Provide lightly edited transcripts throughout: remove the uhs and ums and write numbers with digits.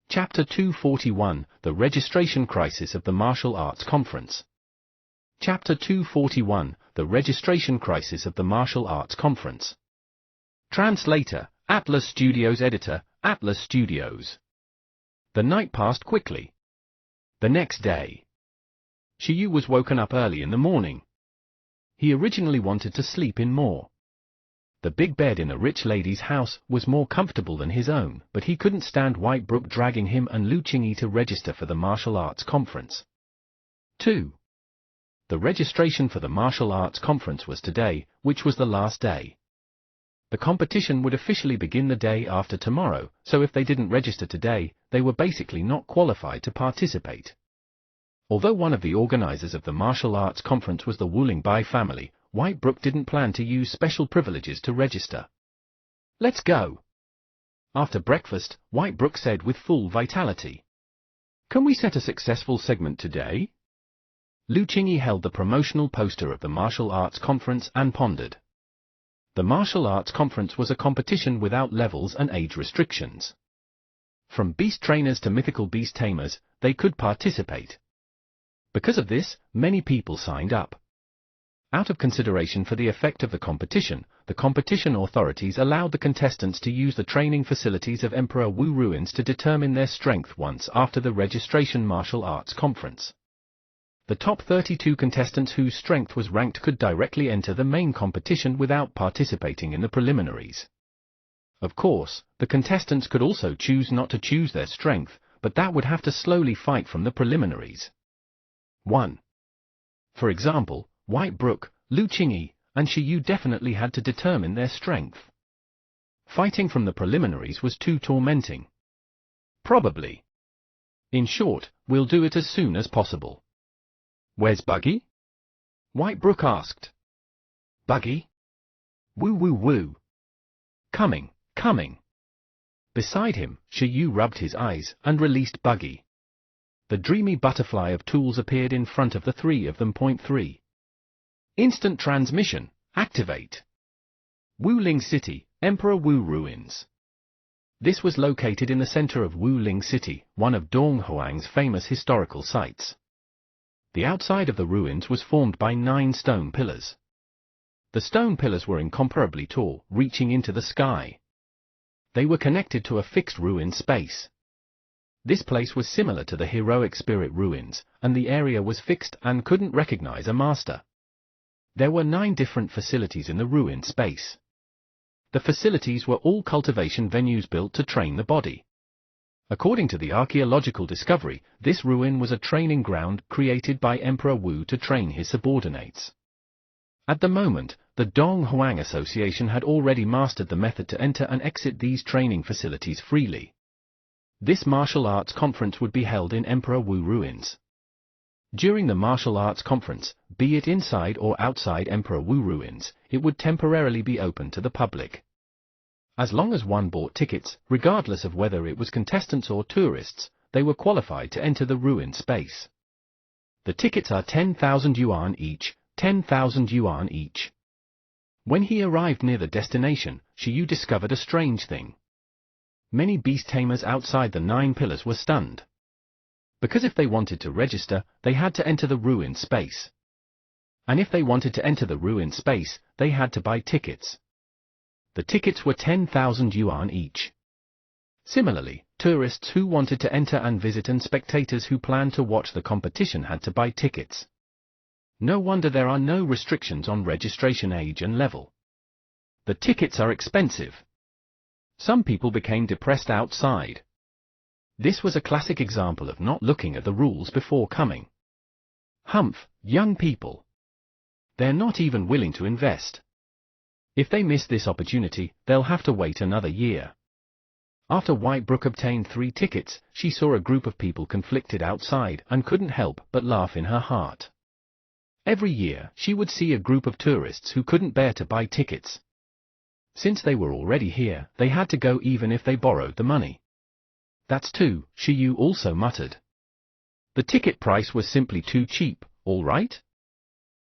Chapter 241, The Registration Crisis of the Martial Arts Conference. Chapter 241, The Registration Crisis of the Martial Arts Conference. Translator, Atlas Studios. Editor, Atlas Studios. The night passed quickly. The next day, Shiyu was woken up early in the morning. He originally wanted to sleep in more. The big bed in the rich lady's house was more comfortable than his own, but he couldn't stand Whitebrook dragging him and Lu Qingyi to register for the martial arts conference. 2. The registration for the martial arts conference was today, which was the last day. The competition would officially begin the day after tomorrow, so if they didn't register today, they were basically not qualified to participate. Although one of the organizers of the martial arts conference was the Wu Lingbai family, Whitebrook didn't plan to use special privileges to register. "Let's go." After breakfast, Whitebrook said with full vitality. "Can we set a successful segment today?" Lu Qingyi held the promotional poster of the martial arts conference and pondered. The martial arts conference was a competition without levels and age restrictions. From beast trainers to mythical beast tamers, they could participate. Because of this, many people signed up. Out of consideration for the effect of the competition authorities allowed the contestants to use the training facilities of Emperor Wu Ruins to determine their strength once after the registration martial arts conference. The top 32 contestants whose strength was ranked could directly enter the main competition without participating in the preliminaries. Of course, the contestants could also choose not to choose their strength, but that would have to slowly fight from the preliminaries. 1. For example, Whitebrook, Lu Qingyi, and Shiyu definitely had to determine their strength. Fighting from the preliminaries was too tormenting. Probably. In short, we'll do it as soon as possible. "Where's Buggy?" Whitebrook asked. "Buggy? Woo woo woo. Coming, coming." Beside him, Shiyu rubbed his eyes and released Buggy. The dreamy butterfly of tools appeared in front of the three of them. 3. Instant transmission, activate. Wu Ling City, Emperor Wu Ruins. This was located in the center of Wu Ling City, one of Donghuang's famous historical sites. The outside of the ruins was formed by 9 stone pillars. The stone pillars were incomparably tall, reaching into the sky. They were connected to a fixed ruin space. This place was similar to the heroic spirit ruins, and the area was fixed and couldn't recognize a master. There were 9 different facilities in the ruin space. The facilities were all cultivation venues built to train the body. According to the archaeological discovery, this ruin was a training ground created by Emperor Wu to train his subordinates. At the moment, the Donghuang Association had already mastered the method to enter and exit these training facilities freely. This martial arts conference would be held in Emperor Wu Ruins. During the martial arts conference, be it inside or outside Emperor Wu Ruins, it would temporarily be open to the public. As long as one bought tickets, regardless of whether it was contestants or tourists, they were qualified to enter the ruin space. The tickets are 10,000 yuan each, 10,000 yuan each. When he arrived near the destination, Shiyu discovered a strange thing. Many beast tamers outside the 9 pillars were stunned. Because if they wanted to register, they had to enter the ruin space. And if they wanted to enter the ruin space, they had to buy tickets. The tickets were 10,000 yuan each. Similarly, tourists who wanted to enter and visit and spectators who planned to watch the competition had to buy tickets. No wonder there are no restrictions on registration age and level. The tickets are expensive. Some people became depressed outside. This was a classic example of not looking at the rules before coming. Humph, young people. They're not even willing to invest. If they miss this opportunity, they'll have to wait another year. After Whitebrook obtained 3 tickets, she saw a group of people conflicted outside and couldn't help but laugh in her heart. Every year, she would see a group of tourists who couldn't bear to buy tickets. Since they were already here, they had to go even if they borrowed the money. "That's too," Shiyu also muttered. The ticket price was simply too cheap, all right?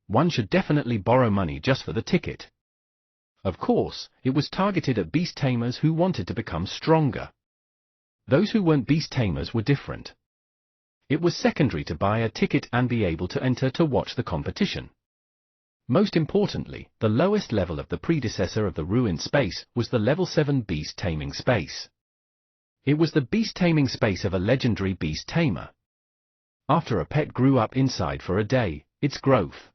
One should definitely borrow money just for the ticket. Of course, it was targeted at beast tamers who wanted to become stronger. Those who weren't beast tamers were different. It was secondary to buy a ticket and be able to enter to watch the competition. Most importantly, the lowest level of the predecessor of the ruined space was the level 7 beast taming space. It was the beast taming space of a legendary beast tamer. After a pet grew up inside for a day, its growth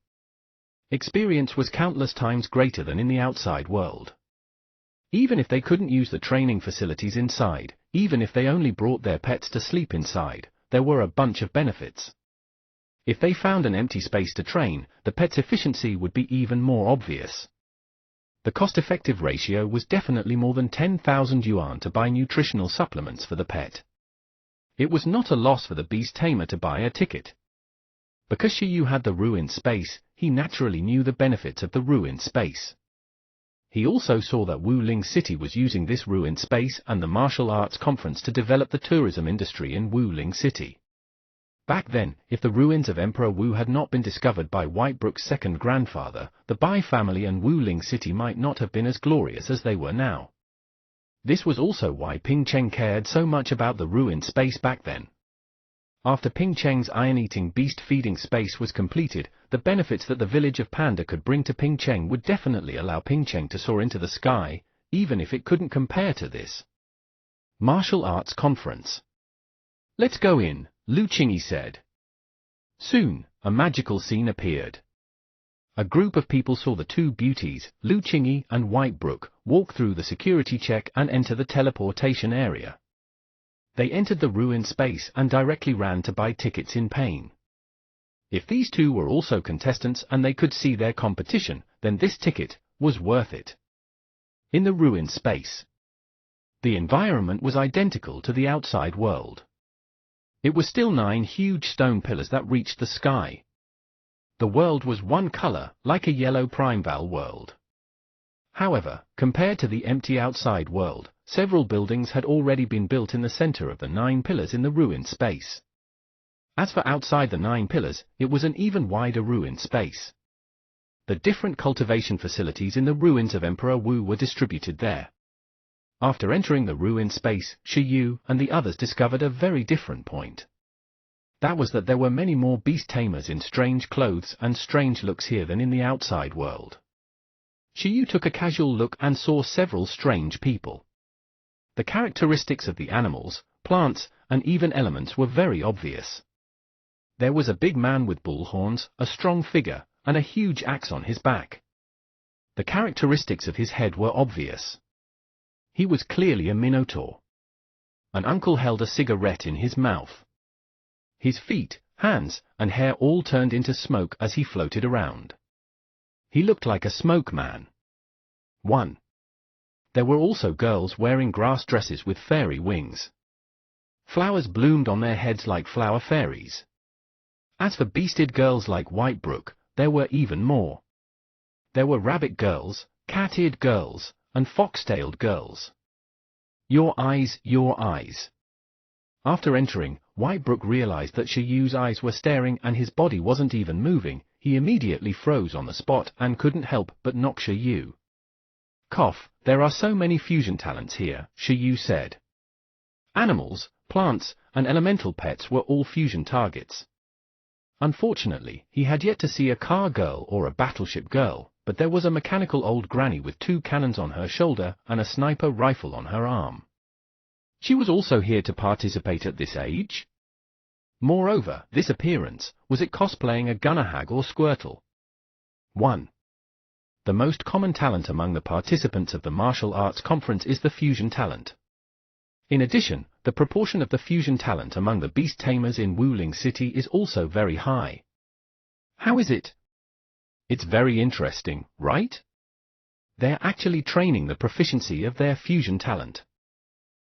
experience was countless times greater than in the outside world. Even if they couldn't use the training facilities inside, even if they only brought their pets to sleep inside, there were a bunch of benefits. If they found an empty space to train, the pet's efficiency would be even more obvious. The cost-effective ratio was definitely more than 10,000 yuan to buy nutritional supplements for the pet. It was not a loss for the beast tamer to buy a ticket. Because Shiyu had the ruined space, he naturally knew the benefits of the ruined space. He also saw that Wuling City was using this ruined space and the martial arts conference to develop the tourism industry in Wuling City. Back then, if the ruins of Emperor Wu had not been discovered by Whitebrook's second grandfather, the Bai family and Wuling City might not have been as glorious as they were now. This was also why Ping Cheng cared so much about the ruined space back then. After Ping Cheng's iron-eating beast-feeding space was completed, the benefits that the village of Panda could bring to Ping Cheng would definitely allow Ping Cheng to soar into the sky, even if it couldn't compare to this. Martial Arts Conference. "Let's go in," Lu Qingyi said. Soon, a magical scene appeared. A group of people saw the two beauties, Lu Qingyi and Whitebrook, walk through the security check and enter the teleportation area. They entered the ruined space and directly ran to buy tickets in pain. If these two were also contestants and they could see their competition, then this ticket was worth it. In the ruined space, the environment was identical to the outside world. It was still 9 huge stone pillars that reached the sky. The world was one color, like a yellow Primeval world. However, compared to the empty outside world, several buildings had already been built in the center of the 9 pillars in the ruined space. As for outside the 9 pillars, it was an even wider ruined space. The different cultivation facilities in the ruins of Emperor Wu were distributed there. After entering the ruined space, Shiyu and the others discovered a very different point. That was that there were many more beast tamers in strange clothes and strange looks here than in the outside world. Shiyu took a casual look and saw several strange people. The characteristics of the animals, plants, and even elements were very obvious. There was a big man with bull horns, a strong figure, and a huge axe on his back. The characteristics of his head were obvious. He was clearly a minotaur. An uncle held a cigarette in his mouth. His feet, hands, and hair all turned into smoke as he floated around. He looked like a smoke man. 1. There were also girls wearing grass dresses with fairy wings. Flowers bloomed on their heads like flower fairies. As for beasted girls like Whitebrook, there were even more. There were rabbit girls, cat-eared girls, and fox-tailed girls. Your eyes, your eyes. After entering, Whitebrook realized that Shiyu's eyes were staring and his body wasn't even moving. He immediately froze on the spot and couldn't help but knock Shiyu. "Cough, there are so many fusion talents here," Shiyu said. Animals, plants, and elemental pets were all fusion targets. Unfortunately, he had yet to see a car girl or a battleship girl, but there was a mechanical old granny with 2 cannons on her shoulder and a sniper rifle on her arm. She was also here to participate at this age? Moreover, this appearance, was it cosplaying a Gunnerhag or Squirtle? 1. The most common talent among the participants of the martial arts conference is the fusion talent. In addition, the proportion of the fusion talent among the beast tamers in Wuling City is also very high. How is it? It's very interesting, right? They're actually training the proficiency of their fusion talent.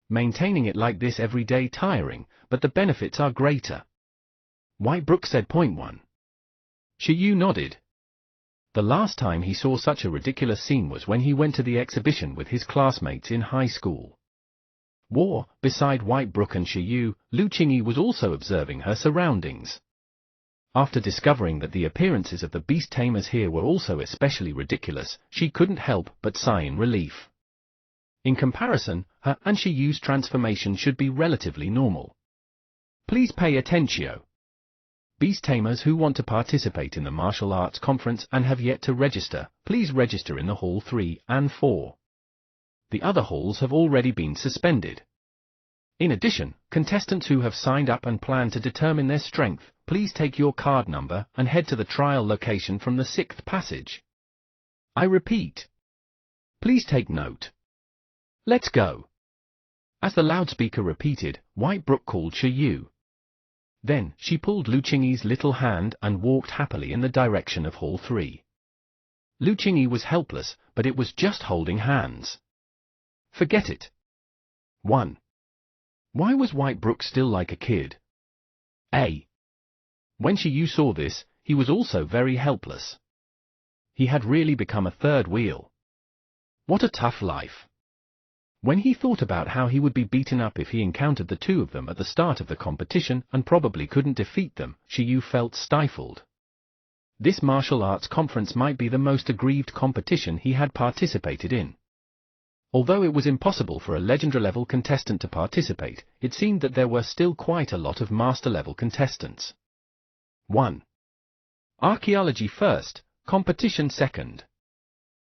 Maintaining it like this every day tiring, but the benefits are greater. Whitebrook said. 1. Shiyu nodded. The last time he saw such a ridiculous scene was when he went to the exhibition with his classmates in high school. Beside Whitebrook and Shiyu, Lu Qingyi was also observing her surroundings. After discovering that the appearances of the beast tamers here were also especially ridiculous, she couldn't help but sigh in relief. In comparison, her and Shiyu's transformation should be relatively normal. Please pay attention. Beast tamers who want to participate in the martial arts conference and have yet to register, please register in the Hall 3 and 4. The other halls have already been suspended. In addition, contestants who have signed up and plan to determine their strength, please take your card number and head to the trial location from the 6th passage. I repeat. Please take note. Let's go. As the loudspeaker repeated, Whitebrook called Shiyu. Then, she pulled Lu Qingyi's little hand and walked happily in the direction of Hall 3. Lu Qingyi was helpless, but it was just holding hands. Forget it. 1. Why was Whitebrook still like a kid? A. When Shiyu saw this, he was also very helpless. He had really become a third wheel. What a tough life. When he thought about how he would be beaten up if he encountered the two of them at the start of the competition and probably couldn't defeat them, Shiyu felt stifled. This martial arts conference might be the most aggrieved competition he had participated in. Although it was impossible for a legendary-level contestant to participate, it seemed that there were still quite a lot of master-level contestants. 1. Archaeology first, competition second.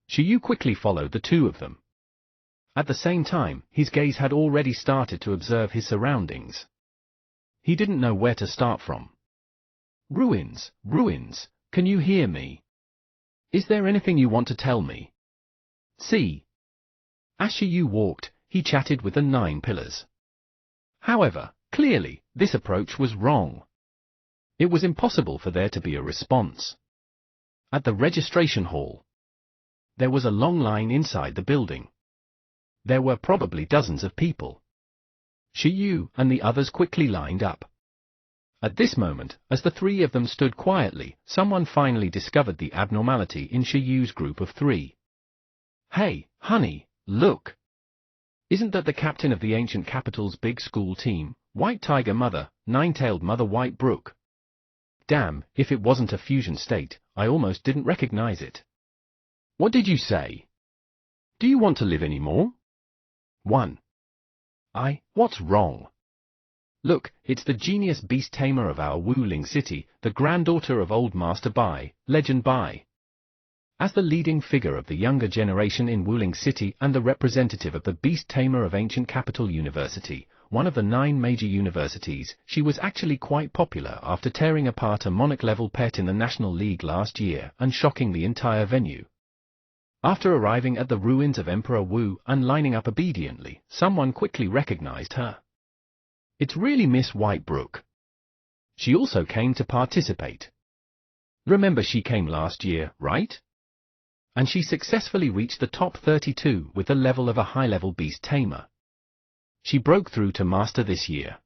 Shiyu quickly followed the two of them. At the same time, his gaze had already started to observe his surroundings. He didn't know where to start from. Ruins, ruins, can you hear me? Is there anything you want to tell me? See. As Shiyu walked, he chatted with the 9 pillars. However, clearly, this approach was wrong. It was impossible for there to be a response. At the registration hall, there was a long line inside the building. There were probably dozens of people. Shiyu and the others quickly lined up. At this moment, as the 3 of them stood quietly, someone finally discovered the abnormality in Shiyu's group of 3. Hey, honey, look! Isn't that the captain of the ancient capital's big school team, White Tiger Mother, Nine-Tailed Mother Whitebrook? Damn, if it wasn't a fusion state, I almost didn't recognize it. What did you say? Do you want to live anymore? 1. What's wrong? Look, it's the genius beast tamer of our Wuling city, the granddaughter of Old Master Bai, Legend Bai. As the leading figure of the younger generation in Wuling city and the representative of the beast tamer of ancient capital university, one of the 9 major universities, she was actually quite popular after tearing apart a monarch-level pet in the National League last year and shocking the entire venue. After arriving at the ruins of Emperor Wu and lining up obediently, someone quickly recognized her. It's really Miss Whitebrook. She also came to participate. Remember she came last year, right? And she successfully reached the top 32 with the level of a high-level beast tamer. She broke through to master this year.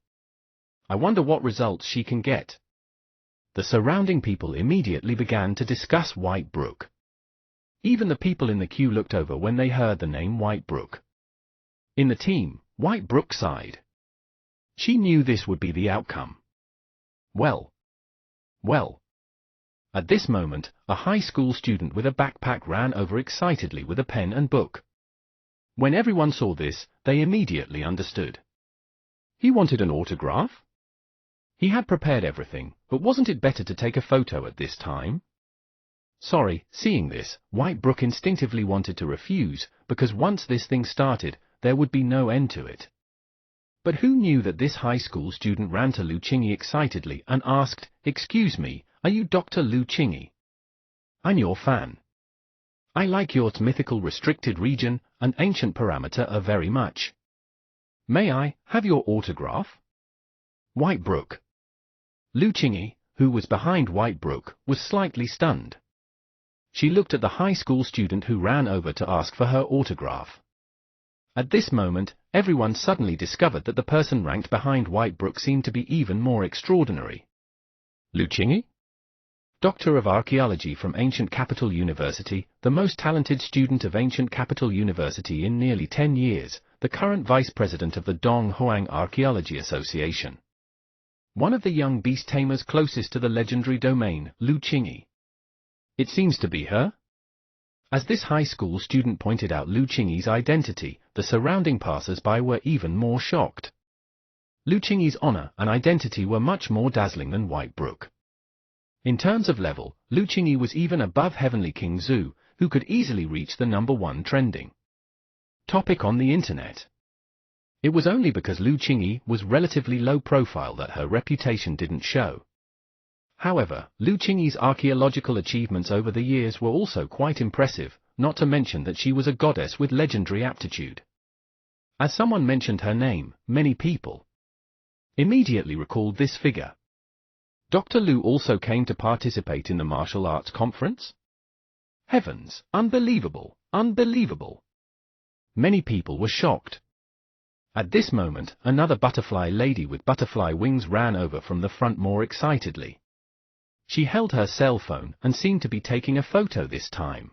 I wonder what results she can get. The surrounding people immediately began to discuss Whitebrook. Even the people in the queue looked over when they heard the name Whitebrook. In the team, Whitebrook sighed. She knew this would be the outcome. Well. At this moment, a high school student with a backpack ran over excitedly with a pen and book. When everyone saw this, they immediately understood. He wanted an autograph? He had prepared everything, but wasn't it better to take a photo at this time? Sorry, seeing this, Whitebrook instinctively wanted to refuse, because once this thing started, there would be no end to it. But who knew that this high school student ran to Lu Qingyi excitedly and asked, "Excuse me, are you Dr. Lu Qingyi? I'm your fan. I like your mythical restricted region and ancient parameter very much. May I have your autograph?" Whitebrook. Lu Qingyi, who was behind Whitebrook, was slightly stunned. She looked at the high school student who ran over to ask for her autograph. At this moment, everyone suddenly discovered that the person ranked behind Whitebrook seemed to be even more extraordinary. Lu Qingyi? Doctor of Archaeology from Ancient Capital University, the most talented student of Ancient Capital University in nearly 10 years, the current vice president of the Dong Huang Archaeology Association. One of the young beast tamers closest to the legendary domain, Lu Qingyi. It seems to be her. As this high school student pointed out Lu Qingyi's identity, the surrounding passers-by were even more shocked. Lu Qingyi's honor and identity were much more dazzling than White Brook. In terms of level, Lu Qingyi was even above Heavenly King Zhu, who could easily reach the #1 trending topic on the internet. It was only because Lu Qingyi was relatively low profile that her reputation didn't show. However, Lu Qingyi's archaeological achievements over the years were also quite impressive, not to mention that she was a goddess with legendary aptitude. As someone mentioned her name, many people immediately recalled this figure. Dr. Lu also came to participate in the martial arts conference? Heavens, unbelievable, unbelievable. Many people were shocked. At this moment, another butterfly lady with butterfly wings ran over from the front more excitedly. She held her cell phone and seemed to be taking a photo this time.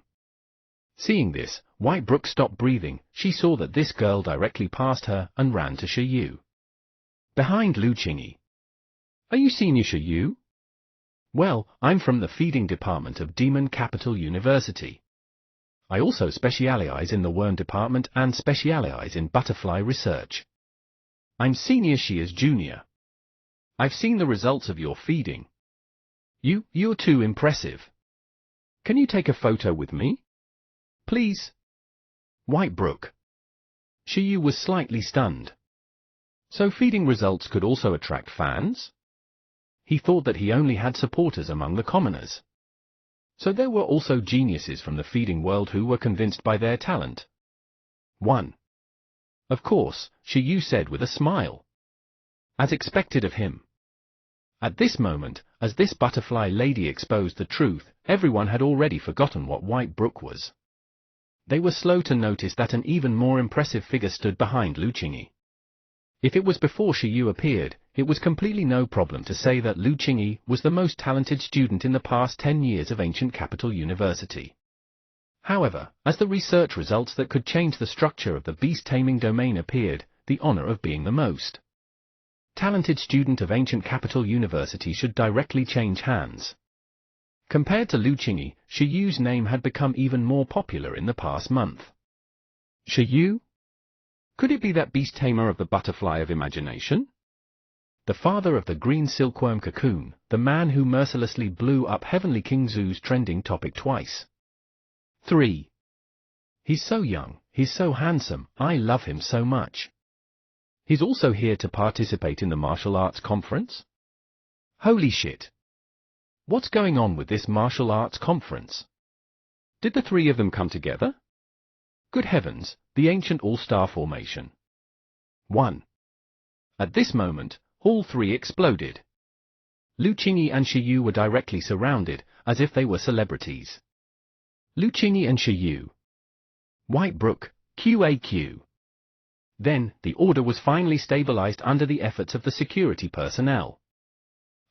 Seeing this, White Brook stopped breathing. She saw that this girl directly passed her and ran to Shiyu, behind Lu Qingyi. Are you Senior Shiyu? Well, I'm from the feeding department of Demon Capital University. I also specialize in the worm department and specialize in butterfly research. I'm Senior Shiya's junior. I've seen the results of your feeding. You're too impressive. Can you take a photo with me? Please? White Brook. Shiyu was slightly stunned. So feeding results could also attract fans? He thought that he only had supporters among the commoners. So there were also geniuses from the feeding world who were convinced by their talent. 1. Of course, Shiyu said with a smile. As expected of him. At this moment, as this butterfly lady exposed the truth, everyone had already forgotten what White Brook was. They were slow to notice that an even more impressive figure stood behind Lu Qingyi. If it was before Shiyu appeared, it was completely no problem to say that Lu Qingyi was the most talented student in the past 10 years of Ancient Capital University. However, as the research results that could change the structure of the beast-taming domain appeared, the honor of being the most talented student of Ancient Capital University should directly change hands. Compared to Lu Qingyi, Shiyu's name had become even more popular in the past month. Shiyu? Could it be that beast tamer of the butterfly of imagination? The father of the green silkworm cocoon, the man who mercilessly blew up Heavenly King Zhu's trending topic twice. 3. He's so young, he's so handsome, I love him so much. He's also here to participate in the martial arts conference? Holy shit! What's going on with this martial arts conference? Did the three of them come together? Good heavens, the ancient all-star formation. 1. At this moment, all three exploded. Lu Qingyi and Shiyu were directly surrounded, as if they were celebrities. Lu Qingyi and Shiyu. White Brook, QAQ. Then, the order was finally stabilized under the efforts of the security personnel.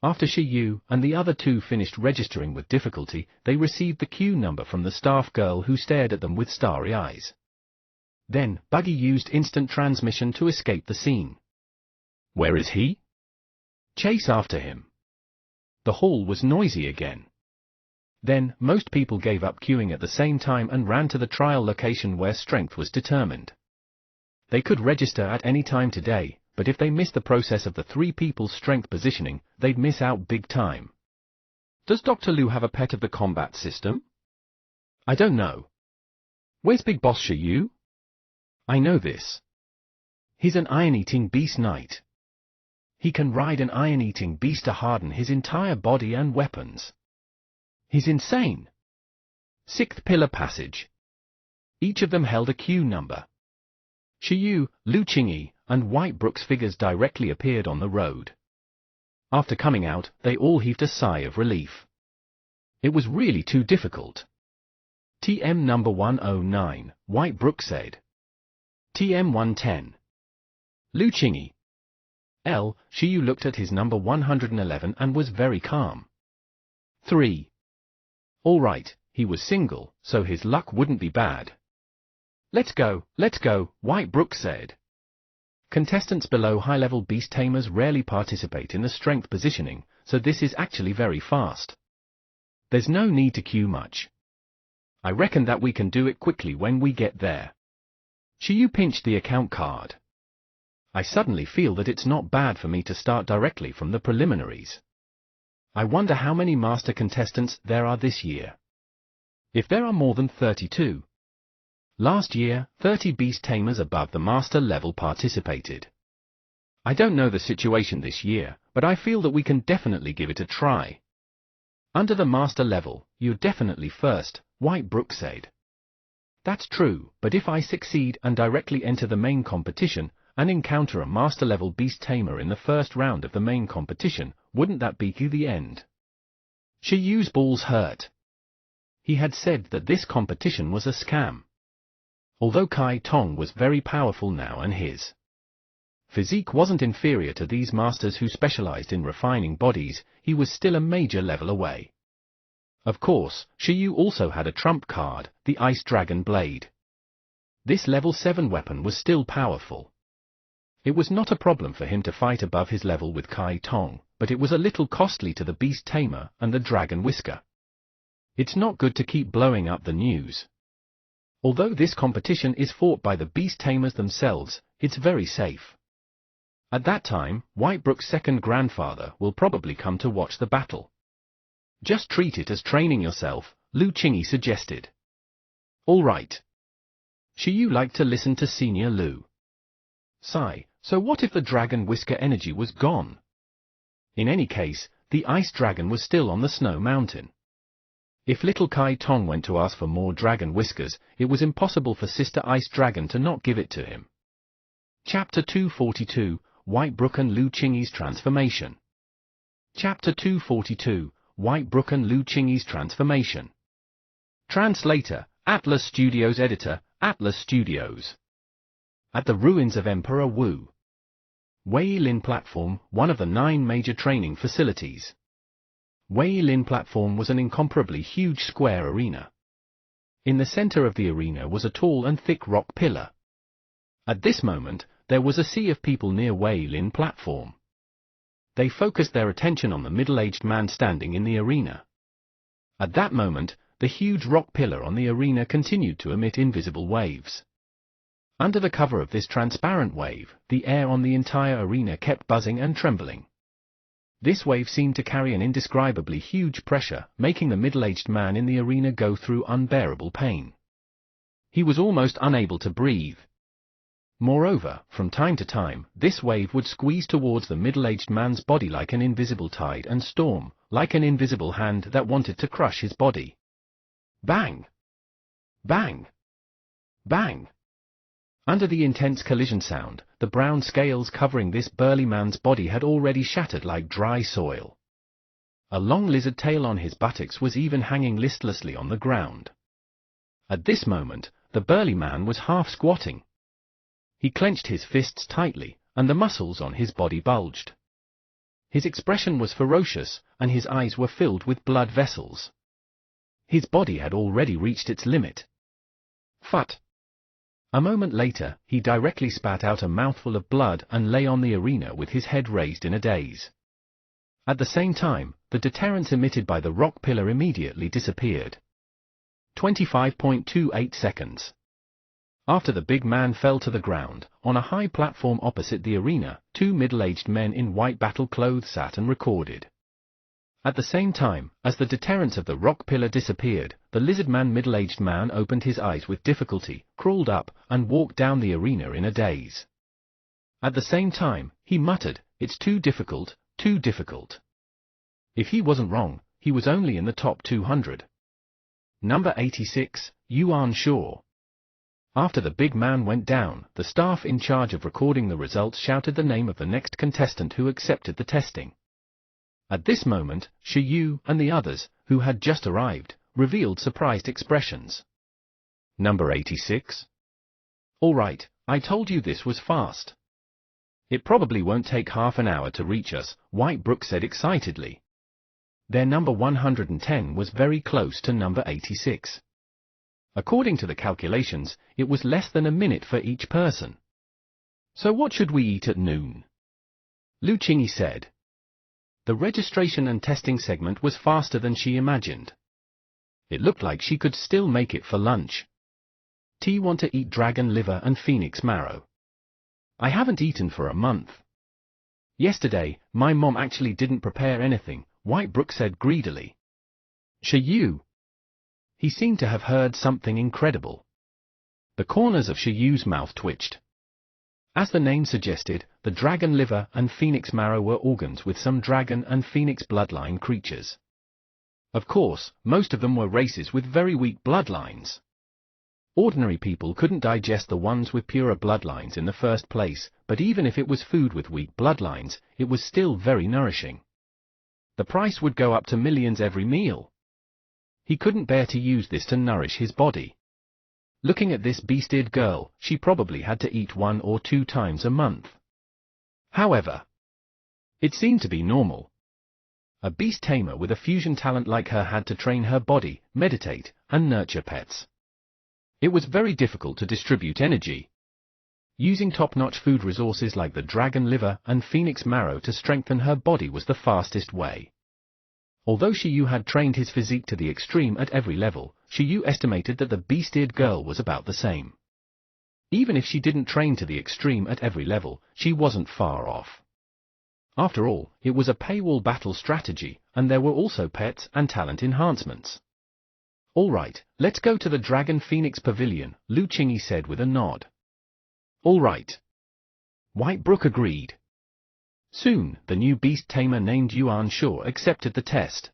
After Shiyu and the other two finished registering with difficulty, they received the queue number from the staff girl who stared at them with starry eyes. Then, Buggy used instant transmission to escape the scene. Where is he? Chase after him. The hall was noisy again. Then, most people gave up queuing at the same time and ran to the trial location where strength was determined. They could register at any time today, but if they missed the process of the three people's strength positioning, they'd miss out big time. Does Dr. Lu have a pet of the combat system? I don't know. Where's Big Boss Shiyu? I know this. He's an iron-eating beast knight. He can ride an iron-eating beast to harden his entire body and weapons. He's insane. 6th Pillar Passage. Each of them held a queue number. Shiyu, Lu Qingyi, and White Brook's figures directly appeared on the road. After coming out, they all heaved a sigh of relief. It was really too difficult. TM number 109, White Brook said. TM 110. Lu Qingyi. Shiyu looked at his number 111 and was very calm. 3. All right, he was single, so his luck wouldn't be bad. Let's go, White Brook said. Contestants below high-level beast tamers rarely participate in the strength positioning, so this is actually very fast. There's no need to queue much. I reckon that we can do it quickly when we get there. Shiyu pinched the account card. I suddenly feel that it's not bad for me to start directly from the preliminaries. I wonder how many master contestants there are this year. If there are more than 32. Last year, 30 beast tamers above the master level participated. I don't know the situation this year, but I feel that we can definitely give it a try. Under the master level, you're definitely first, Whitebrook said. That's true, but if I succeed and directly enter the main competition, and encounter a master level beast tamer in the first round of the main competition, wouldn't that be the end? Shiyu's balls hurt. He had said that this competition was a scam. Although Kai Tong was very powerful now and his physique wasn't inferior to these masters who specialized in refining bodies, he was still a major level away. Of course, Shiyu also had a trump card, the Ice Dragon Blade. This level 7 weapon was still powerful. It was not a problem for him to fight above his level with Kai Tong, but it was a little costly to the Beast Tamer and the Dragon Whisker. It's not good to keep blowing up the news. Although this competition is fought by the Beast Tamers themselves, it's very safe. At that time, Whitebrook's second grandfather will probably come to watch the battle. Just treat it as training yourself, Lu Qingyi suggested. All right. Shiyu liked to listen to Senior Lu. Sigh, so what if the Dragon Whisker energy was gone? In any case, the Ice Dragon was still on the Snow Mountain. If little Kai Tong went to ask for more Dragon Whiskers, it was impossible for Sister Ice Dragon to not give it to him. Chapter 242, Whitebrook and Lu Qingyi's Transformation. Chapter 242, Whitebrook and Lu Qingyi's Transformation. Translator, Atlas Studios. Editor, Atlas Studios. At the ruins of Emperor Wu. Wei Lin Platform, one of the 9 major training facilities. Wei Lin Platform was an incomparably huge square arena. In the center of the arena was a tall and thick rock pillar. At this moment, there was a sea of people near Wei Lin Platform. They focused their attention on the middle-aged man standing in the arena. At that moment, the huge rock pillar on the arena continued to emit invisible waves. Under the cover of this transparent wave, the air on the entire arena kept buzzing and trembling. This wave seemed to carry an indescribably huge pressure, making the middle-aged man in the arena go through unbearable pain. He was almost unable to breathe. Moreover, from time to time, this wave would squeeze towards the middle-aged man's body like an invisible tide and storm, like an invisible hand that wanted to crush his body. Bang! Bang! Bang! Under the intense collision sound, the brown scales covering this burly man's body had already shattered like dry soil. A long lizard tail on his buttocks was even hanging listlessly on the ground. At this moment, the burly man was half squatting. He clenched his fists tightly, and the muscles on his body bulged. His expression was ferocious, and his eyes were filled with blood vessels. His body had already reached its limit. Phut! A moment later, he directly spat out a mouthful of blood and lay on the arena with his head raised in a daze. At the same time, the deterrence emitted by the rock pillar immediately disappeared. 25.28 seconds. After the big man fell to the ground, on a high platform opposite the arena, 2 middle-aged men in white battle clothes sat and recorded. At the same time, as the deterrence of the rock pillar disappeared, the lizard-man middle-aged man opened his eyes with difficulty, crawled up, and walked down the arena in a daze. At the same time, he muttered, "It's too difficult, too difficult." If he wasn't wrong, he was only in the top 200. Number 86, Yuan Shaw. After the big man went down, the staff in charge of recording the results shouted the name of the next contestant who accepted the testing. At this moment, Shiyu and the others, who had just arrived, revealed surprised expressions. Number 86? All right, I told you this was fast. It probably won't take half an hour to reach us, Whitebrook said excitedly. Their number 110 was very close to number 86. According to the calculations, it was less than a minute for each person. So what should we eat at noon? Lu Qingyi said. The registration and testing segment was faster than she imagined. It looked like she could still make it for lunch. Want to eat dragon liver and phoenix marrow? I haven't eaten for a month. Yesterday, my mom actually didn't prepare anything, Whitebrook said greedily. Xiaoyu. He seemed to have heard something incredible. The corners of Xiaoyu's mouth twitched. As the name suggested, the dragon liver and phoenix marrow were organs with some dragon and phoenix bloodline creatures. Of course, most of them were races with very weak bloodlines. Ordinary people couldn't digest the ones with purer bloodlines in the first place, but even if it was food with weak bloodlines, it was still very nourishing. The price would go up to millions every meal. He couldn't bear to use this to nourish his body. Looking at this beast-eared girl, she probably had to eat 1 or 2 times a month. However, it seemed to be normal. A beast tamer with a fusion talent like her had to train her body, meditate, and nurture pets. It was very difficult to distribute energy. Using top-notch food resources like the dragon liver and phoenix marrow to strengthen her body was the fastest way. Although Xiaoyu had trained his physique to the extreme at every level, Xiaoyu estimated that the beast-eared girl was about the same. Even if she didn't train to the extreme at every level, she wasn't far off. After all, it was a paywall battle strategy, and there were also pets and talent enhancements. All right, let's go to the Dragon Phoenix Pavilion, Lu Qingyi said with a nod. All right. Whitebrook agreed. Soon, the new beast tamer named Yuan Shuo accepted the test.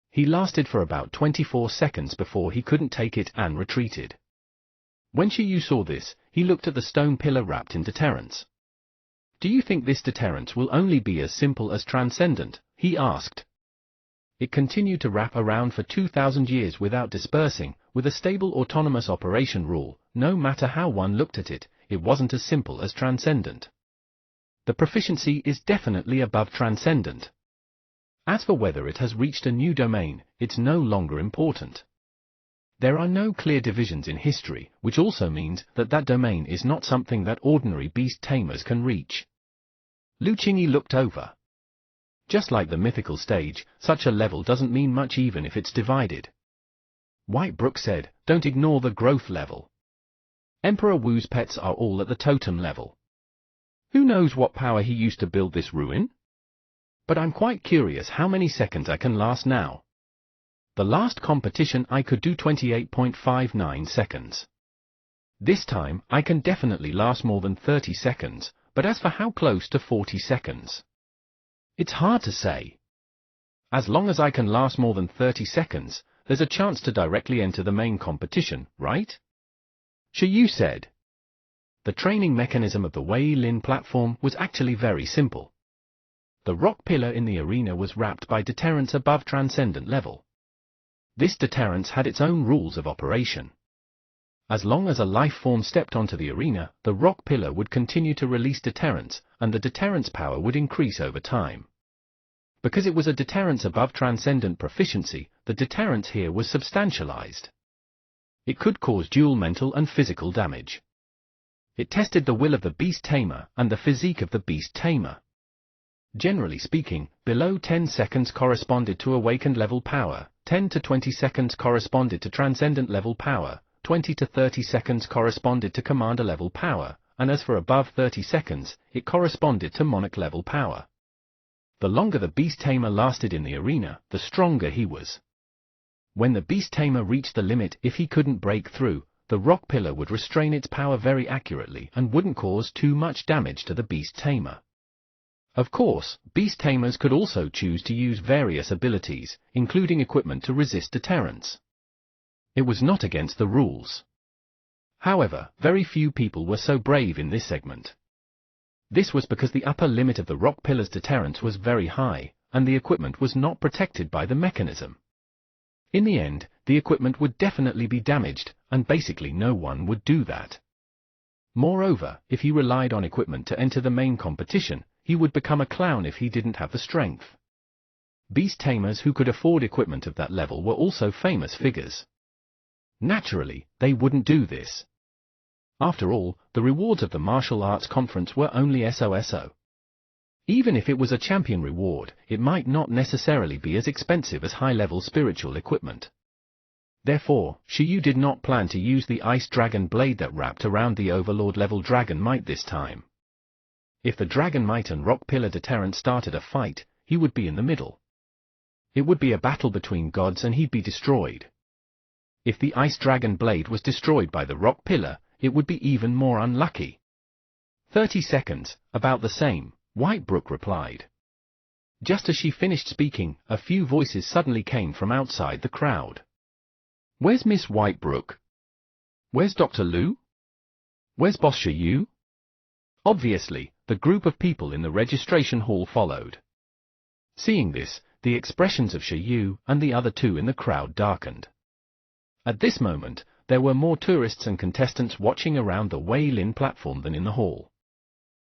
He lasted for about 24 seconds before he couldn't take it and retreated. When Xiaoyu saw this, he looked at the stone pillar wrapped in deterrence. Do you think this deterrence will only be as simple as transcendent? He asked. It continued to wrap around for 2,000 years without dispersing, with a stable autonomous operation rule. No matter how one looked at it, it wasn't as simple as transcendent. The proficiency is definitely above transcendent. As for whether it has reached a new domain, it's no longer important. There are no clear divisions in history, which also means that that domain is not something that ordinary beast tamers can reach. Lu Qingyi looked over. Just like the mythical stage, such a level doesn't mean much even if it's divided. Whitebrook said, don't ignore the growth level. Emperor Wu's pets are all at the totem level. Who knows what power he used to build this ruin? But I'm quite curious how many seconds I can last now. The last competition I could do 28.59 seconds. This time, I can definitely last more than 30 seconds, but as for how close to 40 seconds? It's hard to say. As long as I can last more than 30 seconds, there's a chance to directly enter the main competition, right? Xiaoyu said. The training mechanism of the Wei Lin platform was actually very simple. The rock pillar in the arena was wrapped by deterrence above transcendent level. This deterrence had its own rules of operation. As long as a life form stepped onto the arena, the rock pillar would continue to release deterrence, and the deterrence power would increase over time. Because it was a deterrence above transcendent proficiency, the deterrence here was substantialized. It could cause dual mental and physical damage. It tested the will of the beast tamer and the physique of the beast tamer. Generally speaking, below 10 seconds corresponded to awakened level power, 10 to 20 seconds corresponded to transcendent level power, 20 to 30 seconds corresponded to commander level power, and as for above 30 seconds, it corresponded to monarch level power. The longer the beast tamer lasted in the arena, the stronger he was. When the beast tamer reached the limit, if he couldn't break through, the rock pillar would restrain its power very accurately and wouldn't cause too much damage to the beast tamer. Of course, beast tamers could also choose to use various abilities, including equipment to resist deterrence. It was not against the rules. However, very few people were so brave in this segment. This was because the upper limit of the rock pillar's deterrence was very high, and the equipment was not protected by the mechanism. In the end, the equipment would definitely be damaged, and basically no one would do that. Moreover, if he relied on equipment to enter the main competition, he would become a clown if he didn't have the strength. Beast tamers who could afford equipment of that level were also famous figures. Naturally, they wouldn't do this. After all, the rewards of the martial arts conference were only SOSO. Even if it was a champion reward, it might not necessarily be as expensive as high-level spiritual equipment. Therefore, Shiyu did not plan to use the ice dragon blade that wrapped around the Overlord-level Dragon Might this time. If the Dragon Might and Rock Pillar deterrent started a fight, he would be in the middle. It would be a battle between gods and he'd be destroyed. If the ice dragon blade was destroyed by the Rock Pillar, it would be even more unlucky. 30 seconds, about the same, Whitebrook replied. Just as she finished speaking, a few voices suddenly came from outside the crowd. Where's Miss Whitebrook? Where's Dr. Lu? Where's Boss Shiyu? Obviously, the group of people in the registration hall followed. Seeing this, the expressions of Shiyu and the other two in the crowd darkened. At this moment, there were more tourists and contestants watching around the Wei Lin platform than in the hall.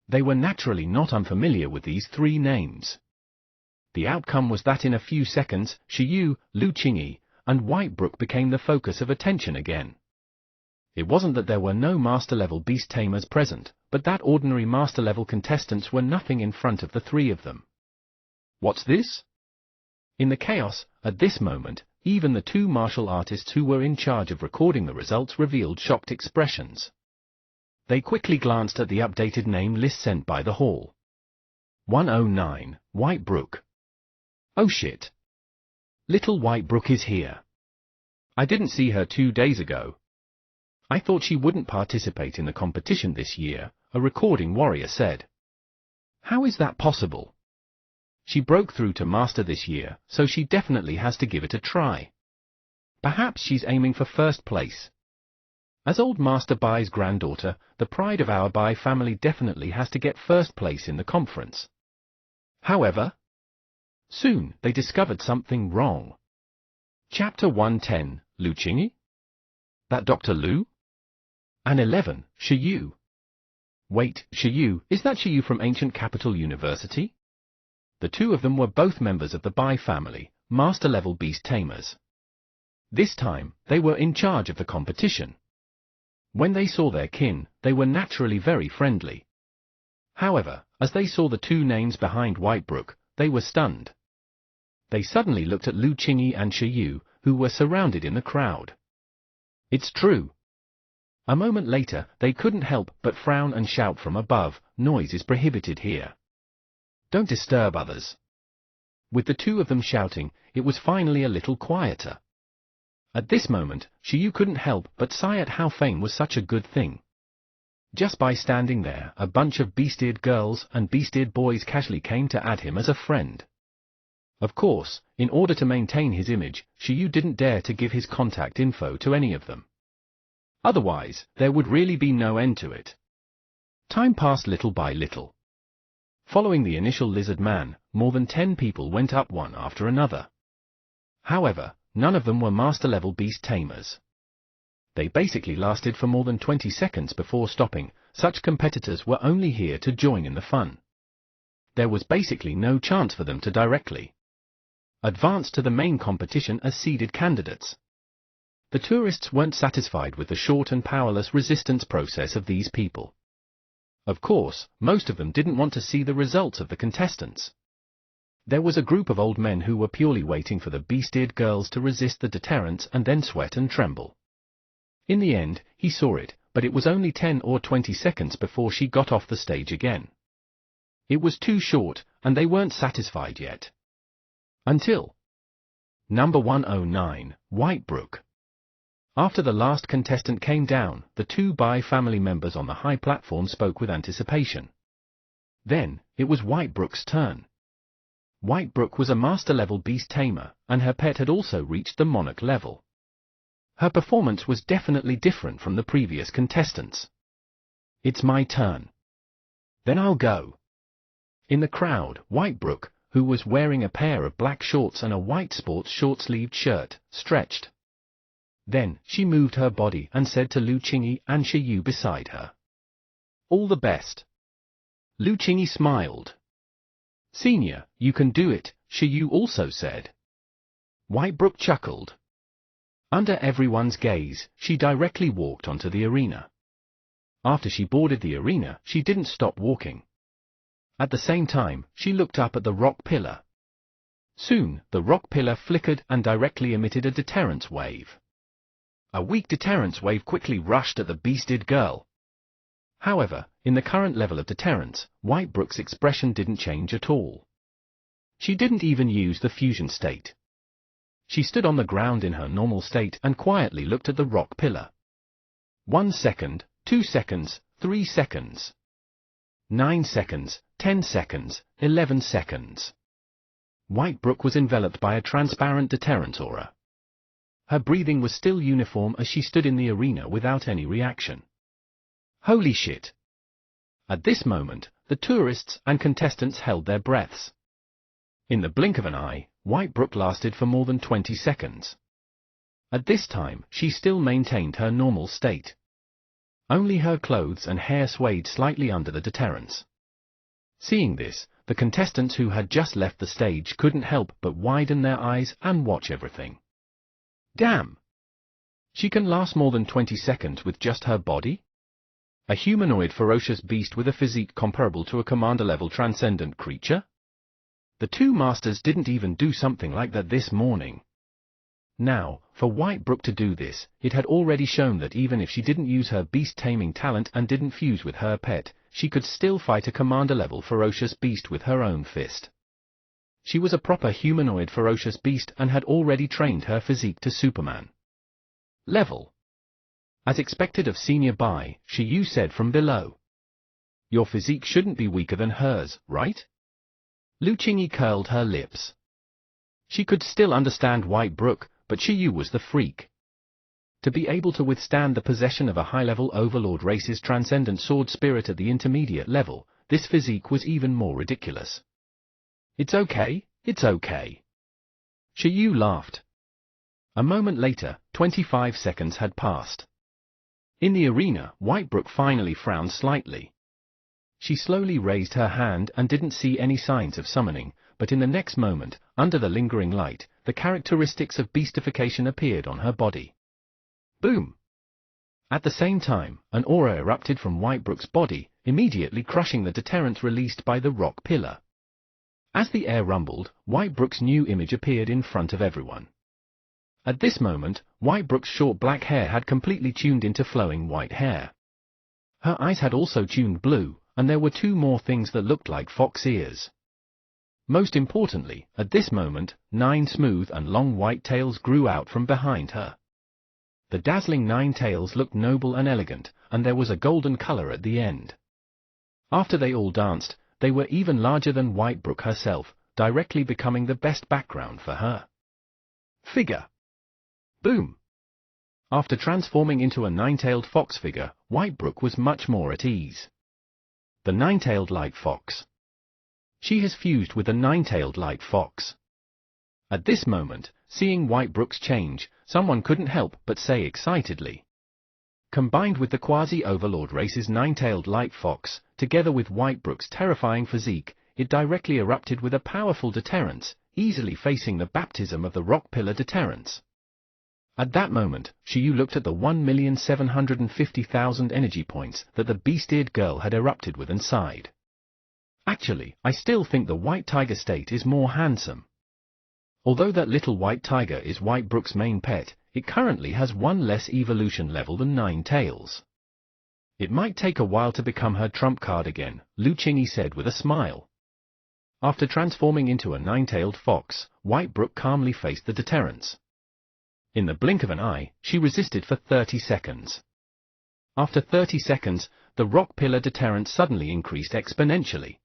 They were naturally not unfamiliar with these three names. The outcome was that in a few seconds, Shiyu, Lu Qingyi, and Whitebrook became the focus of attention again. It wasn't that there were no master-level beast tamers present, but that ordinary master-level contestants were nothing in front of the three of them. What's this? In the chaos, at this moment, even the two martial artists who were in charge of recording the results revealed shocked expressions. They quickly glanced at the updated name list sent by the hall. 109, Whitebrook. Oh shit. Little Whitebrook is here. I didn't see her 2 days ago. I thought she wouldn't participate in the competition this year, a recording warrior said. How is that possible? She broke through to master this year, so she definitely has to give it a try. Perhaps she's aiming for first place. As old Master Bai's granddaughter, the pride of our Bai family definitely has to get first place in the conference. However, soon they discovered something wrong. Chapter 110, Lu Qingyi? That Dr. Lu? And 11, Shiyu. Wait, Shiyu, is that Shiyu from Ancient Capital University? The two of them were both members of the Bai family, master-level beast tamers. This time, they were in charge of the competition. When they saw their kin, they were naturally very friendly. However, as they saw the two names behind Whitebrook, they were stunned. They suddenly looked at Lu Qingyi and Shiyu, who were surrounded in the crowd. It's true. A moment later, they couldn't help but frown and shout from above, noise is prohibited here. Don't disturb others. With the two of them shouting, it was finally a little quieter. At this moment, Shiyu couldn't help but sigh at how fame was such a good thing. Just by standing there, a bunch of beast-eared girls and beast-eared boys casually came to add him as a friend. Of course, in order to maintain his image, Shiyu didn't dare to give his contact info to any of them. Otherwise, there would really be no end to it. Time passed little by little. Following the initial lizard man, more than 10 people went up one after another. However, none of them were master-level beast tamers. They basically lasted for more than 20 seconds before stopping. Such competitors were only here to join in the fun. There was basically no chance for them to directly advance to the main competition as seeded candidates. The tourists weren't satisfied with the short and powerless resistance process of these people. Of course, most of them didn't want to see the results of the contestants. There was a group of old men who were purely waiting for the beast-eared girls to resist the deterrents and then sweat and tremble. In the end, he saw it, but it was only 10 or 20 seconds before she got off the stage again. It was too short, and they weren't satisfied yet. Until Number 109, Whitebrook. After the last contestant came down, the two Bai family members on the high platform spoke with anticipation. Then, it was Whitebrook's turn. Whitebrook was a master-level beast tamer, and her pet had also reached the monarch level. Her performance was definitely different from the previous contestants. It's my turn. Then I'll go. In the crowd, Whitebrook, who was wearing a pair of black shorts and a white sports short-sleeved shirt, stretched. Then, she moved her body and said to Lu Qingyi and Shiyu beside her, "All the best." Lu Qingyi smiled. "Senior, you can do it," Shiyu also said. Whitebrook chuckled. Under everyone's gaze, she directly walked onto the arena. After she boarded the arena, she didn't stop walking. At the same time, she looked up at the rock pillar. Soon, the rock pillar flickered and directly emitted a deterrence wave. A weak deterrence wave quickly rushed at the beasted girl. However, in the current level of deterrence, Whitebrook's expression didn't change at all. She didn't even use the fusion state. She stood on the ground in her normal state and quietly looked at the rock pillar. 1 second, 2 seconds, 3 seconds. 9 seconds, 10 seconds, 11 seconds. Whitebrook was enveloped by a transparent deterrent aura. Her breathing was still uniform as she stood in the arena without any reaction. Holy shit! At this moment, the tourists and contestants held their breaths. In the blink of an eye, Whitebrook lasted for more than 20 seconds. At this time, she still maintained her normal state. Only her clothes and hair swayed slightly under the deterrence. Seeing this, the contestants who had just left the stage couldn't help but widen their eyes and watch everything. Damn! She can last more than 20 seconds with just her body? A humanoid ferocious beast with a physique comparable to a commander-level transcendent creature? The two masters didn't even do something like that this morning. Now, for Whitebrook to do this, it had already shown that even if she didn't use her beast-taming talent and didn't fuse with her pet, she could still fight a commander-level ferocious beast with her own fist. She was a proper humanoid ferocious beast and had already trained her physique to Superman level. As expected of Senior Bai, Shiyu said from below. Your physique shouldn't be weaker than hers, right? Lu Qingyi curled her lips. She could still understand Whitebrook, but Shiyu was the freak. To be able to withstand the possession of a high-level overlord race's transcendent sword spirit at the intermediate level, this physique was even more ridiculous. It's okay, it's okay. Shiyu laughed. A moment later, 25 seconds had passed. In the arena, Whitebrook finally frowned slightly. She slowly raised her hand and didn't see any signs of summoning, but in the next moment, under the lingering light, the characteristics of beastification appeared on her body. Boom! At the same time, an aura erupted from Whitebrook's body, immediately crushing the deterrent released by the rock pillar. As the air rumbled, Whitebrook's new image appeared in front of everyone. At this moment, Whitebrook's short black hair had completely tuned into flowing white hair. Her eyes had also tuned blue, and there were 2 more things that looked like fox ears. Most importantly, at this moment, 9 smooth and long white tails grew out from behind her. The dazzling 9 tails looked noble and elegant, and there was a golden color at the end. After they all danced, they were even larger than Whitebrook herself, directly becoming the best background for her figure. Boom! After transforming into a 9-tailed fox figure, Whitebrook was much more at ease. The 9-tailed light fox. She has fused with the 9-tailed light fox. At this moment, seeing Whitebrook's change, someone couldn't help but say excitedly. Combined with the quasi-overlord race's 9-tailed light fox, together with Whitebrook's terrifying physique, it directly erupted with a powerful deterrence, easily facing the baptism of the rock pillar deterrence. At that moment, Shiyu looked at the 1,750,000 energy points that the beast-eared girl had erupted with and sighed. Actually, I still think the white tiger state is more handsome. Although that little white tiger is Whitebrook's main pet, it currently has 1 less evolution level than 9 tails. It might take a while to become her trump card again, Lu Qingyi said with a smile. After transforming into a 9-tailed fox, Whitebrook calmly faced the deterrence. In the blink of an eye, she resisted for 30 seconds. After 30 seconds, the rock pillar deterrence suddenly increased exponentially.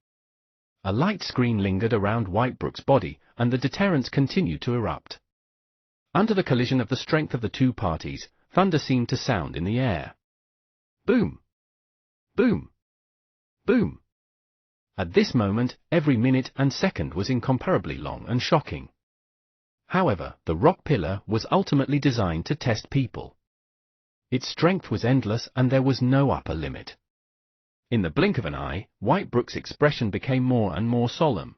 A light screen lingered around Whitebrook's body, and the deterrence continued to erupt. Under the collision of the strength of the 2 parties, thunder seemed to sound in the air. Boom! Boom! Boom! At this moment, every minute and second was incomparably long and shocking. However, the rock pillar was ultimately designed to test people. Its strength was endless and there was no upper limit. In the blink of an eye, Whitebrook's expression became more and more solemn.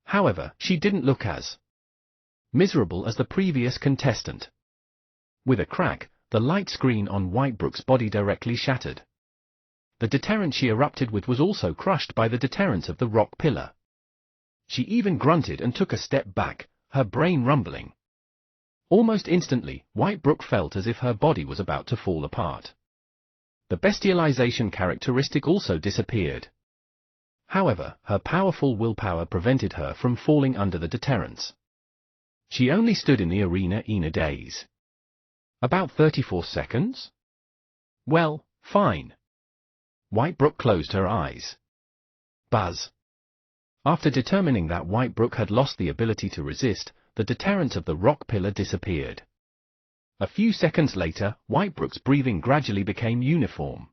However, she didn't look as miserable as the previous contestant. With a crack, the light screen on Whitebrook's body directly shattered. The deterrent she erupted with was also crushed by the deterrence of the rock pillar. She even grunted and took a step back, her brain rumbling. Almost instantly, Whitebrook felt as if her body was about to fall apart. The bestialization characteristic also disappeared. However, her powerful willpower prevented her from falling under the deterrence. She only stood in the arena in a daze. About 34 seconds? Well, fine. Whitebrook closed her eyes. Buzz. After determining that Whitebrook had lost the ability to resist, the deterrence of the rock pillar disappeared. A few seconds later, Whitebrook's breathing gradually became uniform.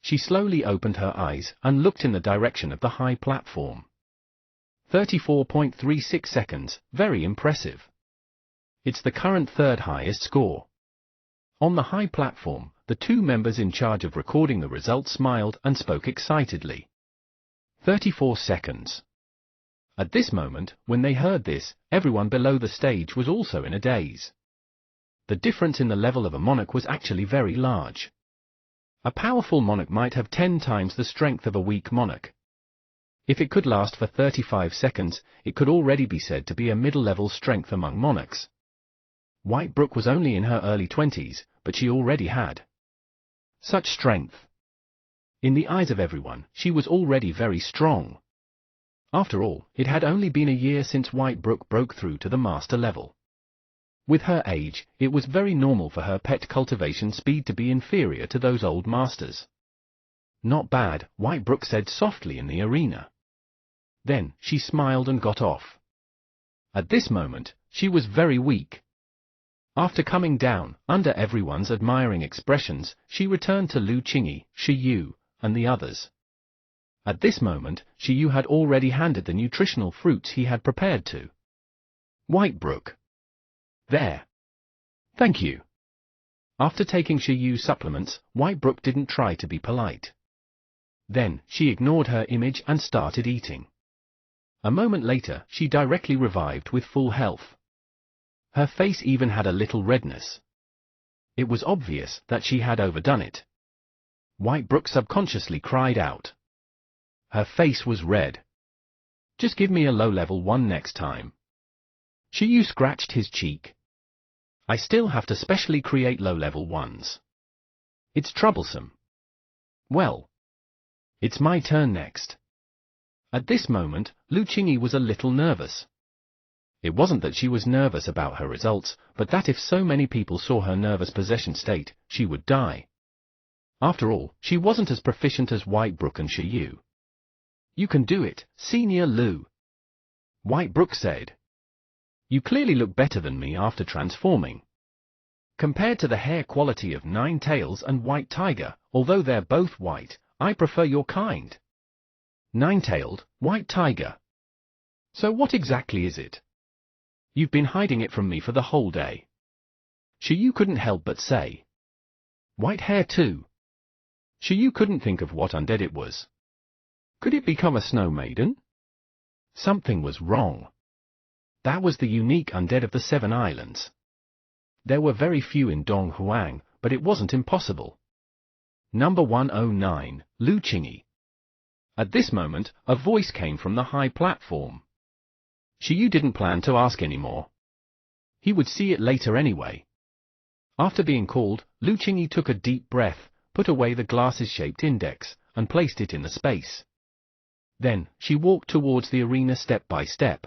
She slowly opened her eyes and looked in the direction of the high platform. 34.36 seconds, very impressive. It's the current third highest score. On the high platform, the two members in charge of recording the results smiled and spoke excitedly. 34 seconds. At this moment, when they heard this, everyone below the stage was also in a daze. The difference in the level of a monarch was actually very large. A powerful monarch might have 10 times the strength of a weak monarch. If it could last for 35 seconds, it could already be said to be a middle-level strength among monarchs. Whitebrook was only in her early 20s, but she already had such strength. In the eyes of everyone, she was already very strong. After all, it had only been a year since Whitebrook broke through to the master level. With her age, it was very normal for her pet cultivation speed to be inferior to those old masters. Not bad, Whitebrook said softly in the arena. Then, she smiled and got off. At this moment, she was very weak. After coming down, under everyone's admiring expressions, she returned to Lu Qingyi, Shi Yu, and the others. At this moment, Shi Yu had already handed the nutritional fruits he had prepared to Whitebrook. There. Thank you. After taking Shi Yu's supplements, Whitebrook didn't try to be polite. Then, she ignored her image and started eating. A moment later, she directly revived with full health. Her face even had a little redness. It was obvious that she had overdone it. Whitebrook subconsciously cried out. Her face was red. Just give me a low-level one next time. Shi Yu scratched his cheek. I still have to specially create low-level ones. It's troublesome. Well, it's my turn next. At this moment, Lu Qingyi was a little nervous. It wasn't that she was nervous about her results, but that if so many people saw her nervous possession state, she would die. After all, she wasn't as proficient as Whitebrook and Shi Yu. You can do it, Senior Lu. Whitebrook said. You clearly look better than me after transforming. Compared to the hair quality of Ninetails and White Tiger, although they're both white, I prefer your kind. Nine-tailed, White Tiger. So what exactly is it? You've been hiding it from me for the whole day. Shi Yu couldn't help but say. White hair too. Shi Yu couldn't think of what undead it was. Could it become a snow maiden? Something was wrong. That was the unique undead of the 7 islands. There were very few in Donghuang, but it wasn't impossible. Number 109, Lu Qingyi. At this moment, a voice came from the high platform. Shi Yu didn't plan to ask anymore. He would see it later anyway. After being called, Lu Qingyi took a deep breath, put away the glasses-shaped index, and placed it in the space. Then, she walked towards the arena step by step.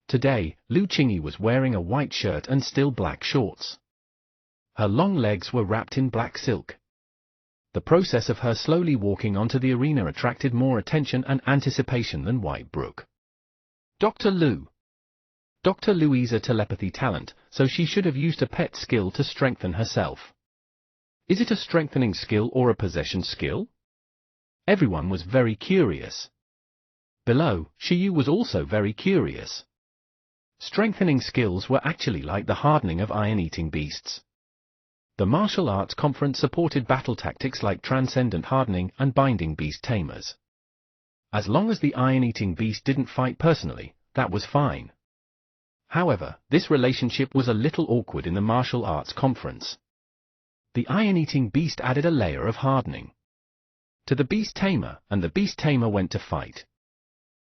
Today, Lu Qingyi was wearing a white shirt and still black shorts. Her long legs were wrapped in black silk. The process of her slowly walking onto the arena attracted more attention and anticipation than Whitebrook. Dr. Lu. Dr. Lu's a telepathy talent, so she should have used a pet skill to strengthen herself. Is it a strengthening skill or a possession skill? Everyone was very curious. Below, Shi Yu was also very curious. Strengthening skills were actually like the hardening of iron-eating beasts. The martial arts conference supported battle tactics like transcendent hardening and binding beast tamers. As long as the iron-eating beast didn't fight personally, that was fine. However, this relationship was a little awkward in the martial arts conference. The iron-eating beast added a layer of hardening to the beast tamer, and the beast tamer went to fight.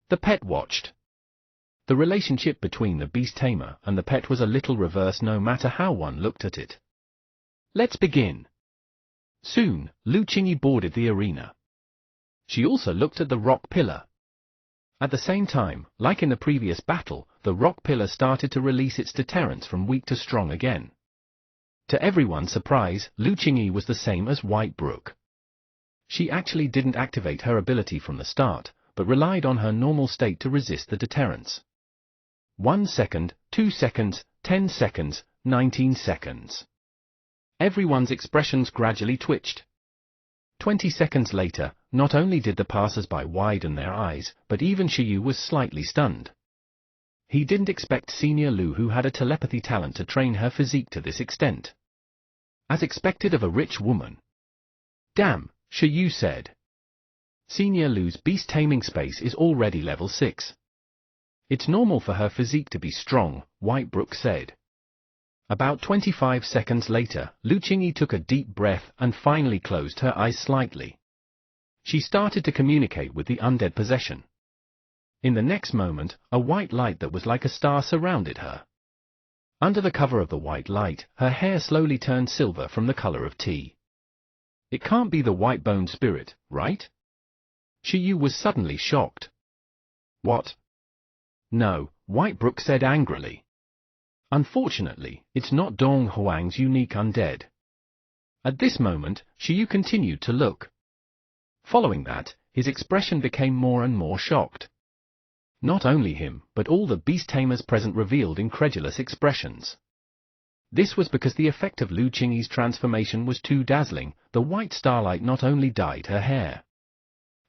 The pet watched. The relationship between the beast tamer and the pet was a little reversed no matter how one looked at it. Let's begin. Soon, Lu Qingyi boarded the arena. She also looked at the rock pillar. At the same time, like in the previous battle, the rock pillar started to release its deterrence from weak to strong again. To everyone's surprise, Lu Qingyi was the same as White Brook. She actually didn't activate her ability from the start, but relied on her normal state to resist the deterrence. 1 second, 2 seconds, 10 seconds, 19 seconds. Everyone's expressions gradually twitched. 20 seconds later, not only did the passers-by widen their eyes, but even Shiyu was slightly stunned. He didn't expect Senior Lu, who had a telepathy talent, to train her physique to this extent. As expected of a rich woman. Damn, Shiyu said. Senior Lu's beast taming space is already level 6. It's normal for her physique to be strong, White Brook said. About 25 seconds later, Lu Qingyi took a deep breath and finally closed her eyes slightly. She started to communicate with the undead possession. In the next moment, a white light that was like a star surrounded her. Under the cover of the white light, her hair slowly turned silver from the color of tea. It can't be the white-boned spirit, right? Shiyu was suddenly shocked. What? No, White Brook said angrily. Unfortunately, it's not Dong Huang's unique undead. At this moment, Shiyu continued to look. Following that, his expression became more and more shocked. Not only him, but all the beast tamers present revealed incredulous expressions. This was because the effect of Lu Qingyi's transformation was too dazzling. The white starlight not only dyed her hair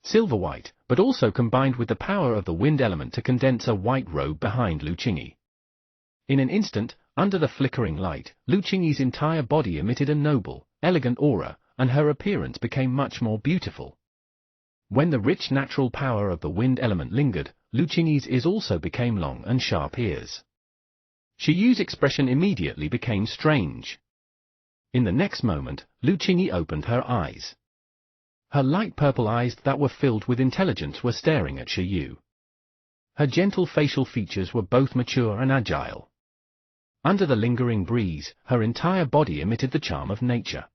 silver white, but also combined with the power of the wind element to condense a white robe behind Lu Qingyi. In an instant, under the flickering light, Lu Qingyi's entire body emitted a noble, elegant aura, and her appearance became much more beautiful. When the rich natural power of the wind element lingered, Lu Qingyi's ears also became long and sharp ears. Shiyu's expression immediately became strange. In the next moment, Lu Qingyi opened her eyes. Her light purple eyes that were filled with intelligence were staring at Shiyu. Her gentle facial features were both mature and agile. Under the lingering breeze, her entire body emitted the charm of nature.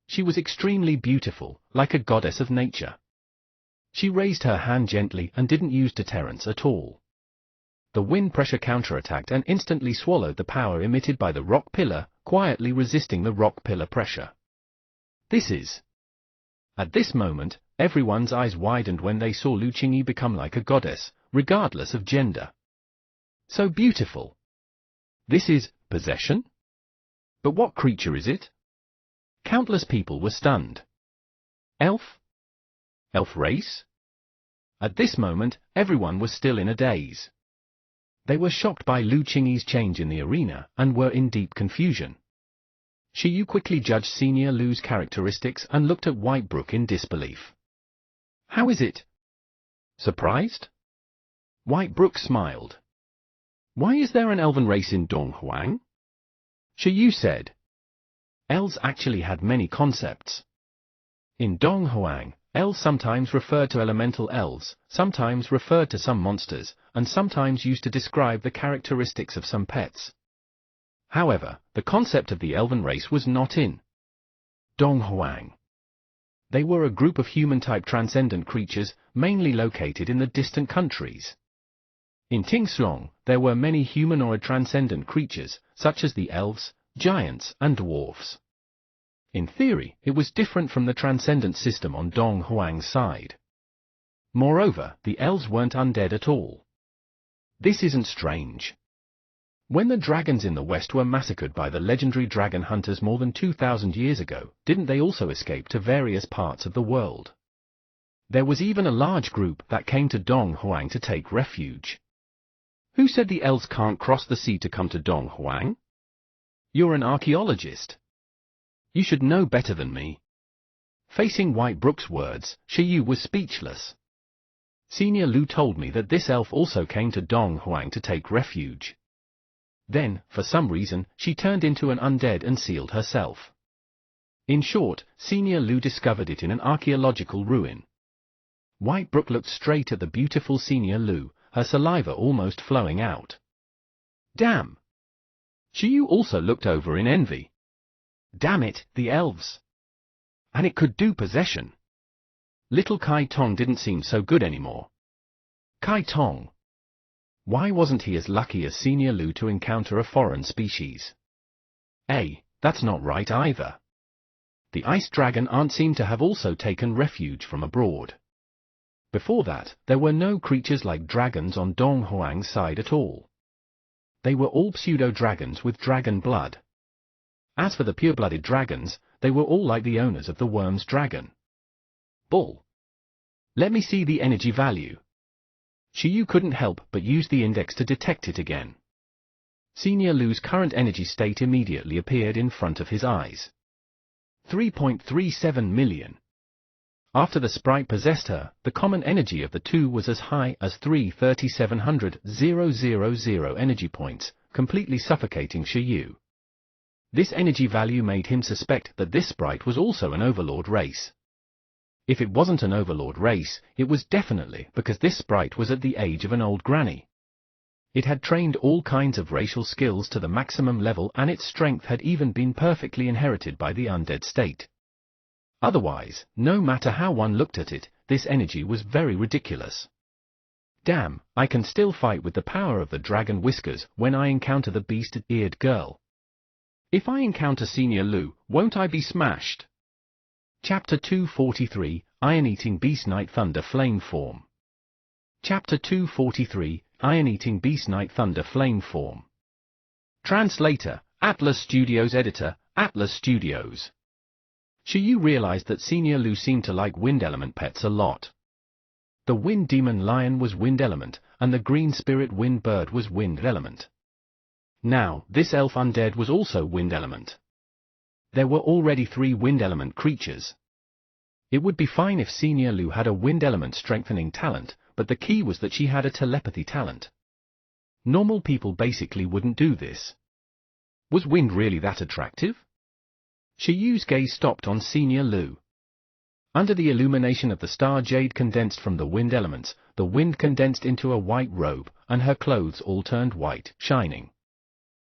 She was extremely beautiful, like a goddess of nature. She raised her hand gently and didn't use deterrence at all. The wind pressure counterattacked and instantly swallowed the power emitted by the rock pillar, quietly resisting the rock pillar pressure. This is... At this moment, everyone's eyes widened when they saw Lu Qingyi become like a goddess, regardless of gender. So beautiful. This is possession? But what creature is it? Countless people were stunned. Elf? Elf race? At this moment, everyone was still in a daze. They were shocked by Lu Qingyi's change in the arena and were in deep confusion. Shiyu quickly judged Senior Lu's characteristics and looked at White Brook in disbelief. How is it? Surprised? White Brook smiled. Why is there an elven race in Donghuang? Shiyu said. Elves actually had many concepts. In Donghuang, elves sometimes referred to elemental elves, sometimes referred to some monsters, and sometimes used to describe the characteristics of some pets. However, the concept of the elven race was not in Donghuang. They were a group of human-type transcendent creatures, mainly located in the distant countries. In Tingshuang, there were many humanoid transcendent creatures, such as the elves, giants, and dwarfs. In theory, it was different from the transcendent system on Donghuang's side. Moreover, the elves weren't undead at all. This isn't strange. When the dragons in the West were massacred by the legendary dragon hunters more than 2,000 years ago, didn't they also escape to various parts of the world? There was even a large group that came to Donghuang to take refuge. Who said the elves can't cross the sea to come to Donghuang? You're an archaeologist. You should know better than me. Facing White Brook's words, Shiyu was speechless. Senior Lu told me that this elf also came to Donghuang to take refuge. Then, for some reason, she turned into an undead and sealed herself. In short, Senior Lu discovered it in an archaeological ruin. White Brook looked straight at the beautiful Senior Lu, her saliva almost flowing out. Damn! Shiyu also looked over in envy. Damn it, the elves! And it could do possession. Little Kai Tong didn't seem so good anymore. Kai Tong! Why wasn't he as lucky as Senior Lu to encounter a foreign species? That's not right either. The ice dragon aunt seemed to have also taken refuge from abroad. Before that, there were no creatures like dragons on Dong Huang's side at all. They were all pseudo-dragons with dragon blood. As for the pure-blooded dragons, they were all like the owners of the worm's dragon. Bull! Let me see the energy value. Shiyu couldn't help but use the index to detect it again. Senior Lu's current energy state immediately appeared in front of his eyes. 3.37 million. After the sprite possessed her, the common energy of the two was as high as 337,000 energy points, completely suffocating Shiyu. This energy value made him suspect that this sprite was also an overlord race. If it wasn't an overlord race, it was definitely because this sprite was at the age of an old granny. It had trained all kinds of racial skills to the maximum level, and its strength had even been perfectly inherited by the undead state. Otherwise, no matter how one looked at it, this energy was very ridiculous. Damn, I can still fight with the power of the dragon whiskers when I encounter the beast-eared girl. If I encounter Senior Lu, won't I be smashed? Chapter 243, Iron-Eating Beast Night Thunder Flame Form. Chapter 243, Iron-Eating Beast Night Thunder Flame Form. Translator, Atlas Studios. Editor, Atlas Studios. Shiyu realized that Senior Lu seemed to like wind element pets a lot. The wind demon lion was wind element, and the green spirit wind bird was wind element. Now, this elf undead was also wind element. There were already 3 wind element creatures. It would be fine if Senior Lu had a wind element strengthening talent, but the key was that she had a telepathy talent. Normal people basically wouldn't do this. Was wind really that attractive? Shiyu's gaze stopped on Senior Lu. Under the illumination of the star jade condensed from the wind elements, the wind condensed into a white robe, and her clothes all turned white, shining.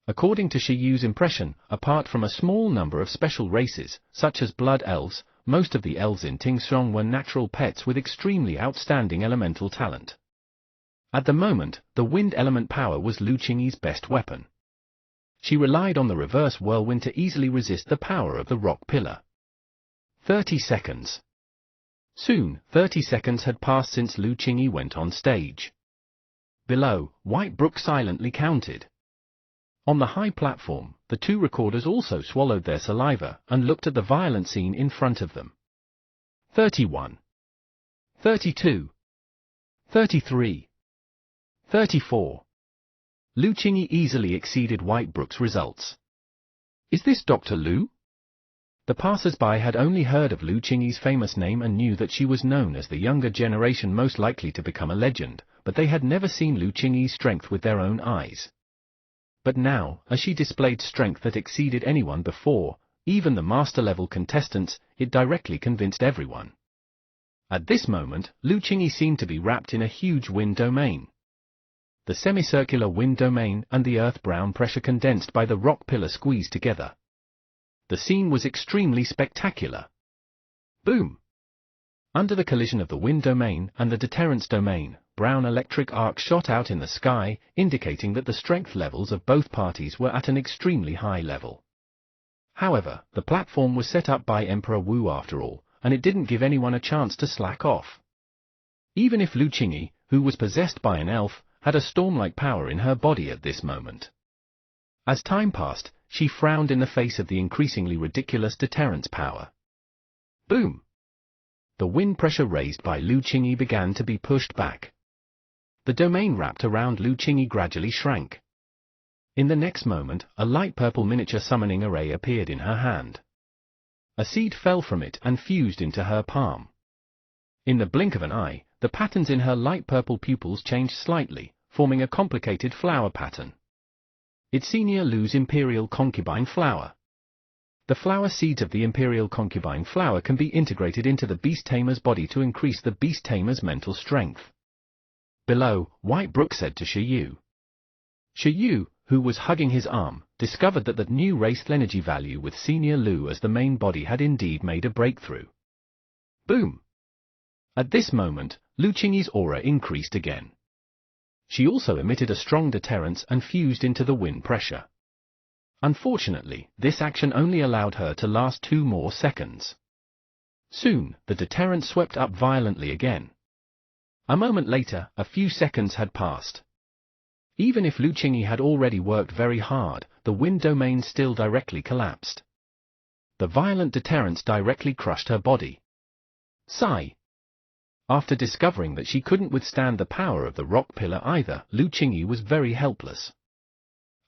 According to Shiyu's impression, apart from a small number of special races, such as blood elves, most of the elves in Tingsong were natural pets with extremely outstanding elemental talent. At the moment, the wind element power was Lu Qingyi's best weapon. She relied on the reverse whirlwind to easily resist the power of the rock pillar. 30 seconds. Soon, 30 seconds had passed since Lu Qingyi went on stage. Below, White Brook silently counted. On the high platform, the 2 recorders also swallowed their saliva and looked at the violent scene in front of them. 31. 32. 33. 34. Lu Qingyi easily exceeded White Brook's results. Is this Dr. Lu? The passers-by had only heard of Lu Qingyi's famous name and knew that she was known as the younger generation most likely to become a legend, but they had never seen Lu Qingyi's strength with their own eyes. But now, as she displayed strength that exceeded anyone before, even the master-level contestants, it directly convinced everyone. At this moment, Lu Qingyi seemed to be wrapped in a huge wind domain. The semicircular wind domain and the earth-brown pressure condensed by the rock pillar squeezed together. The scene was extremely spectacular. Boom! Under the collision of the wind domain and the deterrence domain, brown electric arcs shot out in the sky, indicating that the strength levels of both parties were at an extremely high level. However, the platform was set up by Emperor Wu after all, and it didn't give anyone a chance to slack off. Even if Lu Qingyi, who was possessed by an elf, had a storm-like power in her body at this moment. As time passed, she frowned in the face of the increasingly ridiculous deterrence power. Boom! The wind pressure raised by Lu Qingyi began to be pushed back. The domain wrapped around Lu Qingyi gradually shrank. In the next moment, a light purple miniature summoning array appeared in her hand. A seed fell from it and fused into her palm. In the blink of an eye, the patterns in her light purple pupils changed slightly, forming a complicated flower pattern. It's Senior Lu's Imperial Concubine Flower. The flower seeds of the Imperial Concubine Flower can be integrated into the Beast Tamer's body to increase the Beast Tamer's mental strength. Below, White Brook said to Shiyu. Shiyu, who was hugging his arm, discovered that the new race energy value with Senior Lu as the main body had indeed made a breakthrough. Boom! At this moment, Lu Qingyi's aura increased again. She also emitted a strong deterrence and fused into the wind pressure. Unfortunately, this action only allowed her to last 2 more seconds. Soon, the deterrent swept up violently again. A moment later, a few seconds had passed. Even if Lu Qingyi had already worked very hard, the wind domain still directly collapsed. The violent deterrence directly crushed her body. Sigh. After discovering that she couldn't withstand the power of the rock pillar either, Lu Qingyi was very helpless.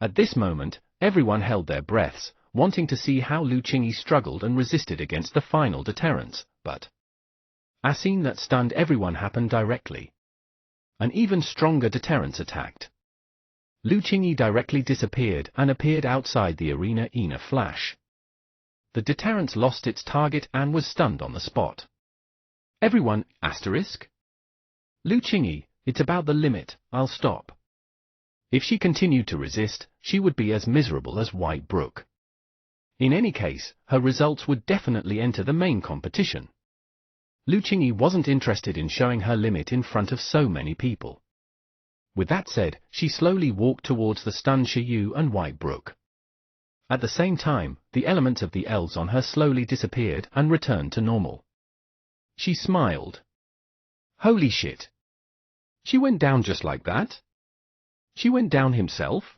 At this moment, everyone held their breaths, wanting to see how Lu Qingyi struggled and resisted against the final deterrence, but a scene that stunned everyone happened directly. An even stronger deterrence attacked. Lu Qingyi directly disappeared and appeared outside the arena in a flash. The deterrence lost its target and was stunned on the spot. Everyone, asterisk? Lu Qingyi, it's about the limit, I'll stop. If she continued to resist, she would be as miserable as White Brook. In any case, her results would definitely enter the main competition. Lu Qingyi wasn't interested in showing her limit in front of so many people. With that said, she slowly walked towards the stunned Shiyu and White Brook. At the same time, the elements of the elves on her slowly disappeared and returned to normal. She smiled. Holy shit! She went down just like that? She went down himself?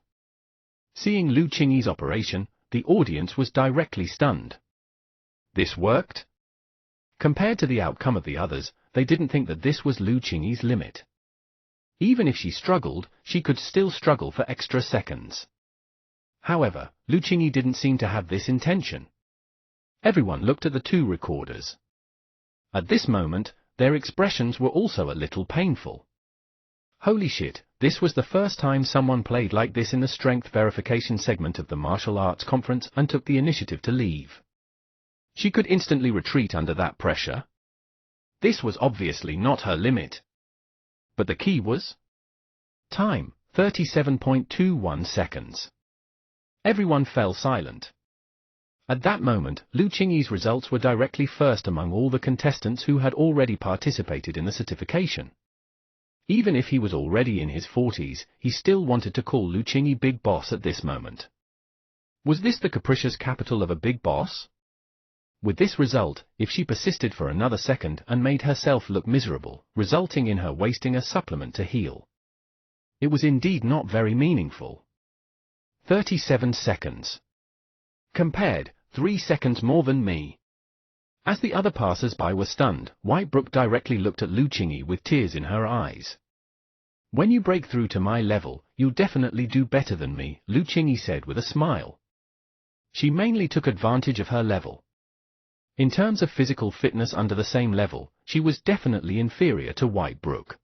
Seeing Lu Qingyi's operation, the audience was directly stunned. This worked? Compared to the outcome of the others, they didn't think that this was Lu Qingyi's limit. Even if she struggled, she could still struggle for extra seconds. However, Lu Qingyi didn't seem to have this intention. Everyone looked at the 2 recorders. At this moment, their expressions were also a little painful. Holy shit, this was the first time someone played like this in the strength verification segment of the martial arts conference and took the initiative to leave. She could instantly retreat under that pressure. This was obviously not her limit. But the key was time, 37.21 seconds. Everyone fell silent. At that moment, Lu Qingyi's results were directly first among all the contestants who had already participated in the certification. Even if he was already in his 40s, he still wanted to call Lu Qingyi Big Boss at this moment. Was this the capricious capital of a big boss? With this result, if she persisted for another second and made herself look miserable, resulting in her wasting a supplement to heal. It was indeed not very meaningful. 37 seconds. Compared, 3 seconds more than me. As the other passers-by were stunned, White Brook directly looked at Lu Qingyi with tears in her eyes. When you break through to my level, you'll definitely do better than me, Lu Qingyi said with a smile. She mainly took advantage of her level. In terms of physical fitness under the same level, she was definitely inferior to White Brook.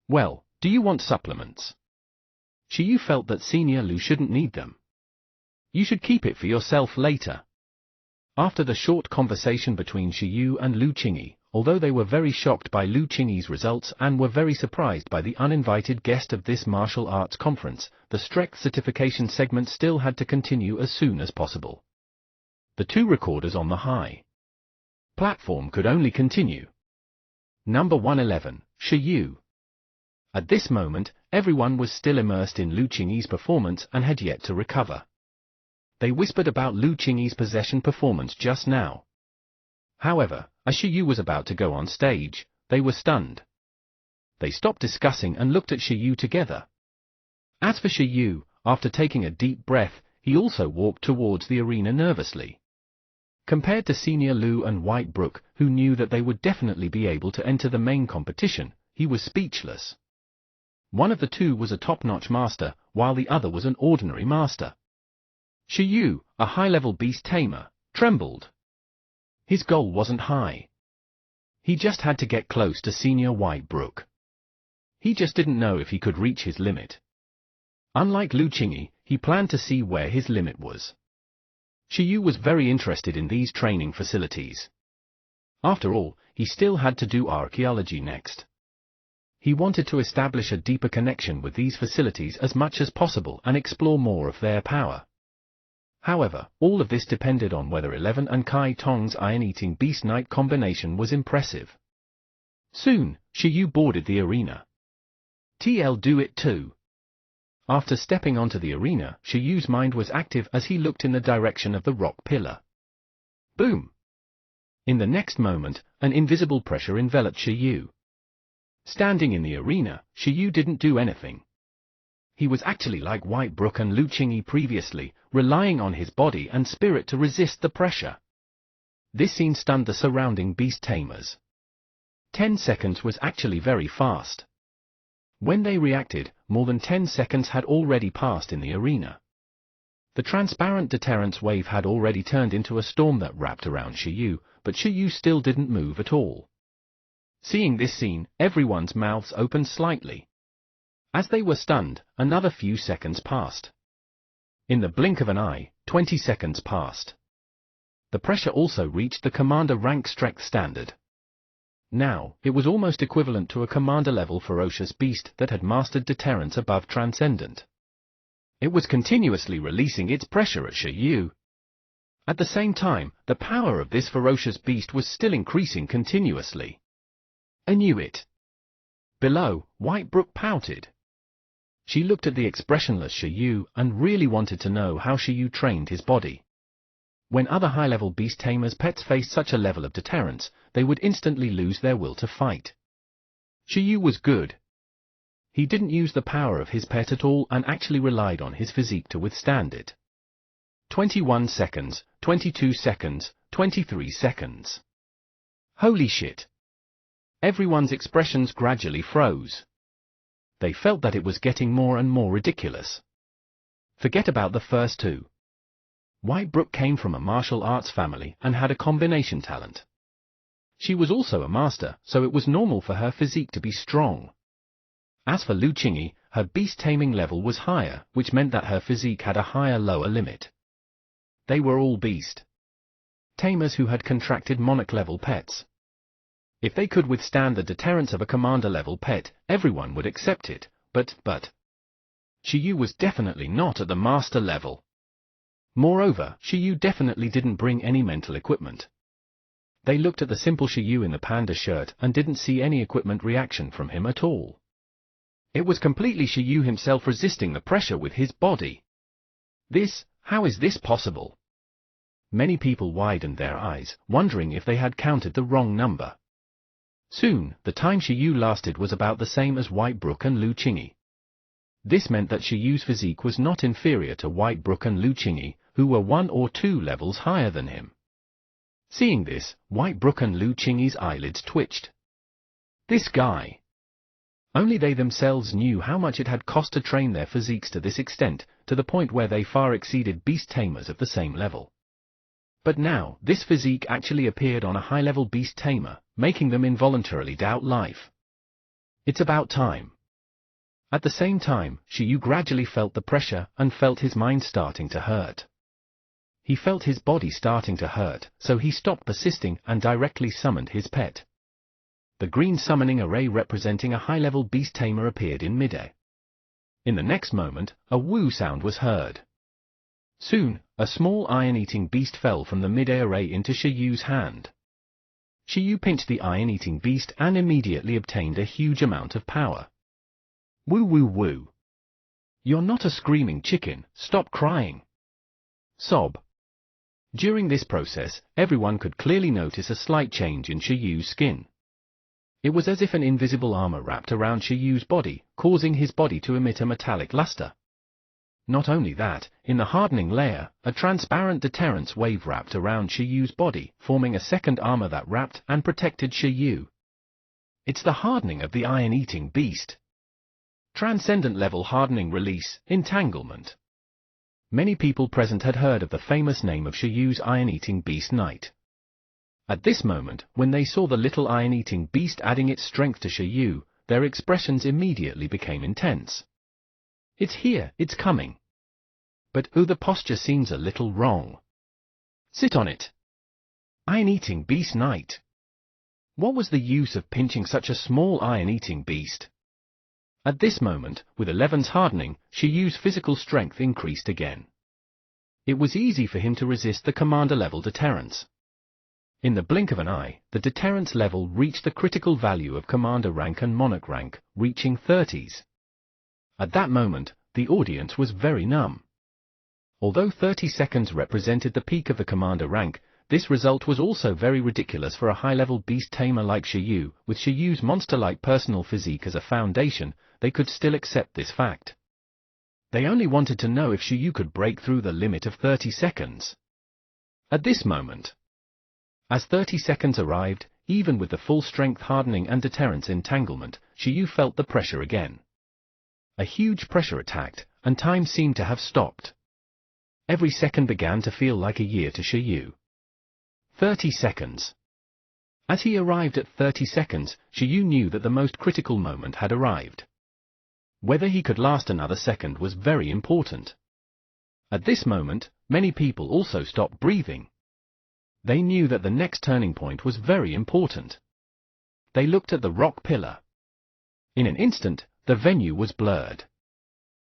Well, do you want supplements? Shiyu felt that Senior Lu shouldn't need them. You should keep it for yourself later. After the short conversation between Shiyu and Lu Qingyi, although they were very shocked by Lu Qingyi's results and were very surprised by the uninvited guest of this martial arts conference, the strength certification segment still had to continue as soon as possible. The 2 recorders on the high platform could only continue. Number 111, Shiyu. At this moment, everyone was still immersed in Lu Qingyi's performance and had yet to recover. They whispered about Lu Qingyi's possession performance just now. However, as Shiyu was about to go on stage, they were stunned. They stopped discussing and looked at Shiyu together. As for Shiyu, after taking a deep breath, he also walked towards the arena nervously. Compared to Senior Lu and White Brook, who knew that they would definitely be able to enter the main competition, he was speechless. One of the 2 was a top-notch master, while the other was an ordinary master. Shiyu, a high-level beast tamer, trembled. His goal wasn't high. He just had to get close to Senior White Brook. He just didn't know if he could reach his limit. Unlike Lu Qingyi, he planned to see where his limit was. Shiyu was very interested in these training facilities. After all, he still had to do archaeology next. He wanted to establish a deeper connection with these facilities as much as possible and explore more of their power. However, all of this depended on whether 11 and Kai Tong's Iron-Eating Beast Knight combination was impressive. Soon, Shiyu boarded the arena. TL do it too. After stepping onto the arena, Shiyu's mind was active as he looked in the direction of the rock pillar. Boom! In the next moment, an invisible pressure enveloped Shiyu. Standing in the arena, Shiyu didn't do anything. He was actually like White Brook and Lu Qingyi previously, relying on his body and spirit to resist the pressure. This scene stunned the surrounding beast tamers. 10 seconds was actually very fast. When they reacted, more than 10 seconds had already passed in the arena. The transparent deterrence wave had already turned into a storm that wrapped around Shiyu, but Shiyu still didn't move at all. Seeing this scene, everyone's mouths opened slightly. As they were stunned, another few seconds passed. In the blink of an eye, 20 seconds passed. The pressure also reached the commander rank strength standard. Now, it was almost equivalent to a commander-level ferocious beast that had mastered deterrence above transcendent. It was continuously releasing its pressure at Shiyu. At the same time, the power of this ferocious beast was still increasing continuously. I knew it. Below, White Brook pouted. She looked at the expressionless Shiyu and really wanted to know how Shiyu trained his body. When other high-level beast tamers' pets faced such a level of deterrence, they would instantly lose their will to fight. Shiyu was good. He didn't use the power of his pet at all and actually relied on his physique to withstand it. 21 seconds, 22 seconds, 23 seconds. Holy shit! Everyone's expressions gradually froze. They felt that it was getting more and more ridiculous. Forget about the first two. White Brook came from a martial arts family and had a combination talent. She was also a master, so it was normal for her physique to be strong. As for Lu Qingyi, her beast-taming level was higher, which meant that her physique had a higher lower limit. They were all beast tamers who had contracted monarch-level pets. If they could withstand the deterrence of a commander-level pet, everyone would accept it, but Shiyu was definitely not at the master level. Moreover, Shiyu definitely didn't bring any mental equipment. They looked at the simple Shiyu in the panda shirt and didn't see any equipment reaction from him at all. It was completely Shiyu himself resisting the pressure with his body. How is this possible? Many people widened their eyes, wondering if they had counted the wrong number. Soon, the time Shiyu lasted was about the same as White Brook and Lu Qingyi. This meant that Shiyu's physique was not inferior to White Brook and Lu Qingyi, who were 1 or 2 levels higher than him. Seeing this, White Brook and Lu Qingyi's eyelids twitched. This guy! Only they themselves knew how much it had cost to train their physiques to this extent, to the point where they far exceeded beast tamers of the same level. But now, this physique actually appeared on a high-level beast tamer, making them involuntarily doubt life. It's about time. At the same time, Shiyu gradually felt the pressure and felt his mind starting to hurt. He felt his body starting to hurt, so he stopped persisting and directly summoned his pet. The green summoning array representing a high-level beast tamer appeared in midair. In the next moment, a woo sound was heard. Soon, a small iron-eating beast fell from the midair array into Shiyu's hand. Shiyu pinched the iron-eating beast and immediately obtained a huge amount of power. Woo woo woo. You're not a screaming chicken, stop crying. Sob. During this process, everyone could clearly notice a slight change in Shiyu's skin. It was as if an invisible armor wrapped around Shiyu's body, causing his body to emit a metallic luster. Not only that, in the hardening layer, a transparent deterrence wave wrapped around Shiyu's body, forming a second armor that wrapped and protected Shiyu. It's the hardening of the iron-eating beast. Transcendent level hardening release, entanglement. Many people present had heard of the famous name of Shiyu's iron-eating beast Knight. At this moment, when they saw the little iron-eating beast adding its strength to Shiyu, their expressions immediately became intense. It's here, it's coming. But the posture seems a little wrong. Sit on it. Iron-eating beast Knight. What was the use of pinching such a small iron-eating beast? At this moment, with 11's hardening, Shiyu's physical strength increased again. It was easy for him to resist the commander-level deterrence. In the blink of an eye, the deterrence level reached the critical value of commander rank and monarch rank, reaching 30s. At that moment, the audience was very numb. Although 30 seconds represented the peak of the commander rank, this result was also very ridiculous for a high-level beast tamer like Shiyu. With Shiyu's monster-like personal physique as a foundation, they could still accept this fact. They only wanted to know if Shiyu could break through the limit of 30 seconds. At this moment, as 30 seconds arrived, even with the full strength hardening and deterrence entanglement, Shiyu felt the pressure again. A huge pressure attacked, and time seemed to have stopped. Every second began to feel like a year to Shiyu. 30 seconds. As he arrived at 30 seconds, Shiyu knew that the most critical moment had arrived. Whether he could last another second was very important. At this moment, many people also stopped breathing. They knew that the next turning point was very important. They looked at the rock pillar. In an instant, the venue was blurred.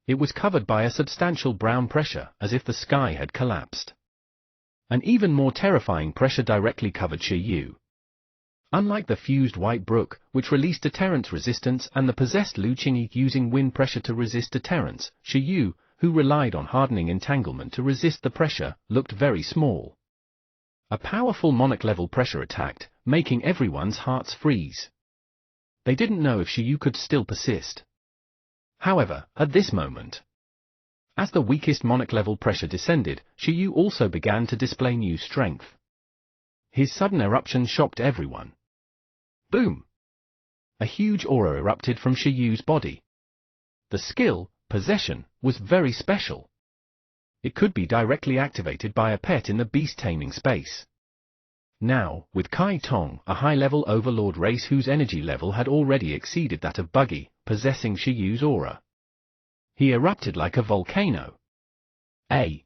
It was covered by a substantial brown pressure, as if the sky had collapsed. An even more terrifying pressure directly covered Shiyu. Unlike the fused White Brook, which released deterrence resistance, and the possessed Lu Qingyi using wind pressure to resist deterrence, Shiyu, who relied on hardening entanglement to resist the pressure, looked very small. A powerful monarch-level pressure attacked, making everyone's hearts freeze. They didn't know if Shiyu could still persist. However, at this moment, as the weakest monarch-level pressure descended, Shiyu also began to display new strength. His sudden eruption shocked everyone. Boom! A huge aura erupted from Shiyu's body. The skill, Possession, was very special. It could be directly activated by a pet in the beast-taming space. Now, with Kai Tong, a high-level overlord race whose energy level had already exceeded that of Buggy, possessing Shiyu's aura, he erupted like a volcano. A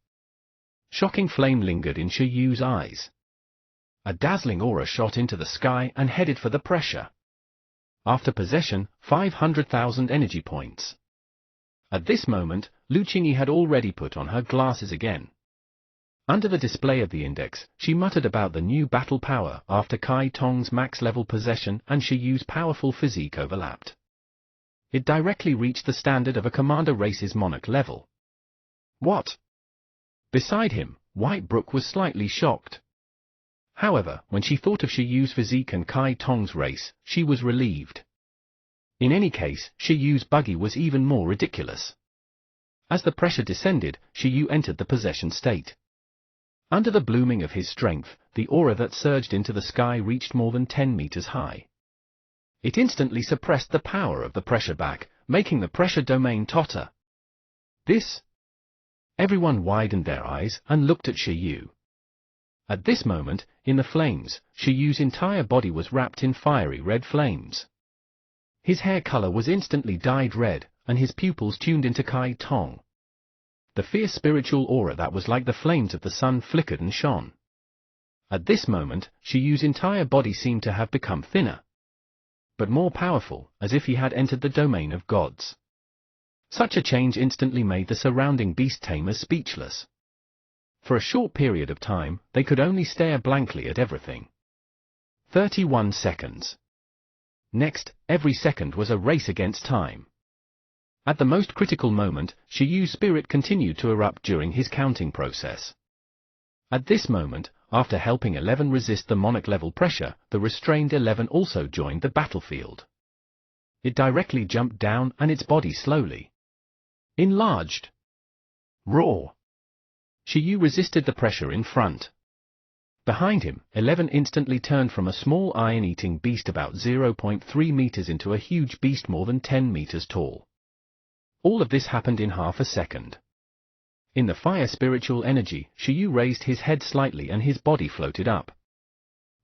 shocking flame lingered in Shiyu's eyes. A dazzling aura shot into the sky and headed for the pressure. After possession, 500,000 energy points. At this moment, Lu Qingyi had already put on her glasses again. Under the display of the index, she muttered about the new battle power after Kai Tong's max-level possession and Shiyu's powerful physique overlapped. It directly reached the standard of a commander race's monarch level. What? Beside him, White Brook was slightly shocked. However, when she thought of Shiyu's physique and Kai Tong's race, she was relieved. In any case, Shiyu's Buggy was even more ridiculous. As the pressure descended, Shiyu entered the possession state. Under the blooming of his strength, the aura that surged into the sky reached more than 10 meters high. It instantly suppressed the power of the pressure back, making the pressure domain totter. This? Everyone widened their eyes and looked at Shiyu. At this moment, in the flames, Shiyu's entire body was wrapped in fiery red flames. His hair color was instantly dyed red, and his pupils tuned into Kai Tong. The fierce spiritual aura that was like the flames of the sun flickered and shone. At this moment, Shiyu's entire body seemed to have become thinner, but more powerful, as if he had entered the domain of gods. Such a change instantly made the surrounding beast tamers speechless. For a short period of time, they could only stare blankly at everything. 31 seconds. Next, every second was a race against time. At the most critical moment, Shiyu's spirit continued to erupt during his counting process. At this moment, after helping 11 resist the monarch-level pressure, the restrained 11 also joined the battlefield. It directly jumped down and its body slowly enlarged. Roar! Shiyu resisted the pressure in front. Behind him, 11 instantly turned from a small iron-eating beast about 0.3 meters into a huge beast more than 10 meters tall. All of this happened in half a second. In the fire spiritual energy, Shiyu raised his head slightly and his body floated up.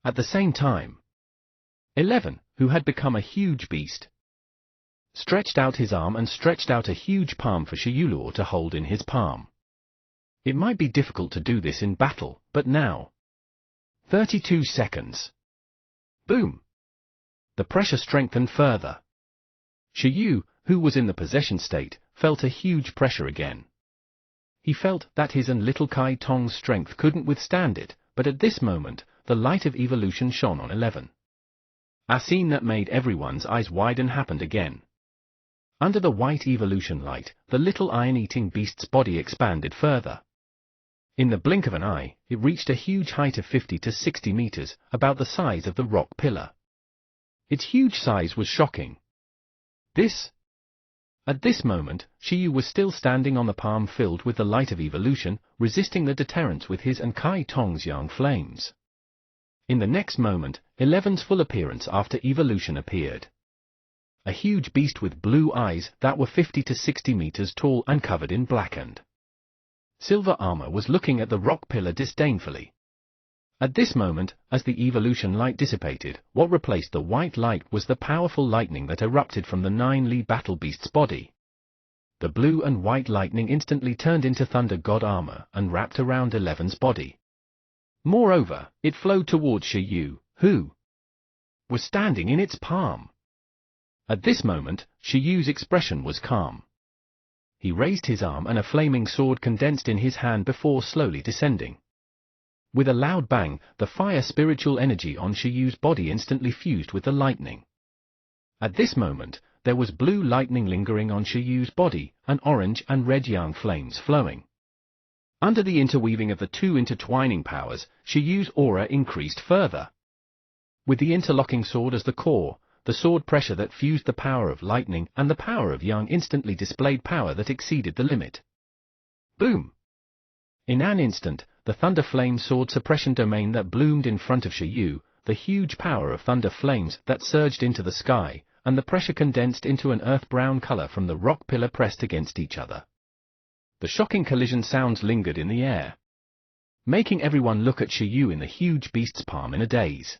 At the same time, 11, who had become a huge beast, stretched out his arm and stretched out a huge palm for Shiyuluo to hold in his palm. It might be difficult to do this in battle, but now. 32 seconds. Boom! The pressure strengthened further. Shiyu, who was in the possession state, felt a huge pressure again. He felt that his and little Kai Tong's strength couldn't withstand it, but at this moment, the light of evolution shone on 11. A scene that made everyone's eyes widen happened again. Under the white evolution light, the little iron-eating beast's body expanded further. In the blink of an eye, it reached a huge height of 50 to 60 meters, about the size of the rock pillar. Its huge size was shocking. At this moment, Shiyu was still standing on the palm filled with the light of evolution, resisting the deterrence with his and Kai Tong's young flames. In the next moment, 11's full appearance after evolution appeared. A huge beast with blue eyes that were 50 to 60 meters tall and covered in blackened silver armor was looking at the rock pillar disdainfully. At this moment, as the evolution light dissipated, what replaced the white light was the powerful lightning that erupted from the 9-Li battle beast's body. The blue and white lightning instantly turned into thunder god armor and wrapped around 11's body. Moreover, it flowed towards Shiyu, who was standing in its palm. At this moment, Shiyu's expression was calm. He raised his arm and a flaming sword condensed in his hand before slowly descending. With a loud bang, the fire spiritual energy on Shiyu's body instantly fused with the lightning. At this moment, there was blue lightning lingering on Shiyu's body, and orange and red yang flames flowing. Under the interweaving of the two intertwining powers, Shiyu's aura increased further. With the interlocking sword as the core, the sword pressure that fused the power of lightning and the power of yang instantly displayed power that exceeded the limit. Boom! In an instant, the Thunder Flame sword suppression domain that bloomed in front of Shiyu, the huge power of thunder flames that surged into the sky, and the pressure condensed into an earth-brown color from the rock pillar pressed against each other. The shocking collision sounds lingered in the air, making everyone look at Shiyu in the huge beast's palm in a daze.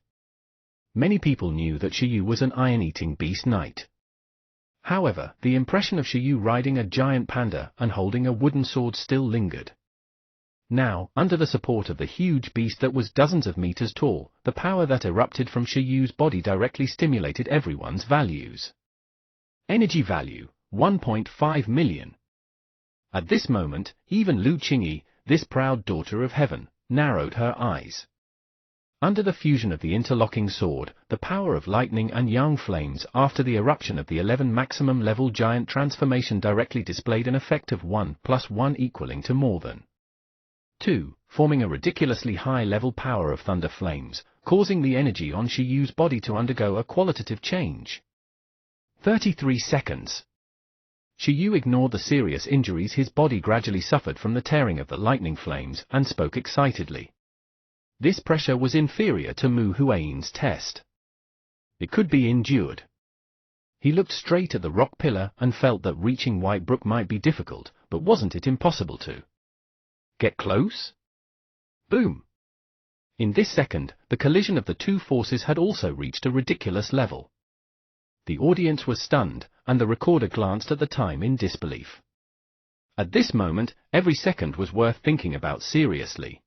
Many people knew that Shiyu was an iron-eating beast knight. However, the impression of Shiyu riding a giant panda and holding a wooden sword still lingered. Now, under the support of the huge beast that was dozens of meters tall, the power that erupted from Shiyu's body directly stimulated everyone's values. Energy value, 1.5 million. At this moment, even Lu Qingyi, this proud daughter of heaven, narrowed her eyes. Under the fusion of the interlocking sword, the power of lightning and yang flames after the eruption of the 11 maximum level giant transformation directly displayed an effect of 1 + 1 equaling to more than 2, forming a ridiculously high level power of thunder flames, causing the energy on Shiyu's body to undergo a qualitative change. 33 seconds. Shiyu ignored the serious injuries his body gradually suffered from the tearing of the lightning flames and spoke excitedly. This pressure was inferior to Mu Huayin's test. It could be endured. He looked straight at the rock pillar and felt that reaching White Brook might be difficult, but wasn't it impossible to get close? Boom! In this second, the collision of the two forces had also reached a ridiculous level. The audience was stunned, and the recorder glanced at the time in disbelief. At this moment, every second was worth thinking about seriously.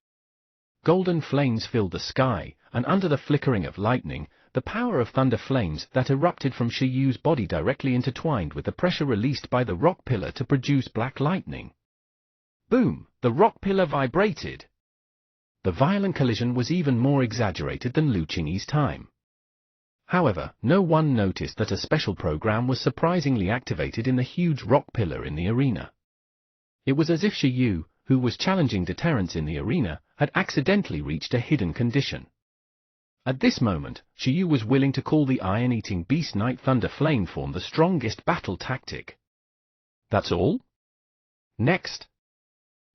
Golden flames filled the sky, and under the flickering of lightning, the power of thunder flames that erupted from Shiyu's body directly intertwined with the pressure released by the rock pillar to produce black lightning. Boom! The rock pillar vibrated. The violent collision was even more exaggerated than Lu Qingyi's time. However, no one noticed that a special program was surprisingly activated in the huge rock pillar in the arena. It was as if Shiyu, who was challenging deterrence in the arena, had accidentally reached a hidden condition. At this moment, Shiyu was willing to call the iron-eating beast Knight Thunder Flame form the strongest battle tactic. That's all? Next.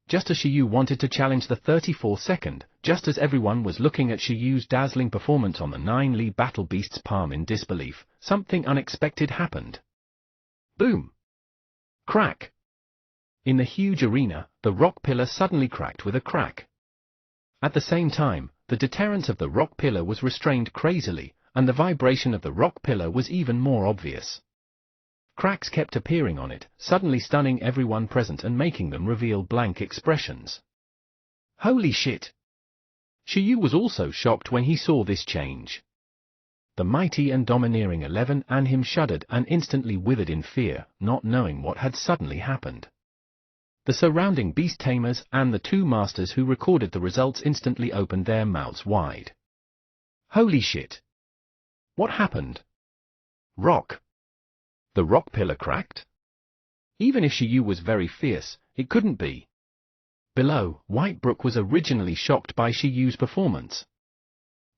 Just as Shiyu wanted to challenge the 34-second, just as everyone was looking at Shiyu's dazzling performance on the 9-Li battle beast's palm in disbelief, something unexpected happened. Boom! Crack! In the huge arena, the rock pillar suddenly cracked with a crack. At the same time, the deterrence of the rock pillar was restrained crazily, and the vibration of the rock pillar was even more obvious. Cracks kept appearing on it, suddenly stunning everyone present and making them reveal blank expressions. Holy shit! Shiyu was also shocked when he saw this change. The mighty and domineering 11 and him shuddered and instantly withered in fear, not knowing what had suddenly happened. The surrounding beast tamers and the two masters who recorded the results instantly opened their mouths wide. Holy shit! What happened? Rock. The rock pillar cracked? Even if Shiyu was very fierce, it couldn't be. Below, Whitebrook was originally shocked by Shiyu's performance.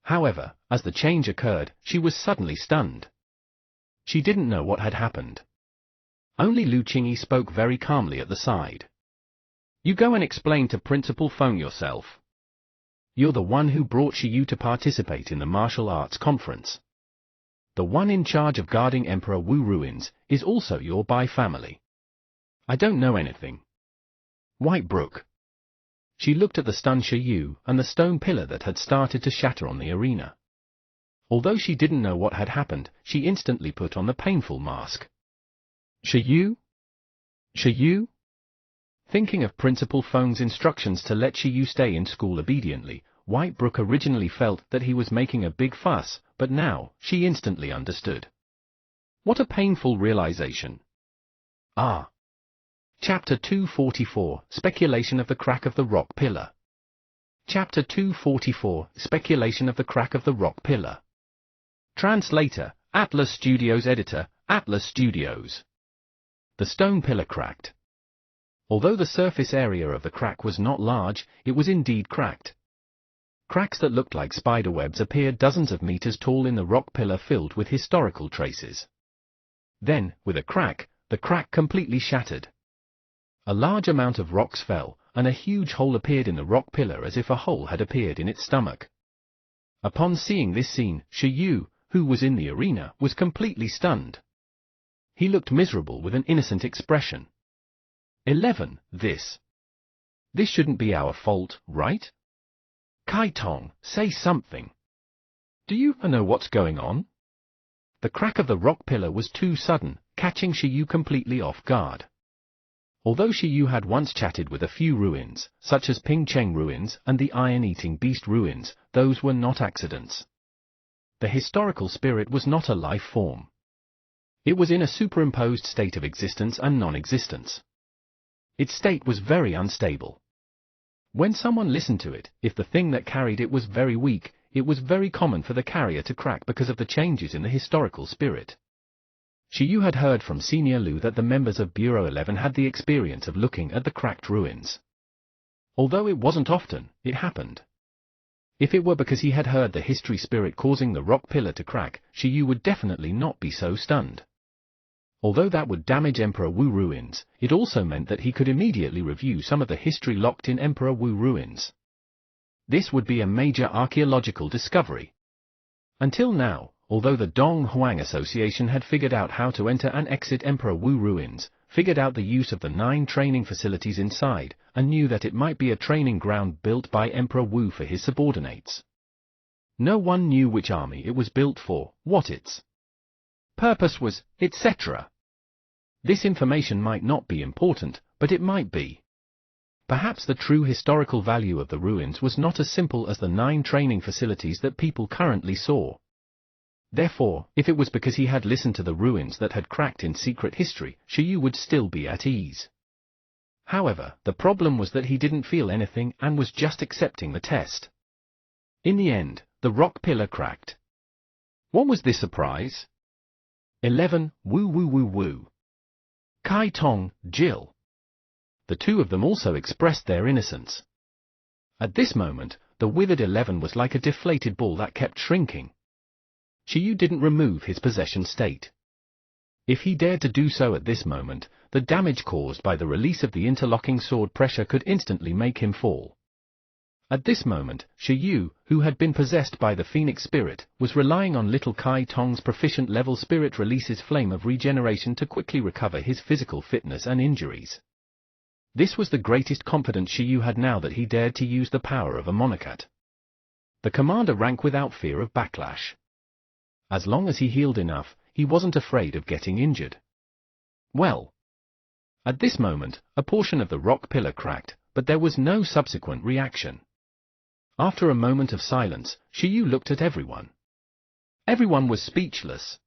However, as the change occurred, she was suddenly stunned. She didn't know what had happened. Only Lu Qingyi spoke very calmly at the side. You go and explain to Principal Feng yourself. You're the one who brought Shiyu to participate in the martial arts conference. The one in charge of guarding Emperor Wu ruins is also your Bai family. I don't know anything. Whitebrook. She looked at the stunned Shiyu and the stone pillar that had started to shatter on the arena. Although she didn't know what had happened, she instantly put on the painful mask. Shiyu? Shiyu? Thinking of Principal Feng's instructions to let Shiyu stay in school obediently, Whitebrook originally felt that he was making a big fuss, but now, she instantly understood. What a painful realization. Ah. Chapter 244, Speculation of the Crack of the Rock Pillar. Chapter 244, Speculation of the Crack of the Rock Pillar. Translator, Atlas Studios. Editor, Atlas Studios. The stone pillar cracked. Although the surface area of the crack was not large, it was indeed cracked. Cracks that looked like spiderwebs appeared dozens of meters tall in the rock pillar filled with historical traces. Then, with a crack, the crack completely shattered. A large amount of rocks fell, and a huge hole appeared in the rock pillar as if a hole had appeared in its stomach. Upon seeing this scene, Shiyu, who was in the arena, was completely stunned. He looked miserable with an innocent expression. 11. This shouldn't be our fault, right? Kai Tong, say something. Do you know what's going on? The crack of the rock pillar was too sudden, catching Shiyu completely off guard. Although Shiyu had once chatted with a few ruins, such as Pingcheng ruins and the iron-eating beast ruins, those were not accidents. The historical spirit was not a life form. It was in a superimposed state of existence and non-existence. Its state was very unstable. When someone listened to it, if the thing that carried it was very weak, it was very common for the carrier to crack because of the changes in the historical spirit. Shiyu had heard from Senior Lu that the members of Bureau 11 had the experience of looking at the cracked ruins. Although it wasn't often, it happened. If it were because he had heard the history spirit causing the rock pillar to crack, Shiyu would definitely not be so stunned. Although that would damage Emperor Wu ruins, it also meant that he could immediately review some of the history locked in Emperor Wu ruins. This would be a major archaeological discovery. Until now, although the Dong Huang Association had figured out how to enter and exit Emperor Wu ruins, figured out the use of the 9 training facilities inside, and knew that it might be a training ground built by Emperor Wu for his subordinates. No one knew which army it was built for, what its purpose was, etc. This information might not be important, but it might be. Perhaps the true historical value of the ruins was not as simple as the 9 training facilities that people currently saw. Therefore, if it was because he had listened to the ruins that had cracked in secret history, Shiyu would still be at ease. However, the problem was that he didn't feel anything and was just accepting the test. In the end, the rock pillar cracked. What was this surprise? 11. Woo woo woo woo. Kai Tong, Jill. The two of them also expressed their innocence. At this moment, the withered 11 was like a deflated ball that kept shrinking. Shiyu didn't remove his possession state. If he dared to do so at this moment, the damage caused by the release of the interlocking sword pressure could instantly make him fall. At this moment, Shiyu, who had been possessed by the Phoenix spirit, was relying on little Kai Tong's proficient level spirit release's flame of regeneration to quickly recover his physical fitness and injuries. This was the greatest confidence Shiyu had now that he dared to use the power of a Monocat. The commander rank without fear of backlash. As long as he healed enough, he wasn't afraid of getting injured. Well. At this moment, a portion of the rock pillar cracked, but there was no subsequent reaction. After a moment of silence, Shiyu looked at everyone. Everyone was speechless.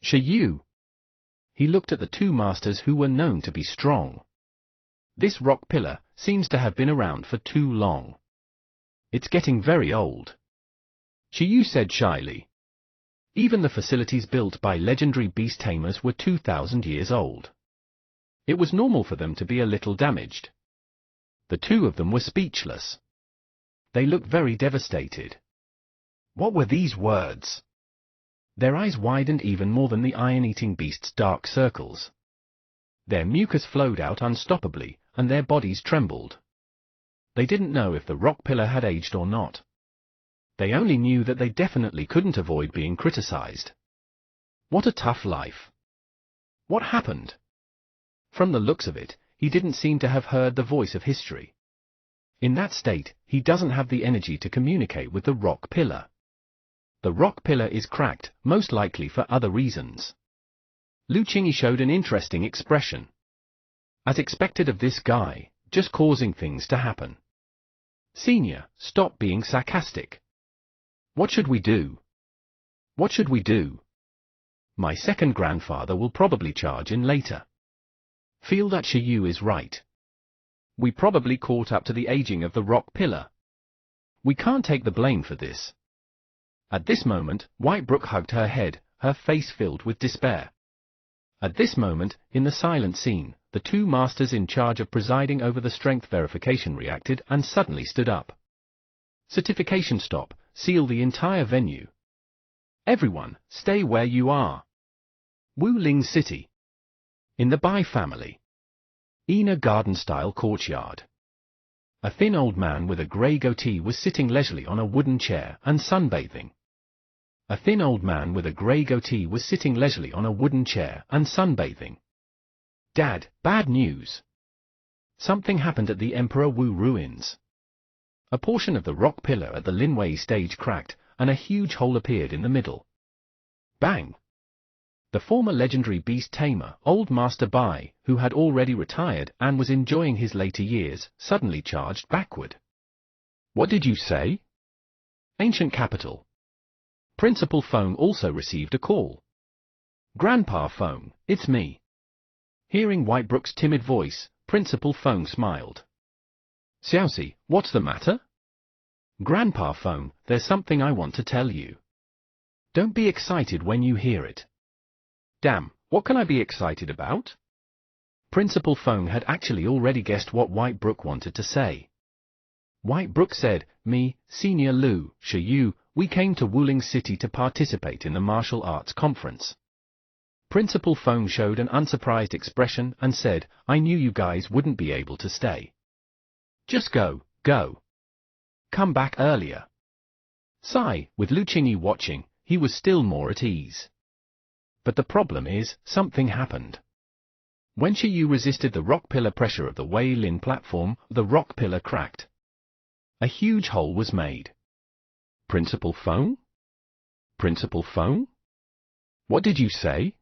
Shi Yu. He looked at the two masters who were known to be strong. This rock pillar seems to have been around for too long. It's getting very old. Shi Yu said shyly. Even the facilities built by legendary beast tamers were 2,000 years old. It was normal for them to be a little damaged. The two of them were speechless. They looked very devastated. What were these words? Their eyes widened even more than the iron-eating beast's dark circles. Their mucus flowed out unstoppably, and their bodies trembled. They didn't know if the rock pillar had aged or not. They only knew that they definitely couldn't avoid being criticized. What a tough life. What happened? From the looks of it, he didn't seem to have heard the voice of history. In that state, he doesn't have the energy to communicate with the rock pillar. The rock pillar is cracked, most likely for other reasons. Lu Qingyi showed an interesting expression. As expected of this guy, just causing things to happen. Senior, stop being sarcastic. What should we do? What should we do? My second grandfather will probably charge in later. Feel that Shi Yu is right. We probably caught up to the aging of the rock pillar. We can't take the blame for this. At this moment, Whitebrook hugged her head, her face filled with despair. At this moment, in the silent scene, the two masters in charge of presiding over the strength verification reacted and suddenly stood up. Certification stop, seal the entire venue. Everyone, stay where you are. Wuling City. In the Bai family. Ina garden-style courtyard. A thin old man with a grey goatee was sitting leisurely on a wooden chair and sunbathing. A thin old man with a grey goatee was sitting leisurely on a wooden chair and sunbathing. Dad, bad news. Something happened at the Emperor Wu ruins. A portion of the rock pillar at the Linwei stage cracked, and a huge hole appeared in the middle. Bang! The former legendary beast tamer, Old Master Bai, who had already retired and was enjoying his later years, suddenly charged backward. What did you say? Ancient capital. Principal Feng also received a call. Grandpa Feng, it's me. Hearing Whitebrook's timid voice, Principal Feng smiled. Xiaoxi, what's the matter? Grandpa Feng, there's something I want to tell you. Don't be excited when you hear it. Damn, what can I be excited about? Principal Feng had actually already guessed what Whitebrook wanted to say. Whitebrook said, me, Senior Lu, Shi Yu, we came to Wuling City to participate in the martial arts conference. Principal Feng showed an unsurprised expression and said, I knew you guys wouldn't be able to stay. Just go. Come back earlier. Sigh, with Lu Qingyi watching, he was still more at ease. But the problem is, something happened. When Shi Yu resisted the rock pillar pressure of the Wei Lin platform, the rock pillar cracked. A huge hole was made. Principal Feng? Principal Feng? What did you say?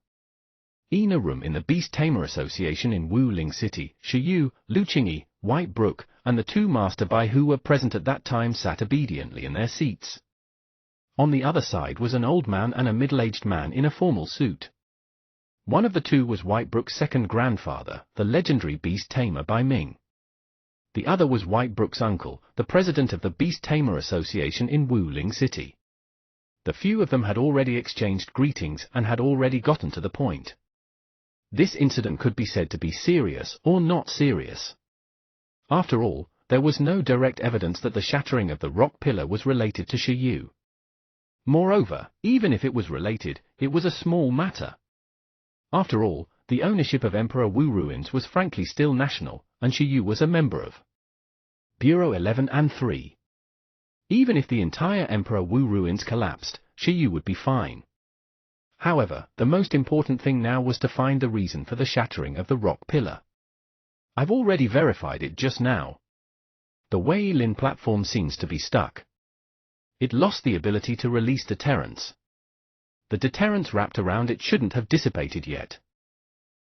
Ina room in the Beast Tamer Association in Wuling City, Shi Yu, Lu Qingyi, Whitebrook, and the two Master Bai who were present at that time sat obediently in their seats. On the other side was an old man and a middle-aged man in a formal suit. One of the two was Whitebrook's second grandfather, the legendary Beast Tamer Bai Ming. The other was Whitebrook's uncle, the president of the Beast Tamer Association in Wuling City. The few of them had already exchanged greetings and had already gotten to the point. This incident could be said to be serious or not serious. After all, there was no direct evidence that the shattering of the rock pillar was related to Shi Yu. Moreover, even if it was related, it was a small matter. After all, the ownership of Emperor Wu ruins was frankly still national, and Shi Yu was a member of Bureau 11 and 3. Even if the entire Emperor Wu ruins collapsed, Shi Yu would be fine. However, the most important thing now was to find the reason for the shattering of the rock pillar. I've already verified it just now. The Wei Lin platform seems to be stuck. It lost the ability to release deterrents. The deterrents wrapped around it shouldn't have dissipated yet.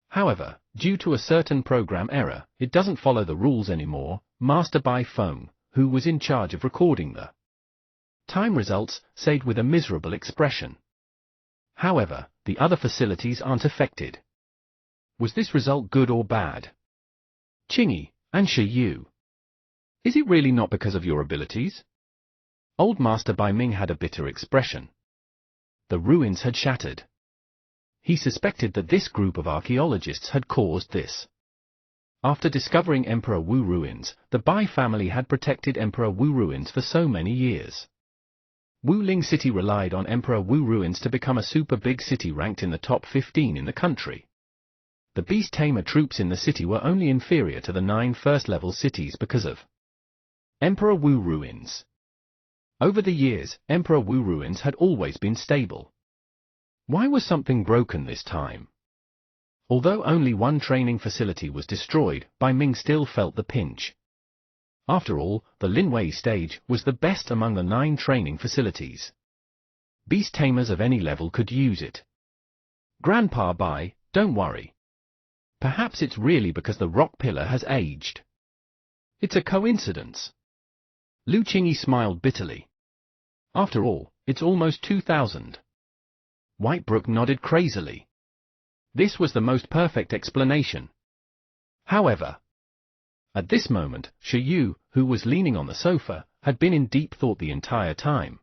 However, due to a certain program error, it doesn't follow the rules anymore. Master Bai Feng, who was in charge of recording the Time results, said with a miserable expression. However, the other facilities aren't affected. Was this result good or bad? Qingyi and Shiyu. Is it really not because of your abilities? Old Master Bai Ming had a bitter expression. The ruins had shattered. He suspected that this group of archaeologists had caused this. After discovering Emperor Wu ruins, the Bai family had protected Emperor Wu ruins for so many years. Wuling City relied on Emperor Wu ruins to become a super big city ranked in the top 15 in the country. The beast tamer troops in the city were only inferior to the 9 first-level cities because of Emperor Wu ruins. Over the years, Emperor Wu ruins had always been stable. Why was something broken this time? Although only one training facility was destroyed, Bai Ming still felt the pinch. After all, the Linwei stage was the best among the 9 training facilities. Beast tamers of any level could use it. Grandpa Bai, don't worry. Perhaps it's really because the rock pillar has aged. It's a coincidence. Lu Qingyi smiled bitterly. After all, it's almost 2000. Whitebrook nodded crazily. This was the most perfect explanation. However, at this moment, Shiyu, who was leaning on the sofa, had been in deep thought the entire time.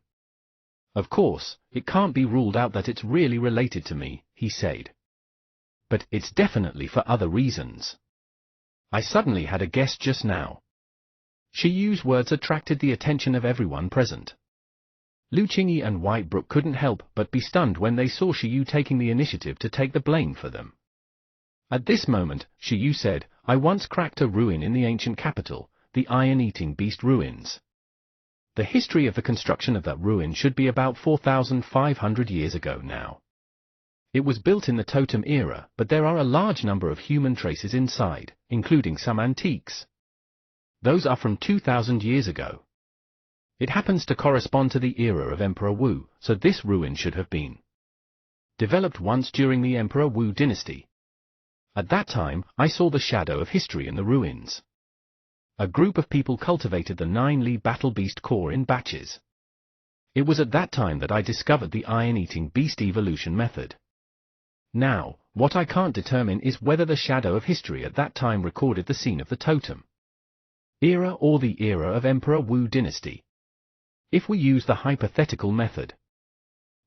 Of course, it can't be ruled out that it's really related to me, he said. But it's definitely for other reasons. I suddenly had a guess just now. Shiyu's words attracted the attention of everyone present. Lu Qingyi and Whitebrook couldn't help but be stunned when they saw Shiyu taking the initiative to take the blame for them. At this moment, Shiyu said, I once cracked a ruin in the ancient capital, the Iron-Eating Beast ruins. The history of the construction of that ruin should be about 4,500 years ago now. It was built in the Totem era, but there are a large number of human traces inside, including some antiques. Those are from 2,000 years ago. It happens to correspond to the era of Emperor Wu, so this ruin should have been developed once during the Emperor Wu dynasty. At that time, I saw the shadow of history in the ruins. A group of people cultivated the 9-Li Battle Beast core in batches. It was at that time that I discovered the Iron-Eating Beast evolution method. Now, what I can't determine is whether the shadow of history at that time recorded the scene of the Totem era or the era of Emperor Wu dynasty. If we use the hypothetical method,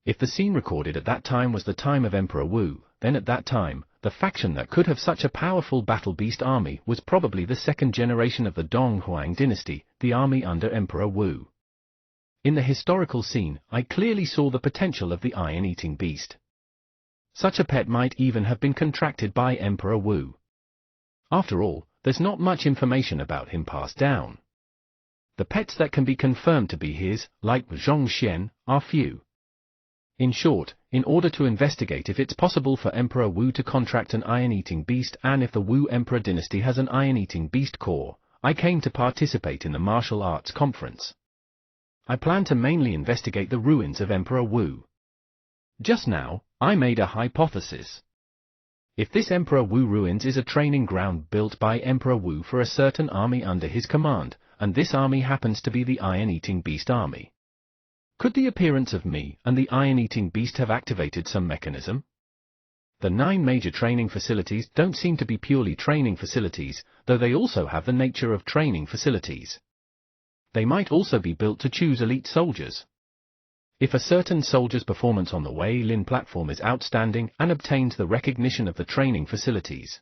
if the scene recorded at that time was the time of Emperor Wu, then at that time, the faction that could have such a powerful battle beast army was probably the second generation of the Donghuang dynasty, the army under Emperor Wu. In the historical scene, I clearly saw the potential of the Iron-Eating Beast. Such a pet might even have been contracted by Emperor Wu. After all, there's not much information about him passed down. The pets that can be confirmed to be his, like Zhongxian, are few. In short, in order to investigate if it's possible for Emperor Wu to contract an Iron-Eating Beast and if the Wu Emperor dynasty has an Iron-Eating Beast core, I came to participate in the martial arts conference. I plan to mainly investigate the ruins of Emperor Wu. Just now, I made a hypothesis. If this Emperor Wu ruins is a training ground built by Emperor Wu for a certain army under his command, and this army happens to be the Iron-Eating Beast army, could the appearance of me and the Iron-Eating Beast have activated some mechanism? The 9 major training facilities don't seem to be purely training facilities, though they also have the nature of training facilities. They might also be built to choose elite soldiers. If a certain soldier's performance on the Wei Lin platform is outstanding and obtains the recognition of the training facilities,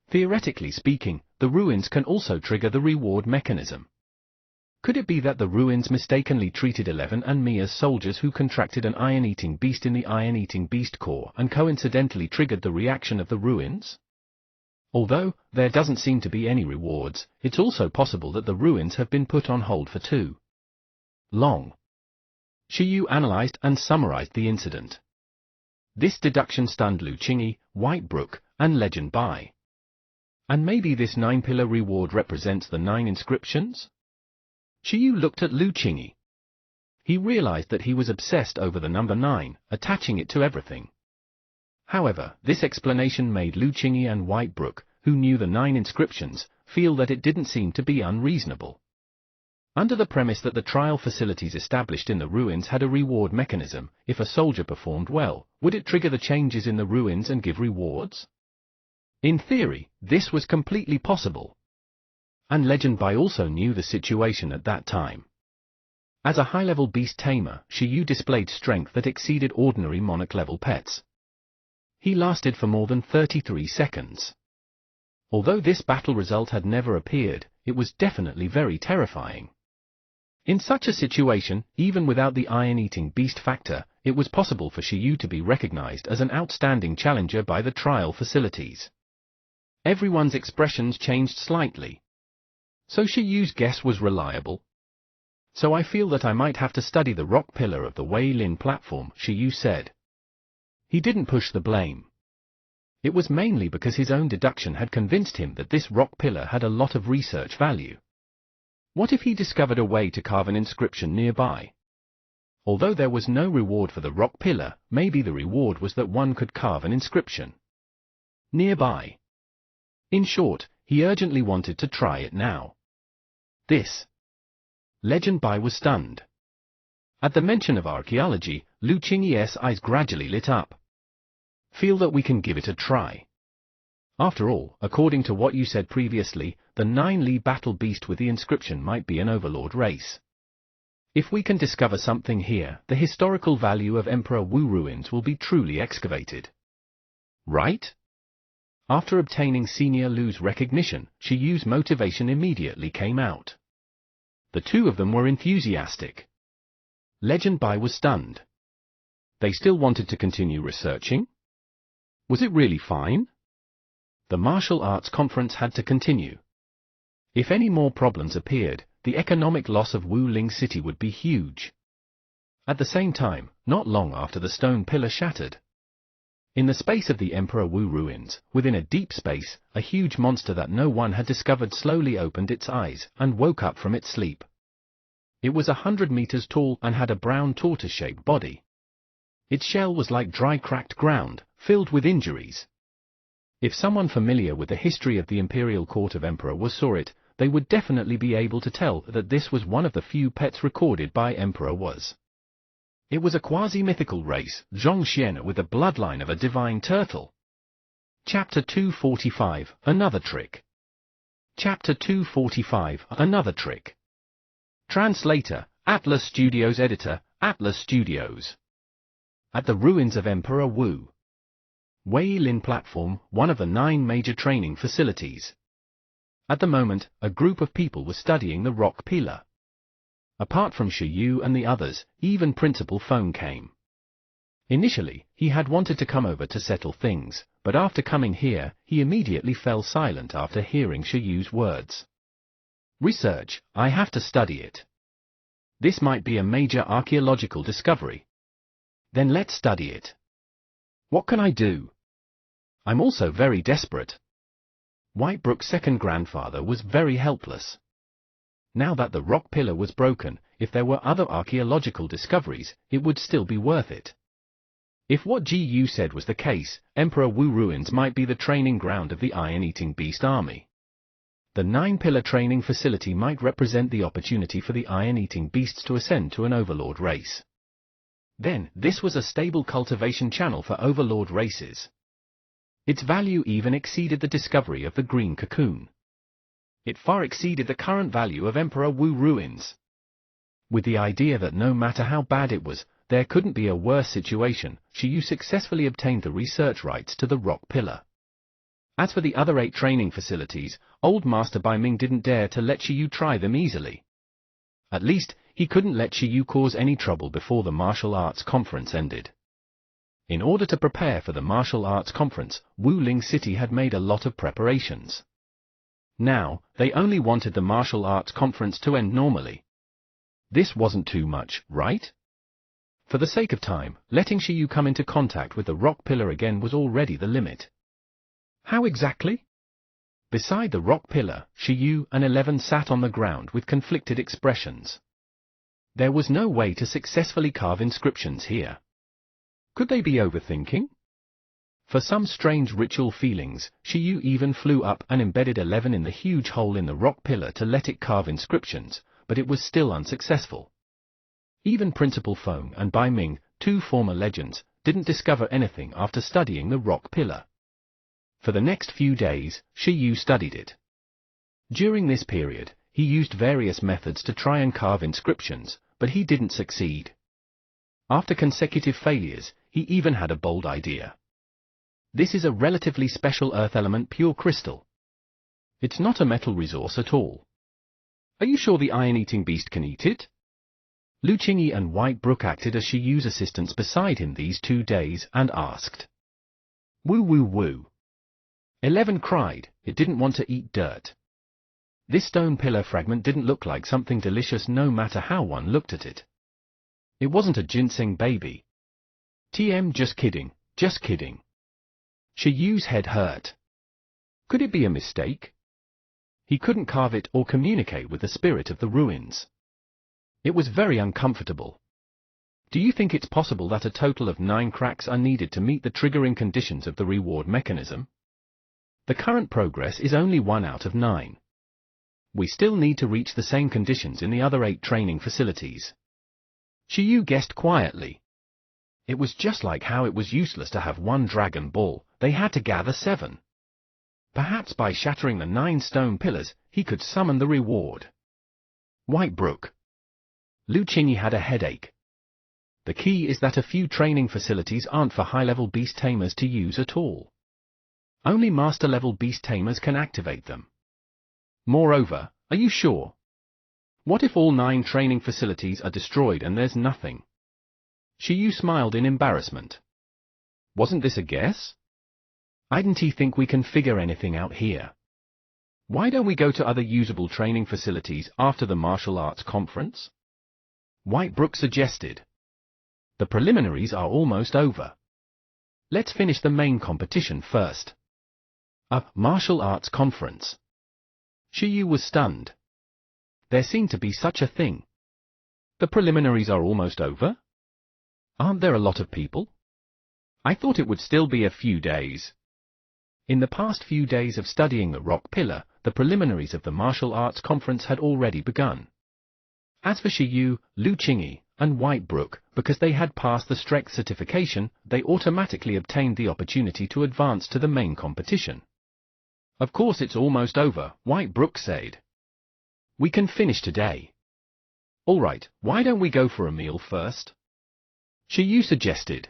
theoretically speaking, the ruins can also trigger the reward mechanism. Could it be that the ruins mistakenly treated 11 and me as soldiers who contracted an Iron-Eating Beast in the Iron-Eating Beast core and coincidentally triggered the reaction of the ruins? Although there doesn't seem to be any rewards, it's also possible that the ruins have been put on hold for too long. Shiyu analyzed and summarized the incident. This deduction stunned Lu Qingyi, Whitebrook, and Legend Bai. And maybe this 9-pillar reward represents the 9 inscriptions? Shiyu looked at Lu Qingyi. He realized that he was obsessed over the number 9, attaching it to everything. However, this explanation made Lu Qingyi and Whitebrook, who knew the 9 inscriptions, feel that it didn't seem to be unreasonable. Under the premise that the trial facilities established in the ruins had a reward mechanism, if a soldier performed well, would it trigger the changes in the ruins and give rewards? In theory, this was completely possible. And Legend Bai also knew the situation at that time. As a high-level beast tamer, Shiyu displayed strength that exceeded ordinary monarch-level pets. He lasted for more than 33 seconds. Although this battle result had never appeared, it was definitely very terrifying. In such a situation, even without the iron-eating beast factor, it was possible for Shiyu to be recognized as an outstanding challenger by the trial facilities. Everyone's expressions changed slightly. So Shiyu's guess was reliable. So I feel that I might have to study the rock pillar of the Wei Lin platform, Shiyu said. He didn't push the blame. It was mainly because his own deduction had convinced him that this rock pillar had a lot of research value. What if he discovered a way to carve an inscription nearby? Although there was no reward for the rock pillar, maybe the reward was that one could carve an inscription nearby. In short, he urgently wanted to try it now. This. Legend Bai was stunned. At the mention of archaeology, Lu Qingye's eyes gradually lit up. Feel that we can give it a try. After all, according to what you said previously, the 9-Li battle beast with the inscription might be an overlord race. If we can discover something here, the historical value of Emperor Wu ruins will be truly excavated. Right? After obtaining Senior Lu's recognition, Shiyu's motivation immediately came out. The two of them were enthusiastic. Legend Bai was stunned. They still wanted to continue researching? Was it really fine? The martial arts conference had to continue. If any more problems appeared, the economic loss of Wu Ling City would be huge. At the same time, not long after the stone pillar shattered. In the space of the Emperor Wu ruins, within a deep space, a huge monster that no one had discovered slowly opened its eyes and woke up from its sleep. It was 100 meters tall and had a brown tortoise-shaped body. Its shell was like dry cracked ground, filled with injuries. If someone familiar with the history of the Imperial Court of Emperor Wu saw it, they would definitely be able to tell that this was one of the few pets recorded by Emperor Wu. It was a quasi-mythical race, Zhongxian, with the bloodline of a divine turtle. Chapter 245, Another Trick. Chapter 245, Another Trick. Translator, Atlas Studios. Editor, Atlas Studios. At the ruins of Emperor Wu. Wei Lin platform, one of the 9 major training facilities. At the moment, a group of people were studying the rock pillar. Apart from Shiyu and the others, even Principal Feng came. Initially, he had wanted to come over to settle things, but after coming here, he immediately fell silent after hearing Shiyu's words. Research, I have to study it. This might be a major archaeological discovery. Then let's study it. What can I do? I'm also very desperate. Whitebrook's second grandfather was very helpless. Now that the rock pillar was broken, if there were other archaeological discoveries, it would still be worth it. If what Ji Yu said was the case, Emperor Wu ruins might be the training ground of the iron-eating beast army. The 9-pillar training facility might represent the opportunity for the iron-eating beasts to ascend to an overlord race. Then, this was a stable cultivation channel for overlord races. Its value even exceeded the discovery of the green cocoon. It far exceeded the current value of Emperor Wu ruins. With the idea that no matter how bad it was, there couldn't be a worse situation, Shiyu successfully obtained the research rights to the rock pillar. As for the other 8 training facilities, Old Master Bai Ming didn't dare to let Shiyu try them easily. At least, he couldn't let Shiyu cause any trouble before the martial arts conference ended. In order to prepare for the martial arts conference, Wu Ling City had made a lot of preparations. Now, they only wanted the martial arts conference to end normally. This wasn't too much, right? For the sake of time, letting Shiyu come into contact with the rock pillar again was already the limit. How exactly? Beside the rock pillar, Shiyu and 11 sat on the ground with conflicted expressions. There was no way to successfully carve inscriptions here. Could they be overthinking? For some strange ritual feelings, Shiyu even flew up and embedded 11 in the huge hole in the rock pillar to let it carve inscriptions, but it was still unsuccessful. Even Principal Feng and Bai Ming, two former legends, didn't discover anything after studying the rock pillar. For the next few days, Shi Yu studied it. During this period, he used various methods to try and carve inscriptions, but he didn't succeed. After consecutive failures, he even had a bold idea. This is a relatively special earth element pure crystal. It's not a metal resource at all. Are you sure the iron-eating beast can eat it? Lu Qingyi and White Brook acted as Shi Yu's assistants beside him these 2 days and asked. Woo woo woo. 11 cried, it didn't want to eat dirt. This stone pillar fragment didn't look like something delicious no matter how one looked at it. It wasn't a ginseng baby. TM, just kidding, just kidding. Shi Yu's head hurt. Could it be a mistake? He couldn't carve it or communicate with the spirit of the ruins. It was very uncomfortable. Do you think it's possible that a total of 9 cracks are needed to meet the triggering conditions of the reward mechanism? The current progress is only 1 out of 9. We still need to reach the same conditions in the other 8 training facilities. Shi Yu guessed quietly. It was just like how it was useless to have 1 Dragon Ball, they had to gather 7. Perhaps by shattering the 9 stone pillars, he could summon the reward. White Brook. Lu Qingyi had a headache. The key is that a few training facilities aren't for high-level beast tamers to use at all. Only master-level beast tamers can activate them. Moreover, are you sure? What if all 9 training facilities are destroyed and there's nothing? Shi Yu smiled in embarrassment. Wasn't this a guess? Didn't he think we can figure anything out here? Why don't we go to other usable training facilities after the martial arts conference? White Brook suggested. The preliminaries are almost over. Let's finish the main competition first. A martial arts conference. Shi Yu was stunned. There seemed to be such a thing. The preliminaries are almost over? Aren't there a lot of people? I thought it would still be a few days. In the past few days of studying the rock pillar, the preliminaries of the martial arts conference had already begun. As for Shi Yu, Lu Qingyi, and White Brook, because they had passed the strength certification, they automatically obtained the opportunity to advance to the main competition. Of course it's almost over, White Brook said. We can finish today. Alright, why don't we go for a meal first? Shi Yu suggested.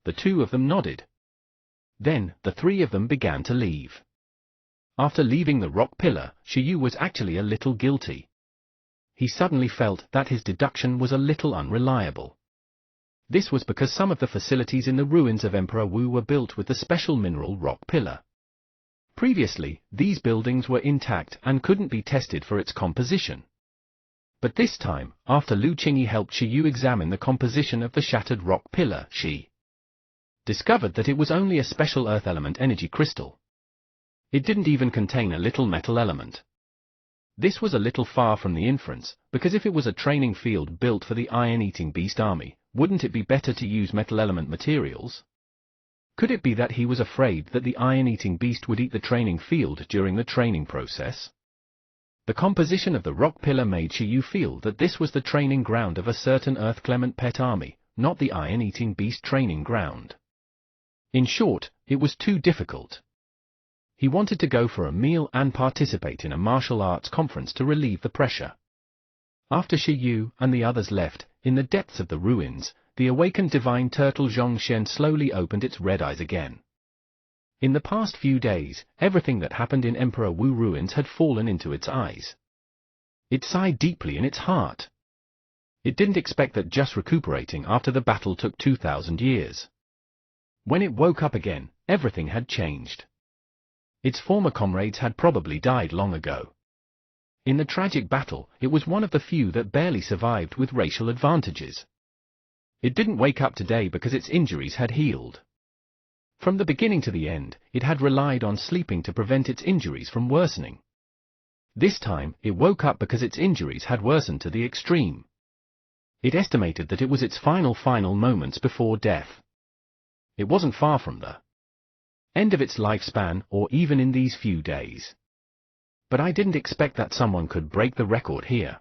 The 2 of them nodded. Then, the 3 of them began to leave. After leaving the rock pillar, Shi Yu was actually a little guilty. He suddenly felt that his deduction was a little unreliable. This was because some of the facilities in the ruins of Emperor Wu were built with the special mineral rock pillar. Previously, these buildings were intact and couldn't be tested for its composition. But this time, after Lu Qingyi helped Shi Yu examine the composition of the shattered rock pillar, she discovered that it was only a special earth element energy crystal. It didn't even contain a little metal element. This was a little far from the inference, because if it was a training field built for the iron-eating beast army, wouldn't it be better to use metal element materials? Could it be that he was afraid that the iron-eating beast would eat the training field during the training process? The composition of the rock pillar made Shi Yu feel that this was the training ground of a certain Earth Clement pet army, not the iron-eating beast training ground. In short, it was too difficult. He wanted to go for a meal and participate in a martial arts conference to relieve the pressure. After Shi Yu and the others left, in the depths of the ruins, the awakened divine turtle Zhongshen slowly opened its red eyes again. In the past few days, everything that happened in Emperor Wu ruins had fallen into its eyes. It sighed deeply in its heart. It didn't expect that just recuperating after the battle took 2,000 years. When it woke up again, everything had changed. Its former comrades had probably died long ago. In the tragic battle, it was one of the few that barely survived with racial advantages. It didn't wake up today because its injuries had healed. From the beginning to the end, it had relied on sleeping to prevent its injuries from worsening. This time, it woke up because its injuries had worsened to the extreme. It estimated that it was its final moments before death. It wasn't far from the end of its lifespan, or even in these few days. But I didn't expect that someone could break the record here.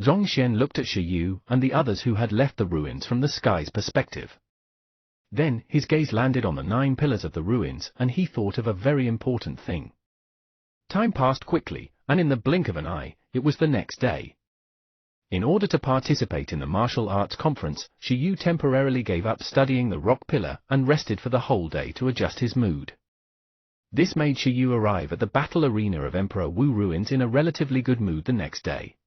Zhongxian looked at Shi Yu and the others who had left the ruins from the sky's perspective. Then, his gaze landed on the 9 pillars of the ruins and he thought of a very important thing. Time passed quickly, and in the blink of an eye, it was the next day. In order to participate in the martial arts conference, Shi Yu temporarily gave up studying the rock pillar and rested for the whole day to adjust his mood. This made Shi Yu arrive at the battle arena of Emperor Wu ruins in a relatively good mood the next day.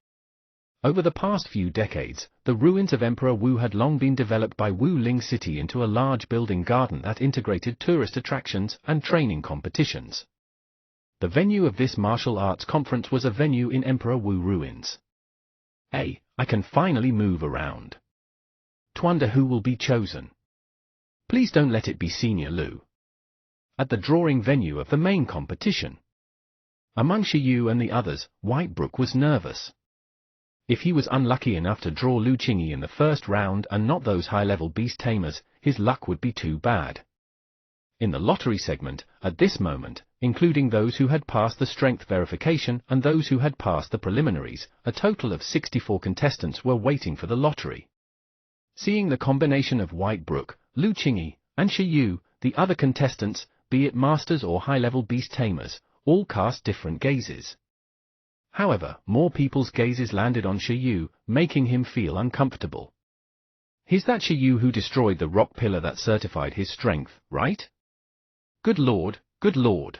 Over the past few decades, the ruins of Emperor Wu had long been developed by Wu Ling City into a large building garden that integrated tourist attractions and training competitions. The venue of this martial arts conference was a venue in Emperor Wu ruins. Hey, I can finally move around. Wonder who will be chosen. Please don't let it be Senior Lu. At the drawing venue of the main competition. Among Shi Yu and the others, Whitebrook was nervous. If he was unlucky enough to draw Lu Qingyi in the first round and not those high-level beast tamers, his luck would be too bad. In the lottery segment, at this moment, including those who had passed the strength verification and those who had passed the preliminaries, a total of 64 contestants were waiting for the lottery. Seeing the combination of Whitebrook, Lu Qingyi, and Shi Yu, the other contestants, be it masters or high-level beast tamers, all cast different gazes. However, more people's gazes landed on Shi Yu, making him feel uncomfortable. Is that Shi Yu who destroyed the rock pillar that certified his strength, right? Good lord, good lord.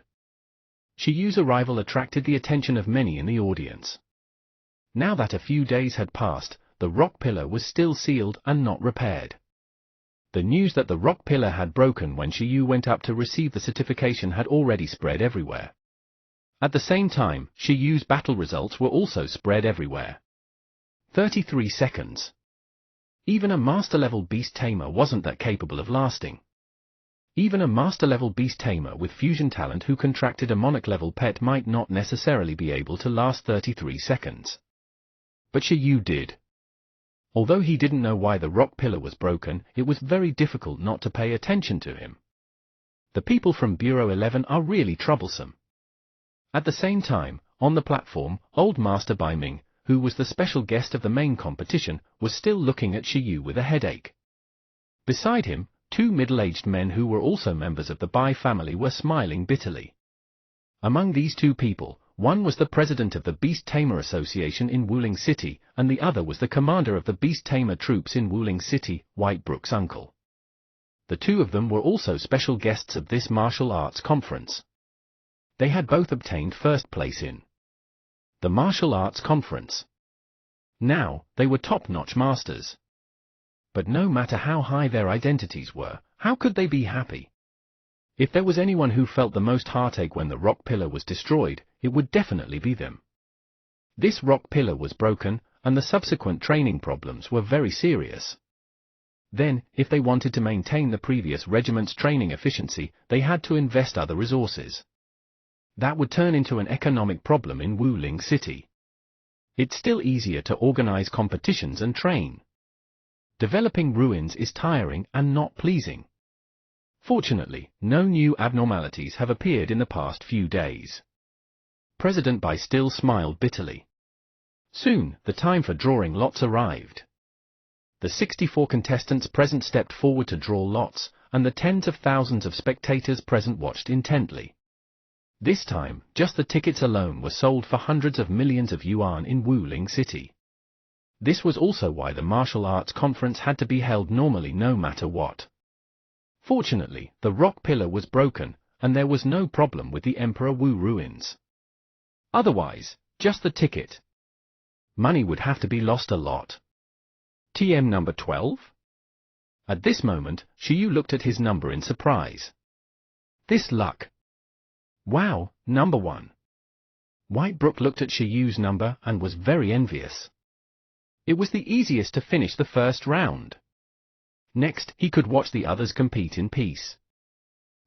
Shi Yu's arrival attracted the attention of many in the audience. Now that a few days had passed, the rock pillar was still sealed and not repaired. The news that the rock pillar had broken when Shi Yu went up to receive the certification had already spread everywhere. At the same time, Shi Yu's battle results were also spread everywhere. 33 seconds. Even a master-level beast tamer wasn't that capable of lasting. Even a master-level beast tamer with fusion talent who contracted a monarch-level pet might not necessarily be able to last 33 seconds. But Shi Yu did. Although he didn't know why the rock pillar was broken, it was very difficult not to pay attention to him. The people from Bureau 11 are really troublesome. At the same time, on the platform, Old Master Bai Ming, who was the special guest of the main competition, was still looking at Shi Yu with a headache. Beside him, 2 middle-aged men who were also members of the Bai family were smiling bitterly. Among these 2 people, one was the president of the Beast Tamer Association in Wuling City, and the other was the commander of the Beast Tamer troops in Wuling City, Whitebrook's uncle. The 2 of them were also special guests of this martial arts conference. They had both obtained first place in the martial arts conference. Now, they were top-notch masters. But no matter how high their identities were, how could they be happy? If there was anyone who felt the most heartache when the rock pillar was destroyed, it would definitely be them. This rock pillar was broken, and the subsequent training problems were very serious. Then, if they wanted to maintain the previous regiment's training efficiency, they had to invest other resources. That would turn into an economic problem in Wuling City. It's still easier to organize competitions and train. Developing ruins is tiring and not pleasing. Fortunately, no new abnormalities have appeared in the past few days. President Bai still smiled bitterly. Soon, the time for drawing lots arrived. The 64 contestants present stepped forward to draw lots, and the tens of thousands of spectators present watched intently. This time, just the tickets alone were sold for hundreds of millions of yuan in Wuling City. This was also why the martial arts conference had to be held normally no matter what. Fortunately, the rock pillar was broken, and there was no problem with the Emperor Wu ruins. Otherwise, just the ticket money would have to be lost a lot. TM number 12? At this moment, Shi Yu looked at his number in surprise. This luck. Wow, number 1. Whitebrook looked at Shi Yu's number and was very envious. It was the easiest to finish the first round. Next, he could watch the others compete in peace.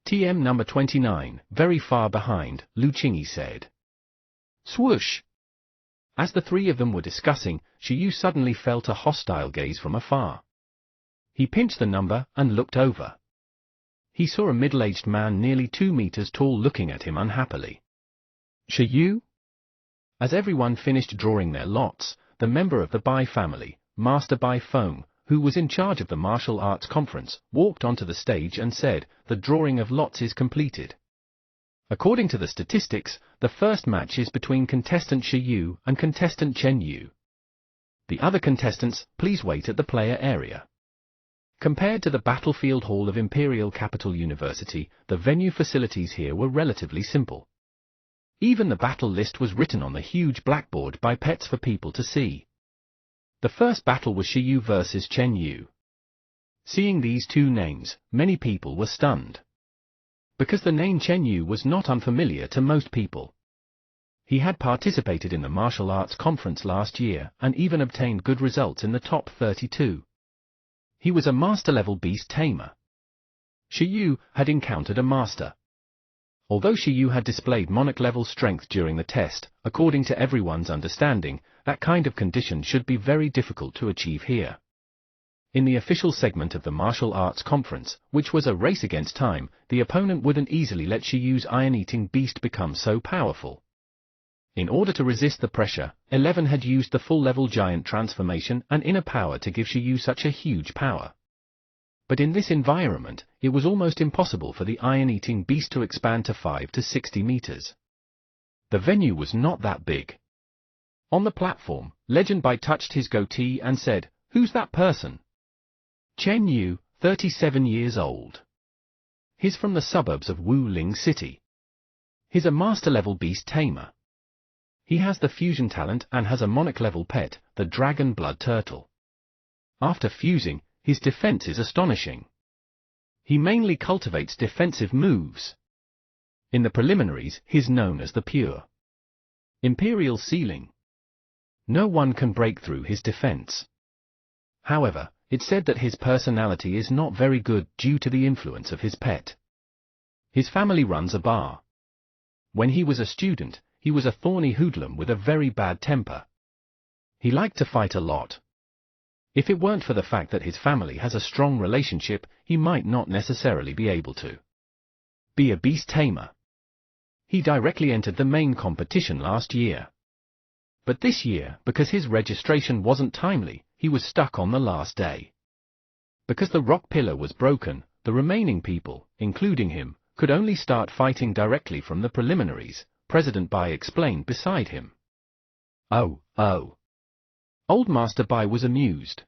TM number 29, very far behind, Lu Qingyi said. Swoosh! As the 3 of them were discussing, Shi Yu suddenly felt a hostile gaze from afar. He pinched the number and looked over. He saw a middle-aged man nearly 2 meters tall looking at him unhappily. Shi Yu? As everyone finished drawing their lots, the member of the Bai family, Master Bai Feng, who was in charge of the martial arts conference, walked onto the stage and said, "The drawing of lots is completed. According to the statistics, the first match is between contestant Shi Yu and contestant Chen Yu. The other contestants, please wait at the player area." Compared to the battlefield hall of Imperial Capital University, the venue facilities here were relatively simple. Even the battle list was written on the huge blackboard by pets for people to see. The first battle was Shi Yu versus Chen Yu. Seeing these two names, many people were stunned. Because the name Chen Yu was not unfamiliar to most people. He had participated in the martial arts conference last year and even obtained good results in the top 32. He was a master-level beast tamer. Shi Yu had encountered a master. Although Shi Yu had displayed monarch-level strength during the test, according to everyone's understanding, that kind of condition should be very difficult to achieve here. In the official segment of the martial arts conference, which was a race against time, the opponent wouldn't easily let Shi Yu's iron-eating beast become so powerful. In order to resist the pressure, 11 had used the full-level giant transformation and inner power to give Shi Yu such a huge power. But in this environment, it was almost impossible for the iron-eating beast to expand to 5 to 60 meters. The venue was not that big. On the platform, Legend Bai touched his goatee and said, "Who's that person?" "Chen Yu, 37 years old. He's from the suburbs of Wuling City. He's a master-level beast tamer. He has the fusion talent and has a monarch-level pet, the dragon blood turtle. After fusing, his defense is astonishing. He mainly cultivates defensive moves. In the preliminaries, he's known as the Pure Imperial Ceiling. No one can break through his defense. However, it's said that his personality is not very good due to the influence of his pet. His family runs a bar. When he was a student, he was a thorny hoodlum with a very bad temper. He liked to fight a lot. If it weren't for the fact that his family has a strong relationship, he might not necessarily be able to be a beast tamer. He directly entered the main competition last year. But this year, because his registration wasn't timely, he was stuck on the last day. Because the rock pillar was broken, the remaining people, including him, could only start fighting directly from the preliminaries, President Bai explained beside him. Oh. Old Master Bai was amused.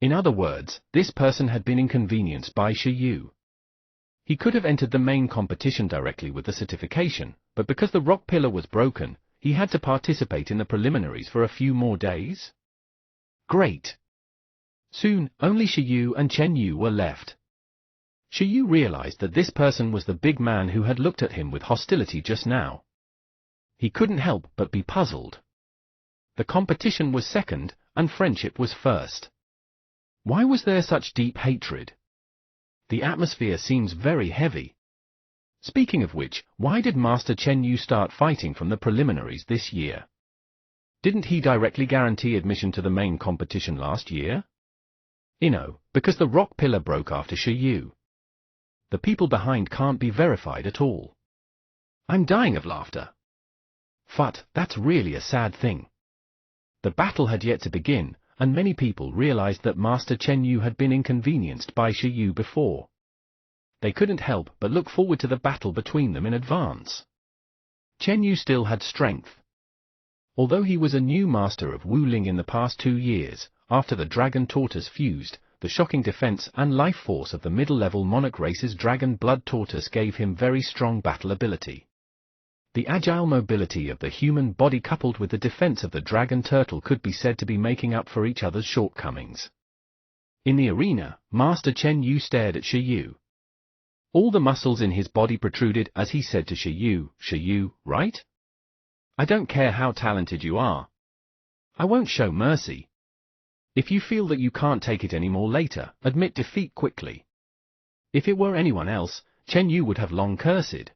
In other words, this person had been inconvenienced by Shi Yu. He could have entered the main competition directly with the certification, but because the rock pillar was broken, he had to participate in the preliminaries for a few more days? Great! Soon, only Shi Yu and Chen Yu were left. Shi Yu realized that this person was the big man who had looked at him with hostility just now. He couldn't help but be puzzled. The competition was second, and friendship was first. Why was there such deep hatred? The atmosphere seems very heavy. Speaking of which, why did Master Chen Yu start fighting from the preliminaries this year? Didn't he directly guarantee admission to the main competition last year? Because the rock pillar broke after Shi Yu. The people behind can't be verified at all. I'm dying of laughter. Phut, that's really a sad thing. The battle had yet to begin, and many people realized that Master Chen Yu had been inconvenienced by Shi Yu before. They couldn't help but look forward to the battle between them in advance. Chen Yu still had strength. Although he was a new master of Wuling in the past 2 years, after the dragon tortoise fused, the shocking defense and life force of the middle-level monarch race's dragon blood tortoise gave him very strong battle ability. The agile mobility of the human body coupled with the defense of the dragon turtle could be said to be making up for each other's shortcomings. In the arena, Master Chen Yu stared at Shi Yu. All the muscles in his body protruded as he said to Shi Yu, right? I don't care how talented you are. I won't show mercy. If you feel that you can't take it anymore later, admit defeat quickly. If it were anyone else, Chen Yu would have long cursed.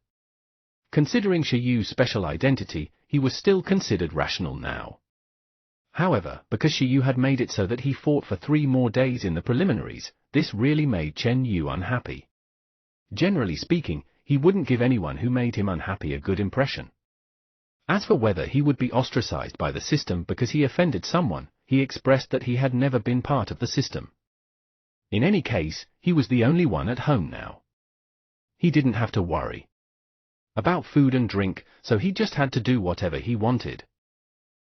Considering Shi Yu's special identity, he was still considered rational now. However, because Shi Yu had made it so that he fought for 3 more days in the preliminaries, this really made Chen Yu unhappy. Generally speaking, he wouldn't give anyone who made him unhappy a good impression. As for whether he would be ostracized by the system because he offended someone, he expressed that he had never been part of the system. In any case, he was the only one at home now. He didn't have to worry about food and drink, so he just had to do whatever he wanted.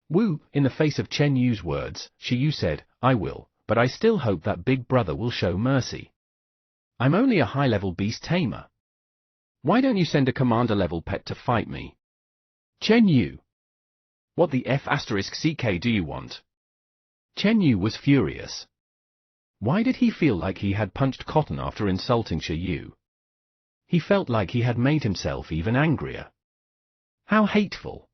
Wu, in the face of Chen Yu's words, Shi Yu said, "I will, but I still hope that Big Brother will show mercy. I'm only a high-level beast tamer. Why don't you send a commander-level pet to fight me?" Chen Yu. What the F***ck do you want? Chen Yu was furious. Why did he feel like he had punched cotton after insulting Shi Yu? He felt like he had made himself even angrier. How hateful.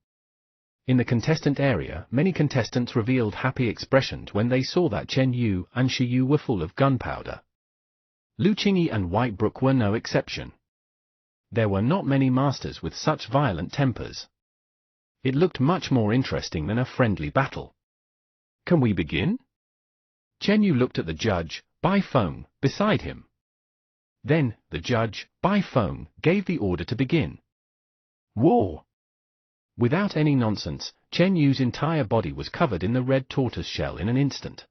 In the contestant area, many contestants revealed happy expressions when they saw that Chen Yu and Shi Yu were full of gunpowder. Lu Qingyi and White Brook were no exception. There were not many masters with such violent tempers. It looked much more interesting than a friendly battle. Can we begin? Chen Yu looked at the judge, by phone, beside him. Then, the judge, by phone, gave the order to begin. War! Without any nonsense, Chen Yu's entire body was covered in the red tortoise shell in an instant.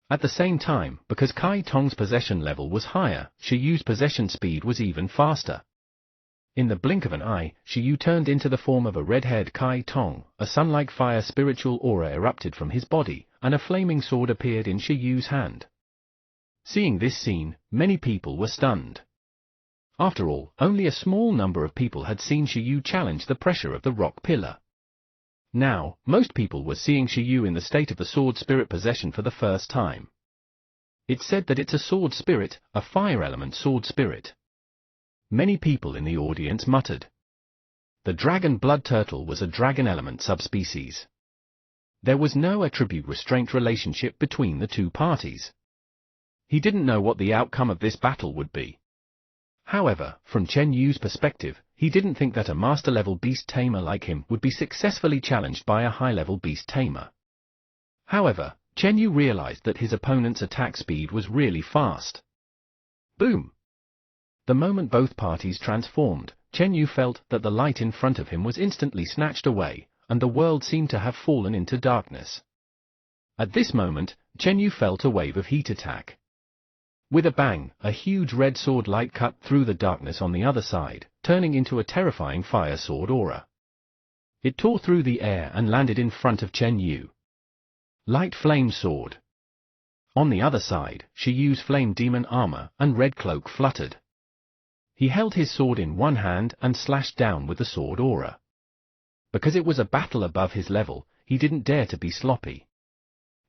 At the same time, because Kai Tong's possession level was higher, Shi Yu's possession speed was even faster. In the blink of an eye, Shi Yu turned into the form of a red-haired Kai Tong, a sun-like fire spiritual aura erupted from his body, and a flaming sword appeared in Shi Yu's hand. Seeing this scene, many people were stunned. After all, only a small number of people had seen Shi Yu challenge the pressure of the rock pillar. Now, most people were seeing Shi Yu in the state of the sword spirit possession for the first time. It's said that it's a sword spirit, a fire element sword spirit. Many people in the audience muttered. The dragon blood turtle was a dragon element subspecies. There was no attribute restraint relationship between the two parties. He didn't know what the outcome of this battle would be. However, from Chen Yu's perspective, he didn't think that a master-level beast tamer like him would be successfully challenged by a high-level beast tamer. However, Chen Yu realized that his opponent's attack speed was really fast. Boom! The moment both parties transformed, Chen Yu felt that the light in front of him was instantly snatched away, and the world seemed to have fallen into darkness. At this moment, Chen Yu felt a wave of heat attack. With a bang, a huge red sword light cut through the darkness on the other side, turning into a terrifying fire sword aura. It tore through the air and landed in front of Chen Yu. Light flame sword. On the other side, Shi Yu's flame demon armor and red cloak fluttered. He held his sword in one hand and slashed down with the sword aura. Because it was a battle above his level, he didn't dare to be sloppy.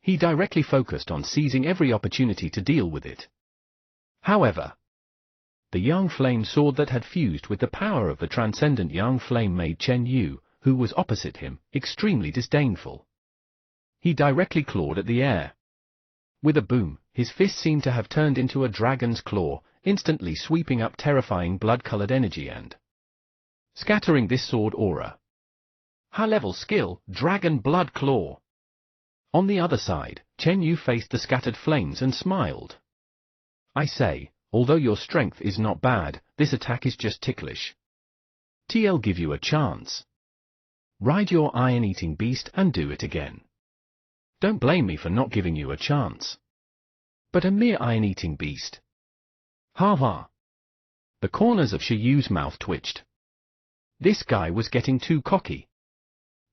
He directly focused on seizing every opportunity to deal with it. However, the Yang Flame sword that had fused with the power of the transcendent Yang Flame made Chen Yu, who was opposite him, extremely disdainful. He directly clawed at the air. With a boom, his fist seemed to have turned into a dragon's claw, instantly sweeping up terrifying blood-colored energy and scattering this sword aura. High-level skill, Dragon Blood Claw. On the other side, Chen Yu faced the scattered flames and smiled. I say, although your strength is not bad, this attack is just ticklish. I'll give you a chance. Ride your iron-eating beast and do it again. Don't blame me for not giving you a chance. But a mere iron-eating beast. Ha ha. The corners of Shi Yu's mouth twitched. This guy was getting too cocky.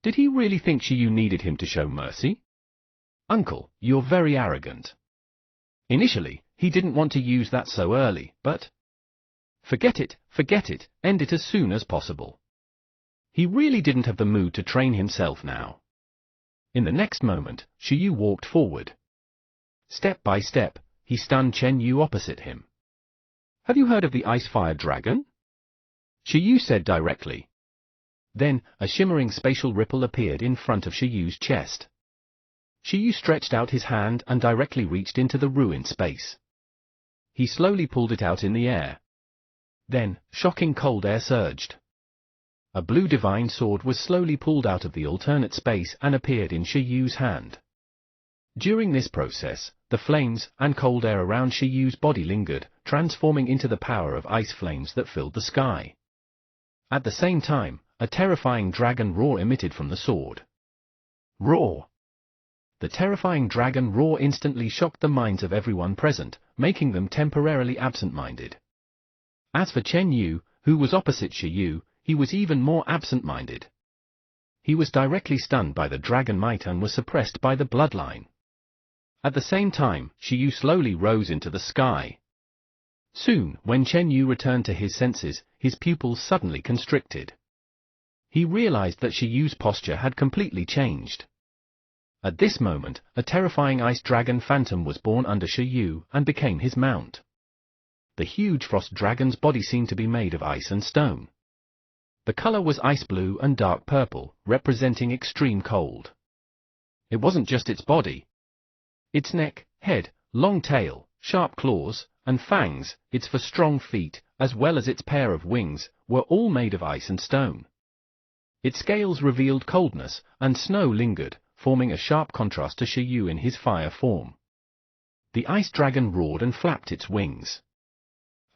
Did he really think Shi Yu needed him to show mercy? Uncle, you're very arrogant. Initially, he didn't want to use that so early, but forget it, end it as soon as possible. He really didn't have the mood to train himself now. In the next moment, Shi Yu walked forward. Step by step, he stunned Chen Yu opposite him. Have you heard of the Ice-Fire Dragon? Shi Yu said directly. Then, a shimmering spatial ripple appeared in front of Shi Yu's chest. Shi Yu stretched out his hand and directly reached into the ruined space. He slowly pulled it out in the air. Then, shocking cold air surged. A blue divine sword was slowly pulled out of the alternate space and appeared in Shi Yu's hand. During this process, the flames and cold air around Shi Yu's body lingered, transforming into the power of ice flames that filled the sky. At the same time, a terrifying dragon roar emitted from the sword. Roar! The terrifying dragon roar instantly shocked the minds of everyone present, making them temporarily absent-minded. As for Chen Yu, who was opposite Shi Yu, he was even more absent-minded. He was directly stunned by the dragon might and was suppressed by the bloodline. At the same time, Shi Yu slowly rose into the sky. Soon, when Chen Yu returned to his senses, his pupils suddenly constricted. He realized that Shi Yu's posture had completely changed. At this moment, a terrifying ice dragon phantom was born under Shi Yu and became his mount. The huge frost dragon's body seemed to be made of ice and stone. The color was ice blue and dark purple, representing extreme cold. It wasn't just its body. Its neck, head, long tail, sharp claws, and fangs, its strong feet, as well as its pair of wings, were all made of ice and stone. Its scales revealed coldness, and snow lingered, forming a sharp contrast to Shi Yu in his fire form. The ice dragon roared and flapped its wings.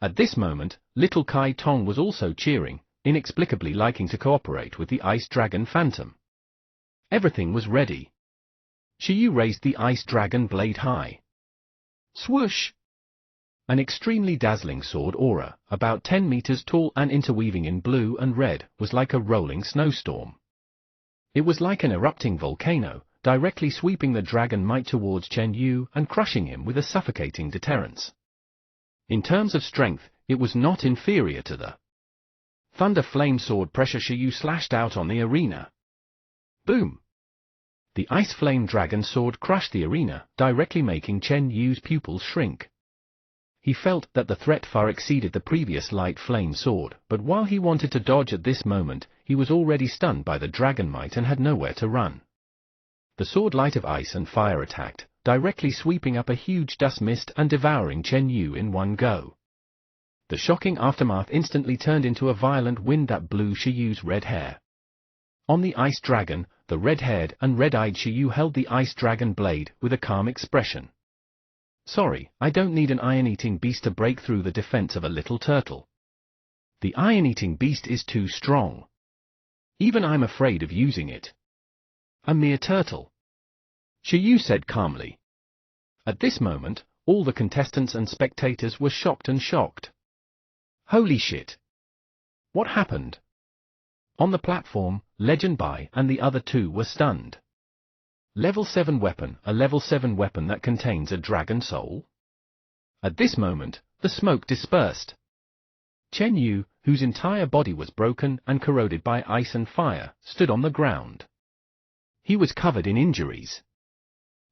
At this moment, little Kai Tong was also cheering, inexplicably liking to cooperate with the ice dragon phantom. Everything was ready. Shi Yu raised the ice dragon blade high. Swoosh! An extremely dazzling sword aura, about 10 meters tall and interweaving in blue and red, was like a rolling snowstorm. It was like an erupting volcano, directly sweeping the dragon might towards Chen Yu and crushing him with a suffocating deterrence. In terms of strength, it was not inferior to the Thunder Flame Sword pressure Shi Yu slashed out on the arena. Boom! The Ice Flame Dragon Sword crushed the arena, directly making Chen Yu's pupils shrink. He felt that the threat far exceeded the previous Light Flame Sword, but while he wanted to dodge at this moment, he was already stunned by the dragon might and had nowhere to run. The sword Light of Ice and Fire attacked, directly sweeping up a huge dust mist and devouring Chen Yu in one go. The shocking aftermath instantly turned into a violent wind that blew Shi Yu's red hair. On the ice dragon, the red-haired and red-eyed Shi Yu held the ice dragon blade with a calm expression. Sorry, I don't need an iron-eating beast to break through the defense of a little turtle. The iron-eating beast is too strong. Even I'm afraid of using it. A mere turtle. Shi Yu said calmly. At this moment, all the contestants and spectators were shocked and shocked. Holy shit! What happened? On the platform, Legend Bai and the other two were stunned. Level 7 weapon, a level 7 weapon that contains a dragon soul? At this moment, the smoke dispersed. Chen Yu, whose entire body was broken and corroded by ice and fire, stood on the ground. He was covered in injuries.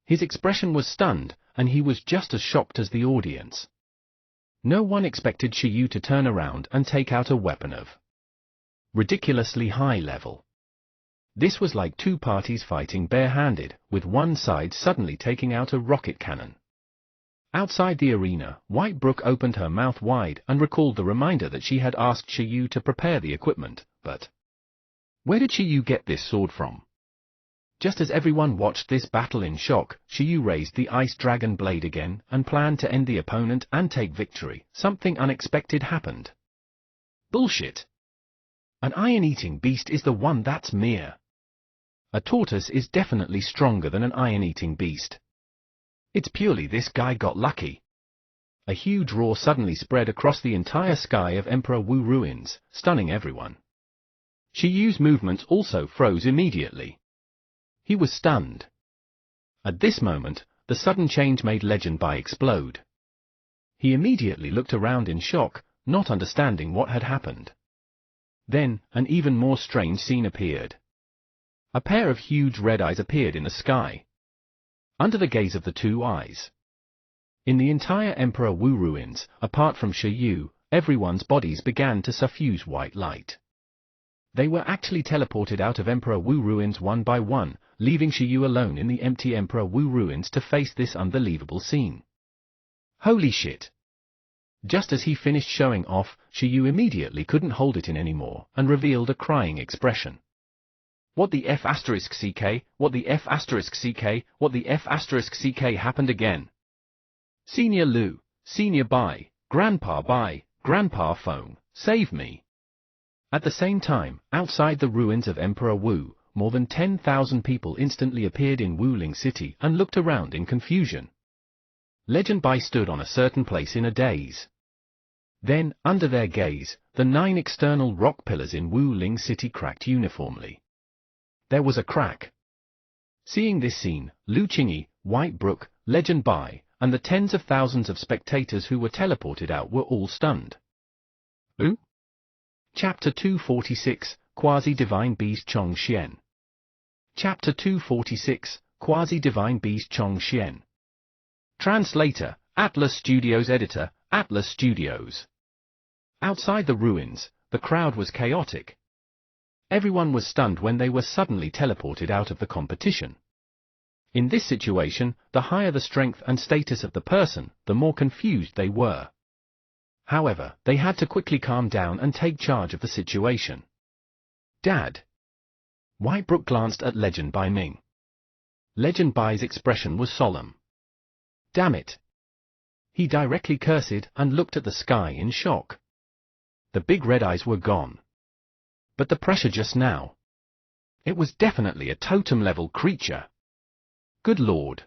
His expression was stunned, and he was just as shocked as the audience. No one expected Shi Yu to turn around and take out a weapon of ridiculously high level. This was like two parties fighting bare-handed, with one side suddenly taking out a rocket cannon. Outside the arena, White Brook opened her mouth wide and recalled the reminder that she had asked Shi Yu to prepare the equipment, but where did Shi Yu get this sword from? Just as everyone watched this battle in shock, Shi Yu raised the ice dragon blade again and planned to end the opponent and take victory. Something unexpected happened. Bullshit! An iron-eating beast is the one that's mere. A tortoise is definitely stronger than an iron-eating beast. It's purely this guy got lucky. A huge roar suddenly spread across the entire sky of Emperor Wu ruins, stunning everyone. Shi Yu's movements also froze immediately. He was stunned. At this moment, the sudden change made Legend Bai explode. He immediately looked around in shock, not understanding what had happened. Then, an even more strange scene appeared. A pair of huge red eyes appeared in the sky. Under the gaze of the two eyes. In the entire Emperor Wu ruins, apart from Shi Yu, everyone's bodies began to suffuse white light. They were actually teleported out of Emperor Wu ruins one by one, leaving Shi Yu alone in the empty Emperor Wu ruins to face this unbelievable scene. Holy shit! Just as he finished showing off, Shi Yu immediately couldn't hold it in anymore and revealed a crying expression. What the F***, what the F***, what the F*** happened again? Senior Lu, Senior Bai, Grandpa phone, save me. At the same time, outside the ruins of Emperor Wu, more than 10,000 people instantly appeared in Wuling City and looked around in confusion. Legend Bai stood on a certain place in a daze. Then, under their gaze, the 9 external rock pillars in Wuling City cracked uniformly. There was a crack. Seeing this scene, Lu Qingyi, White Brook, Legend Bai, and the tens of thousands of spectators who were teleported out were all stunned. Ooh? Chapter 246, Quasi-Divine Beast Chong Xian. Chapter 246, Quasi-Divine Beast Chong Xian. Translator, Atlas Studios. Editor, Atlas Studios. Outside the ruins, the crowd was chaotic. Everyone was stunned when they were suddenly teleported out of the competition. In this situation, the higher the strength and status of the person, the more confused they were. However, they had to quickly calm down and take charge of the situation. Dad. White Brook glanced at Legend Bai Ming. Legend Bai's expression was solemn. Damn it. He directly cursed and looked at the sky in shock. The big red eyes were gone. But the pressure just now. It was definitely a totem-level creature. Good Lord.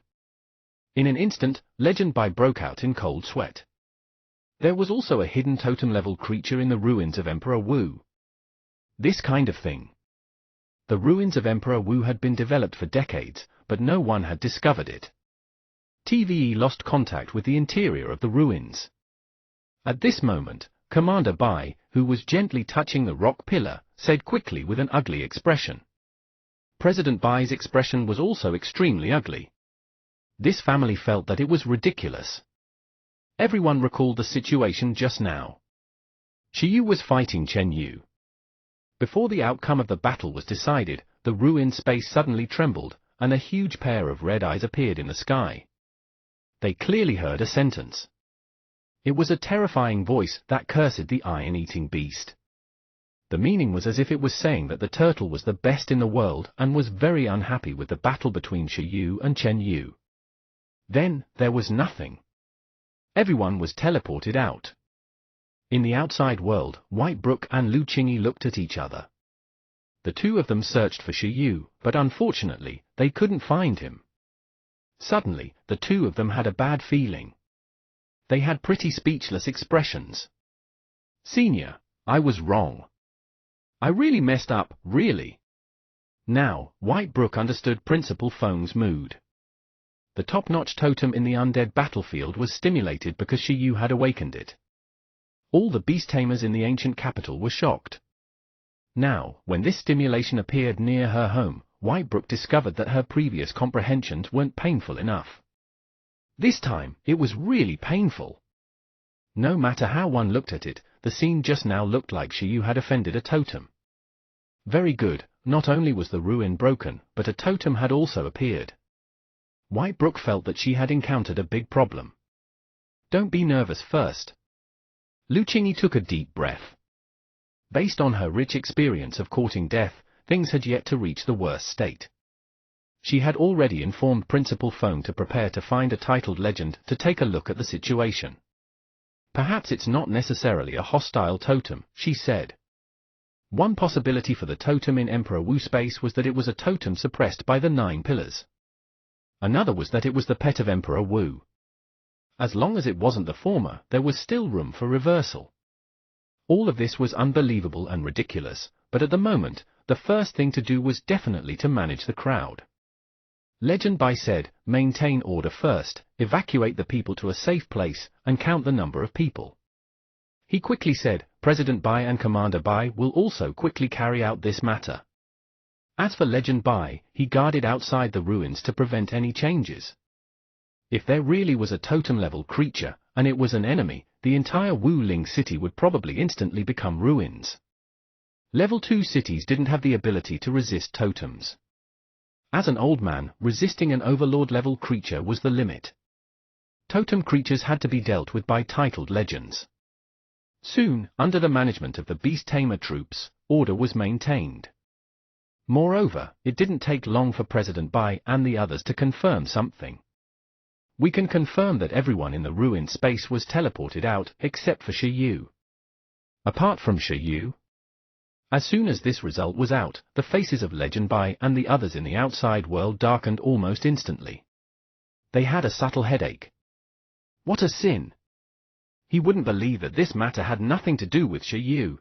In an instant, Legend Bai broke out in cold sweat. There was also a hidden totem-level creature in the ruins of Emperor Wu. This kind of thing. The ruins of Emperor Wu had been developed for decades, but no one had discovered it. TVE lost contact with the interior of the ruins. At this moment, Commander Bai, who was gently touching the rock pillar, said quickly with an ugly expression. President Bai's expression was also extremely ugly. This family felt that it was ridiculous. Everyone recalled the situation just now. Shi Yu was fighting Chen Yu. Before the outcome of the battle was decided, the ruined space suddenly trembled, and a huge pair of red eyes appeared in the sky. They clearly heard a sentence. It was a terrifying voice that cursed the iron-eating beast. The meaning was as if it was saying that the turtle was the best in the world and was very unhappy with the battle between Shi Yu and Chen Yu. Then, there was nothing. Everyone was teleported out. In the outside world, White Brook and Lu Qingyi looked at each other. The two of them searched for Shi Yu, but unfortunately, they couldn't find him. Suddenly, the two of them had a bad feeling. They had pretty speechless expressions. Senior, I was wrong. I really messed up, really. Now, White Brook understood Principal Feng's mood. The top-notch totem in the undead battlefield was stimulated because Shi Yu had awakened it. All the beast tamers in the ancient capital were shocked. Now, when this stimulation appeared near her home, White Brook discovered that her previous comprehensions weren't painful enough. This time, it was really painful. No matter how one looked at it, the scene just now looked like Shi Yu had offended a totem. Very good, not only was the ruin broken, but a totem had also appeared. White Brook felt that she had encountered a big problem. Don't be nervous first. Lu Qingyi took a deep breath. Based on her rich experience of courting death, things had yet to reach the worst state. She had already informed Principal Feng to prepare to find a titled legend to take a look at the situation. Perhaps it's not necessarily a hostile totem, she said. One possibility for the totem in Emperor Wu space was that it was a totem suppressed by the 9 pillars. Another was that it was the pet of Emperor Wu. As long as it wasn't the former, there was still room for reversal. All of this was unbelievable and ridiculous, but at the moment, the first thing to do was definitely to manage the crowd. Legend Bai said, maintain order first, evacuate the people to a safe place, and count the number of people. He quickly said, President Bai and Commander Bai will also quickly carry out this matter. As for Legend Bai, he guarded outside the ruins to prevent any changes. If there really was a totem-level creature, and it was an enemy, the entire Wuling city would probably instantly become ruins. Level 2 cities didn't have the ability to resist totems. As an old man, resisting an overlord-level creature was the limit. Totem creatures had to be dealt with by titled legends. Soon, under the management of the Beast Tamer troops, order was maintained. Moreover, it didn't take long for President Bai and the others to confirm something. We can confirm that everyone in the ruined space was teleported out, except for Shi Yu. Apart from Shi Yu? As soon as this result was out, the faces of Legend Bai and the others in the outside world darkened almost instantly. They had a subtle headache. What a sin! He wouldn't believe that this matter had nothing to do with Shi Yu.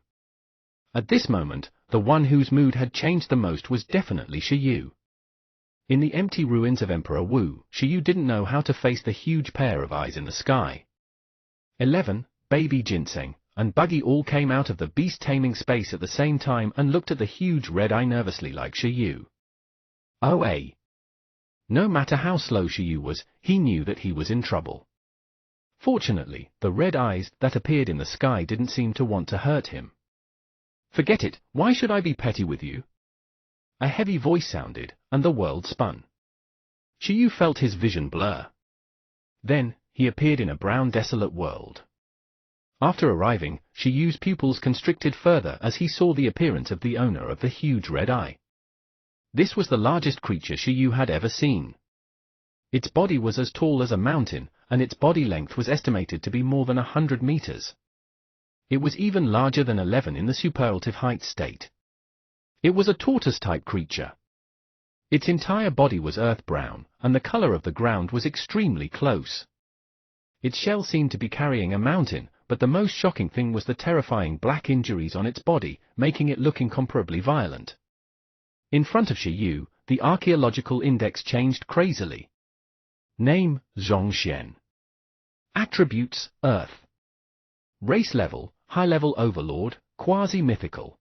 At this moment, the one whose mood had changed the most was definitely Shi Yu. In the empty ruins of Emperor Wu, Shi Yu didn't know how to face the huge pair of eyes in the sky. 11, Baby Ginseng, and Buggy all came out of the beast-taming space at the same time and looked at the huge red eye nervously like Shi Yu. OA. No matter how slow Shi Yu was, he knew that he was in trouble. Fortunately, the red eyes that appeared in the sky didn't seem to want to hurt him. Forget it, why should I be petty with you? A heavy voice sounded, and the world spun. Shi Yu felt his vision blur. Then, he appeared in a brown desolate world. After arriving, Shi Yu's pupils constricted further as he saw the appearance of the owner of the huge red eye. This was the largest creature Shi Yu had ever seen. Its body was as tall as a mountain, and its body length was estimated to be more than 100 meters. It was even larger than 11 in the superlative height state. It was a tortoise-type creature. Its entire body was earth-brown, and the color of the ground was extremely close. Its shell seemed to be carrying a mountain, but the most shocking thing was the terrifying black injuries on its body, making it look incomparably violent. In front of Shi Yu, the archaeological index changed crazily. Name, Zhongxian. Attributes, Earth. Race level, High-level Overlord, Quasi-mythical.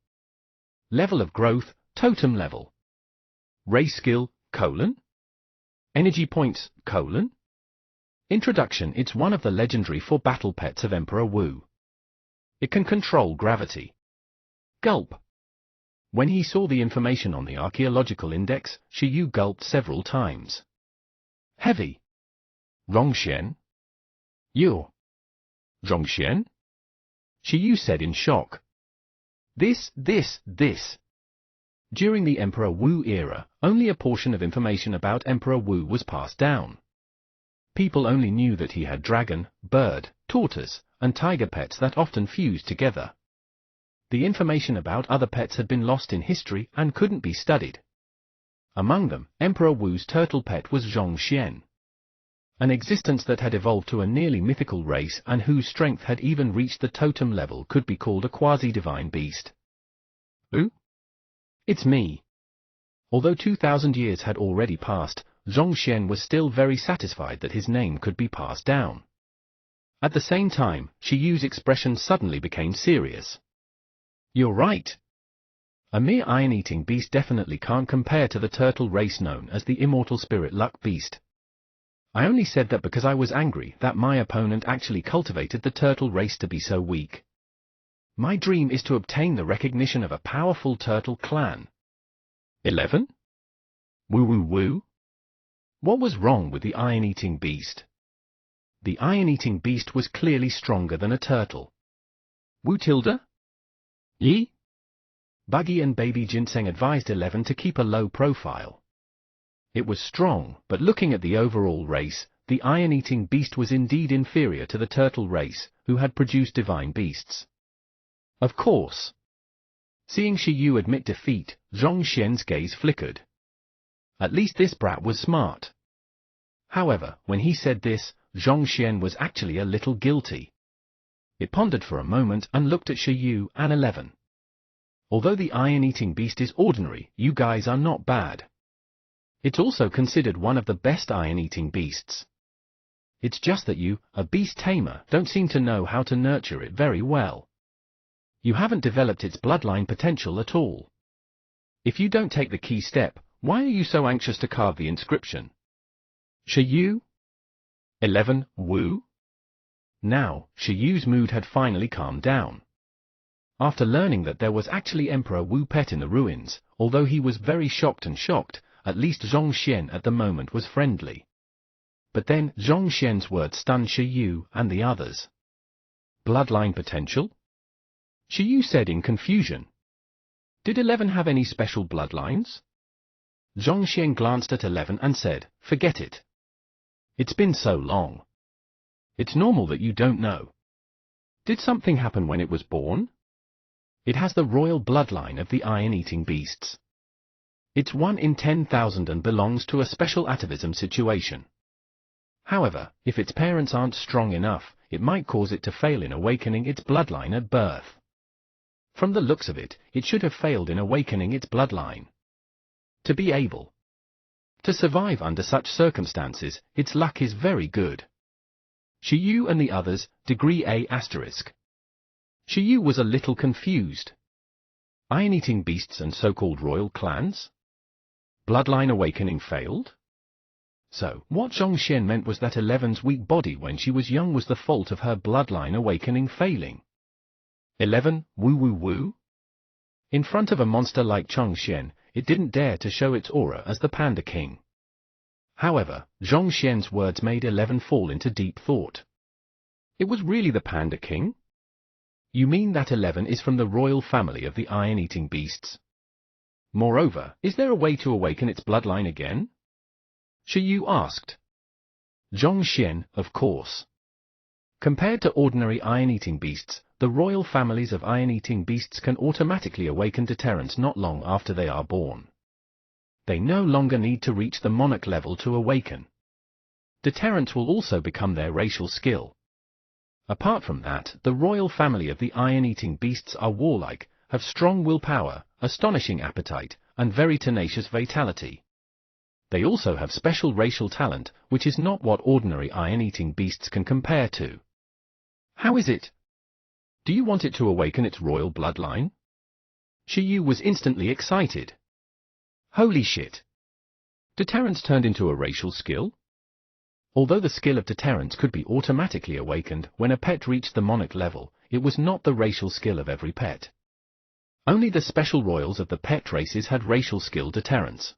Level of growth, Totem level. Race skill, : Energy points, : Introduction. It's one of the legendary 4 battle pets of Emperor Wu. It can control gravity. Gulp. When he saw the information on the archaeological index, Shi Yu gulped several times. Heavy. Rongxian? You. Zhongxian? Shi Yu said in shock. This. During the Emperor Wu era, only a portion of information about Emperor Wu was passed down. People only knew that he had dragon, bird, tortoise, and tiger pets that often fused together. The information about other pets had been lost in history and couldn't be studied. Among them, Emperor Wu's turtle pet was Zhongxian. An existence that had evolved to a nearly mythical race and whose strength had even reached the totem level could be called a quasi-divine beast. Who? It's me. Although 2,000 years had already passed, Zhongxian was still very satisfied that his name could be passed down. At the same time, Shi Yu's expression suddenly became serious. You're right. A mere iron-eating beast definitely can't compare to the turtle race known as the immortal spirit luck beast. I only said that because I was angry that my opponent actually cultivated the turtle race to be so weak. My dream is to obtain the recognition of a powerful turtle clan. 11? Woo. What was wrong with the iron-eating beast? The iron-eating beast was clearly stronger than a turtle. Wu tilde? Yi? Buggy and Baby Ginseng advised 11 to keep a low profile. It was strong, but looking at the overall race, the iron-eating beast was indeed inferior to the turtle race, who had produced divine beasts. Of course. Seeing Shi Yu admit defeat, Zhongxian's gaze flickered. At least this brat was smart. However, when he said this, Zhongxian was actually a little guilty. It pondered for a moment and looked at Shi Yu and 11. Although the iron-eating beast is ordinary, you guys are not bad. It's also considered one of the best iron-eating beasts. It's just that you, a beast tamer, don't seem to know how to nurture it very well. You haven't developed its bloodline potential at all. If you don't take the key step, why are you so anxious to carve the inscription? Shi Yu? 11, Wu? Now, Shi Yu's mood had finally calmed down. After learning that there was actually Emperor Wu pet in the ruins, although he was very shocked, at least Zhongxian at the moment was friendly. But then, Zhongxian's words stunned Shi Yu and the others. Bloodline potential? Shi Yu said in confusion. Did 11 have any special bloodlines? Zhongxian glanced at 11 and said, forget it. It's been so long. It's normal that you don't know. Did something happen when it was born? It has the royal bloodline of the iron-eating beasts. It's 1 in 10,000 and belongs to a special atavism situation. However, if its parents aren't strong enough, it might cause it to fail in awakening its bloodline at birth. From the looks of it, it should have failed in awakening *its bloodline. To be able to survive under such circumstances, its luck is very good. Shiyu and the others, degree A*. Shiyu was a little confused. Iron-eating beasts and so-called royal clans? Bloodline awakening failed? So, what Zhongxian meant was that 11's weak body when she was young was the fault of her bloodline awakening failing. 11, woo. In front of a monster like Zhongxian, it didn't dare to show its aura as the Panda King. However, Zhongxian's words made 11 fall into deep thought. It was really the Panda King? You mean that 11 is from the royal family of the iron-eating beasts? Moreover, is there a way to awaken its bloodline again? Shiyu asked. Zhongxian, of course. Compared to ordinary iron-eating beasts, the royal families of iron-eating beasts can automatically awaken deterrence not long after they are born. They no longer need to reach the monarch level to awaken. Deterrence will also become their racial skill. Apart from that, the royal family of the iron-eating beasts are warlike, have strong willpower, astonishing appetite, and very tenacious vitality. They also have special racial talent, which is not what ordinary iron-eating beasts can compare to. How is it? Do you want it to awaken its royal bloodline? Shiyu was instantly excited. Holy shit! Deterrence turned into a racial skill? Although the skill of deterrence could be automatically awakened when a pet reached the monarch level, it was not the racial skill of every pet. Only the special royals of the pet races had racial skill deterrence.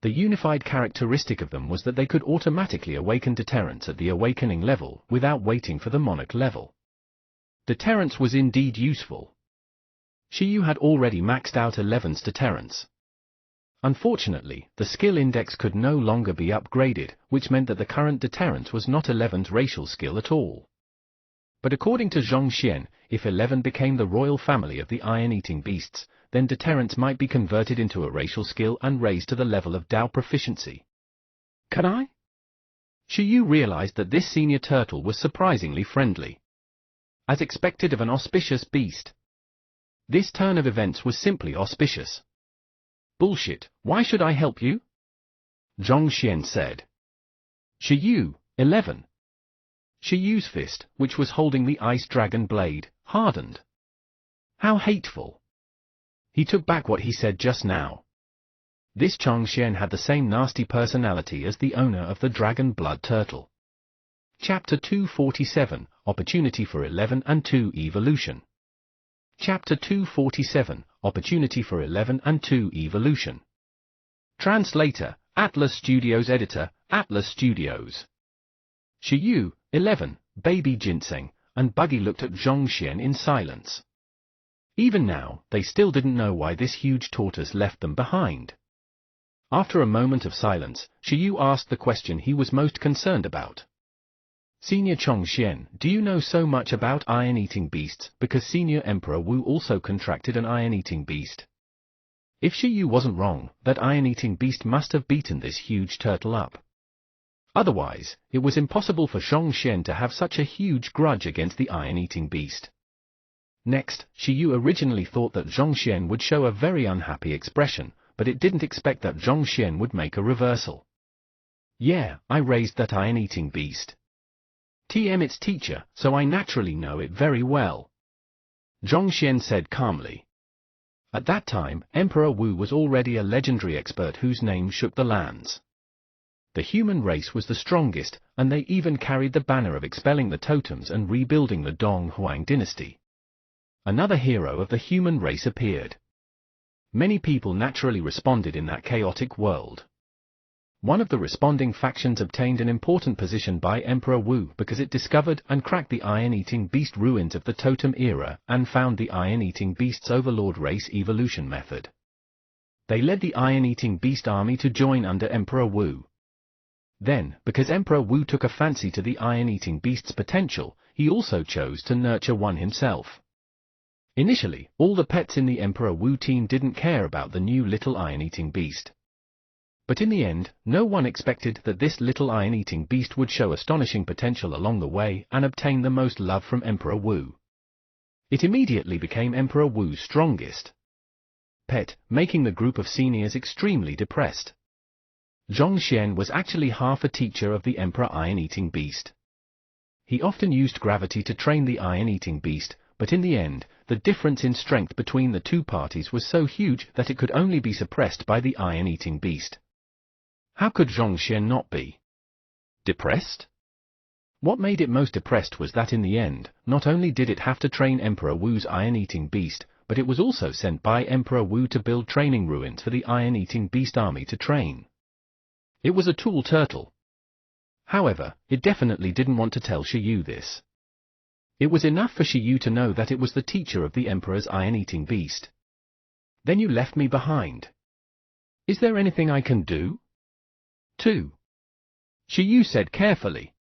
The unified characteristic of them was that they could automatically awaken deterrence at the awakening level without waiting for the monarch level. Deterrence was indeed useful. Shiyu had already maxed out 11's deterrence. Unfortunately, the skill index could no longer be upgraded, which meant that the current deterrence was not 11's racial skill at all. But according to Zhongxian, if 11 became the royal family of the iron-eating beasts, then deterrence might be converted into a racial skill and raised to the level of Dao proficiency. Can I? Shiyu realized that this senior turtle was surprisingly friendly. As expected of an auspicious beast. This turn of events was simply auspicious. Bullshit, why should I help you? Zhongxian said. Shiyu, 11. Shiyu's fist, which was holding the ice dragon blade, hardened. How hateful. He took back what he said just now. This Zhongxian had the same nasty personality as the owner of the dragon blood turtle. Chapter 247, Opportunity for 11 and 2 Evolution. Chapter 247, Opportunity for 11 and 2 Evolution. Translator, Atlas Studios. Editor, Atlas Studios. Shiyu, 11, Baby Ginseng, and Buggy looked at Zhongxian in silence. Even now, they still didn't know why this huge tortoise left them behind. After a moment of silence, Shiyu asked the question he was most concerned about. Senior Zhongxian, do you know so much about iron-eating beasts because Senior Emperor Wu also contracted an iron-eating beast? If Shiyu wasn't wrong, that iron-eating beast must have beaten this huge turtle up. Otherwise, it was impossible for Zhongxian to have such a huge grudge against the iron-eating beast. Next, Shiyu originally thought that Zhongxian would show a very unhappy expression, but it didn't expect that Zhongxian would make a reversal. Yeah, I raised that iron-eating beast. TM its teacher, so I naturally know it very well. Zhongxian said calmly. At that time, Emperor Wu was already a legendary expert whose name shook the lands. The human race was the strongest, and they even carried the banner of expelling the totems and rebuilding the Dong Huang dynasty. Another hero of the human race appeared. Many people naturally responded in that chaotic world. One of the responding factions obtained an important position by Emperor Wu because it discovered and cracked the iron-eating beast ruins of the totem era and found the iron-eating beast's overlord race evolution method. They led the iron-eating beast army to join under Emperor Wu. Then, because Emperor Wu took a fancy to the iron-eating beast's potential, he also chose to nurture one himself. Initially, all the pets in the Emperor Wu team didn't care about the new little iron-eating beast. But in the end, no one expected that this little iron-eating beast would show astonishing potential along the way and obtain the most love from Emperor Wu. It immediately became Emperor Wu's strongest pet, making the group of seniors extremely depressed. Zhong Xian was actually half a teacher of the Emperor Iron-Eating Beast. He often used gravity to train the Iron-Eating Beast, but in the end, the difference in strength between the two parties was so huge that it could only be suppressed by the Iron-Eating Beast. How could Zhong Xian not be depressed? What made it most depressed was that in the end, not only did it have to train Emperor Wu's Iron-Eating Beast, but it was also sent by Emperor Wu to build training ruins for the Iron-Eating Beast army to train. It was a tall turtle. However, it definitely didn't want to tell Shi Yu this. It was enough for Shi Yu to know that it was the teacher of the Emperor's Iron-Eating Beast. Then you left me behind. Is there anything I can do? 2. Shi Yu said carefully.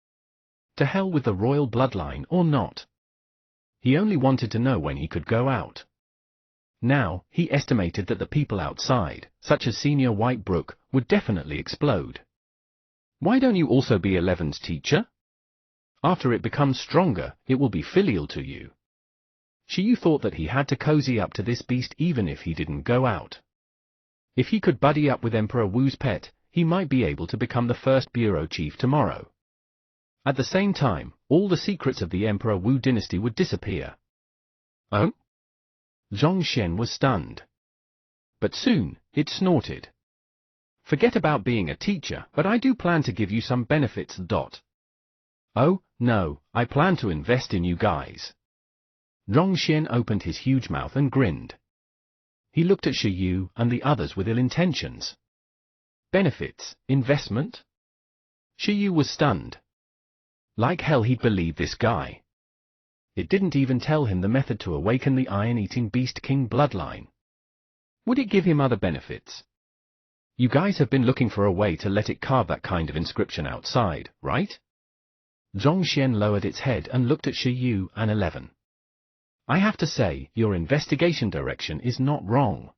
To hell with the royal bloodline or not. He only wanted to know when he could go out. Now, he estimated that the people outside, such as Senior White Brook, would definitely explode. Why don't you also be 11's teacher? After it becomes stronger, it will be filial to you. Shi Yu thought that he had to cozy up to this beast even if he didn't go out. If he could buddy up with Emperor Wu's pet, he might be able to become the first bureau chief tomorrow. At the same time, all the secrets of the Emperor Wu dynasty would disappear. Oh? Zhong Xian was stunned. But soon, it snorted. Forget about being a teacher, but I do plan to give you some benefits. Oh, no, I plan to invest in you guys. Zhong Xian opened his huge mouth and grinned. He looked at Shi Yu and the others with ill intentions. Benefits, investment? Shi Yu was stunned. Like hell he'd believe this guy. It didn't even tell him the method to awaken the Iron-Eating Beast King bloodline. Would it give him other benefits? You guys have been looking for a way to let it carve that kind of inscription outside, right? Zhong Xian lowered its head and looked at Shi Yu and 11. I have to say, your investigation direction is not wrong.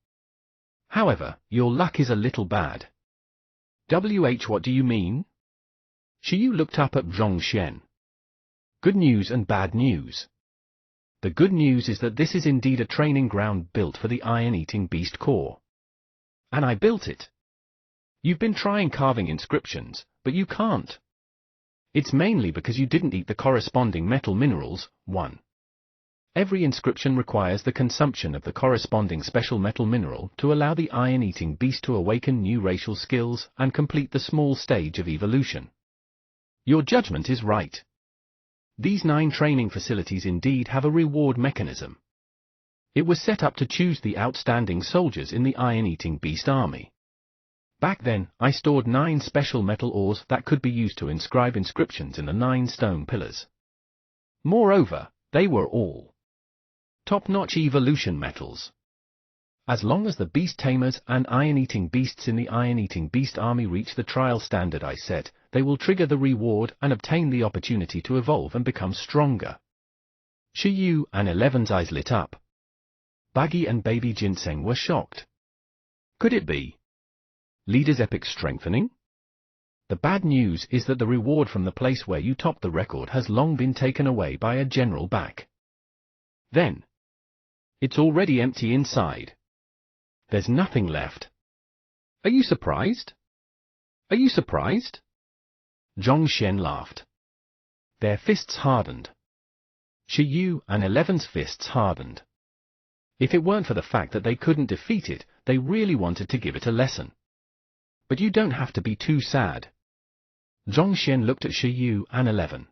However, your luck is a little bad. What do you mean? Shi Yu looked up at Zhong Xian. Good news and bad news. The good news is that this is indeed a training ground built for the Iron-Eating Beast core. And I built it. You've been trying carving inscriptions, but you can't. It's mainly because you didn't eat the corresponding metal minerals. 1. Every inscription requires the consumption of the corresponding special metal mineral to allow the Iron-Eating Beast to awaken new racial skills and complete the small stage of evolution. Your judgment is right. These 9 training facilities indeed have a reward mechanism. It was set up to choose the outstanding soldiers in the Iron-Eating Beast army. Back then, I stored 9 special metal ores that could be used to inscribe inscriptions in the 9 stone pillars. Moreover, they were all top-notch evolution metals. As long as the beast tamers and iron-eating beasts in the Iron-Eating Beast army reach the trial standard I set, they will trigger the reward and obtain the opportunity to evolve and become stronger. Shi Yu and 11's eyes lit up. Baggy and Baby Ginseng were shocked. Could it be Leader's epic strengthening? The bad news is that the reward from the place where you topped the record has long been taken away by a general back. Then, it's already empty inside. There's nothing left. Are you surprised? Are you surprised? Zhong Xian laughed. Their fists hardened. Shi Yu and 11's fists hardened. If it weren't for the fact that they couldn't defeat it, they really wanted to give it a lesson. But you don't have to be too sad. Zhong Xian looked at Shi Yu and 11.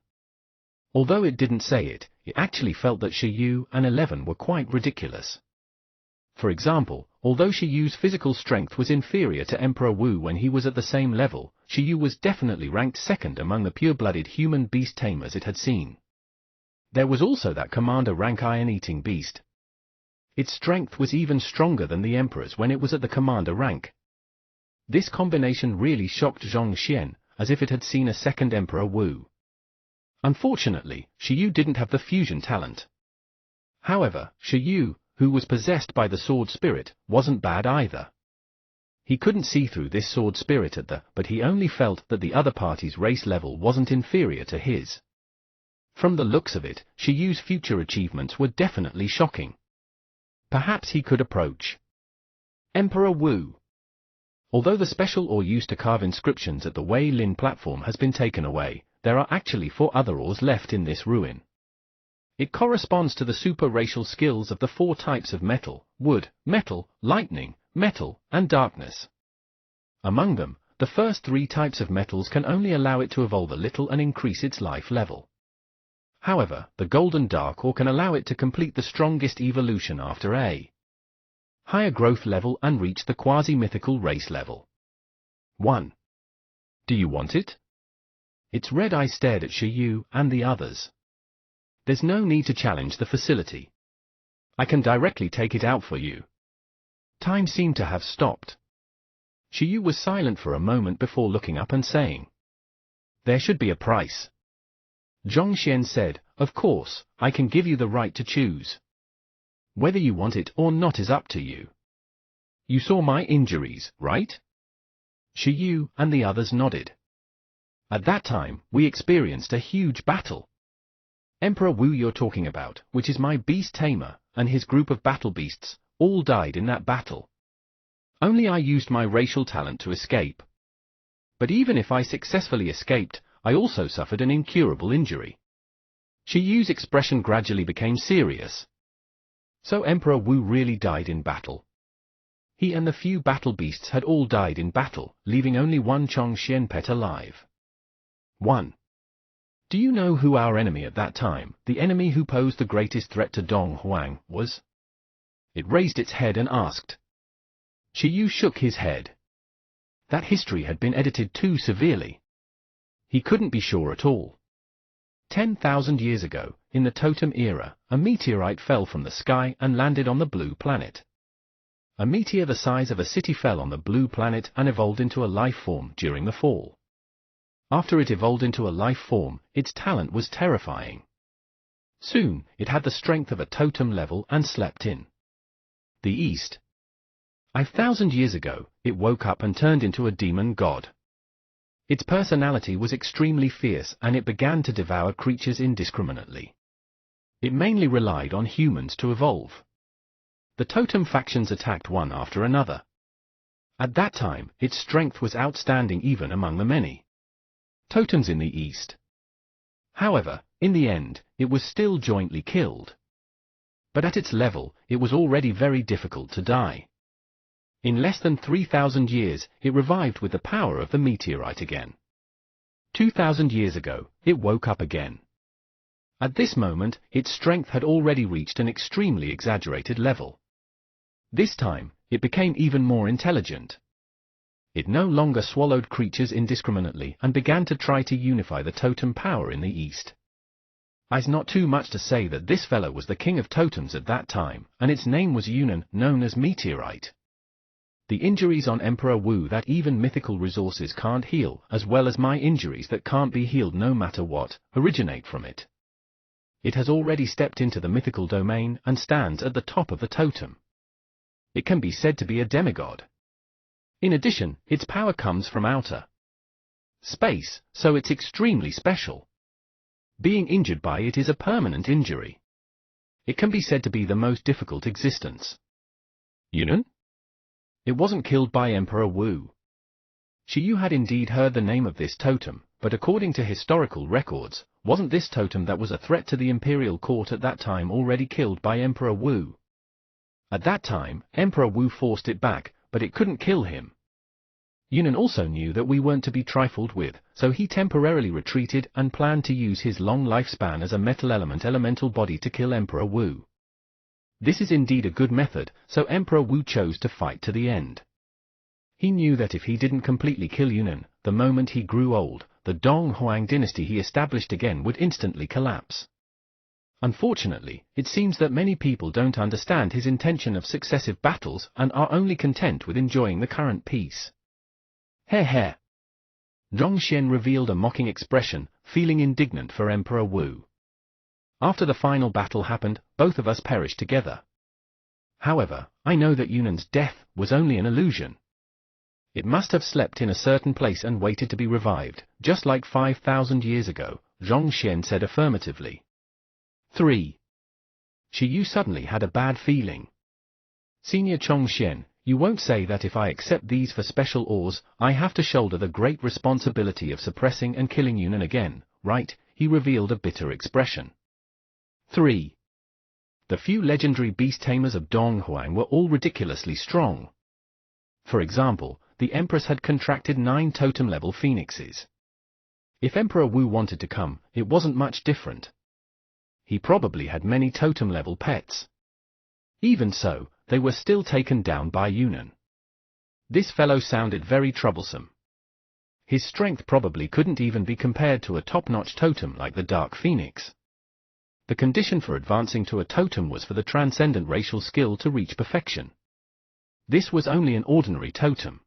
Although it didn't say it, it actually felt that Shi Yu and 11 were quite ridiculous. For example, although Shi Yu's physical strength was inferior to Emperor Wu when he was at the same level, Shi Yu was definitely ranked second among the pure-blooded human beast tamers it had seen. There was also that commander rank iron-eating beast. Its strength was even stronger than the Emperor's when it was at the commander rank. This combination really shocked Zhong Xian, as if it had seen a second Emperor Wu. Unfortunately, Shi Yu didn't have the fusion talent. However, Shi Yu, who was possessed by the sword spirit, wasn't bad either. He couldn't see through this sword spirit but he only felt that the other party's race level wasn't inferior to his. From the looks of it, Shi Yu's future achievements were definitely shocking. Perhaps he could approach Emperor Wu. Although the special ore used to carve inscriptions at the Wei Lin platform has been taken away, there are actually 4 other ores left in this ruin. It corresponds to the super-racial skills of the 4 types of metal: wood, metal, lightning, metal, and darkness. Among them, the first 3 types of metals can only allow it to evolve a little and increase its life level. However, the golden dark ore can allow it to complete the strongest evolution after a higher growth level and reach the quasi-mythical race level. 1. Do you want it? Its red eye stared at Shi Yu and the others. There's no need to challenge the facility. I can directly take it out for you. Time seemed to have stopped. Shi Yu was silent for a moment before looking up and saying, "There should be a price." Zhong Xian said, "Of course, I can give you the right to choose. Whether you want it or not is up to you. You saw my injuries, right?" Shi Yu and the others nodded. At that time, we experienced a huge battle. Emperor Wu you're talking about, which is my beast tamer, and his group of battle beasts, all died in that battle. Only I used my racial talent to escape. But even if I successfully escaped, I also suffered an incurable injury. Shi Yu's expression gradually became serious. So Emperor Wu really died in battle. He and the few battle beasts had all died in battle, leaving only one Zhong Xian pet alive. 1. Do you know who our enemy at that time, the enemy who posed the greatest threat to Dong Huang, was? It raised its head and asked. Shi Yu shook his head. That history had been edited too severely. He couldn't be sure at all. 10,000 years ago, in the Totem era, a meteorite fell from the sky and landed on the blue planet. A meteor the size of a city fell on the blue planet and evolved into a life form during the fall. After it evolved into a life form, its talent was terrifying. Soon, it had the strength of a totem level and slept in the east. 5,000 years ago, it woke up and turned into a demon god. Its personality was extremely fierce and it began to devour creatures indiscriminately. It mainly relied on humans to evolve. The totem factions attacked one after another. At that time, its strength was outstanding even among the many totems in the east. However, in the end, it was still jointly killed. But at its level, it was already very difficult to die. In less than 3,000 years, it revived with the power of the meteorite again. 2,000 years ago, it woke up again. At this moment, its strength had already reached an extremely exaggerated level. This time, it became even more intelligent. It no longer swallowed creatures indiscriminately and began to try to unify the totem power in the east. It's not too much to say that this fellow was the king of totems at that time, and its name was Yunnan, known as Meteorite. The injuries on Emperor Wu that even mythical resources can't heal, as well as my injuries that can't be healed no matter what, originate from it. It has already stepped into the mythical domain and stands at the top of the totem. It can be said to be a demigod. In addition, its power comes from outer space, so it's extremely special. Being injured by it is a permanent injury. It can be said to be the most difficult existence. Yunnan? It wasn't killed by Emperor Wu. Shi Yu had indeed heard the name of this totem, but according to historical records, wasn't this totem that was a threat to the imperial court at that time already killed by Emperor Wu? At that time, Emperor Wu forced it back, but it couldn't kill him. Yunnan also knew that we weren't to be trifled with, so he temporarily retreated and planned to use his long lifespan as a elemental body to kill Emperor Wu. This is indeed a good method, so Emperor Wu chose to fight to the end. He knew that if he didn't completely kill Yunnan, the moment he grew old, the Dong Huang dynasty he established again would instantly collapse. Unfortunately, it seems that many people don't understand his intention of successive battles and are only content with enjoying the current peace. Heh heh. Zhong Xian revealed a mocking expression, feeling indignant for Emperor Wu. After the final battle happened, both of us perished together. However, I know that Yunan's death was only an illusion. It must have slept in a certain place and waited to be revived, just like 5,000 years ago, Zhong Xian said affirmatively. 3. Shi Yu suddenly had a bad feeling. Senior Chong Xian, you won't say that if I accept these for special ores, I have to shoulder the great responsibility of suppressing and killing Yunnan again, right? He revealed a bitter expression. 3. The few legendary beast tamers of Donghuang were all ridiculously strong. For example, the Empress had contracted 9 totem-level phoenixes. If Emperor Wu wanted to come, it wasn't much different. He probably had many totem-level pets. Even so, they were still taken down by Yunnan. This fellow sounded very troublesome. His strength probably couldn't even be compared to a top-notch totem like the Dark Phoenix. The condition for advancing to a totem was for the transcendent racial skill to reach perfection. This was only an ordinary totem.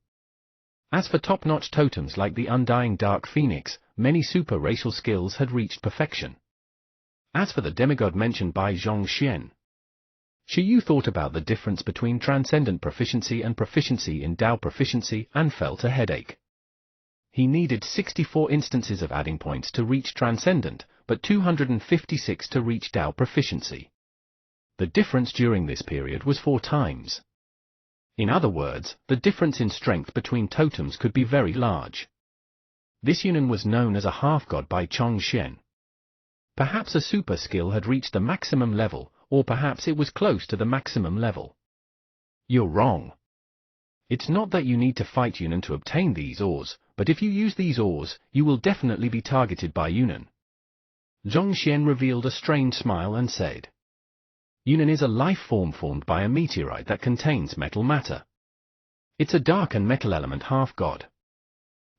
As for top-notch totems like the Undying Dark Phoenix, many super-racial skills had reached perfection. As for the demigod mentioned by Zhong Xian, Shi Yu thought about the difference between transcendent proficiency and proficiency in Dao proficiency and felt a headache. He needed 64 instances of adding points to reach transcendent, but 256 to reach Dao proficiency. The difference during this period was 4 times. In other words, the difference in strength between totems could be very large. This Yunnan was known as a half-god by Chong Xian. Perhaps a super skill had reached the maximum level, or perhaps it was close to the maximum level. You're wrong. It's not that you need to fight Yunnan to obtain these ores, but if you use these ores, you will definitely be targeted by Yunnan. Zhong Xian revealed a strange smile and said, Yunnan is a life form formed by a meteorite that contains metal matter. It's a dark and metal element half-god.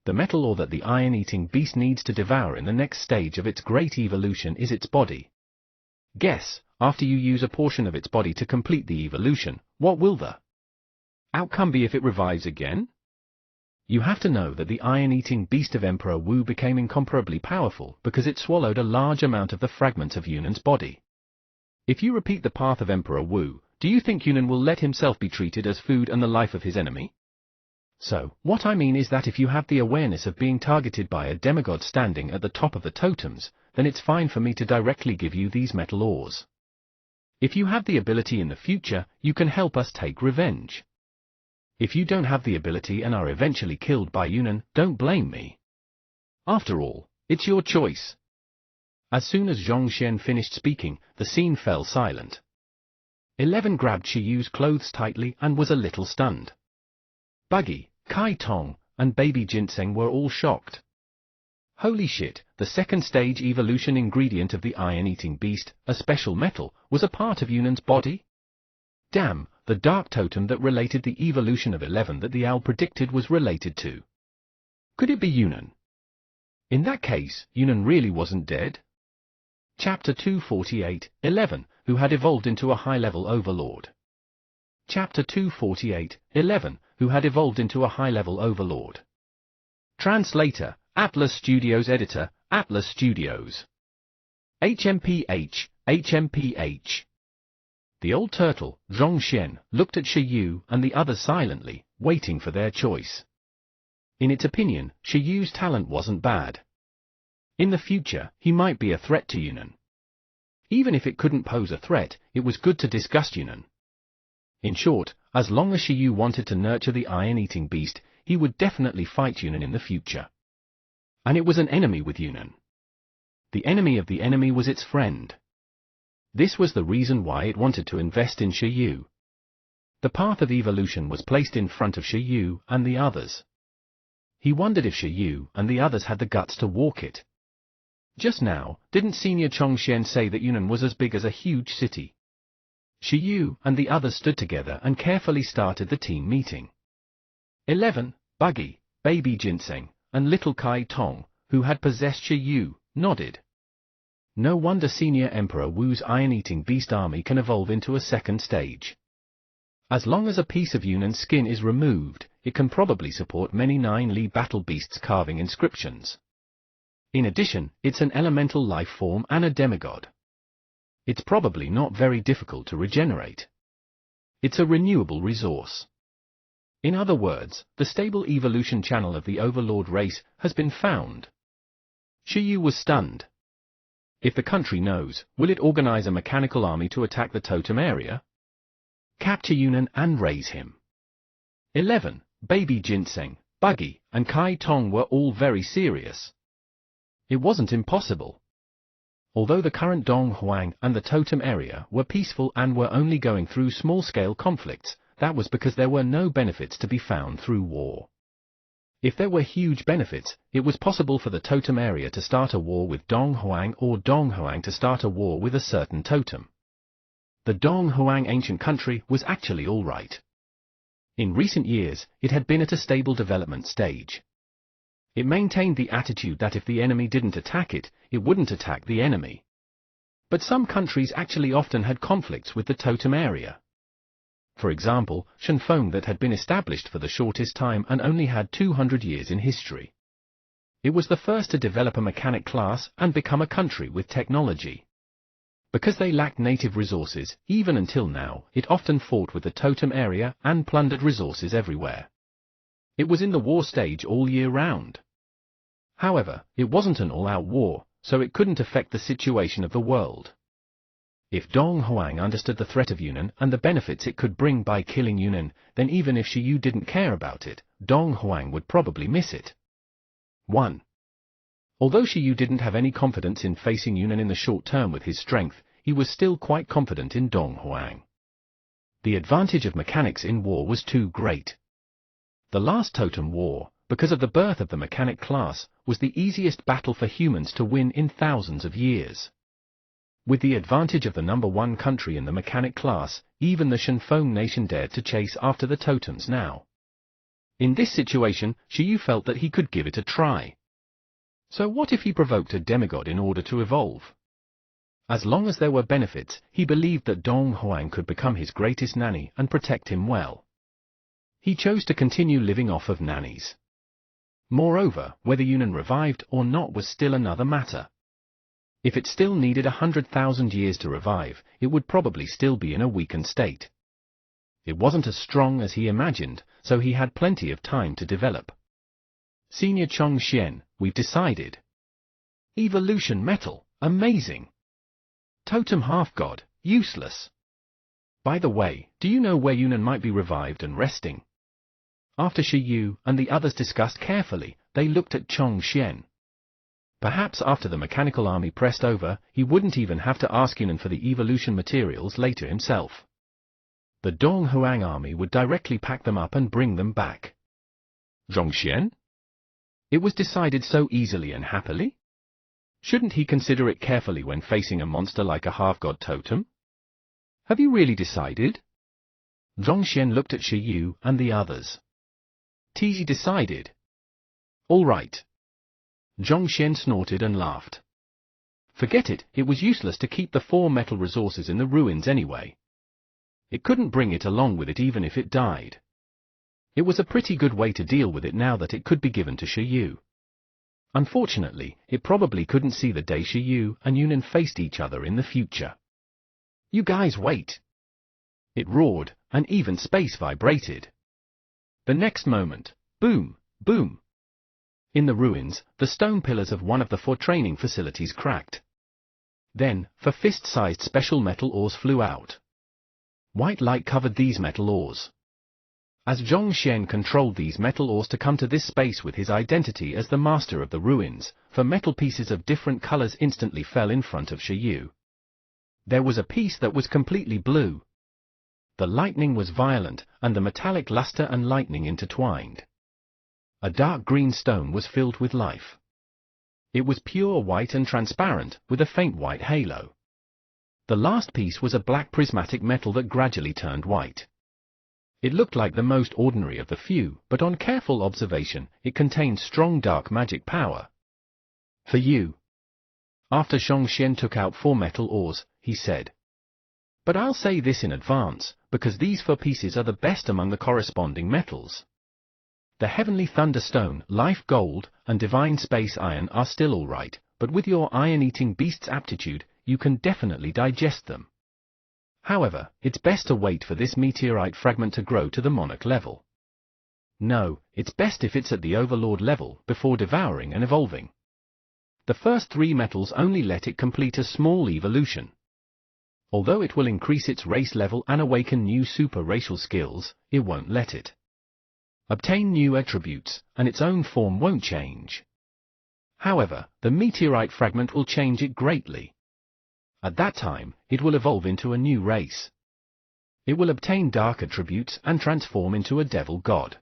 The metal ore that the iron-eating beast needs to devour in the next stage of its great evolution is its body. Guess, after you use a portion of its body to complete the evolution, what will the outcome be if it revives again? You have to know that the iron-eating beast of Emperor Wu became incomparably powerful because it swallowed a large amount of the fragments of Yunnan's body. If you repeat the path of Emperor Wu, do you think Yunnan will let himself be treated as food and the life of his enemy? So, what I mean is that if you have the awareness of being targeted by a demigod standing at the top of the totems, then it's fine for me to directly give you these metal ores. If you have the ability in the future, you can help us take revenge. If you don't have the ability and are eventually killed by Yunnan, don't blame me. After all, it's your choice. As soon as Zhong Xian finished speaking, the scene fell silent. 11 grabbed Shi Yu's clothes tightly and was a little stunned. Buggy, Kai Tong, and Baby Ginseng were all shocked. Holy shit, the second stage evolution ingredient of the iron-eating beast, a special metal, was a part of Yunnan's body? Damn, the dark totem that related the evolution of 11 that the owl predicted was related to. Could it be Yunnan? In that case, Yunnan really wasn't dead? Chapter 248, 11, who had evolved into a high-level overlord. Chapter 248, 11, who had evolved into a high-level overlord. Translator, Atlas Studios. Editor, Atlas Studios. HMPH, HMPH. The old turtle, Zhong Xian, looked at Shi Yu and the others silently, waiting for their choice. In its opinion, Shi Yu's talent wasn't bad. In the future, he might be a threat to Yunnan. Even if it couldn't pose a threat, it was good to discuss Yunnan. In short, as long as Shi Yu wanted to nurture the iron-eating beast, he would definitely fight Yunnan in the future. And it was an enemy with Yunnan. The enemy of the enemy was its friend. This was the reason why it wanted to invest in Shi Yu. The path of evolution was placed in front of Shi Yu and the others. He wondered if Shi Yu and the others had the guts to walk it. Just now, didn't Senior Chong Xian say that Yunnan was as big as a huge city? Shi Yu and the others stood together and carefully started the team meeting. 11, Buggy, Baby Ginseng, and little Kai Tong, who had possessed Shi Yu, nodded. No wonder Senior Emperor Wu's iron-eating beast army can evolve into a second stage. As long as a piece of Yunnan's skin is removed, it can probably support many 9-Li battle beasts carving inscriptions. In addition, it's an elemental life form and a demigod. It's probably not very difficult to regenerate. It's a renewable resource. In other words, the stable evolution channel of the Overlord race has been found. Shiyu was stunned. If the country knows, will it organize a mechanical army to attack the totem area? Capture Yunnan and raise him. 11. Baby Ginseng, Buggy, and Kai Tong were all very serious. It wasn't impossible. Although the current Dong Huang and the totem area were peaceful and were only going through small-scale conflicts, that was because there were no benefits to be found through war. If there were huge benefits, it was possible for the totem area to start a war with Dong Huang or Dong Huang to start a war with a certain totem. The Dong Huang ancient country was actually all right. In recent years, it had been at a stable development stage. It maintained the attitude that if the enemy didn't attack it, it wouldn't attack the enemy. But some countries actually often had conflicts with the totem area. For example, Shenfeng that had been established for the shortest time and only had 200 years in history. It was the first to develop a mechanic class and become a country with technology. Because they lacked native resources, even until now, it often fought with the totem area and plundered resources everywhere. It was in the war stage all year round. However, it wasn't an all-out war, so it couldn't affect the situation of the world. If Dong Huang understood the threat of Yunnan and the benefits it could bring by killing Yunnan, then even if Shiyu didn't care about it, Dong Huang would probably miss it. 1. Although Shiyu didn't have any confidence in facing Yunnan in the short term with his strength, he was still quite confident in Dong Huang. The advantage of mechanics in war was too great. The last totem war, because of the birth of the mechanic class, was the easiest battle for humans to win in thousands of years. With the advantage of the number one country in the mechanic class, even the Shenfeng nation dared to chase after the totems now. In this situation, Shiyu felt that he could give it a try. So what if he provoked a demigod in order to evolve? As long as there were benefits, he believed that Dong Huang could become his greatest nanny and protect him well. He chose to continue living off of nannies. Moreover, whether Yunnan revived or not was still another matter. If it still needed 100,000 years to revive, it would probably still be in a weakened state. It wasn't as strong as he imagined, so he had plenty of time to develop. Senior Chong Xian, we've decided. Evolution metal, amazing. Totem half-god, useless. By the way, do you know where Yunnan might be revived and resting? After Shiyu and the others discussed carefully, they looked at Chong Xian. Perhaps after the mechanical army pressed over, he wouldn't even have to ask Yunnan for the evolution materials later himself. The Dong Huang army would directly pack them up and bring them back. Zhongxian? It was decided so easily and happily? Shouldn't he consider it carefully when facing a monster like a half-god totem? Have you really decided? Zhongxian looked at Shiyu and the others. Tizi decided. All right. Zhongxian snorted and laughed. Forget it, it was useless to keep the 4 metal resources in the ruins anyway. It couldn't bring it along with it even if it died. It was a pretty good way to deal with it now that it could be given to Shiyu. Unfortunately, it probably couldn't see the day Shiyu and Yunnan faced each other in the future. You guys wait. It roared, and even space vibrated. The next moment, boom, boom. In the ruins, the stone pillars of one of the 4 training facilities cracked. Then, 4 fist-sized special metal ores flew out. White light covered these metal ores. As Zhongxian controlled these metal ores to come to this space with his identity as the master of the ruins, 4 metal pieces of different colors instantly fell in front of Shiyu. There was a piece that was completely blue. The lightning was violent, and the metallic luster and lightning intertwined. A dark green stone was filled with life. It was pure white and transparent, with a faint white halo. The last piece was a black prismatic metal that gradually turned white. It looked like the most ordinary of the few, but on careful observation, it contained strong dark magic power. For you. After Zhongxian took out 4 metal ores, he said. But I'll say this in advance, because these 4 pieces are the best among the corresponding metals. The Heavenly Thunderstone, Life Gold, and Divine Space Iron are still alright, but with your iron-eating beast's aptitude, you can definitely digest them. However, it's best to wait for this meteorite fragment to grow to the monarch level. No, it's best if it's at the overlord level before devouring and evolving. The first 3 metals only let it complete a small evolution. Although it will increase its race level and awaken new super-racial skills, it won't let it obtain new attributes, and its own form won't change. However, the meteorite fragment will change it greatly. At that time, it will evolve into a new race. It will obtain dark attributes and transform into a devil god.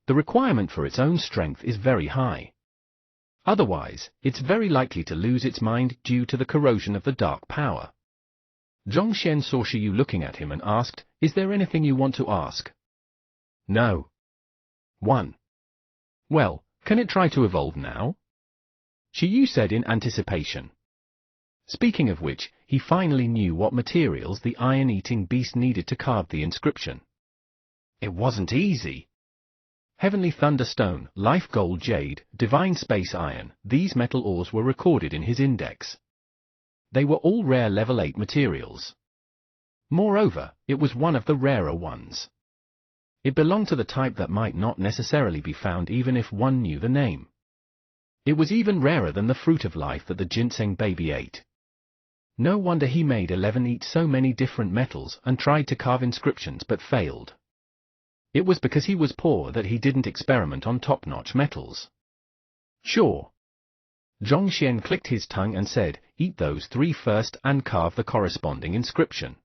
The requirement for its own strength is very high. Otherwise, it's very likely to lose its mind due to the corrosion of the dark power. Zhongxian saw Shiyu looking at him and asked, "Is there anything you want to ask?" "No." 1. Well, can it try to evolve now? Shiyu said in anticipation. Speaking of which, he finally knew what materials the iron-eating beast needed to carve the inscription. It wasn't easy. Heavenly Thunderstone, Life Gold Jade, Divine Space Iron, these metal ores were recorded in his index. They were all rare level 8 materials. Moreover, it was one of the rarer ones. It belonged to the type that might not necessarily be found even if one knew the name. It was even rarer than the fruit of life that the ginseng baby ate. No wonder he made 11 eat so many different metals and tried to carve inscriptions but failed. It was because he was poor that he didn't experiment on top-notch metals. Sure. Zhongxian clicked his tongue and said, "Eat those 3 first and carve the corresponding inscription."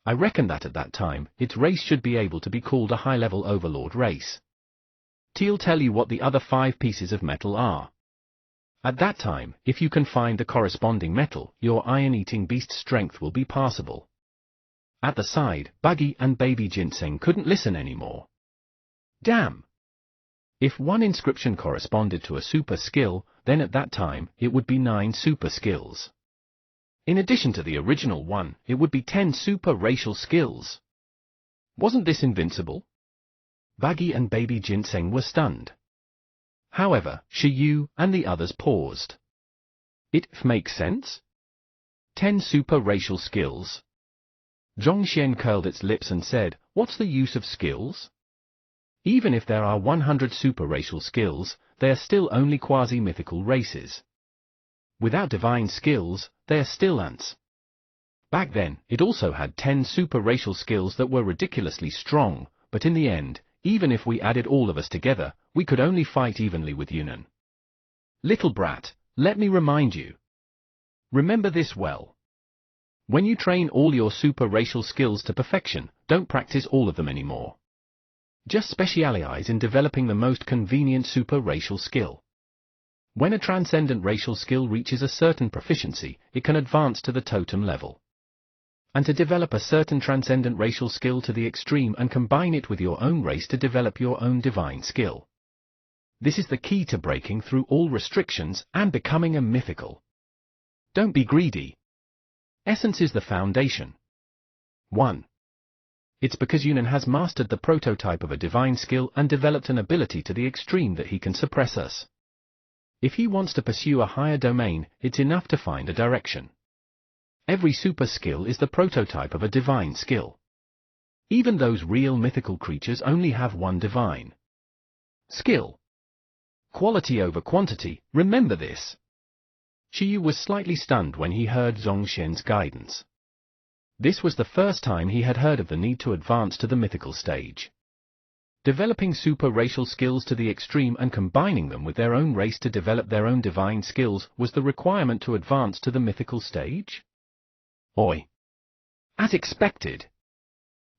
I reckon that at that time, its race should be able to be called a high-level overlord race. He'll tell you what the other 5 pieces of metal are. At that time, if you can find the corresponding metal, your iron-eating beast's strength will be passable. At the side, Buggy and Baby Ginseng couldn't listen anymore. Damn! If one inscription corresponded to a super skill, then at that time, it would be 9 super skills. In addition to the original one, it would be 10 super racial skills. Wasn't this invincible? Buggy and Baby Ginseng were stunned. However, Shiyu and the others paused. It makes sense? 10 super racial skills. Zhongxian curled its lips and said, "What's the use of skills? Even if there are 100 super racial skills, they are still only quasi-mythical races. Without divine skills, they are still ants." Back then, it also had 10 super racial skills that were ridiculously strong, but in the end, even if we added all of us together, we could only fight evenly with Yunnan. Little brat, let me remind you. Remember this well. When you train all your super racial skills to perfection, don't practice all of them anymore. Just specialize in developing the most convenient super racial skill. When a transcendent racial skill reaches a certain proficiency, it can advance to the totem level. And to develop a certain transcendent racial skill to the extreme and combine it with your own race to develop your own divine skill. This is the key to breaking through all restrictions and becoming a mythical. Don't be greedy. Essence is the foundation. 1. It's because Yunnan has mastered the prototype of a divine skill and developed an ability to the extreme that he can suppress us. If he wants to pursue a higher domain, it's enough to find a direction. Every super skill is the prototype of a divine skill. Even those real mythical creatures only have one divine skill. Quality over quantity, remember this. Shiyu was slightly stunned when he heard Zhongxian's guidance. This was the first time he had heard of the need to advance to the mythical stage. Developing super racial skills to the extreme and combining them with their own race to develop their own divine skills was the requirement to advance to the mythical stage? Oi! As expected.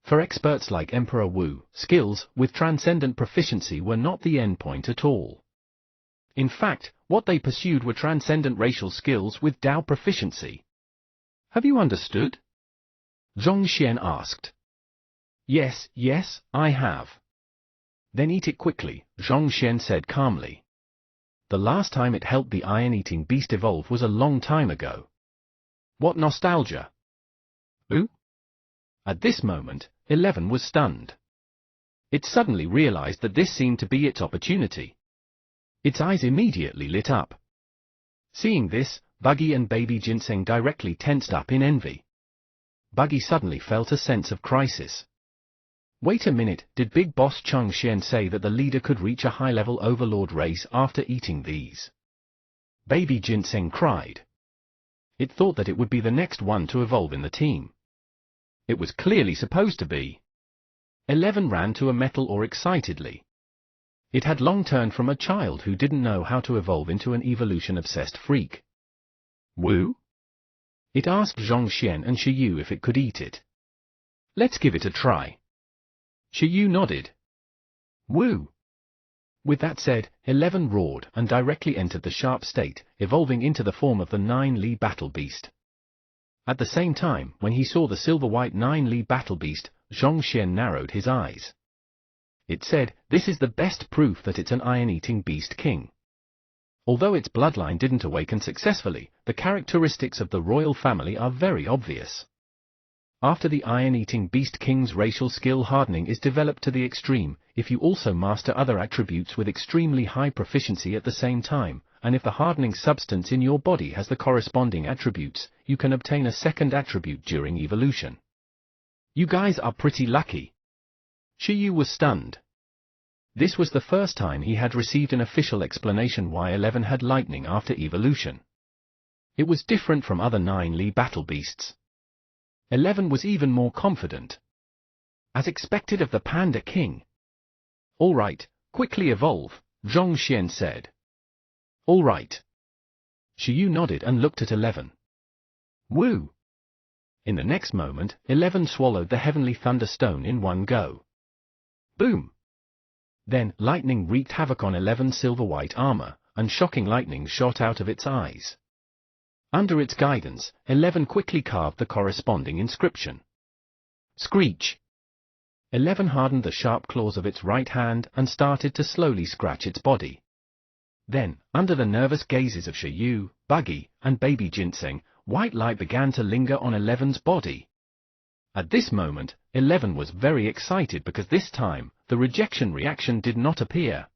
For experts like Emperor Wu, skills with transcendent proficiency were not the endpoint at all. In fact, what they pursued were transcendent racial skills with Dao proficiency. Have you understood? Zhongxian asked. Yes, I have. Then eat it quickly, Zhongxian said calmly. The last time it helped the iron-eating beast evolve was a long time ago. What nostalgia? Ooh? At this moment, 11 was stunned. It suddenly realized that this seemed to be its opportunity. Its eyes immediately lit up. Seeing this, Buggy and Baby Ginseng directly tensed up in envy. Buggy suddenly felt a sense of crisis. Wait a minute, did Big Boss Chung Xian say that the leader could reach a high-level overlord race after eating these? Baby Ginseng cried. It thought that it would be the next one to evolve in the team. It was clearly supposed to be. 11 ran to a metal ore excitedly. It had long turned from a child who didn't know how to evolve into an evolution-obsessed freak. Woo? It asked Zhong Xian and Shiyu if it could eat it. Let's give it a try. Shiyu nodded. Woo! With that said, 11 roared and directly entered the sharp state, evolving into the form of the 9-Li Battle Beast. At the same time, when he saw the silver-white 9-Li Battle Beast, Zhong Xian narrowed his eyes. It said, this is the best proof that it's an iron-eating beast king. Although its bloodline didn't awaken successfully, the characteristics of the royal family are very obvious. After the iron-eating beast king's racial skill hardening is developed to the extreme, if you also master other attributes with extremely high proficiency at the same time, and if the hardening substance in your body has the corresponding attributes, you can obtain a second attribute during evolution. You guys are pretty lucky. Shiyu was stunned. This was the first time he had received an official explanation why 11 had lightning after evolution. It was different from other 9-Li battle beasts. 11 was even more confident. As expected of the Panda King. All right, quickly evolve, Zhong Xian said. All right. Shiyu nodded and looked at 11. Woo! In the next moment, 11 swallowed the heavenly thunderstone in one go. Boom! Then, lightning wreaked havoc on 11's silver-white armor, and shocking lightning shot out of its eyes. Under its guidance, 11 quickly carved the corresponding inscription. Screech! 11 hardened the sharp claws of its right hand and started to slowly scratch its body. Then, under the nervous gazes of Shiyu, Buggy, and Baby Ginseng, white light began to linger on 11's body. At this moment, 11 was very excited because this time, the rejection reaction did not appear.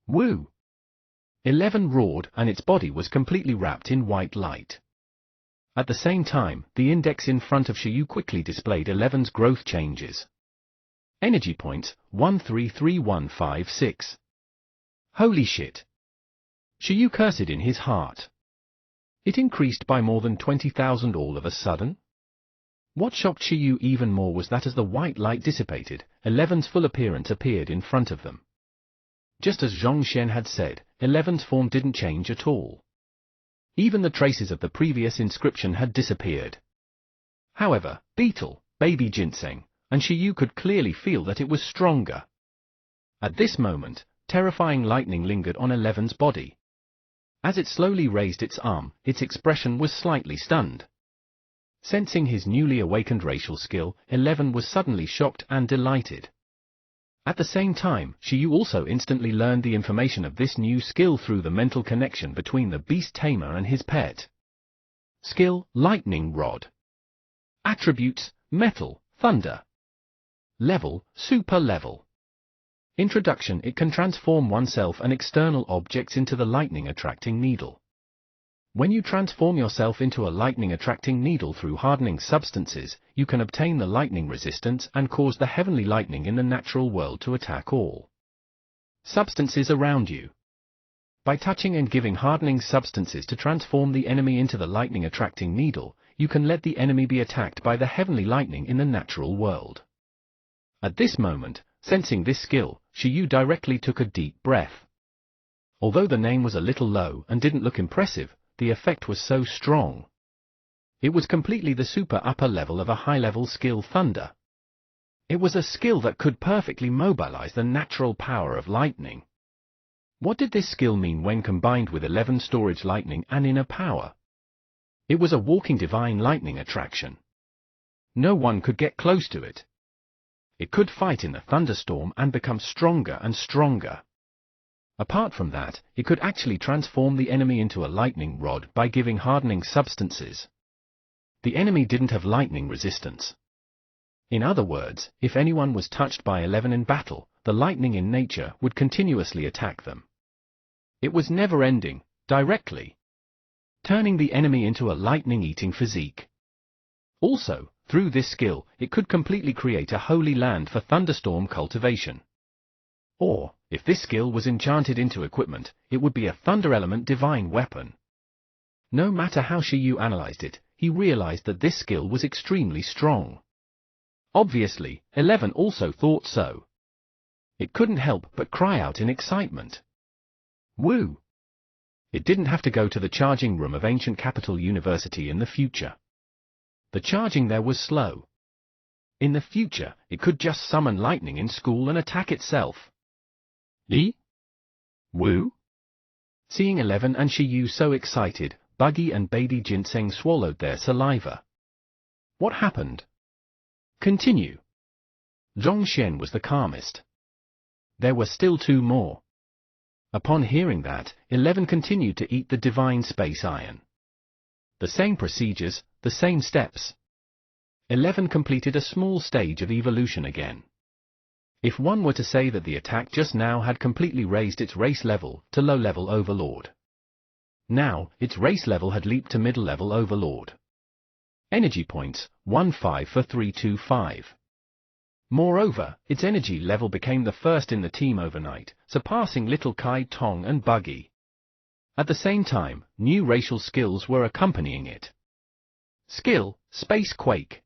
Woo! 11 roared and its body was completely wrapped in white light. At the same time, the index in front of Shiyu quickly displayed 11's growth changes. Energy points, 133156. Holy shit! Shiyu cursed in his heart. It increased by more than 20,000 all of a sudden. What shocked Shiyu even more was that as the white light dissipated, 11's full appearance appeared in front of them. Just as Zhong Xian had said, 11's form didn't change at all. Even the traces of the previous inscription had disappeared. However, Beetle, Baby Ginseng, and Shiyu could clearly feel that it was stronger. At this moment, terrifying lightning lingered on 11's body. As it slowly raised its arm, its expression was slightly stunned. Sensing his newly awakened racial skill, 11 was suddenly shocked and delighted. At the same time, Shiyu also instantly learned the information of this new skill through the mental connection between the beast tamer and his pet. Skill, Lightning Rod. Attributes, Metal, Thunder. Level, Super Level. Introduction: it can transform oneself and external objects into the lightning-attracting needle. When you transform yourself into a lightning-attracting needle through hardening substances, you can obtain the lightning resistance and cause the heavenly lightning in the natural world to attack all substances around you. By touching and giving hardening substances to transform the enemy into the lightning-attracting needle, you can let the enemy be attacked by the heavenly lightning in the natural world. At this moment, sensing this skill, Shiyu directly took a deep breath. Although the name was a little low and didn't look impressive, the effect was so strong. It was completely the super upper level of a high-level skill Thunder. It was a skill that could perfectly mobilize the natural power of lightning. What did this skill mean when combined with 11 storage lightning and inner power? It was a walking divine lightning attraction. No one could get close to it. It could fight in the thunderstorm and become stronger and stronger. Apart from that, it could actually transform the enemy into a lightning rod by giving hardening substances. The enemy didn't have lightning resistance. In other words, if anyone was touched by 11 in battle, the lightning in nature would continuously attack them. It was never-ending, directly. turning the enemy into a lightning-eating physique. Also, through this skill, it could completely create a holy land for thunderstorm cultivation. Or, if this skill was enchanted into equipment, it would be a thunder element divine weapon. No matter how Shiyu analyzed it, he realized that this skill was extremely strong. Obviously, 11 also thought so. It couldn't help but cry out in excitement. Woo! It didn't have to go to the charging room of Ancient Capital University in the future. The charging there was slow. In the future, it could just summon lightning in school and attack itself. Woo? Seeing 11 and Shiyu so excited, Buggy and Baby Ginseng swallowed their saliva. What happened? Continue. Zhongxian was the calmest. There were still 2 more. Upon hearing that, 11 continued to eat the divine space iron. The same procedures, the same steps. 11 completed a small stage of evolution again. If one were to say that the attack just now had completely raised its race level to low-level Overlord. Now, its race level had leaped to middle-level Overlord. Energy points, 15 for 325. Moreover, its energy level became the first in the team overnight, surpassing Little Kai Tong and Buggy. At the same time, new racial skills were accompanying it. Skill, Space Quake.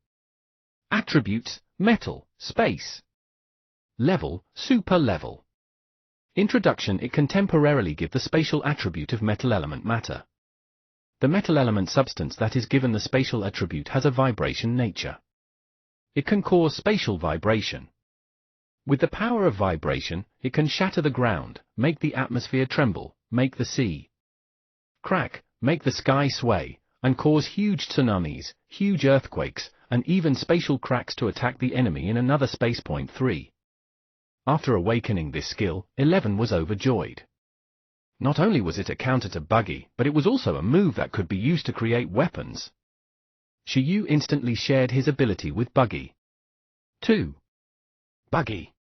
Attributes, Metal, Space. Level, Super Level. Introduction: it can temporarily give the spatial attribute of metal element matter. The metal element substance that is given the spatial attribute has a vibration nature. It can cause spatial vibration. With the power of vibration, it can shatter the ground, make the atmosphere tremble, make the sea crack, make the sky sway, and cause huge tsunamis, huge earthquakes, and even spatial cracks to attack the enemy in another space. 3. After awakening this skill, 11 was overjoyed. Not only was it a counter to Buggy, but it was also a move that could be used to create weapons. Shiyu instantly shared his ability with Buggy. 2. Buggy.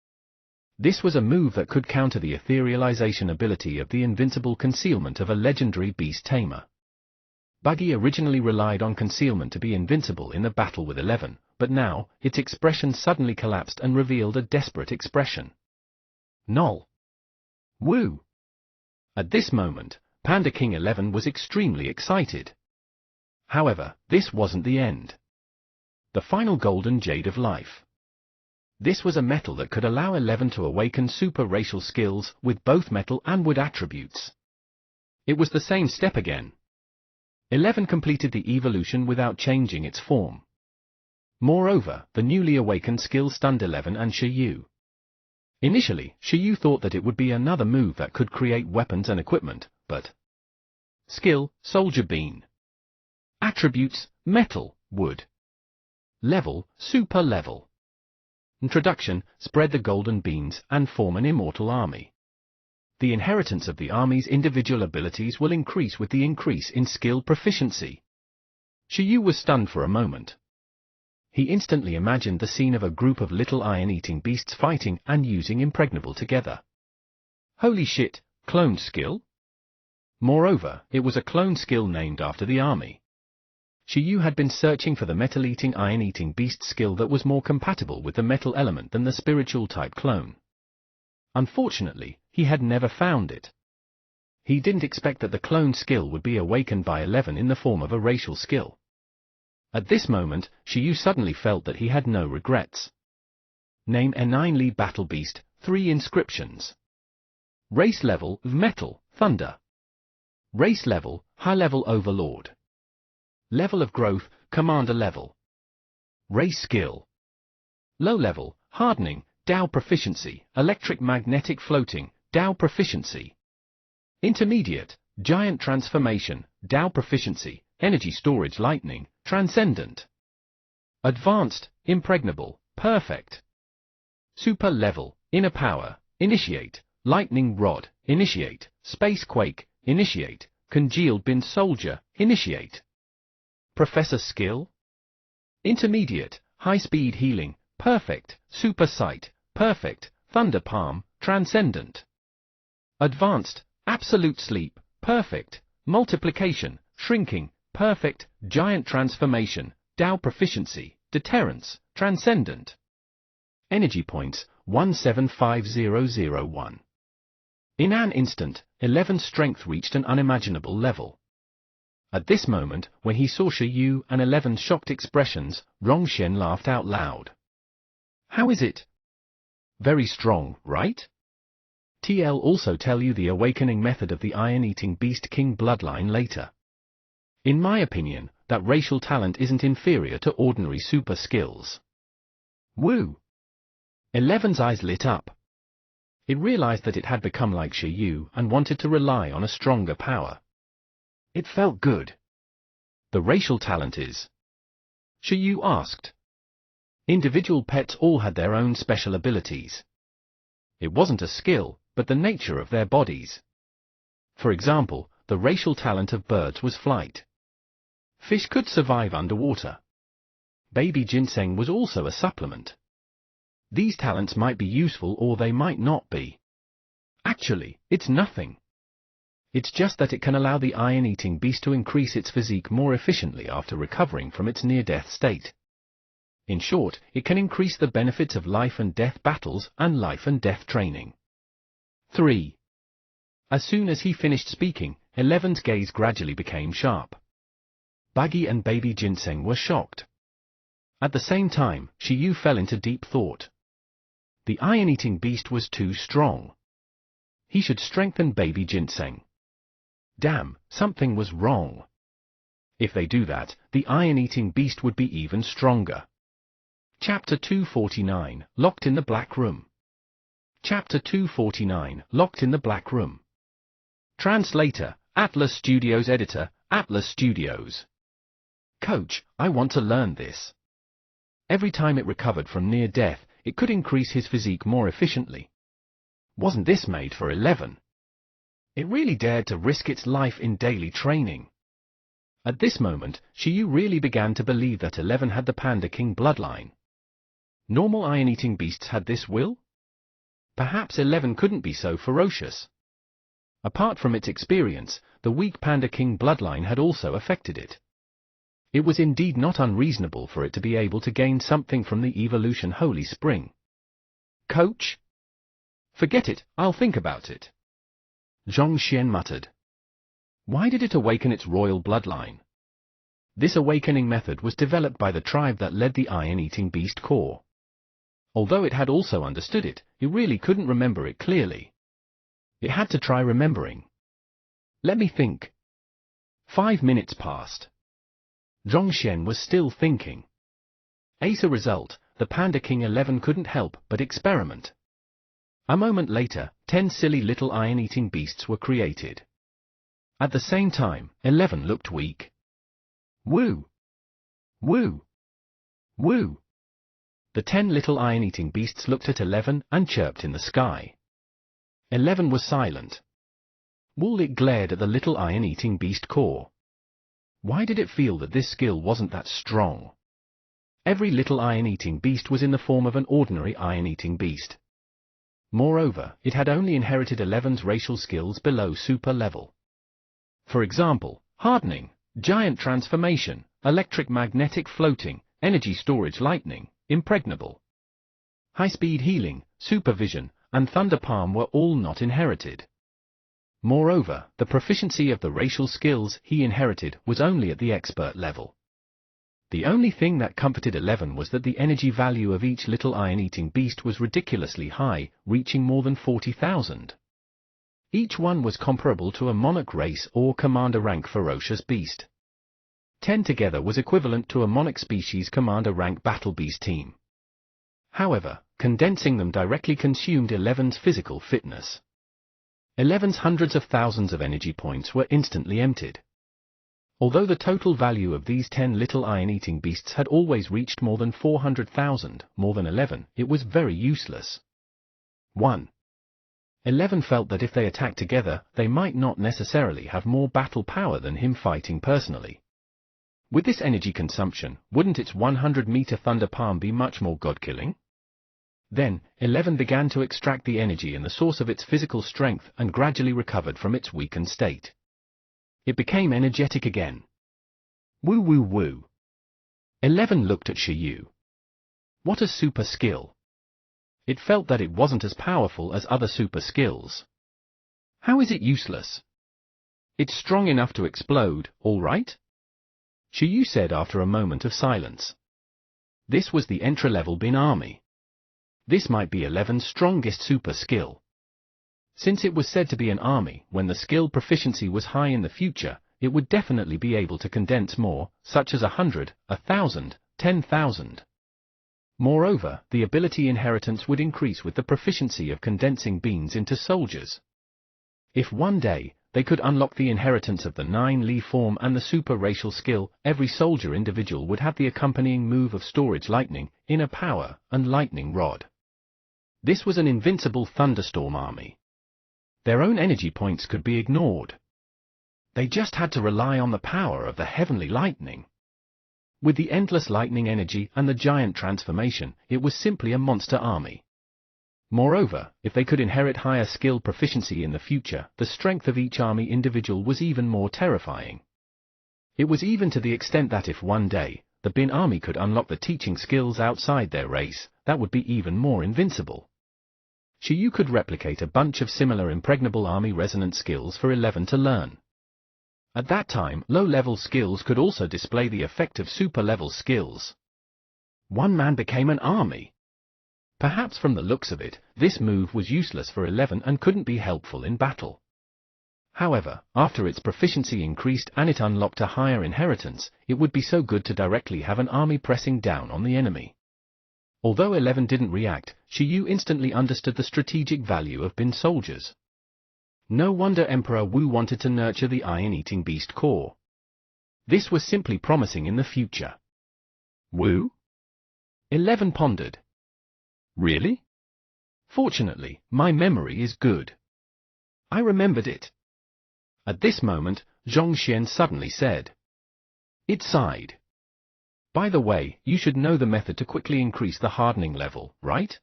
This was a move that could counter the etherealization ability of the invincible concealment of a legendary beast tamer. Buggy originally relied on concealment to be invincible in the battle with 11, but now, its expression suddenly collapsed and revealed a desperate expression. Null. Woo! At this moment, Panda King 11 was extremely excited. However, this wasn't the end. The final golden jade of life. This was a metal that could allow 11 to awaken super racial skills with both metal and wood attributes. It was the same step again. 11 completed the evolution without changing its form. Moreover, the newly awakened skill stunned 11 and Shiyu. Initially, Shiyu thought that it would be another move that could create weapons and equipment, but... Skill, Soldier Bean. Attributes, Metal, Wood. Level, Super Level. Introduction: spread the golden beans and form an immortal army. The inheritance of the army's individual abilities will increase with the increase in skill proficiency. Shiyu was stunned for a moment. He instantly imagined the scene of a group of little iron-eating beasts fighting and using impregnable together. Holy shit, cloned skill? Moreover, it was a clone skill named after the army. Shiyu had been searching for the metal-eating iron-eating beast skill that was more compatible with the metal element than the spiritual-type clone. Unfortunately, he had never found it. He didn't expect that the clone skill would be awakened by 11 in the form of a racial skill. At this moment, Shiyu suddenly felt that he had no regrets. Name a 9-Li Battle Beast, 3 inscriptions. Race level, Metal, Thunder. Race level, High Level Overlord. Level of growth, Commander level. Race skill. Low level, Hardening, Tao Proficiency, Electric Magnetic Floating, Tao Proficiency. Intermediate, Giant Transformation, Tao Proficiency, Energy Storage Lightning, Transcendent. Advanced, Impregnable, Perfect. Super level, Inner Power, Initiate, Lightning Rod, Initiate, Space Quake, Initiate, Congealed Bin Soldier, Initiate. Professor skill. Intermediate, High Speed Healing, Perfect, Super Sight, Perfect, Thunder Palm, Transcendent. Advanced, Absolute Sleep, Perfect, Multiplication, shrinking, perfect, giant transformation, Tao proficiency, deterrence, transcendent. Energy points, 175001. In an instant, 11's strength reached an unimaginable level. At this moment, when he saw Shi Yu and 11's shocked expressions, Zhongxian laughed out loud. How is it? Very strong, right? TL also tell you the awakening method of the iron-eating beast king bloodline later. In my opinion, that racial talent isn't inferior to ordinary super skills. Woo! 11's eyes lit up. It realized that it had become like Shi Yu and wanted to rely on a stronger power. It felt good. The racial talent is? Shi Yu asked. Individual pets all had their own special abilities. It wasn't a skill, but the nature of their bodies. For example, the racial talent of birds was flight. Fish could survive underwater. Baby ginseng was also a supplement. These talents might be useful or they might not be. Actually, it's nothing. It's just that it can allow the iron-eating beast to increase its physique more efficiently after recovering from its near-death state. In short, it can increase the benefits of life and death battles and life and death training. 3. As soon as he finished speaking, 11's gaze gradually became sharp. Buggy and Baby Ginseng were shocked. At the same time, Shi Yu fell into deep thought. The iron-eating beast was too strong. He should strengthen Baby Ginseng. Damn, something was wrong. If they do that, the iron-eating beast would be even stronger. Chapter 249, Locked in the Black Room. Chapter 249, Locked in the Black Room. Translator, Atlas Studios. Editor, Atlas Studios. Coach, I want to learn this. Every time it recovered from near death, it could increase his physique more efficiently. Wasn't this made for 11? It really dared to risk its life in daily training. At this moment, Shi Yu really began to believe that 11 had the Panda King bloodline. Normal iron-eating beasts had this will? Perhaps 11 couldn't be so ferocious. Apart from its experience, the weak Panda King bloodline had also affected it. It was indeed not unreasonable for it to be able to gain something from the evolution Holy Spring. Coach? Forget it, I'll think about it. Zhongxian muttered. Why did it awaken its royal bloodline? This awakening method was developed by the tribe that led the iron-eating beast corps. Although it had also understood it, it really couldn't remember it clearly. It had to try remembering. Let me think. 5 minutes passed. Zhongxian was still thinking. As a result, the Panda King 11 couldn't help but experiment. A moment later, 10 silly little iron-eating beasts were created. At the same time, 11 looked weak. Woo! Woo! Woo! The 10 little iron-eating beasts looked at 11 and chirped in the sky. 11 was silent. It glared at the little iron-eating beast corps. Why did it feel that this skill wasn't that strong? Every little iron-eating beast was in the form of an ordinary iron-eating beast. Moreover, it had only inherited 11's racial skills below super level. For example, hardening, giant transformation, electric magnetic floating, energy storage lightning, impregnable. High-speed healing, supervision, and thunder palm were all not inherited. Moreover, the proficiency of the racial skills he inherited was only at the expert level. The only thing that comforted 11 was that the energy value of each little iron-eating beast was ridiculously high, reaching more than 40,000. Each one was comparable to a monarch race or commander rank ferocious beast. 10 together was equivalent to a monarch species commander rank battle beast team. However, condensing them directly consumed 11's physical fitness. 11's hundreds of thousands of energy points were instantly emptied. Although the total value of these 10 little iron-eating beasts had always reached more than 400,000, more than 11, it was very useless. 1. 11 felt that if they attacked together, they might not necessarily have more battle power than him fighting personally. With this energy consumption, wouldn't its 100-meter thunder palm be much more god-killing? Then, 11 began to extract the energy in the source of its physical strength and gradually recovered from its weakened state. it became energetic again. Woo woo woo. 11 looked at Shiyu. What a super skill. It felt that it wasn't as powerful as other super skills. How is it useless? It's strong enough to explode, all right? Shiyu said after a moment of silence. This was the entry-level Bin army. This might be 11's strongest super skill. Since it was said to be an army, when the skill proficiency was high in the future, it would definitely be able to condense more, such as 100, 1,000, 10,000. Moreover, the ability inheritance would increase with the proficiency of condensing beings into soldiers. If one day, they could unlock the inheritance of the 9 Li form and the super racial skill, every soldier individual would have the accompanying move of storage lightning, inner power, and lightning rod. This was an invincible thunderstorm army. Their own energy points could be ignored. They just had to rely on the power of the heavenly lightning. With the endless lightning energy and the giant transformation, it was simply a monster army. Moreover, if they could inherit higher skill proficiency in the future, the strength of each army individual was even more terrifying. It was even to the extent that if one day, the Bin army could unlock the teaching skills outside their race, that would be even more invincible. Shiyu could replicate a bunch of similar impregnable army resonant skills for 11 to learn. At that time, low-level skills could also display the effect of super-level skills. One man became an army. Perhaps from the looks of it, this move was useless for 11 and couldn't be helpful in battle. However, after its proficiency increased and it unlocked a higher inheritance, it would be so good to directly have an army pressing down on the enemy. Although 11 didn't react, Shiyu instantly understood the strategic value of Bin soldiers. No wonder Emperor Wu wanted to nurture the iron-eating beast core. This was simply promising in the future. Wu? 11 pondered. Really? Fortunately, my memory is good. I remembered it. At this moment, Zhongxian suddenly said. It sighed. By the way, you should know the method to quickly increase the hardening level, right?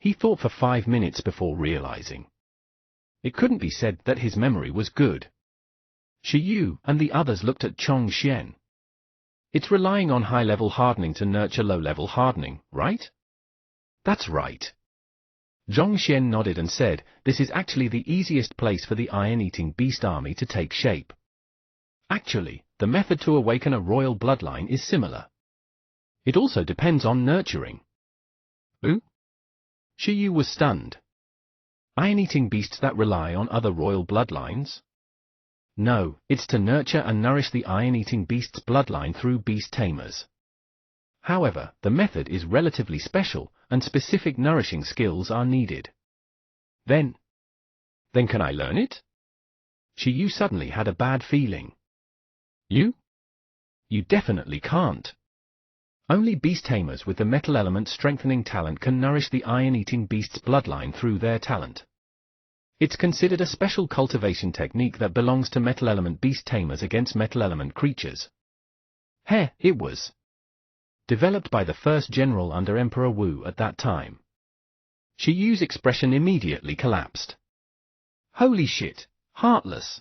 He thought for 5 minutes before realizing. It couldn't be said that his memory was good. Shiyu and the others looked at Zhongxian. It's relying on high-level hardening to nurture low-level hardening, right? That's right. Zhongxian nodded and said, this is actually the easiest place for the iron-eating beast army to take shape. Actually, the method to awaken a royal bloodline is similar. It also depends on nurturing. Ooh? Shiyu was stunned. Iron-eating beasts that rely on other royal bloodlines? No, it's to nurture and nourish the iron-eating beast's bloodline through beast tamers. However, the method is relatively special, and specific nourishing skills are needed. Then can I learn it? Shiyu suddenly had a bad feeling. You definitely can't. Only beast tamers with the metal element strengthening talent can nourish the iron-eating beast's bloodline through their talent. It's considered a special cultivation technique that belongs to metal element beast tamers against metal element creatures. It was developed by the first general under Emperor Wu at that time. Shiyu's expression immediately collapsed. Holy shit, heartless.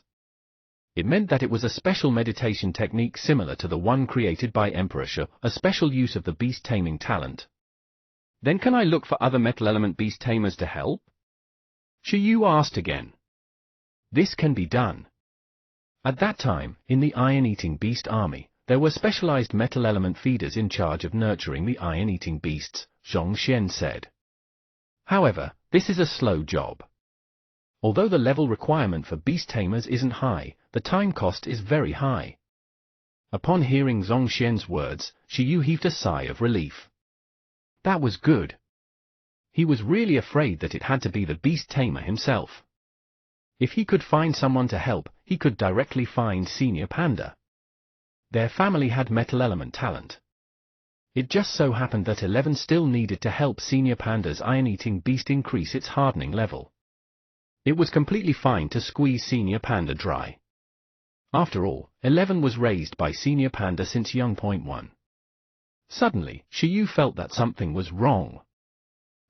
It meant that it was a special meditation technique similar to the one created by Emperor Shu, a special use of the beast taming talent. Then can I look for other metal element beast tamers to help? Shiyu asked again. This can be done. At that time, in the iron-eating beast army, there were specialized metal element feeders in charge of nurturing the iron-eating beasts, Zhongxian said. However, this is a slow job. Although the level requirement for beast tamers isn't high, the time cost is very high. Upon hearing Zhongxian's words, Shiyu heaved a sigh of relief. That was good. He was really afraid that it had to be the beast tamer himself. If he could find someone to help, he could directly find Senior Panda. Their family had metal element talent. It just so happened that 11 still needed to help Senior Panda's iron-eating beast increase its hardening level. It was completely fine to squeeze Senior Panda dry. After all, 11 was raised by Senior Panda since young. 1. Suddenly, Shiyu felt that something was wrong.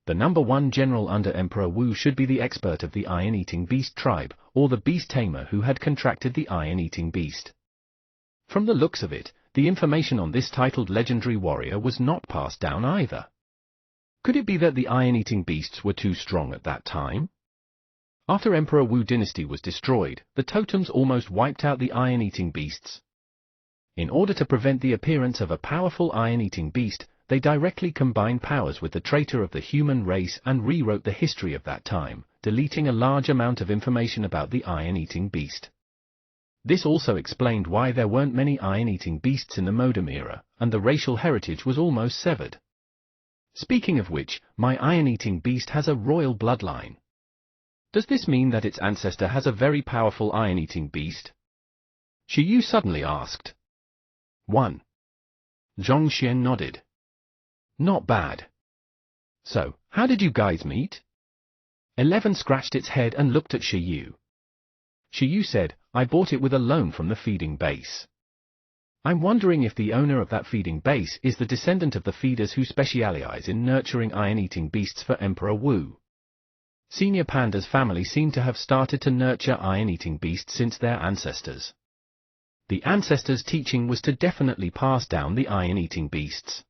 The #1 general under Emperor Wu should be the expert of the iron-eating beast tribe, or the beast tamer who had contracted the iron-eating beast. From the looks of it, the information on this titled legendary warrior was not passed down either. Could it be that the iron-eating beasts were too strong at that time? After Emperor Wu dynasty was destroyed, the totems almost wiped out the iron-eating beasts. In order to prevent the appearance of a powerful iron-eating beast, they directly combined powers with the traitor of the human race and rewrote the history of that time, deleting a large amount of information about the iron-eating beast. This also explained why there weren't many iron-eating beasts in the modem era, and the racial heritage was almost severed. Speaking of which, my iron-eating beast has a royal bloodline. Does this mean that its ancestor has a very powerful iron-eating beast? Shiyu suddenly asked. 1. Zhongxian nodded. Not bad. So, how did you guys meet? 11 scratched its head and looked at Shiyu. Shiyu said, I bought it with a loan from the feeding base. I'm wondering if the owner of that feeding base is the descendant of the feeders who specialize in nurturing iron-eating beasts for Emperor Wu. Senior Panda's family seem to have started to nurture iron-eating beasts since their ancestors. The ancestors' teaching was to definitely pass down the iron-eating beasts.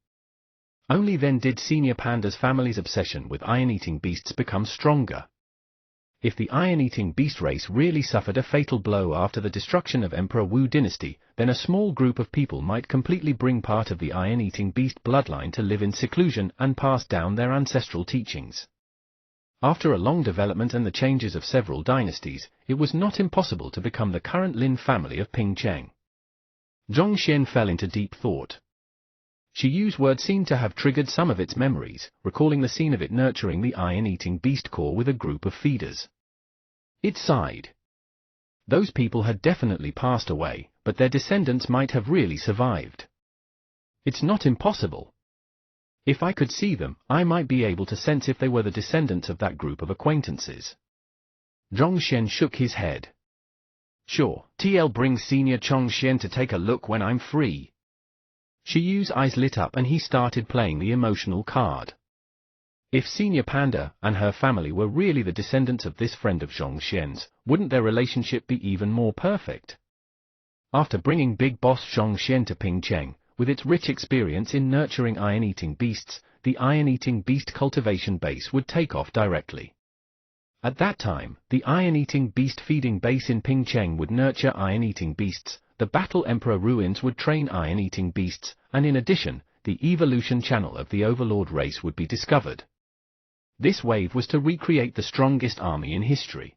Only then did Senior Panda's family's obsession with iron-eating beasts become stronger. If the iron-eating beast race really suffered a fatal blow after the destruction of Emperor Wu dynasty, then a small group of people might completely bring part of the iron-eating beast bloodline to live in seclusion and pass down their ancestral teachings. After a long development and the changes of several dynasties, it was not impossible to become the current Lin family of Pingcheng. Zhongxian fell into deep thought. Shiyu's words seemed to have triggered some of its memories, recalling the scene of it nurturing the iron-eating beast core with a group of feeders. It sighed. Those people had definitely passed away, but their descendants might have really survived. It's not impossible. If I could see them, I might be able to sense if they were the descendants of that group of acquaintances. Zhongxian shook his head. Sure, TL bring Senior Zhongxian to take a look when I'm free. Shiyu's eyes lit up and he started playing the emotional card. If Senior Panda and her family were really the descendants of this friend of Zhongxian's, wouldn't their relationship be even more perfect? After bringing Big Boss Zhongxian to Pingcheng, with its rich experience in nurturing iron-eating beasts, the iron-eating beast cultivation base would take off directly. At that time, the iron-eating beast feeding base in Pingcheng would nurture iron-eating beasts, the Battle Emperor ruins would train iron-eating beasts, and in addition, the evolution channel of the Overlord race would be discovered. This wave was to recreate the strongest army in history.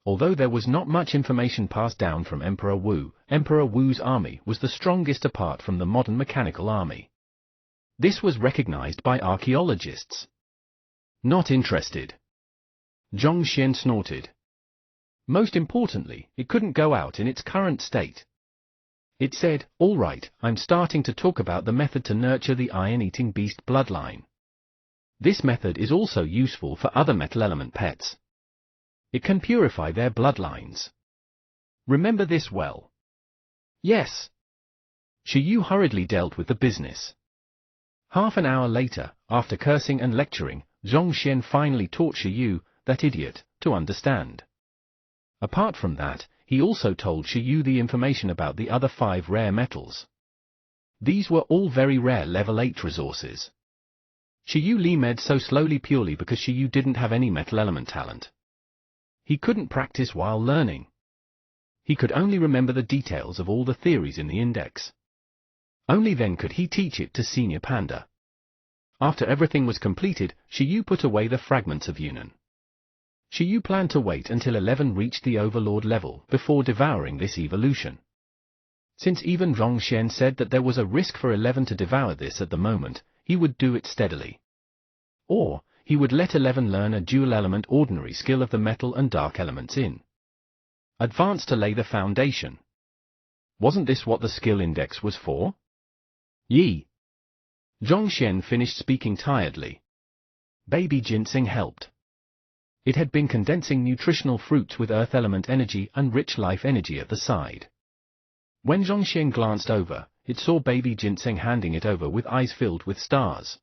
Although there was not much information passed down from Emperor Wu's army was the strongest apart from the modern mechanical army. This was recognized by archaeologists. Not interested. Zhongxian snorted. Most importantly, it couldn't go out in its current state. It said, all right, I'm starting to talk about the method to nurture the iron-eating beast bloodline. This method is also useful for other metal element pets. It can purify their bloodlines. Remember this well. Yes. Shiyu hurriedly dealt with the business. Half an hour later, after cursing and lecturing, Zhongxian finally taught Shiyu, that idiot, to understand. Apart from that, he also told Shiyu the information about the other 5 rare metals. These were all very rare level 8 resources. Shiyu limed so slowly purely because Shiyu didn't have any metal element talent. He couldn't practice while learning. He could only remember the details of all the theories in the index. Only then could he teach it to Senior Panda. After everything was completed, Shiyu put away the fragments of Yunnan. Shiyu planned to wait until 11 reached the Overlord level before devouring this evolution. Since even Zhongxian said that there was a risk for 11 to devour this at the moment, he would do it steadily. Or, he would let 11 learn a dual-element ordinary skill of the metal and dark elements in advance to lay the foundation. Wasn't this what the skill index was for? Yi. Zhongxian finished speaking tiredly. Baby ginseng helped. It had been condensing nutritional fruits with earth element energy and rich life energy at the side. When Zhongxian glanced over, it saw baby ginseng handing it over with eyes filled with stars.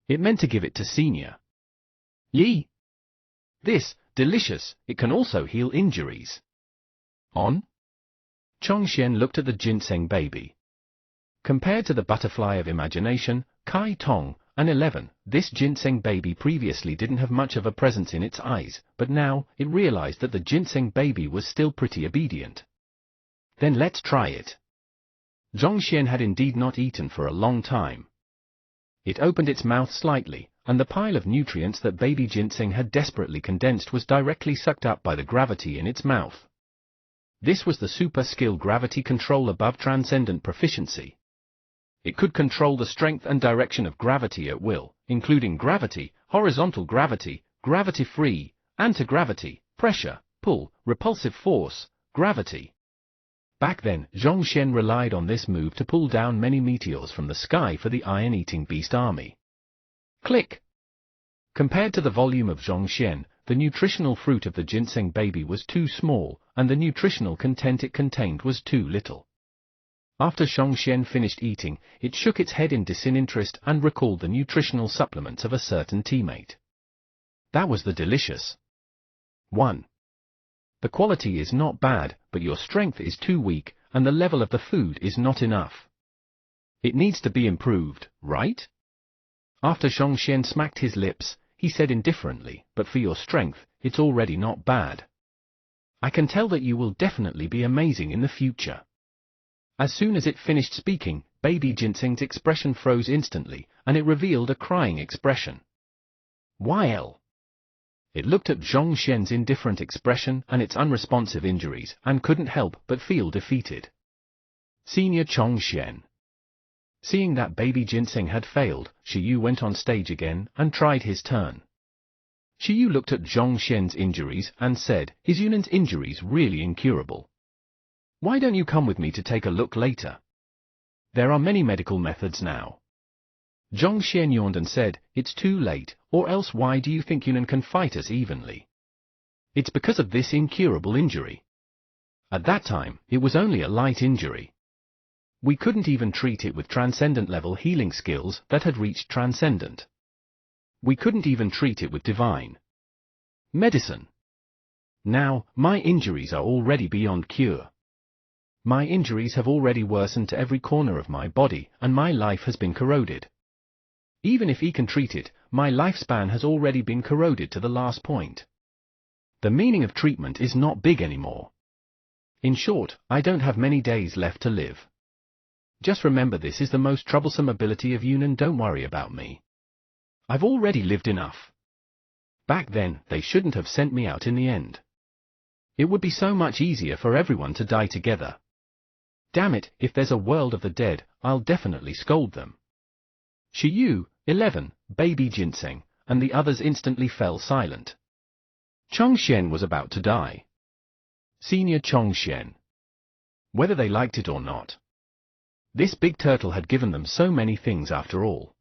It meant to give it to Senior Yi. This, delicious, it can also heal injuries. On? Chongxian looked at the ginseng baby. Compared to the butterfly of imagination, Kai Tong, an 11, this ginseng baby previously didn't have much of a presence in its eyes, but now, it realized that the ginseng baby was still pretty obedient. Then let's try it. Zhongxian had indeed not eaten for a long time. It opened its mouth slightly, and the pile of nutrients that baby ginseng had desperately condensed was directly sucked up by the gravity in its mouth. This was the super skill gravity control above transcendent proficiency. It could control the strength and direction of gravity at will, including gravity, horizontal gravity, gravity-free, anti-gravity, pressure, pull, repulsive force, gravity. Back then, Zhongxian relied on this move to pull down many meteors from the sky for the iron-eating beast army. Click! Compared to the volume of Zhongxian, the nutritional fruit of the ginseng baby was too small, and the nutritional content it contained was too little. After Zhongxian finished eating, it shook its head in disinterest and recalled the nutritional supplements of a certain teammate. That was the delicious 1. The quality is not bad, but your strength is too weak, and the level of the food is not enough. It needs to be improved, right? After Zhongxian smacked his lips, he said indifferently, but for your strength, it's already not bad. I can tell that you will definitely be amazing in the future. As soon as it finished speaking, baby ginseng's expression froze instantly, and it revealed a crying expression. YL. It looked at Zhongxian's indifferent expression and its unresponsive injuries, and couldn't help but feel defeated. Senior Chongxian. Seeing that baby ginseng had failed, Shiyu went on stage again and tried his turn. Shiyu looked at Zhongxian's injuries and said, "Is Yunan's injuries really incurable? Why don't you come with me to take a look later? There are many medical methods now." Zhongxian yawned and said, "It's too late, or else why do you think Yunan can fight us evenly? It's because of this incurable injury. At that time, it was only a light injury. We couldn't even treat it with transcendent-level healing skills that had reached transcendent. We couldn't even treat it with divine medicine. Now, my injuries are already beyond cure. My injuries have already worsened to every corner of my body, and my life has been corroded. Even if he can treat it, my lifespan has already been corroded to the last point. The meaning of treatment is not big anymore. In short, I don't have many days left to live. Just remember, this is the most troublesome ability of Yunan. Don't worry about me. I've already lived enough. Back then, they shouldn't have sent me out in the end. It would be so much easier for everyone to die together. Damn it, if there's a world of the dead, I'll definitely scold them." Shiyu, 11, baby ginseng, and the others instantly fell silent. Chongxian was about to die. Senior Chongxian. Whether they liked it or not, this big turtle had given them so many things after all.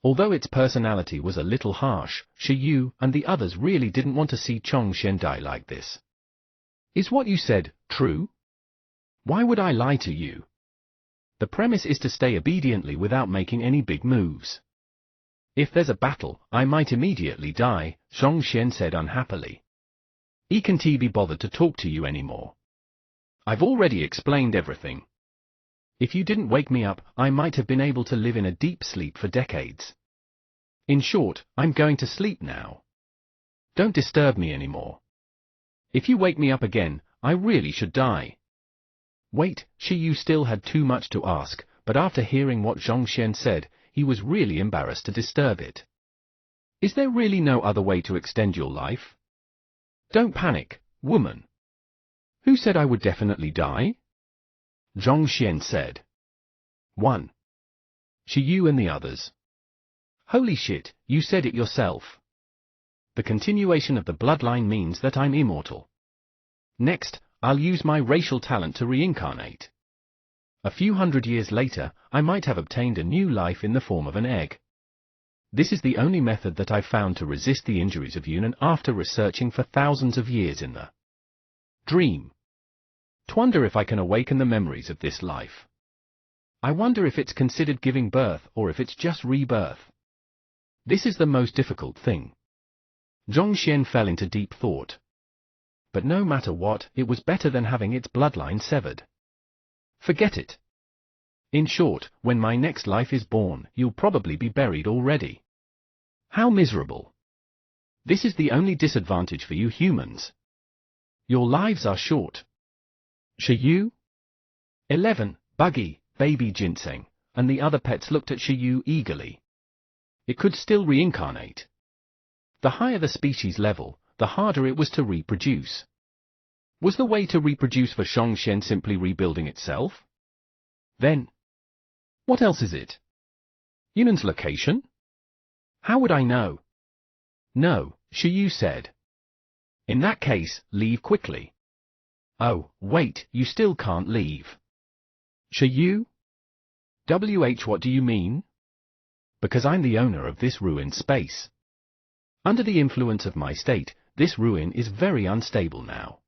Although its personality was a little harsh, Shiyu and the others really didn't want to see Chongxian die like this. "Is what you said true? Why would I lie to you? The premise is to stay obediently without making any big moves. If there's a battle, I might immediately die," Zhongxian said unhappily. "I can't be bothered to talk to you anymore. I've already explained everything. If you didn't wake me up, I might have been able to live in a deep sleep for decades. In short, I'm going to sleep now. Don't disturb me anymore. If you wake me up again, I really should die." Wait, Shiyu still had too much to ask, but after hearing what Zhongxian said, he was really embarrassed to disturb it. "Is there really no other way to extend your life? Don't panic, woman. Who said I would definitely die?" Zhongxian said. 1. Shiyu and the others. "Holy shit, you said it yourself. The continuation of the bloodline means that I'm immortal. Next, I'll use my racial talent to reincarnate. A few hundred years later, I might have obtained a new life in the form of an egg. This is the only method that I've found to resist the injuries of Yunan after researching for thousands of years in the dream. To wonder if I can awaken the memories of this life. I wonder if it's considered giving birth or if it's just rebirth. This is the most difficult thing. Zhongxian fell into deep thought. But no matter what, it was better than having its bloodline severed. Forget it. In short, when my next life is born, you'll probably be buried already. How miserable. This is the only disadvantage for you humans. Your lives are short. Shiyu? 11, Buggy, Baby Ginseng, and the other pets looked at Shiyu eagerly. It could still reincarnate. The higher the species level, the harder it was to reproduce. Was the way to reproduce for Zhongxian simply rebuilding itself? Then, what else is it? Yunan's location? How would I know? No, Shiyu said. In that case, leave quickly. Oh, wait, you still can't leave. Shiyu? What do you mean? Because I'm the owner of this ruined space. Under the influence of my state, this ruin is very unstable now.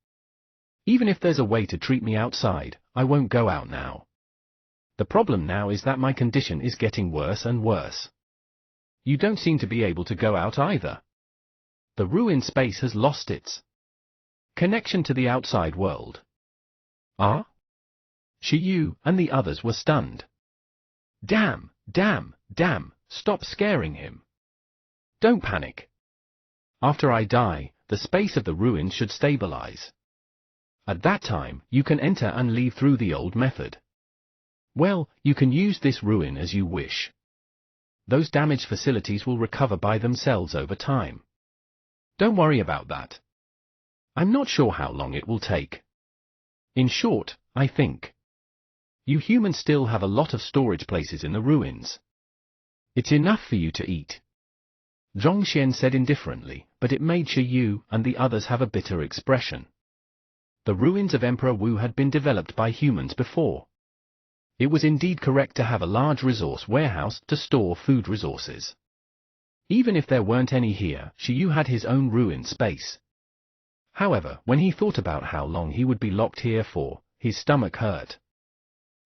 Even if there's a way to treat me outside, I won't go out now. The problem now is that my condition is getting worse and worse. You don't seem to be able to go out either. The ruined space has lost its connection to the outside world. Ah? Shiyu and the others were stunned. Damn, stop scaring him. Don't panic. After I die, the space of the ruins should stabilize. At that time, you can enter and leave through the old method. Well, you can use this ruin as you wish. Those damaged facilities will recover by themselves over time. Don't worry about that. I'm not sure how long it will take. In short, I think you humans still have a lot of storage places in the ruins. It's enough for you to eat. Zhongxian said indifferently, but it made Shiyu and the others have a bitter expression. The ruins of Emperor Wu had been developed by humans before. It was indeed correct to have a large resource warehouse to store food resources. Even if there weren't any here, Shiyu had his own ruined space. However, when he thought about how long he would be locked here for, his stomach hurt.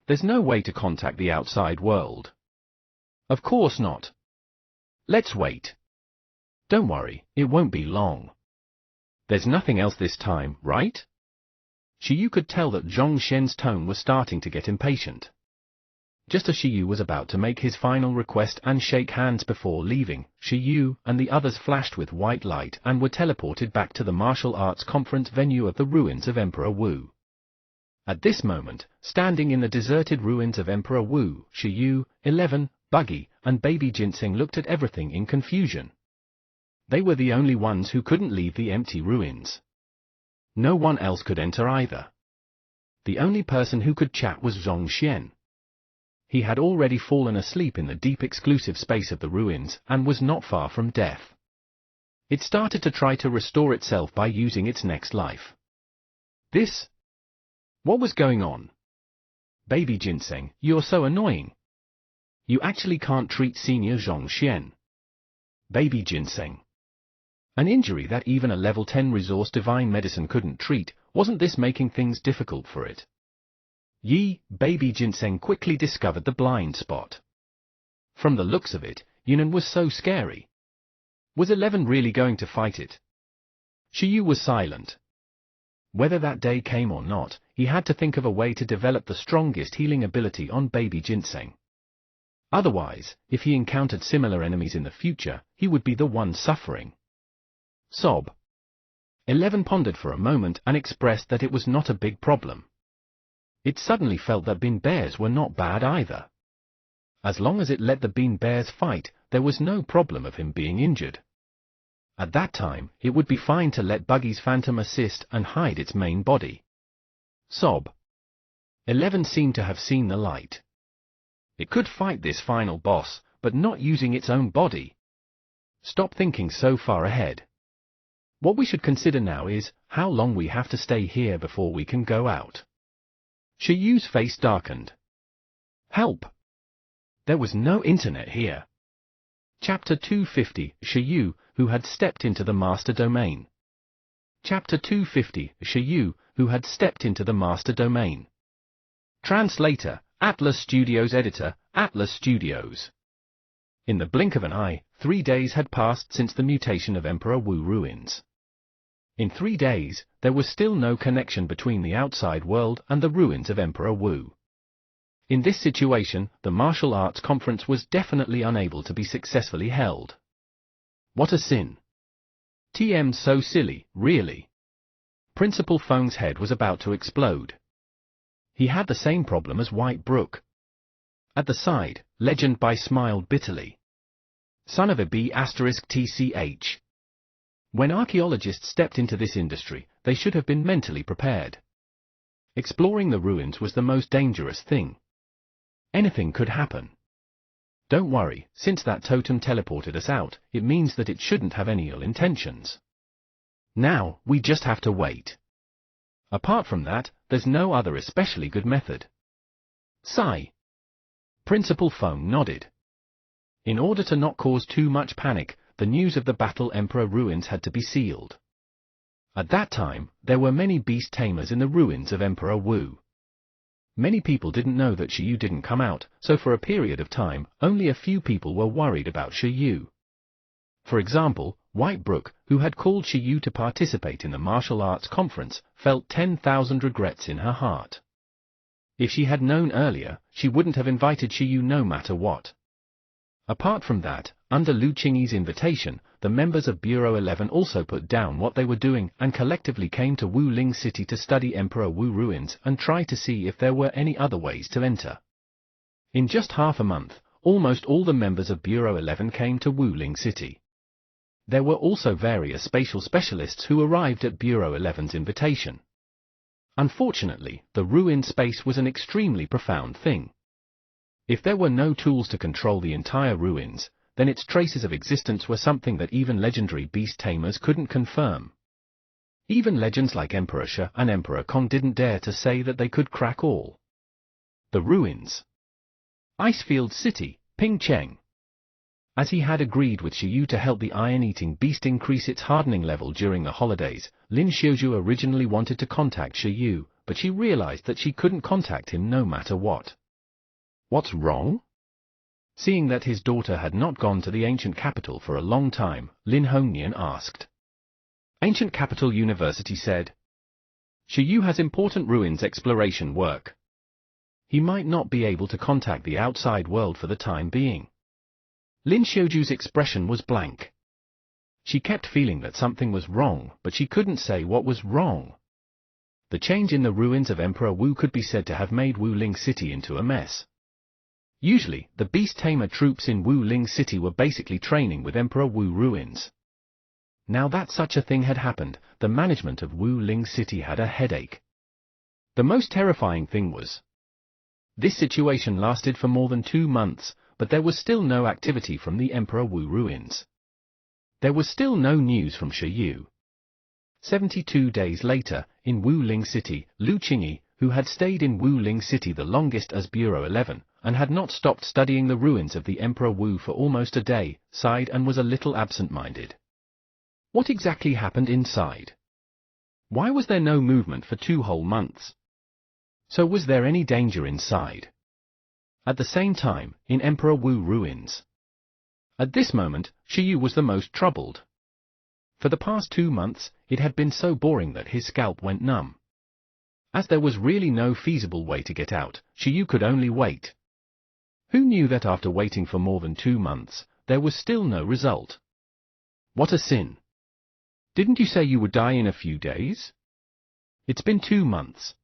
There's no way to contact the outside world. Of course not. Let's wait. Don't worry, it won't be long. There's nothing else this time, right? Shiyu could tell that Zhongxian's tone was starting to get impatient. Just as Shiyu was about to make his final request and shake hands before leaving, Shiyu and the others flashed with white light and were teleported back to the martial arts conference venue of the ruins of Emperor Wu. At this moment, standing in the deserted ruins of Emperor Wu, Shiyu, 11, Buggy, and Baby Ginseng looked at everything in confusion. They were the only ones who couldn't leave the empty ruins. No one else could enter either. The only person who could chat was Zhongxian. He had already fallen asleep in the deep exclusive space of the ruins and was not far from death. It started to try to restore itself by using its next life. What was going on? Baby Ginseng, you're so annoying. You actually can't treat Senior Zhongxian. Baby Ginseng. An injury that even a level 10 resource divine medicine couldn't treat, wasn't this making things difficult for it? Baby Ginseng quickly discovered the blind spot. From the looks of it, Yunan was so scary. Was 11 really going to fight it? Shiyu was silent. Whether that day came or not, he had to think of a way to develop the strongest healing ability on Baby Ginseng. Otherwise, if he encountered similar enemies in the future, he would be the one suffering. Sob. 11 pondered for a moment and expressed that it was not a big problem. It suddenly felt that Bean Bears were not bad either. As long as it let the Bean Bears fight, there was no problem of him being injured. At that time, it would be fine to let Buggy's Phantom assist and hide its main body. Sob. 11 seemed to have seen the light. It could fight this final boss, but not using its own body. Stop thinking so far ahead. What we should consider now is how long we have to stay here before we can go out. Shiyu's face darkened. Help! There was no internet here. Chapter 250, Shiyu, who had stepped into the master domain. Chapter 250, Shiyu, who had stepped into the master domain. Translator, Atlas Studios. Editor, Atlas Studios. In the blink of an eye, 3 days had passed since the mutation of Emperor Wu ruins. In 3 days, there was still no connection between the outside world and the ruins of Emperor Wu. In this situation, the martial arts conference was definitely unable to be successfully held. What a sin! TM's so silly, really. Principal Feng's head was about to explode. He had the same problem as White Brook. At the side, Legend Bai smiled bitterly. Son of a B*TCH. When archaeologists stepped into this industry, they should have been mentally prepared. Exploring the ruins was the most dangerous thing. Anything could happen. Don't worry, since that totem teleported us out, it means that it shouldn't have any ill intentions. Now, we just have to wait. Apart from that, there's no other especially good method. Sigh. Principal Feng nodded. In order to not cause too much panic, the news of the Battle Emperor ruins had to be sealed. At that time, there were many beast tamers in the ruins of Emperor Wu. Many people didn't know that Shi Yu didn't come out, so for a period of time, only a few people were worried about Shi Yu. For example, White Brook, who had called Shi Yu to participate in the martial arts conference, felt 10,000 regrets in her heart. If she had known earlier, she wouldn't have invited Shi Yu no matter what. Apart from that, under Lu Qingyi's invitation, the members of Bureau 11 also put down what they were doing and collectively came to Wuling City to study Emperor Wu ruins and try to see if there were any other ways to enter. In just half a month, almost all the members of Bureau 11 came to Wuling City. There were also various spatial specialists who arrived at Bureau 11's invitation. Unfortunately, the ruin space was an extremely profound thing. If there were no tools to control the entire ruins, then its traces of existence were something that even legendary beast tamers couldn't confirm. Even legends like Emperor Shi and Emperor Kong didn't dare to say that they could crack all. The ruins. Icefield City, Pingcheng. As he had agreed with Shi Yu to help the iron-eating beast increase its hardening level during the holidays, Lin Xiaozhu originally wanted to contact Shi Yu, but she realized that she couldn't contact him no matter what. What's wrong? Seeing that his daughter had not gone to the ancient capital for a long time, Lin Hongnian asked. Ancient Capital University said. Shi Yu has important ruins exploration work. He might not be able to contact the outside world for the time being. Lin Xiaozhu's expression was blank. She kept feeling that something was wrong, but she couldn't say what was wrong. The change in the ruins of Emperor Wu could be said to have made Wuling City into a mess. Usually, the beast tamer troops in Wuling City were basically training with Emperor Wu ruins. Now that such a thing had happened, the management of Wuling City had a headache. The most terrifying thing was, this situation lasted for more than 2 months, but there was still no activity from the Emperor Wu ruins. There was still no news from Shi Yu. 72 days later, in Wuling City, Lu Qingyi, who had stayed in Wuling City the longest as Bureau 11, and had not stopped studying the ruins of the Emperor Wu for almost a day, sighed and was a little absent-minded. What exactly happened inside? Why was there no movement for 2 whole months? So was there any danger inside? At the same time, in Emperor Wu ruins. At this moment, Shi Yu was the most troubled. For the past 2 months, it had been so boring that his scalp went numb. As there was really no feasible way to get out, Shi Yu could only wait. Who knew that after waiting for more than 2 months, there was still no result? What a sin! Didn't you say you would die in a few days? It's been 2 months.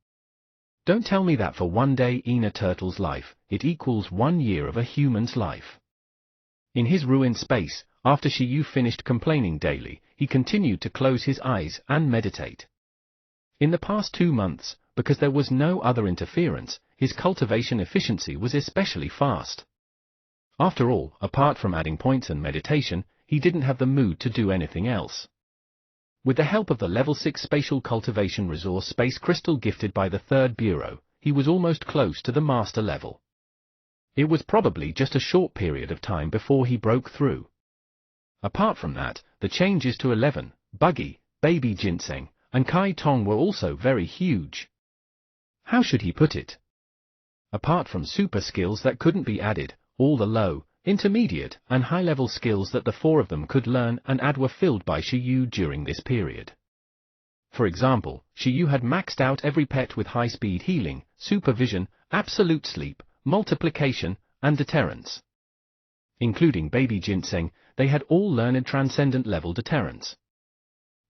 Don't tell me that for 1 day in a turtle's life, it equals 1 year of a human's life. In his ruined space, after Shi Yu finished complaining daily, he continued to close his eyes and meditate. In the past 2 months, because there was no other interference, his cultivation efficiency was especially fast. After all, apart from adding points and meditation, he didn't have the mood to do anything else. With the help of the level 6 spatial cultivation resource space crystal gifted by the 3rd Bureau, he was almost close to the master level. It was probably just a short period of time before he broke through. Apart from that, the changes to 11, Buggy, Baby Ginseng, and Kai Tong were also very huge. How should he put it? Apart from super skills that couldn't be added, all the low, intermediate, and high-level skills that the four of them could learn and add were filled by Shiyu during this period. For example, Shiyu had maxed out every pet with high-speed healing, supervision, absolute sleep, multiplication, and deterrence. Including baby Ginseng, they had all learned transcendent-level deterrence.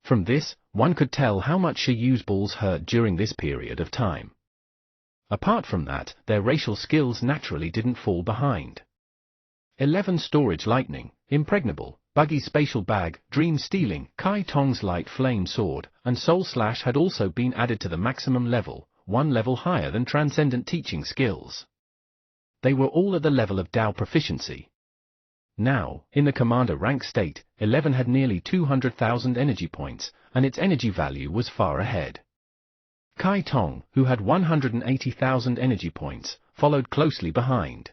From this, one could tell how much Shiyu's balls hurt during this period of time. Apart from that, their racial skills naturally didn't fall behind. 11 Storage Lightning, Impregnable, Buggy's Spatial Bag, Dream Stealing, Kai Tong's Light Flame Sword, and Soul Slash had also been added to the maximum level, one level higher than Transcendent Teaching Skills. They were all at the level of Dao Proficiency. Now, in the Commander rank state, 11 had nearly 200,000 energy points, and its energy value was far ahead. Kai Tong, who had 180,000 energy points, followed closely behind.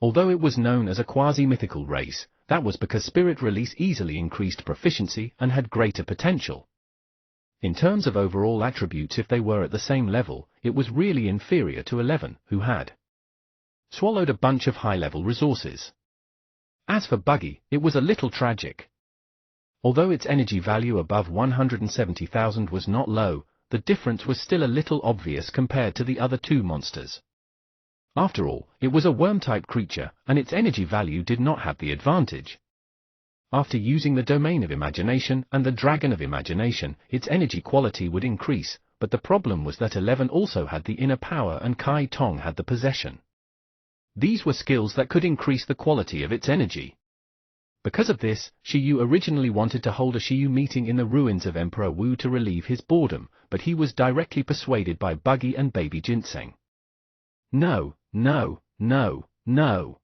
Although it was known as a quasi-mythical race, that was because Spirit Release easily increased proficiency and had greater potential. In terms of overall attributes, if they were at the same level, it was really inferior to 11, who had swallowed a bunch of high-level resources. As for Buggy, it was a little tragic. Although its energy value above 170,000 was not low, the difference was still a little obvious compared to the other two monsters. After all, it was a worm-type creature, and its energy value did not have the advantage. After using the Domain of Imagination and the Dragon of Imagination, its energy quality would increase, but the problem was that 11 also had the inner power and Kai Tong had the possession. These were skills that could increase the quality of its energy. Because of this, Shiyu originally wanted to hold a Shiyu meeting in the ruins of Emperor Wu to relieve his boredom, but he was directly persuaded by Buggy and baby Ginseng. No, no, no, no.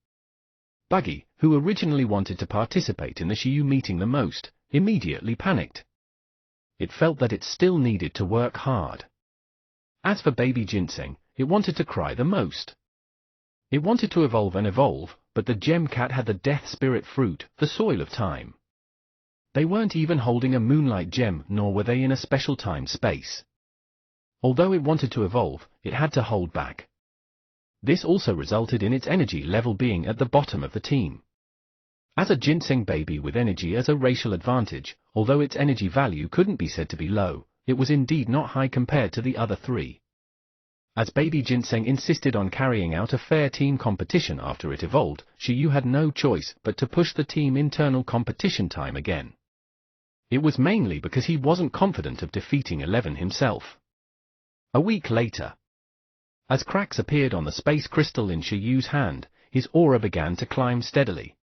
Buggy, who originally wanted to participate in the Shiyu meeting the most, immediately panicked. It felt that it still needed to work hard. As for baby Ginseng, it wanted to cry the most. It wanted to evolve, but the Gem Cat had the Death Spirit Fruit, the Soil of Time. They weren't even holding a Moonlight Gem, nor were they in a special time-space. Although it wanted to evolve, it had to hold back. This also resulted in its energy level being at the bottom of the team. As a Ginseng baby with energy as a racial advantage, although its energy value couldn't be said to be low, it was indeed not high compared to the other three. As baby Ginseng insisted on carrying out a fair team competition after it evolved, Shiyu had no choice but to push the team internal competition time again. It was mainly because he wasn't confident of defeating 11 himself. A week later, as cracks appeared on the space crystal in Shiyu's hand, his aura began to climb steadily.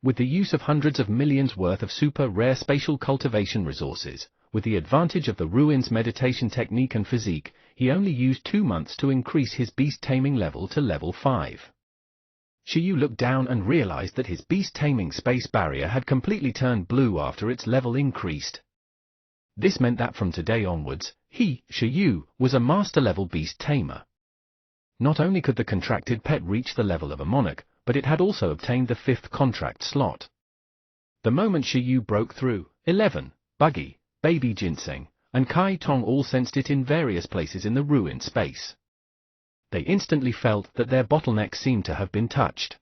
With the use of hundreds of millions worth of super rare spatial cultivation resources, with the advantage of the ruins meditation technique and physique, he only used 2 months to increase his beast taming level to level 5. Shiyu looked down and realized that his beast taming space barrier had completely turned blue after its level increased. This meant that from today onwards, he, Shiyu, was a master-level beast tamer. Not only could the contracted pet reach the level of a monarch, but it had also obtained the 5th contract slot. The moment Shiyu broke through, 11, Buggy, baby Ginseng, and Kai Tong all sensed it in various places in the ruined space. They instantly felt that their bottleneck seemed to have been touched.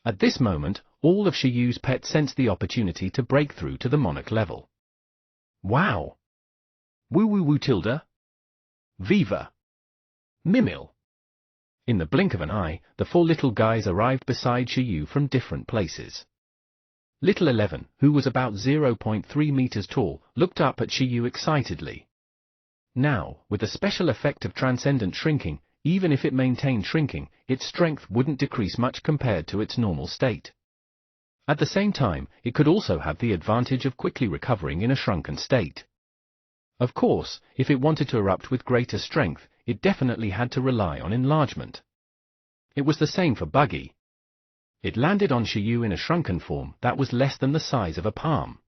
At this moment, all of Shiyu's pets sensed the opportunity to break through to the monarch level. Wow! Woo woo woo tilde! Viva! Mimil! In the blink of an eye, the 4 little guys arrived beside Shiyu from different places. Little 11, who was about 0.3 meters tall, looked up at Shiyu excitedly. Now, with the special effect of transcendent shrinking, even if it maintained shrinking, its strength wouldn't decrease much compared to its normal state. At the same time, it could also have the advantage of quickly recovering in a shrunken state. Of course, if it wanted to erupt with greater strength, it definitely had to rely on enlargement. It was the same for Buggy. It landed on Shiyu in a shrunken form that was less than the size of a palm.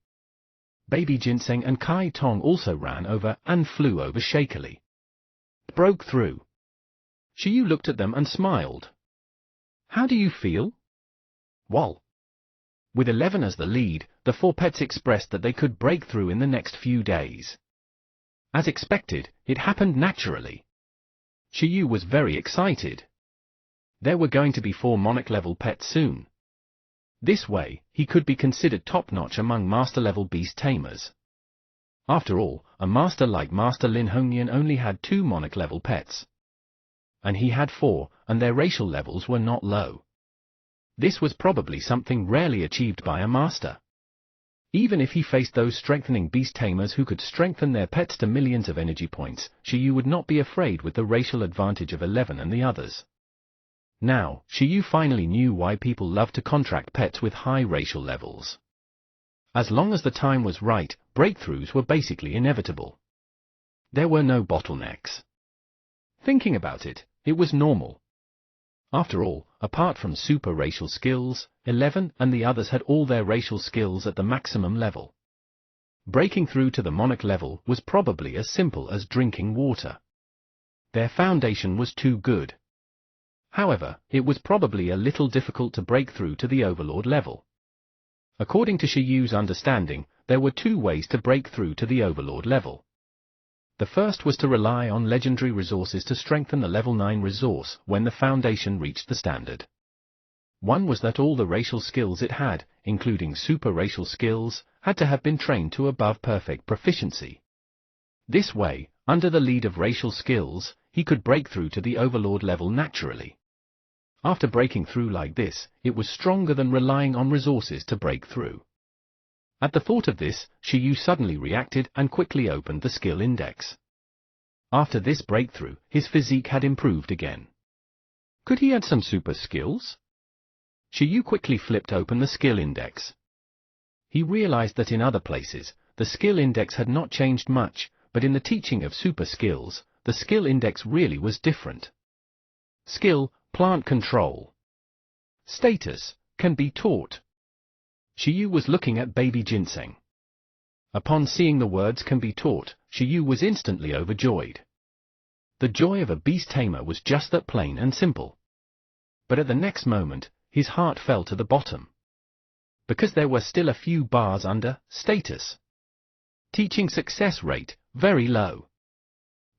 Baby Ginseng and Kai Tong also ran over and flew over shakily. Broke through. Shiyu looked at them and smiled. How do you feel? Well. With 11 as the lead, the 4 pets expressed that they could break through in the next few days. As expected, it happened naturally. Shiyu was very excited. There were going to be 4 Monarch-level pets soon. This way, he could be considered top-notch among Master-level beast tamers. After all, a master like Master Lin Hongyan only had 2 Monarch-level pets. And he had 4, and their racial levels were not low. This was probably something rarely achieved by a master. Even if he faced those strengthening beast tamers who could strengthen their pets to millions of energy points, Shi Yu would not be afraid with the racial advantage of 11 and the others. Now, Shi Yu finally knew why people love to contract pets with high racial levels. As long as the time was right, breakthroughs were basically inevitable. There were no bottlenecks. Thinking about it, it was normal. After all, apart from super racial skills, 11 and the others had all their racial skills at the maximum level. Breaking through to the Monarch level was probably as simple as drinking water. Their foundation was too good. However, it was probably a little difficult to break through to the Overlord level. According to Shi Yu's understanding, there were 2 ways to break through to the Overlord level. The first was to rely on legendary resources to strengthen the level 9 resource when the foundation reached the standard. One was that all the racial skills it had, including super racial skills, had to have been trained to above perfect proficiency. This way, under the lead of racial skills, he could break through to the Overlord level naturally. After breaking through like this, it was stronger than relying on resources to break through. At the thought of this, Shi Yu suddenly reacted and quickly opened the skill index. After this breakthrough, his physique had improved again. Could he add some super skills? Shi Yu quickly flipped open the skill index. He realized that in other places, the skill index had not changed much, but in the teaching of super skills, the skill index really was different. Skill, plant control. Status, can be taught. Shi Yu was looking at baby ginseng. Upon seeing the words can be taught, Shi Yu was instantly overjoyed. The joy of a beast tamer was just that plain and simple. But at the next moment, his heart fell to the bottom. Because there were still a few bars under status. Teaching success rate, very low.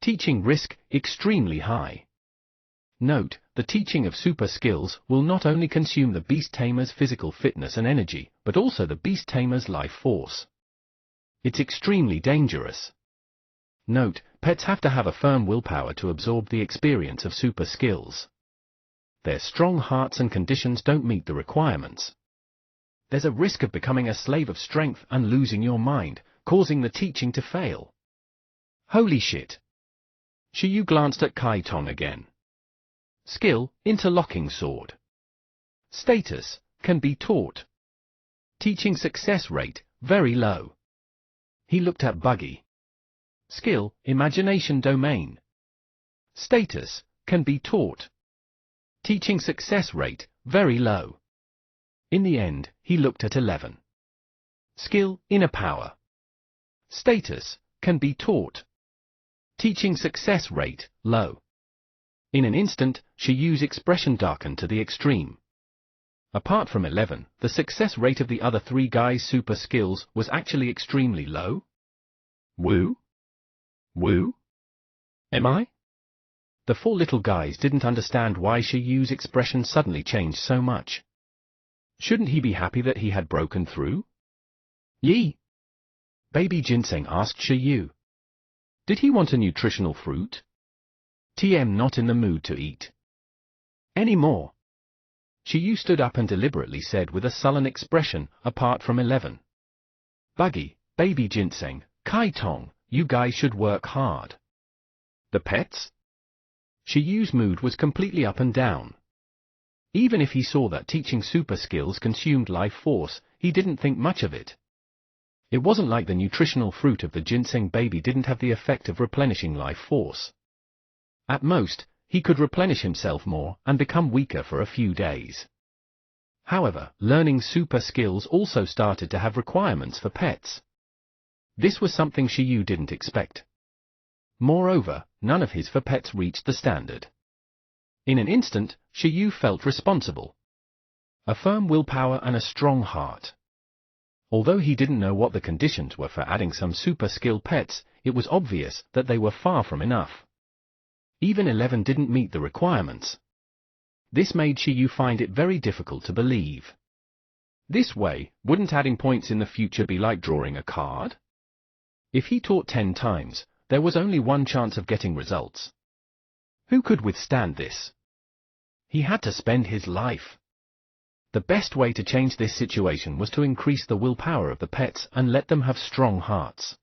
Teaching risk, extremely high. Note, the teaching of super skills will not only consume the beast tamer's physical fitness and energy, but also the beast tamer's life force. It's extremely dangerous. Note, pets have to have a firm willpower to absorb the experience of super skills. Their strong hearts and conditions don't meet the requirements. There's a risk of becoming a slave of strength and losing your mind, causing the teaching to fail. Holy shit! Shi Yu glanced at Kai Tong again. Skill, interlocking sword. Status, can be taught. Teaching success rate, very low. He looked at Buggy. Skill, imagination domain. Status, can be taught. Teaching success rate, very low. In the end, he looked at 11. Skill, inner power. Status, can be taught. Teaching success rate, low. In an instant, Shi Yu's expression darkened to the extreme. Apart from 11, the success rate of the other 3 guys' super skills was actually extremely low? Woo? Woo? Am I? The 4 little guys didn't understand why Shi Yu's expression suddenly changed so much. Shouldn't he be happy that he had broken through? Yee! Baby Ginseng asked Shi Yu. Did he want a nutritional fruit? TM not in the mood to eat. Any more? Shi Yu stood up and deliberately said with a sullen expression, apart from 11. Buggy, Baby Ginseng, Kai Tong, you guys should work hard. The pets? Shi Yu's mood was completely up and down. Even if he saw that teaching super skills consumed life force, he didn't think much of it. It wasn't like the nutritional fruit of the ginseng baby didn't have the effect of replenishing life force. At most, he could replenish himself more and become weaker for a few days. However, learning super skills also started to have requirements for pets. This was something Shi Yu didn't expect. Moreover, none of his for pets reached the standard. In an instant, Shi Yu felt responsible. A firm willpower and a strong heart. Although he didn't know what the conditions were for adding some super skill pets, it was obvious that they were far from enough. Even 11 didn't meet the requirements. This made Shiyu find it very difficult to believe. This way, wouldn't adding points in the future be like drawing a card? If he taught 10 times, there was only one chance of getting results. Who could withstand this? He had to spend his life. The best way to change this situation was to increase the willpower of the pets and let them have strong hearts.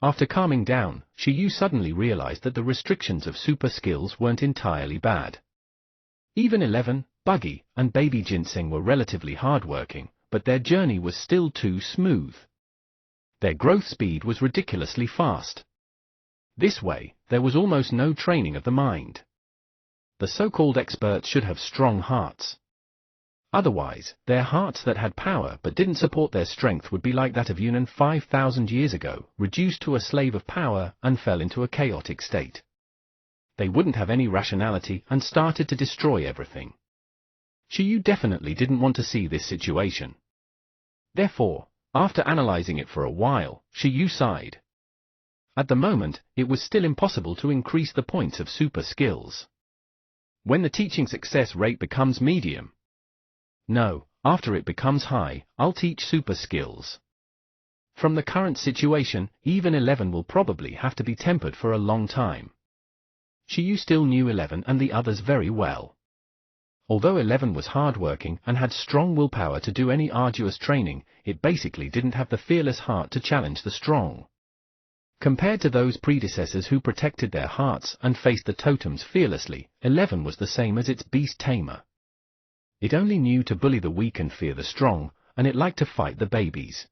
After calming down, Shiyu suddenly realized that the restrictions of super skills weren't entirely bad. Even 11, Buggy, and Baby Ginseng were relatively hardworking, but their journey was still too smooth. Their growth speed was ridiculously fast. This way, there was almost no training of the mind. The so-called experts should have strong hearts. Otherwise, their hearts that had power but didn't support their strength would be like that of Yunnan 5,000 years ago, reduced to a slave of power and fell into a chaotic state. They wouldn't have any rationality and started to destroy everything. Shiyu definitely didn't want to see this situation. Therefore, after analyzing it for a while, Shiyu sighed. At the moment, it was still impossible to increase the points of super skills. When the teaching success rate becomes medium, no, after it becomes high, I'll teach super skills. From the current situation, even 11 will probably have to be tempered for a long time. Shiyu still knew 11 and the others very well. Although 11 was hardworking and had strong willpower to do any arduous training, it basically didn't have the fearless heart to challenge the strong. Compared to those predecessors who protected their hearts and faced the totems fearlessly, 11 was the same as its beast tamer. It only knew to bully the weak and fear the strong, and it liked to fight the babies.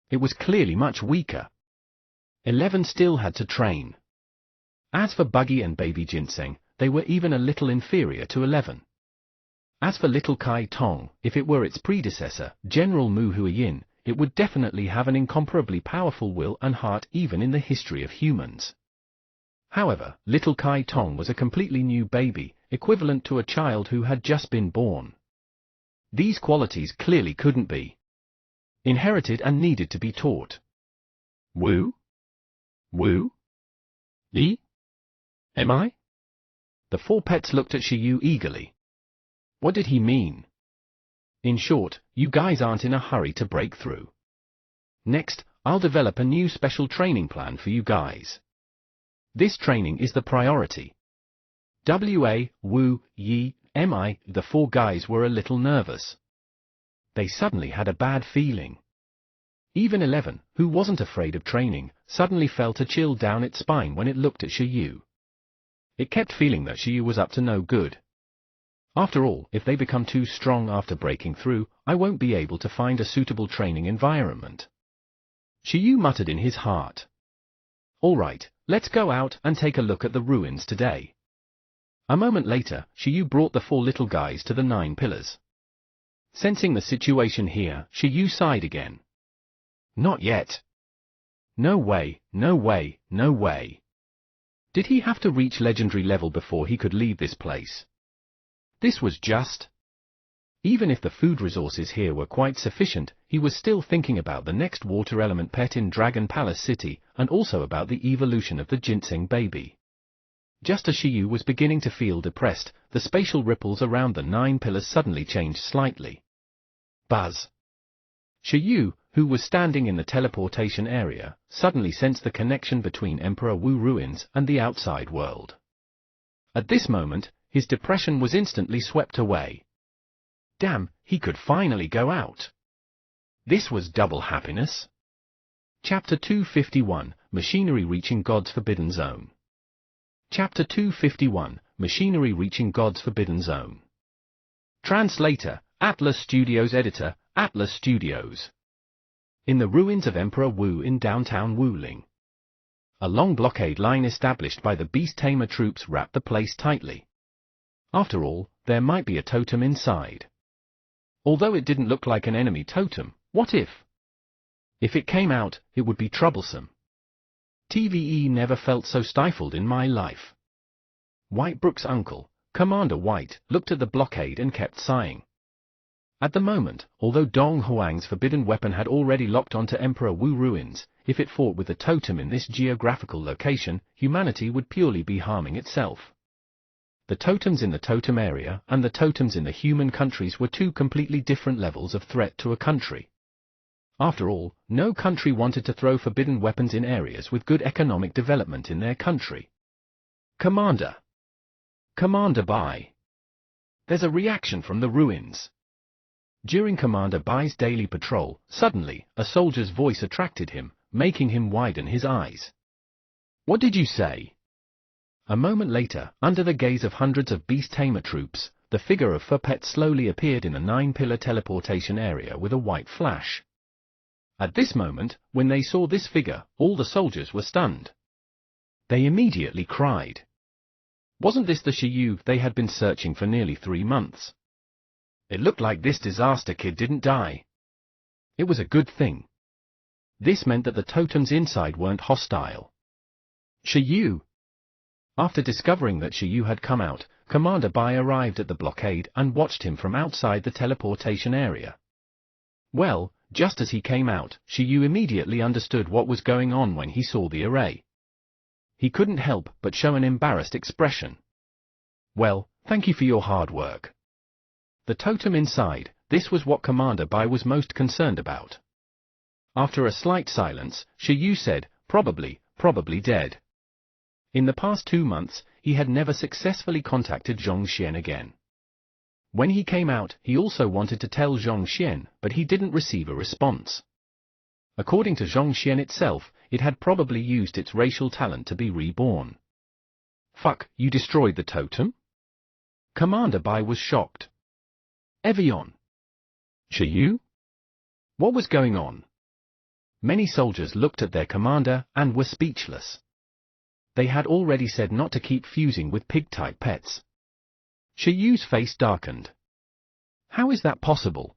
It was clearly much weaker. 11 still had to train. As for Buggy and Baby Ginseng, they were even a little inferior to 11. As for Little Kai Tong, if it were its predecessor, General Mu Huiyin, it would definitely have an incomparably powerful will and heart even in the history of humans. However, Little Kai Tong was a completely new baby, equivalent to a child who had just been born. These qualities clearly couldn't be inherited and needed to be taught. Wu? Wu? Yi? Am I? The 4 pets looked at Shiyu eagerly. What did he mean? In short, you guys aren't in a hurry to break through. Next, I'll develop a new special training plan for you guys. This training is the priority. W.A., Wu, Yi, M.I., the 4 guys were a little nervous. They suddenly had a bad feeling. Even 11, who wasn't afraid of training, suddenly felt a chill down its spine when it looked at Shiyu. It kept feeling that Shiyu was up to no good. After all, if they become too strong after breaking through, I won't be able to find a suitable training environment. Shiyu muttered in his heart. All right, let's go out and take a look at the ruins today. A moment later, Shiyu brought the 4 little guys to the 9 pillars. Sensing the situation here, Shiyu sighed again. Not yet. No way, no way, no way. Did he have to reach legendary level before he could leave this place? This was just... Even if the food resources here were quite sufficient, he was still thinking about the next water element pet in Dragon Palace City, and also about the evolution of the ginseng baby. Just as Shiyu was beginning to feel depressed, the spatial ripples around the 9 pillars suddenly changed slightly. Buzz! Shiyu, who was standing in the teleportation area, suddenly sensed the connection between Emperor Wu ruins and the outside world. At this moment, his depression was instantly swept away. Damn, he could finally go out. This was double happiness. Chapter 251, Machinery Reaching God's Forbidden Zone. Chapter 251, Machinery Reaching God's Forbidden Zone. Translator, Atlas Studios. Editor, Atlas Studios. In the ruins of Emperor Wu in downtown Wuling. A long blockade line established by the Beast Tamer troops wrapped the place tightly. After all, there might be a totem inside. Although it didn't look like an enemy totem, what if? If it came out, it would be troublesome. TVE never felt so stifled in my life. Whitebrook's uncle, Commander White, looked at the blockade and kept sighing. At the moment, although Dong Huang's forbidden weapon had already locked onto Emperor Wu ruins, if it fought with a totem in this geographical location, humanity would purely be harming itself. The totems in the totem area and the totems in the human countries were two completely different levels of threat to a country. After all, no country wanted to throw forbidden weapons in areas with good economic development in their country. Commander Bai. There's a reaction from the ruins. During Commander Bai's daily patrol, suddenly, a soldier's voice attracted him, making him widen his eyes. What did you say? A moment later, under the gaze of hundreds of beast tamer troops, the figure of Fupet slowly appeared in a 9-pillar teleportation area with a white flash. At this moment, when they saw this figure, all the soldiers were stunned. They immediately cried. Wasn't this the Shiyu they had been searching for nearly 3 months? It looked like this disaster kid didn't die. It was a good thing. This meant that the totems inside weren't hostile. Shiyu. After discovering that Shiyu had come out, Commander Bai arrived at the blockade and watched him from outside the teleportation area. Well, just as he came out, Shiyu immediately understood what was going on when he saw the array. He couldn't help but show an embarrassed expression. Well, thank you for your hard work. The totem inside, this was what Commander Bai was most concerned about. After a slight silence, Shiyu said, probably dead. In the past 2 months, he had never successfully contacted Zhong Xian again. When he came out, he also wanted to tell Zhong Xian, but he didn't receive a response. According to Zhong Xian itself, it had probably used its racial talent to be reborn. Fuck, you destroyed the totem? Commander Bai was shocked. Evian. Shiyu? What was going on? Many soldiers looked at their commander and were speechless. They had already said not to keep fusing with pig-type pets. Shiyu's face darkened. How is that possible?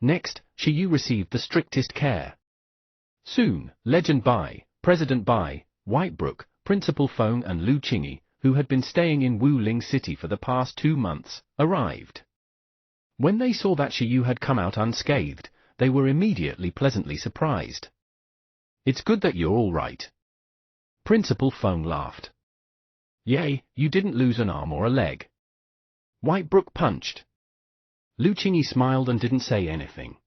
Next, Shiyu received the strictest care. Soon, Legend Bai, President Bai, Whitebrook, Principal Feng and Lu Qingyi, who had been staying in Wuling City for the past 2 months, arrived. When they saw that Shiyu had come out unscathed, they were immediately pleasantly surprised. It's good that you're all right. Principal Feng laughed. Yay, you didn't lose an arm or a leg. Whitebrook punched. Lu Qingyi smiled and didn't say anything.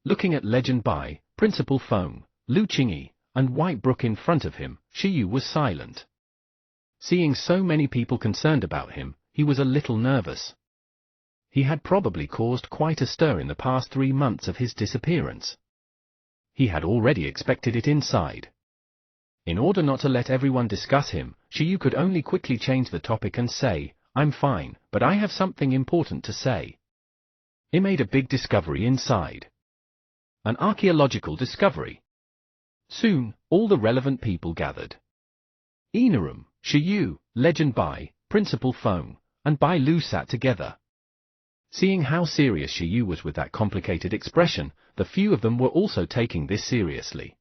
Looking at Legend Bai, Principal Feng, Lu Qingyi, and Whitebrook in front of him, Shiyu was silent. Seeing so many people concerned about him, he was a little nervous. He had probably caused quite a stir in the past 3 months of his disappearance. He had already expected it inside. In order not to let everyone discuss him, Shiyu could only quickly change the topic and say, I'm fine, but I have something important to say. He made a big discovery inside. An archaeological discovery. Soon, all the relevant people gathered. Enarum, Shiyu, Legend Bai, Principal Feng, and Bai Lu sat together. Seeing how serious Shiyu was with that complicated expression, the few of them were also taking this seriously.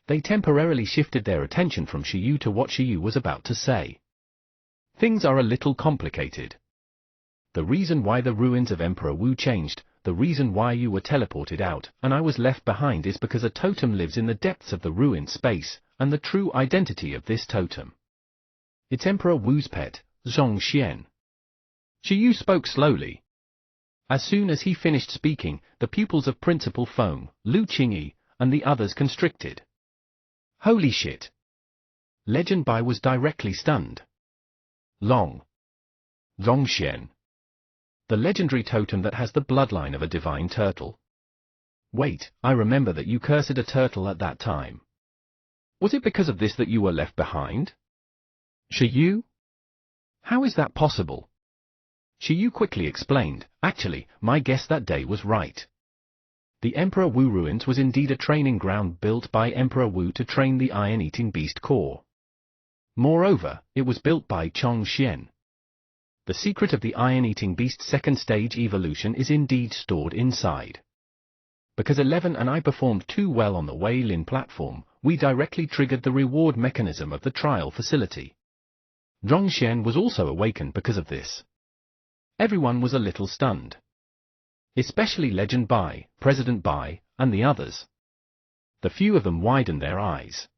They temporarily shifted their attention from Shiyu to what Shiyu was about to say. Things are a little complicated. The reason why the ruins of Emperor Wu changed, the reason why you were teleported out and I was left behind is because a totem lives in the depths of the ruined space, and the true identity of this totem. It's Emperor Wu's pet, Zhong Xian. Shiyu spoke slowly. As soon as he finished speaking, the pupils of Principal Feng, Lu Qingyi, and the others constricted. Holy shit! Legend Bai was directly stunned. Zhong Xian. The legendary totem that has the bloodline of a divine turtle. Wait, I remember that you cursed a turtle at that time. Was it because of this that you were left behind? Shiyu? How is that possible? Shiyu quickly explained, actually, my guess that day was right. The Emperor Wu ruins was indeed a training ground built by Emperor Wu to train the iron-eating beast core. Moreover, it was built by Zhong Xian. The secret of the iron-eating beast's second stage evolution is indeed stored inside. Because 11 and I performed too well on the Wei Lin platform, we directly triggered the reward mechanism of the trial facility. Zhong Xian was also awakened because of this. Everyone was a little stunned. Especially Legend Bai, President Bai, and the others. The few of them widened their eyes.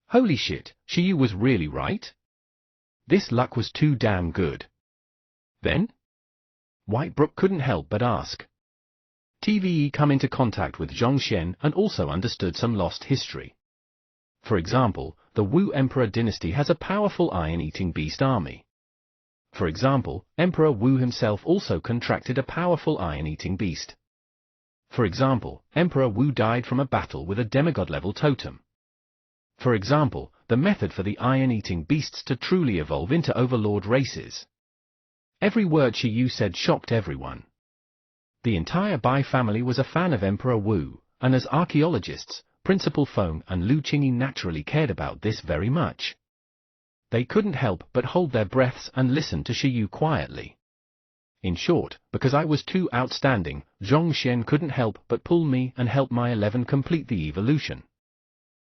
Holy shit, Shiyu was really right? This luck was too damn good. Then? Whitebrook couldn't help but ask. TVE come into contact with Zhongxian and also understood some lost history. For example, the Wu Emperor dynasty has a powerful iron-eating beast army. For example, Emperor Wu himself also contracted a powerful iron-eating beast. For example, Emperor Wu died from a battle with a demigod-level totem. For example, the method for the iron-eating beasts to truly evolve into overlord races. Every word Shiyu said shocked everyone. The entire Bai family was a fan of Emperor Wu, and as archaeologists, Principal Feng and Lu Qingyi naturally cared about this very much. They couldn't help but hold their breaths and listen to Shiyu quietly. In short, because I was too outstanding, Zhongxian couldn't help but pull me and help my 11 complete the evolution.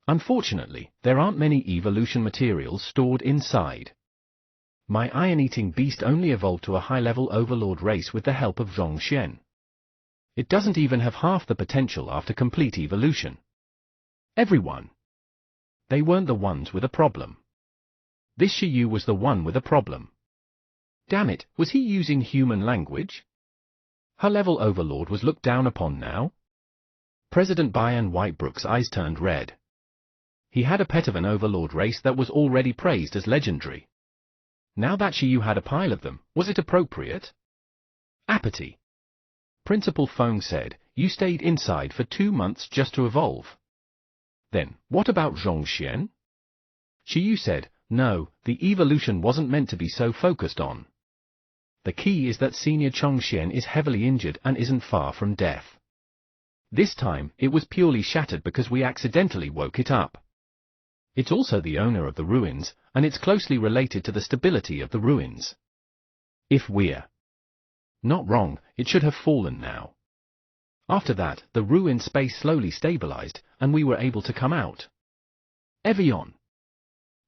Unfortunately, there aren't many evolution materials stored inside. My iron-eating beast only evolved to a high-level overlord race with the help of Zhongxian. It doesn't even have half the potential after complete evolution. Everyone. They weren't the ones with a problem. This Shiyu was the one with a problem. Damn it, was he using human language? Her-level overlord was looked down upon now? President Bayan Whitebrook's eyes turned red. He had a pet of an overlord race that was already praised as legendary. Now that Shiyu had a pile of them, was it appropriate? Apathy. Principal Feng said, you stayed inside for 2 months just to evolve. Then, what about Zhongxian? Shiyu said, no, the evolution wasn't meant to be so focused on. The key is that Senior Zhongxian is heavily injured and isn't far from death. This time, it was purely shattered because we accidentally woke it up. It's also the owner of the ruins, and it's closely related to the stability of the ruins. If we're not wrong, it should have fallen now. After that, the ruin space slowly stabilized, and we were able to come out. Evian.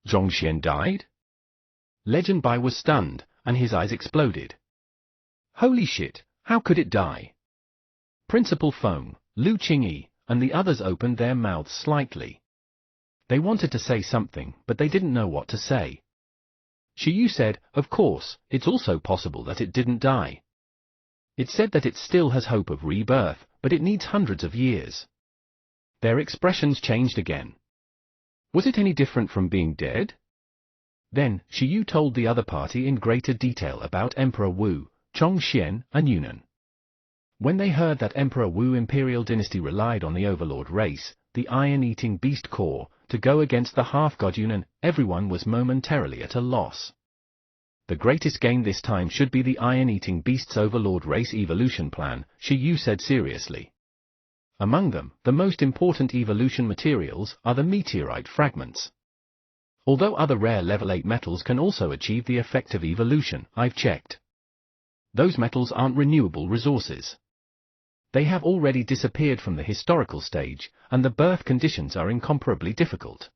Zhongxian died? Legend Bai was stunned, and his eyes exploded. Holy shit, how could it die? Principal Feng, Lu Qingyi, and the others opened their mouths slightly. They wanted to say something, but they didn't know what to say. Shiyu said, of course, it's also possible that it didn't die. It said that it still has hope of rebirth, but it needs hundreds of years. Their expressions changed again. Was it any different from being dead? Then, Shiyu told the other party in greater detail about Emperor Wu, Zhongxian, and Yunnan. When they heard that Emperor Wu Imperial Dynasty relied on the Overlord race, the iron-eating beast core, to go against the half-god Yunnan, everyone was momentarily at a loss. The greatest gain this time should be the iron-eating beast's Overlord race evolution plan, Shiyu said seriously. Among them, the most important evolution materials are the meteorite fragments. Although other rare level 8 metals can also achieve the effect of evolution, I've checked. Those metals aren't renewable resources. They have already disappeared from the historical stage, and the birth conditions are incomparably difficult.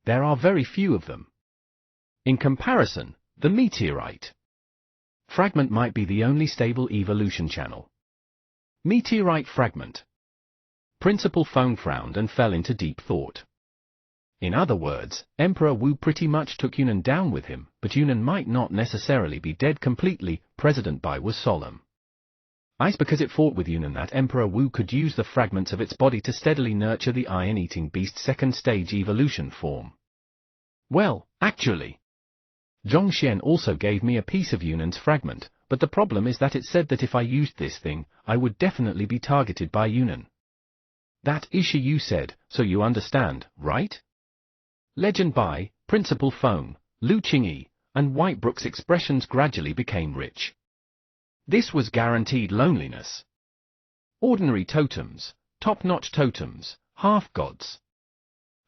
There are very few of them. In comparison, the meteorite fragment might be the only stable evolution channel. Meteorite fragment. Principal Feng frowned and fell into deep thought. In other words, Emperor Wu pretty much took Yunnan down with him, but Yunnan might not necessarily be dead completely. President Bai was solemn. It's because it fought with Yunnan that Emperor Wu could use the fragments of its body to steadily nurture the iron-eating beast's second stage evolution form. Well, actually, Zhongxian also gave me a piece of Yunnan's fragment, but the problem is that it said that if I used this thing, I would definitely be targeted by Yunnan. That is Shiyu said, so you understand, right? Legend Bai, Principal Feng, Lu Qingyi, and Whitebrook's expressions gradually became rich. This was guaranteed loneliness. Ordinary totems, top-notch totems, half-gods.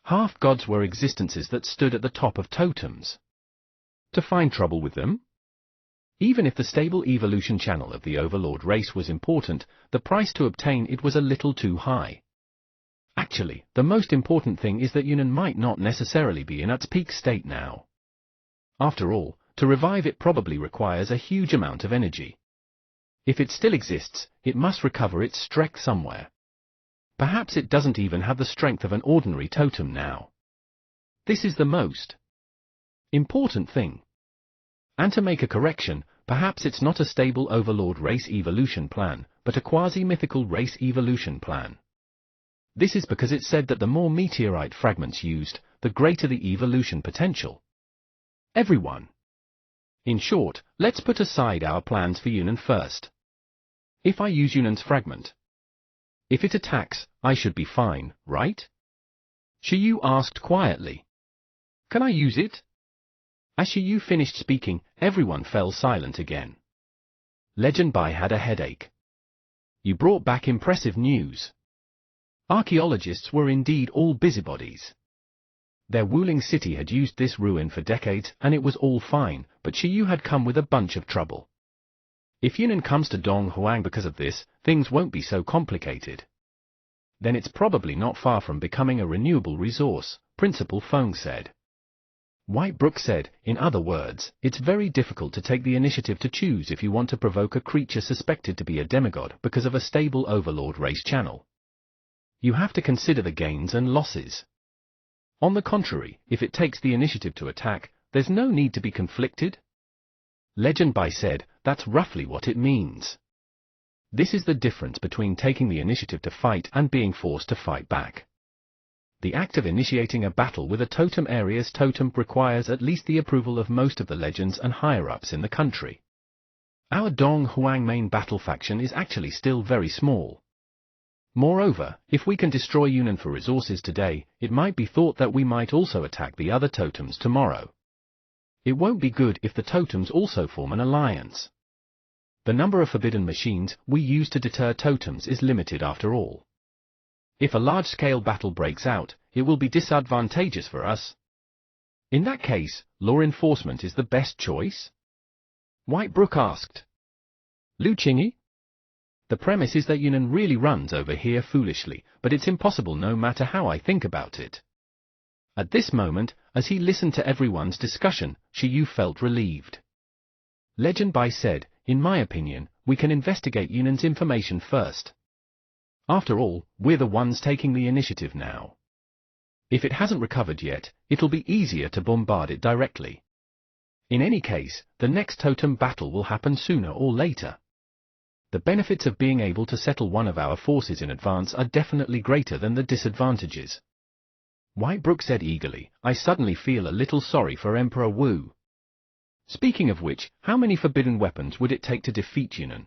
Half-gods were existences that stood at the top of totems. To find trouble with them? Even if the stable evolution channel of the Overlord race was important, the price to obtain it was a little too high. Actually, the most important thing is that Yunnan might not necessarily be in its peak state now. After all, to revive it probably requires a huge amount of energy. If it still exists, it must recover its strength somewhere. Perhaps it doesn't even have the strength of an ordinary totem now. This is the most important thing. And to make a correction, perhaps it's not a stable overlord race evolution plan, but a quasi-mythical race evolution plan. This is because it's said that the more meteorite fragments used, the greater the evolution potential. Everyone. In short, let's put aside our plans for Yunnan first. If I use Yunnan's fragment, if it attacks, I should be fine, right? Shiyu asked quietly. Can I use it? As Shiyu finished speaking, everyone fell silent again. Legend Bai had a headache. You brought back impressive news. Archaeologists were indeed all busybodies. Their Wuling city had used this ruin for decades and it was all fine, but Shiyu had come with a bunch of trouble. If Yunnan comes to Donghuang because of this, things won't be so complicated. Then it's probably not far from becoming a renewable resource, Principal Feng said. Whitebrook said, in other words, it's very difficult to take the initiative to choose if you want to provoke a creature suspected to be a demigod because of a stable overlord race channel. You have to consider the gains and losses. On the contrary, if it takes the initiative to attack, there's no need to be conflicted. Legend Bai said, that's roughly what it means. This is the difference between taking the initiative to fight and being forced to fight back. The act of initiating a battle with a totem area's totem requires at least the approval of most of the legends and higher-ups in the country. Our Donghuang main battle faction is actually still very small. Moreover, if we can destroy Yunnan for resources today, it might be thought that we might also attack the other totems tomorrow. It won't be good if the totems also form an alliance. The number of forbidden machines we use to deter totems is limited after all. If a large-scale battle breaks out, it will be disadvantageous for us. In that case, law enforcement is the best choice? Whitebrook asked. Lu Qingyi? The premise is that Yunnan really runs over here foolishly, but it's impossible no matter how I think about it. At this moment, as he listened to everyone's discussion, Shiyu felt relieved. Legend Bai said, in my opinion, we can investigate Yunnan's information first. After all, we're the ones taking the initiative now. If it hasn't recovered yet, it'll be easier to bombard it directly. In any case, the next totem battle will happen sooner or later. The benefits of being able to settle one of our forces in advance are definitely greater than the disadvantages. Whitebrook said eagerly, I suddenly feel a little sorry for Emperor Wu. Speaking of which, how many forbidden weapons would it take to defeat Yunnan?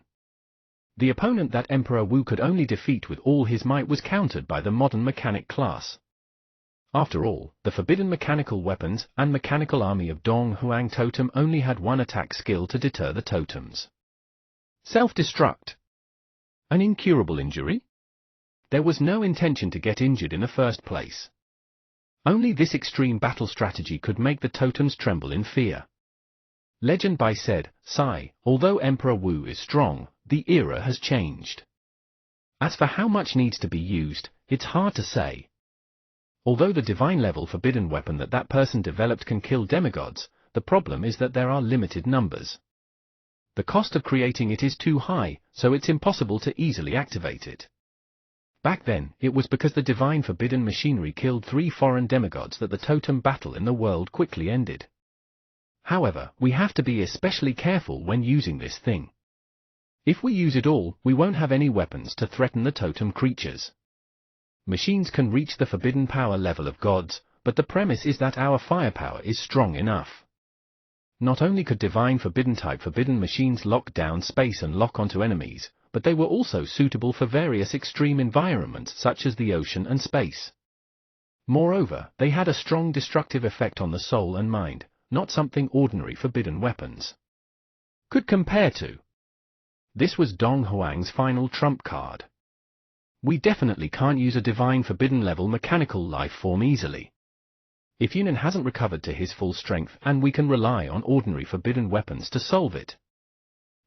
The opponent that Emperor Wu could only defeat with all his might was countered by the modern mechanic class. After all, the forbidden mechanical weapons and mechanical army of Donghuang Totem only had one attack skill to deter the totems. Self-destruct. An incurable injury? There was no intention to get injured in the first place. Only this extreme battle strategy could make the totems tremble in fear. Legend Bai said, sigh, although Emperor Wu is strong, the era has changed. As for how much needs to be used, it's hard to say. Although the divine-level forbidden weapon that person developed can kill demigods, the problem is that there are limited numbers. The cost of creating it is too high, so it's impossible to easily activate it. Back then, it was because the divine forbidden machinery killed 3 foreign demigods that the totem battle in the world quickly ended. However, we have to be especially careful when using this thing. If we use it all, we won't have any weapons to threaten the totem creatures. Machines can reach the forbidden power level of gods, but the premise is that our firepower is strong enough. Not only could divine forbidden-type forbidden machines lock down space and lock onto enemies, but they were also suitable for various extreme environments such as the ocean and space. Moreover, they had a strong destructive effect on the soul and mind, not something ordinary forbidden weapons could compare to. This was Donghuang's final trump card. We definitely can't use a divine forbidden level mechanical life form easily. If Yunnan hasn't recovered to his full strength, and we can rely on ordinary forbidden weapons to solve it.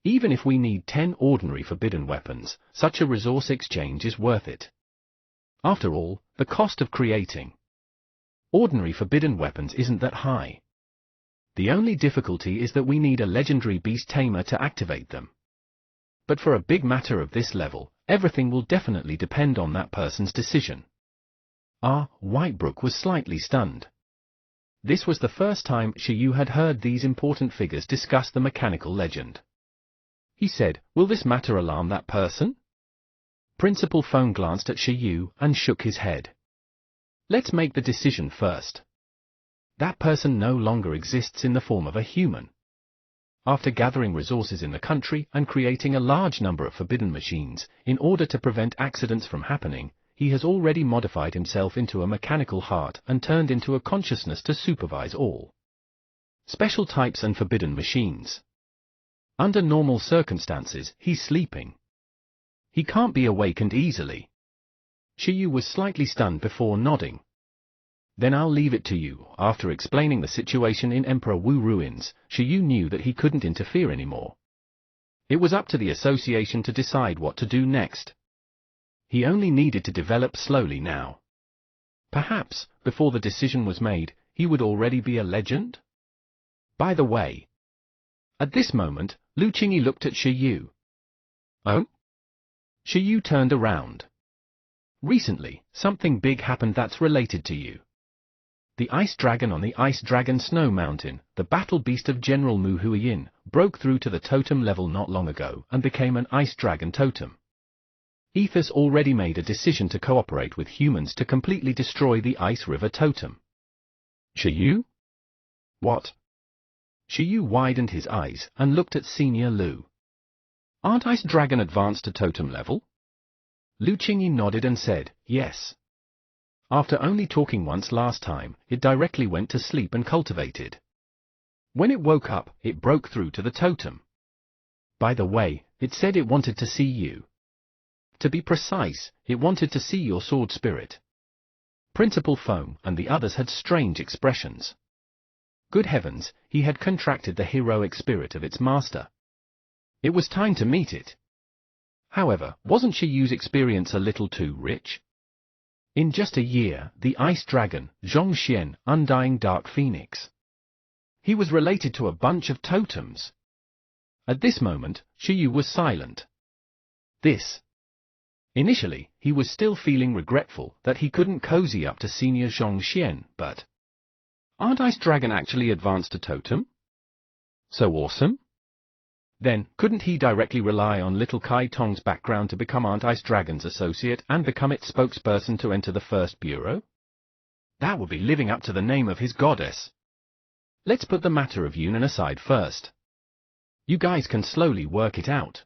Even if we need 10 ordinary forbidden weapons, such a resource exchange is worth it. After all, the cost of creating ordinary forbidden weapons isn't that high. The only difficulty is that we need a legendary beast tamer to activate them. But for a big matter of this level, everything will definitely depend on that person's decision. Whitebrook was slightly stunned. This was the first time Shi Yu had heard these important figures discuss the mechanical legend. He said, "Will this matter alarm that person?" Principal Feng glanced at Shi Yu and shook his head. "Let's make the decision first. That person no longer exists in the form of a human. After gathering resources in the country and creating a large number of forbidden machines, in order to prevent accidents from happening, he has already modified himself into a mechanical heart and turned into a consciousness to supervise all special types and forbidden machines. Under normal circumstances, he's sleeping. He can't be awakened easily." Shi Yu was slightly stunned before nodding. "Then I'll leave it to you." After explaining the situation in Emperor Wu ruins, Shi Yu knew that he couldn't interfere anymore. It was up to the association to decide what to do next. He only needed to develop slowly now. Perhaps, before the decision was made, he would already be a legend? By the way. At this moment, Lu Qingyi looked at Shi Yu. "Oh?" Shi Yu turned around. "Recently, something big happened that's related to you. The Ice Dragon on the Ice Dragon Snow Mountain, the battle beast of General Mu Huiyin, broke through to the totem level not long ago and became an Ice Dragon totem. Ethos already made a decision to cooperate with humans to completely destroy the Ice River totem." "Shi Yu? What?" Shi Yu widened his eyes and looked at Senior Lu. "Aren't Ice Dragon advanced to totem level?" Lu Qingyi nodded and said, "Yes. After only talking once last time, it directly went to sleep and cultivated. When it woke up, it broke through to the totem. By the way, it said it wanted to see you. To be precise, it wanted to see your sword spirit." Principal Feng and the others had strange expressions. Good heavens, he had contracted the heroic spirit of its master. It was time to meet it. However, wasn't Shi Yu's experience a little too rich? In just a year, the Ice Dragon, Zhongxian, Undying Dark Phoenix. He was related to a bunch of totems. At this moment, Shi Yu was silent. Initially, he was still feeling regretful that he couldn't cozy up to Senior Zhongxian, but... Aren't Ice Dragon actually advanced to totem? So awesome? Then, couldn't he directly rely on little Kai Tong's background to become Aunt Ice Dragon's associate and become its spokesperson to enter the first bureau? That would be living up to the name of his goddess. Let's put the matter of Yunnan aside first. You guys can slowly work it out.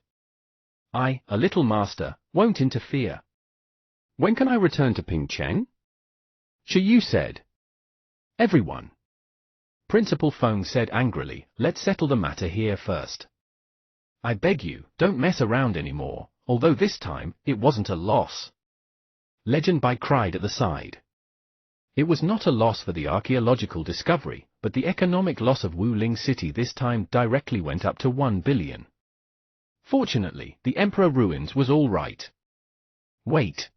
I, a little master, won't interfere. When can I return to Pingcheng? Shi Yu said. Everyone. Principal Feng said angrily, let's settle the matter here first. I beg you, don't mess around anymore, although this time, it wasn't a loss. Legend Bai cried at the side. It was not a loss for the archaeological discovery, but the economic loss of Wuling City this time directly went up to 1 billion. Fortunately, the Emperor Ruins was all right. Wait.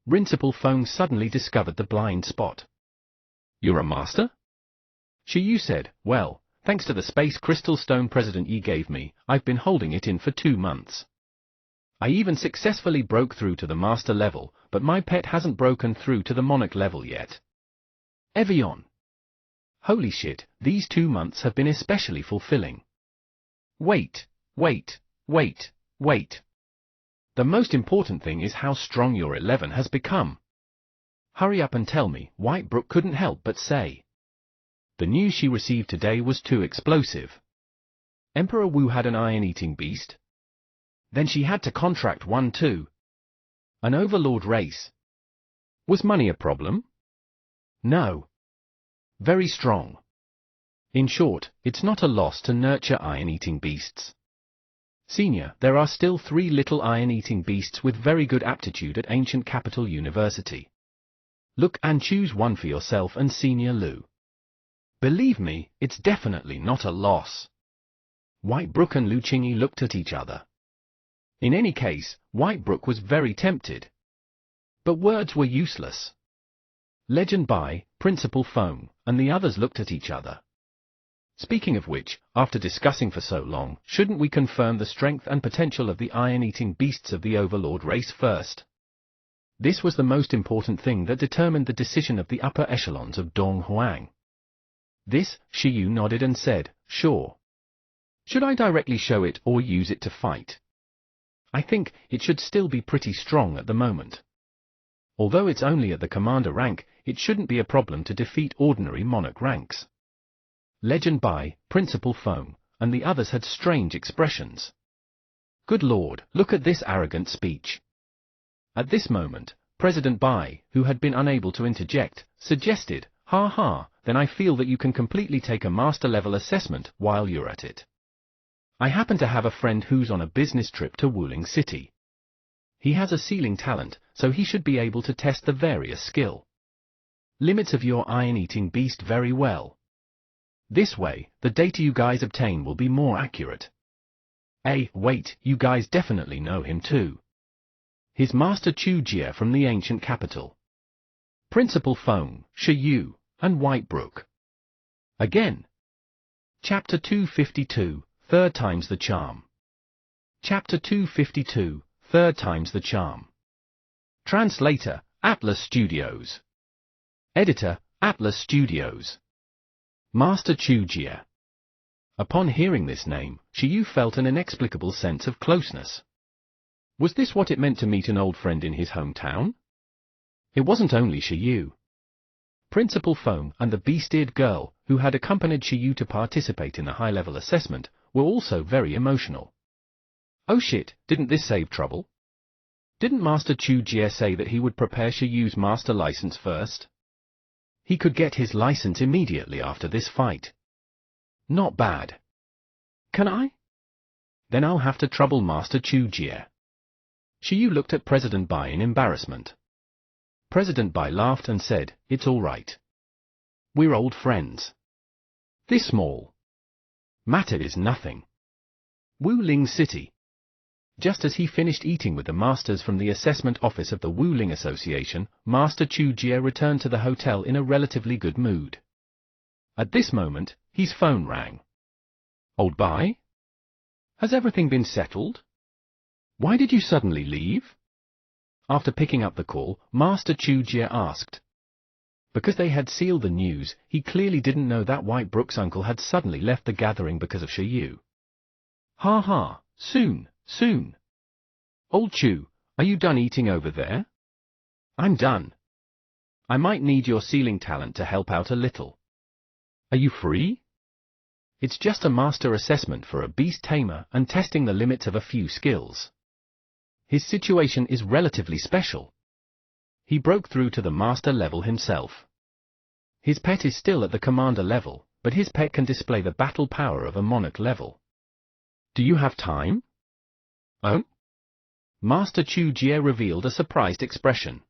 Principal Feng suddenly discovered the blind spot. You're a master? Shi Yu said, well, thanks to the space crystal stone President Yi gave me, I've been holding it in for 2 months. I even successfully broke through to the master level, but my pet hasn't broken through to the monarch level yet. Evian. Holy shit, these 2 months have been especially fulfilling. Wait. The most important thing is how strong your 11 has become. Hurry up and tell me, Whitebrook couldn't help but say. The news she received today was too explosive. Emperor Wu had an iron-eating beast. Then she had to contract one too. An overlord race. Was money a problem? No. Very strong. In short, it's not a loss to nurture iron-eating beasts. Senior, there are still 3 little iron-eating beasts with very good aptitude at Ancient Capital University. Look and choose one for yourself and Senior Lu. Believe me, it's definitely not a loss. Whitebrook and Lu Qingyi looked at each other. In any case, Whitebrook was very tempted. But words were useless. Legend Bai, Principal Feng, and the others looked at each other. Speaking of which, after discussing for so long, shouldn't we confirm the strength and potential of the iron-eating beasts of the Overlord race first? This was the most important thing that determined the decision of the upper echelons of Donghuang. This, Shiyu nodded and said, sure. Should I directly show it or use it to fight? I think it should still be pretty strong at the moment. Although it's only at the commander rank, it shouldn't be a problem to defeat ordinary monarch ranks. Legend Bai, Principal Feng, and the others had strange expressions. Good lord, look at this arrogant speech. At this moment, President Bai, who had been unable to interject, suggested, ha ha, then I feel that you can completely take a master-level assessment while you're at it. I happen to have a friend who's on a business trip to Wuling City. He has a sealing talent, so he should be able to test the various skill limits of your iron-eating beast very well. This way, the data you guys obtain will be more accurate. Wait, you guys definitely know him too. His master Chu Jie from the ancient capital. Principal Feng, Shiyu, and Whitebrook. Again. Chapter 252, Third Time's the Charm. Chapter 252, Third Time's the Charm. Translator, Atlas Studios. Editor, Atlas Studios. Master Chu Jie. Upon hearing this name, Shiyu felt an inexplicable sense of closeness. Was this what it meant to meet an old friend in his hometown? It wasn't only Shiyu. Principal Feng and the beast-eared girl, who had accompanied Shiyu to participate in the high-level assessment, were also very emotional. Oh shit, didn't this save trouble? Didn't Master Chu Jie say that he would prepare Shiyu's master license first? He could get his license immediately after this fight. Not bad. Can I? Then I'll have to trouble Master Chu Jie. Shiyu looked at President Bai in embarrassment. President Bai laughed and said, it's all right. We're old friends. This small matter is nothing. Wuling City. Just as he finished eating with the masters from the assessment office of the Wuling Association, Master Chu Jie returned to the hotel in a relatively good mood. At this moment, his phone rang. Old Bai? Has everything been settled? Why did you suddenly leave? After picking up the call, Master Chu Jie asked. Because they had sealed the news, he clearly didn't know that Whitebrook's uncle had suddenly left the gathering because of Shiyu. Ha ha, soon. Old Chu, are you done eating over there? I'm done. I might need your sealing talent to help out a little. Are you free? It's just a master assessment for a beast tamer and testing the limits of a few skills. His situation is relatively special. He broke through to the master level himself. His pet is still at the commander level, but his pet can display the battle power of a monarch level. Do you have time? Oh? Master Chu Jie revealed a surprised expression.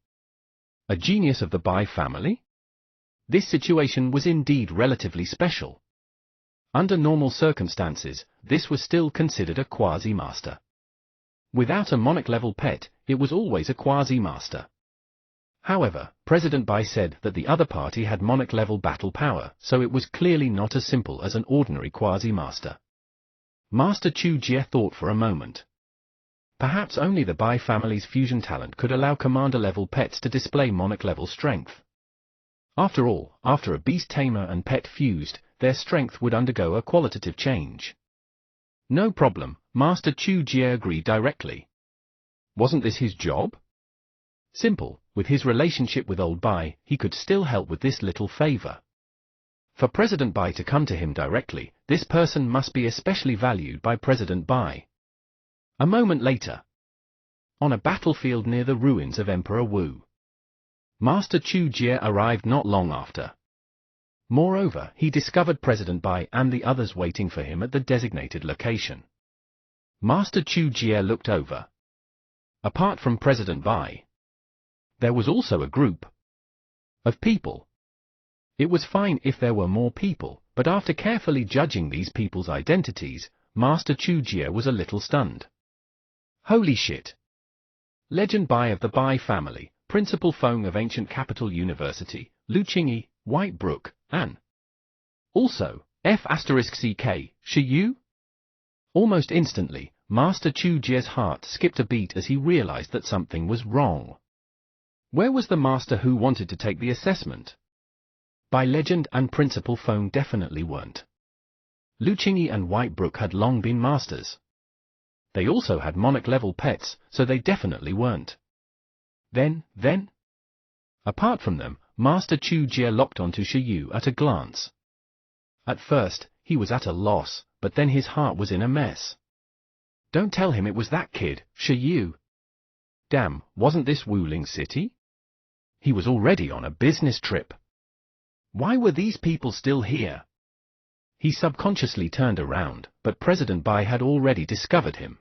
A genius of the Bai family? This situation was indeed relatively special. Under normal circumstances, this was still considered a quasi-master. Without a monarch-level pet, it was always a quasi-master. However, President Bai said that the other party had monarch-level battle power, so it was clearly not as simple as an ordinary quasi-master. Master Chu Jie thought for a moment. Perhaps only the Bai family's fusion talent could allow commander-level pets to display monarch-level strength. After all, after a beast tamer and pet fused, their strength would undergo a qualitative change. No problem, Master Chu Jie agreed directly. Wasn't this his job? Simple, with his relationship with old Bai, he could still help with this little favor. For President Bai to come to him directly, this person must be especially valued by President Bai. A moment later. On a battlefield near the ruins of Emperor Wu. Master Chu Jie arrived not long after. Moreover, he discovered President Bai and the others waiting for him at the designated location. Master Chu Jie looked over. Apart from President Bai, there was also a group of people. It was fine if there were more people, but after carefully judging these people's identities, Master Chu Jie was a little stunned. Holy shit! Legend Bai of the Bai family, Principal Feng of Ancient Capital University, Lu Qingyi, Whitebrook, and also, F*CK, Shiyu? Almost instantly, Master Chu Jie's heart skipped a beat as he realized that something was wrong. Where was the master who wanted to take the assessment? By legend and Principal Feng definitely weren't. Lu Qingyi and Whitebrook had long been masters. They also had monarch-level pets, so they definitely weren't. Then, apart from them, Master Chu Jie locked onto Shi Yu at a glance. At first, he was at a loss, but then his heart was in a mess. Don't tell him it was that kid, Shi Yu. Damn, wasn't this Wuling City? He was already on a business trip. Why were these people still here? He subconsciously turned around, but President Bai had already discovered him.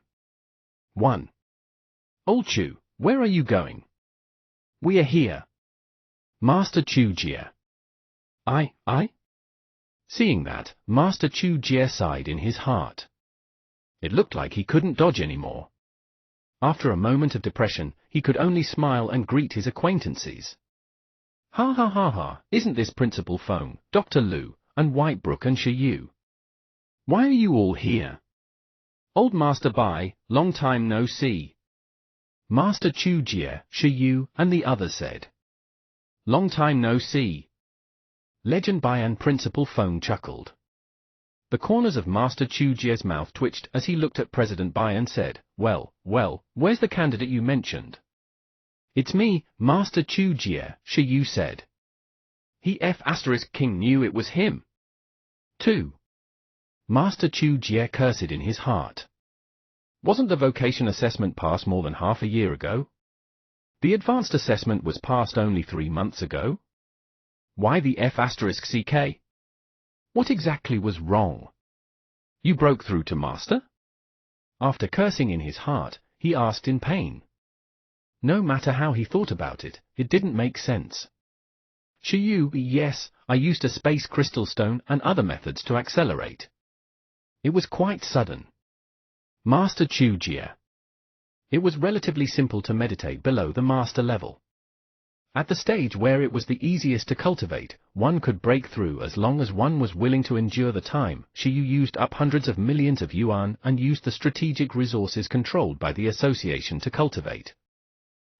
1. Old Chu, where are you going? We are here. Master Chu Jie. I? Seeing that, Master Chu Jie sighed in his heart. It looked like he couldn't dodge anymore. After a moment of depression, he could only smile and greet his acquaintances. Ha ha ha ha, isn't this Principal Feng, Dr. Lu, and Whitebrook and Shi Yu? Why are you all here? Old Master Bai, long time no see. Master Chu Jie, Shi Yu, and the others said. Long time no see. Legend Bai and Principal Feng chuckled. The corners of Master Chu Jie's mouth twitched as he looked at President Bai and said, well, where's the candidate you mentioned? It's me, Master Chu Jie, Shi Yu said. He King knew it was him. 2. Master Chu Jie cursed in his heart. Wasn't the vocation assessment passed more than half a year ago? The advanced assessment was passed only 3 months ago? Why the CK? What exactly was wrong? You broke through to Master? After cursing in his heart, he asked in pain. No matter how he thought about it, it didn't make sense. Shi Yu, yes, I used a space crystal stone and other methods to accelerate. It was quite sudden. Master Chu Jie. It was relatively simple to meditate below the master level. At the stage where it was the easiest to cultivate, one could break through as long as one was willing to endure the time. Shi Yu used up hundreds of millions of yuan and used the strategic resources controlled by the association to cultivate.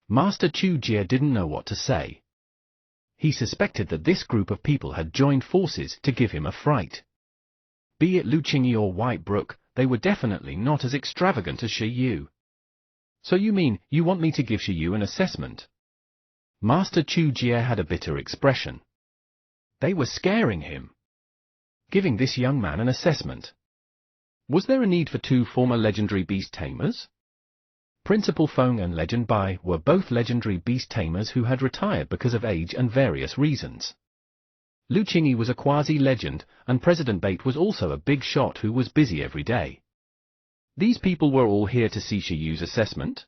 Master Chu Jie didn't know what to say. He suspected that this group of people had joined forces to give him a fright. Be it Lu Qingyi or Whitebrook, they were definitely not as extravagant as Shi Yu. So you mean, you want me to give Shi Yu an assessment? Master Chu Jie had a bitter expression. They were scaring him. Giving this young man an assessment. Was there a need for 2 former legendary beast tamers? Principal Feng and Legend Bai were both legendary beast tamers who had retired because of age and various reasons. Lu Qingyi was a quasi-legend, and President Bait was also a big shot who was busy every day. These people were all here to see Shi Yu's assessment?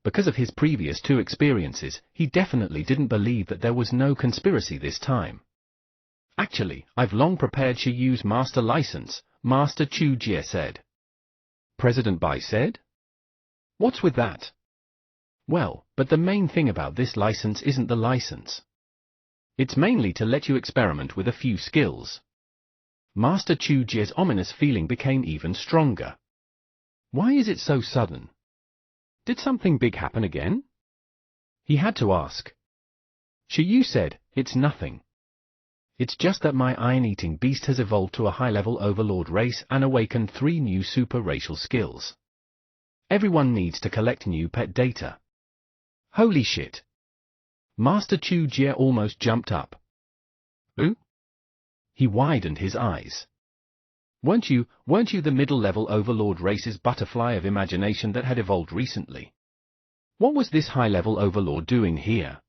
Because of his previous 2 experiences, he definitely didn't believe that there was no conspiracy this time. Actually, I've long prepared Shi Yu's master license, Master Chu Jie said. President Bai said? What's with that? Well, but the main thing about this license isn't the license. It's mainly to let you experiment with a few skills. Master Chu Jie's ominous feeling became even stronger. Why is it so sudden? Did something big happen again? He had to ask. Shi Yu said, it's nothing. It's just that my iron-eating beast has evolved to a high-level overlord race and awakened 3 new super-racial skills. Everyone needs to collect new pet data. Holy shit. Master Chu Jie almost jumped up. Who? He widened his eyes. Weren't you the middle-level overlord race's butterfly of imagination that had evolved recently? What was this high-level overlord doing here?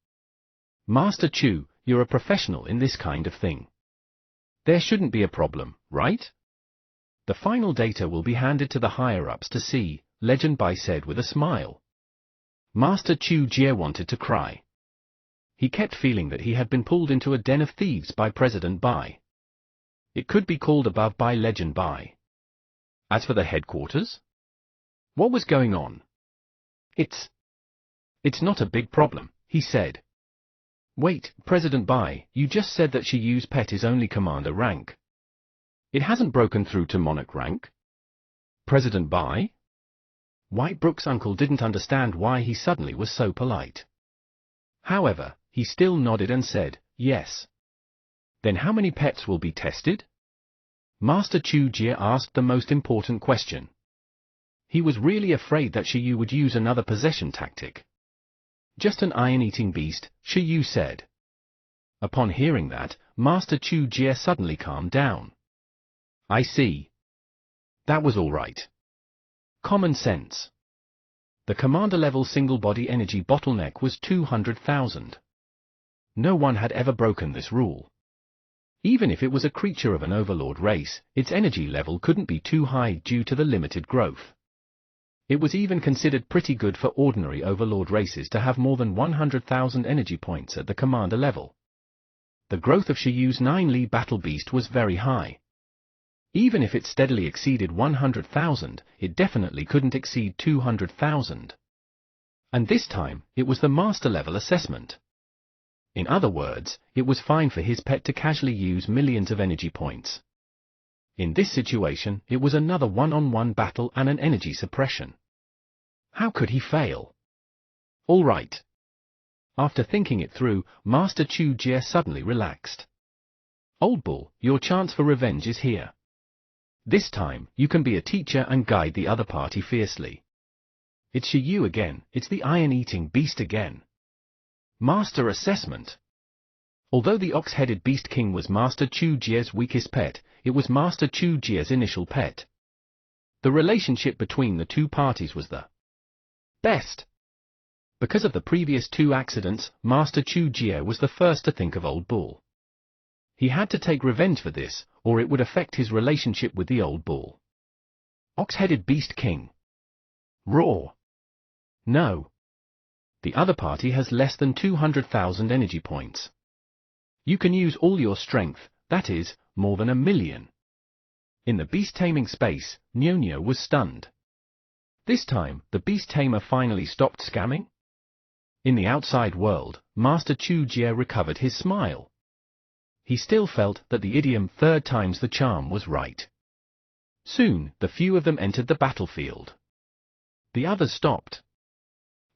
Master Chu, you're a professional in this kind of thing. There shouldn't be a problem, right? The final data will be handed to the higher-ups to see, Legend Bai said with a smile. Master Chu Jie wanted to cry. He kept feeling that he had been pulled into a den of thieves by President Bai. It could be called above by Legend Bai. As for the headquarters? What was going on? It's not a big problem, he said. Wait, President Bai, you just said that Shi Yu's pet is only commander rank. It hasn't broken through to monarch rank? President Bai? Whitebrook's uncle didn't understand why he suddenly was so polite. However, he still nodded and said, yes. Then how many pets will be tested? Master Chu Jie asked the most important question. He was really afraid that Shi Yu would use another possession tactic. Just an iron-eating beast, Shi Yu said. Upon hearing that, Master Chu Jie suddenly calmed down. I see. That was all right. Common sense. The commander-level single-body energy bottleneck was 200,000. No one had ever broken this rule. Even if it was a creature of an overlord race, its energy level couldn't be too high due to the limited growth. It was even considered pretty good for ordinary overlord races to have more than 100,000 energy points at the commander level. The growth of Shi Yu's 9 Li battle beast was very high. Even if it steadily exceeded 100,000, it definitely couldn't exceed 200,000. And this time, it was the master level assessment. In other words, it was fine for his pet to casually use millions of energy points. In this situation, it was another one-on-one battle and an energy suppression. How could he fail? All right. After thinking it through, Master Chu Jie suddenly relaxed. Old Bull, your chance for revenge is here. This time, you can be a teacher and guide the other party fiercely. It's Shi Yu again, it's the iron-eating beast again. Master assessment. Although the ox-headed Beast King was Master Chu Jie's weakest pet, it was Master Chu Jie's initial pet. The relationship between the two parties was the best. Because of the previous 2 accidents, Master Chu Jie was the first to think of Old Bull. He had to take revenge for this, or it would affect his relationship with the Old Bull. Ox-headed Beast King. Roar. No. The other party has less than 200,000 energy points. You can use all your strength, that is, more than 1 million. In the beast-taming space, Nyo was stunned. This time, the beast-tamer finally stopped scamming? In the outside world, Master Chu Jie recovered his smile. He still felt that the idiom 3rd times the charm was right. Soon, the few of them entered the battlefield. The others stopped.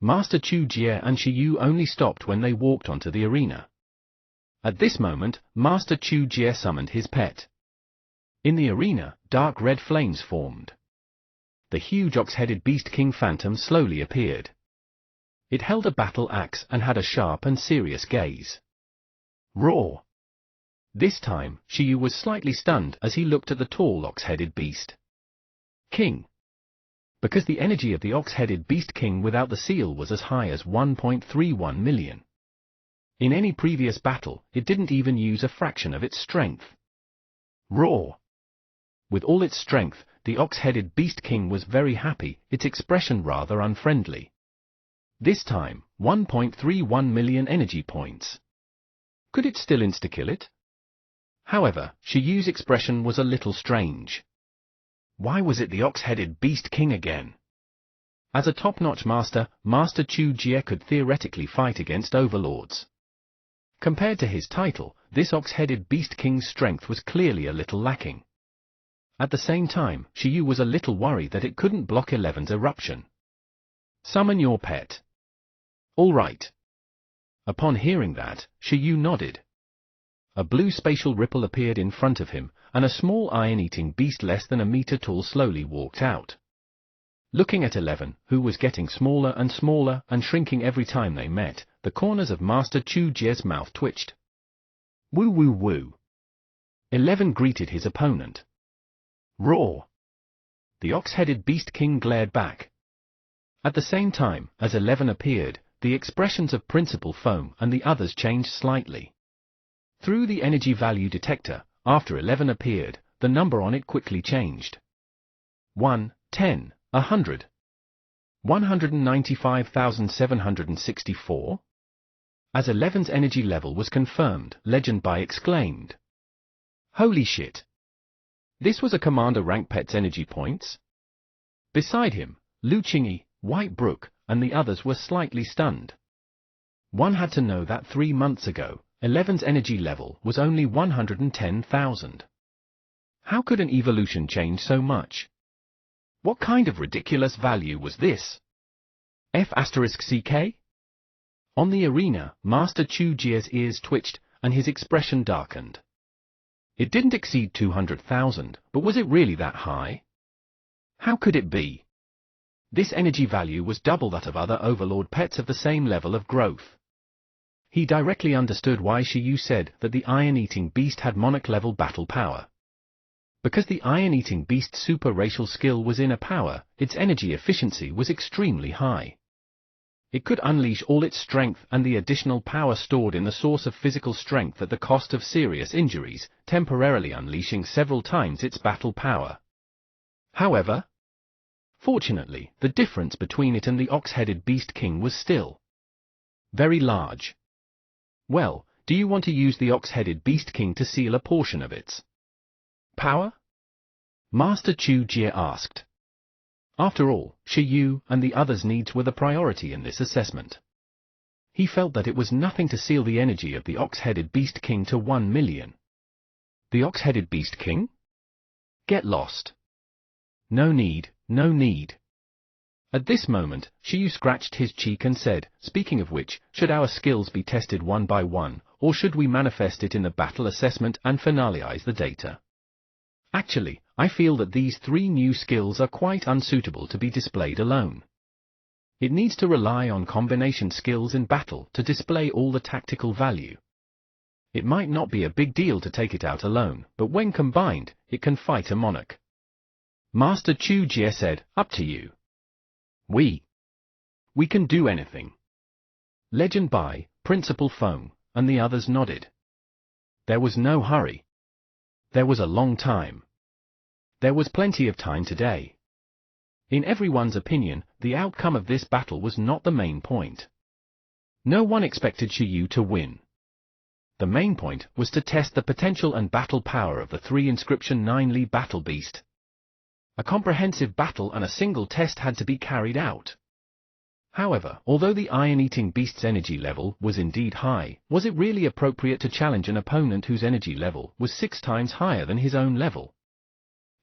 Master Chu Jie and Shi Yu only stopped when they walked onto the arena. At this moment, Master Chu Jie summoned his pet. In the arena, dark red flames formed. The huge ox-headed Beast King Phantom slowly appeared. It held a battle axe and had a sharp and serious gaze. Roar! This time, Shi Yu was slightly stunned as he looked at the tall ox-headed beast. King. Because the energy of the ox-headed Beast King without the seal was as high as 1.31 million. In any previous battle, it didn't even use a fraction of its strength. Roar! With all its strength, the ox-headed Beast King was very happy, its expression rather unfriendly. This time, 1.31 million energy points. Could it still insta-kill it? However, Shi Yu's expression was a little strange. Why was it the ox-headed Beast King again? As a top-notch master, Master Chu Jie could theoretically fight against overlords. Compared to his title, this ox-headed Beast King's strength was clearly a little lacking. At the same time, Shi Yu was a little worried that it couldn't block 11's eruption. Summon your pet. All right. Upon hearing that, Shi Yu nodded. A blue spatial ripple appeared in front of him, and a small iron-eating beast less than 1 meter tall slowly walked out. Looking at 11, who was getting smaller and shrinking every time they met, the corners of Master Chu Jie's mouth twitched. Woo woo woo. 11 greeted his opponent. Roar! The ox-headed Beast King glared back. At the same time, as 11 appeared, the expressions of Principal Foam and the others changed slightly. Through the energy value detector, after 11 appeared, the number on it quickly changed. 1, 10, 100. 195,764? As 11's energy level was confirmed, Legend Bai exclaimed. Holy shit! This was a commander rank pet's energy points? Beside him, Lu Qingyi, White Brook, and the others were slightly stunned. One had to know that 3 months ago, 11's energy level was only 110,000. How could an evolution change so much? What kind of ridiculous value was this? F*CK? On the arena, Master Chu Jie's ears twitched, and his expression darkened. It didn't exceed 200,000, but was it really that high? How could it be? This energy value was double that of other Overlord pets of the same level of growth. He directly understood why Shiyu said that the Iron-Eating Beast had Monarch-level battle power. Because the Iron-Eating Beast's super-racial skill was inner power, its energy efficiency was extremely high. It could unleash all its strength and the additional power stored in the source of physical strength at the cost of serious injuries, temporarily unleashing several times its battle power. However, fortunately, the difference between it and the Ox-Headed Beast King was still very large. Well, do you want to use the Ox-Headed Beast King to seal a portion of its power? Master Chu Jie asked. After all, Shiyu and the others' needs were the priority in this assessment. He felt that it was nothing to seal the energy of the Ox-Headed Beast King to 1 million. The Ox-Headed Beast King? Get lost. No need, no need. At this moment, Shiyu scratched his cheek and said, speaking of which, should our skills be tested one by one, or should we manifest it in the battle assessment and finalize the data? Actually, I feel that these 3 new skills are quite unsuitable to be displayed alone. It needs to rely on combination skills in battle to display all the tactical value. It might not be a big deal to take it out alone, but when combined, it can fight a monarch. Master Chu Jie said, up to you. We can do anything. Legend Bai, Principal Feng, and the others nodded. There was no hurry. There was a long time. There was plenty of time today. In everyone's opinion, the outcome of this battle was not the main point. No one expected Shiyu to win. The main point was to test the potential and battle power of the 3 Inscription 9 Li Battle Beast. A comprehensive battle and a single test had to be carried out. However, although the Iron-Eating Beast's energy level was indeed high, was it really appropriate to challenge an opponent whose energy level was 6 times higher than his own level?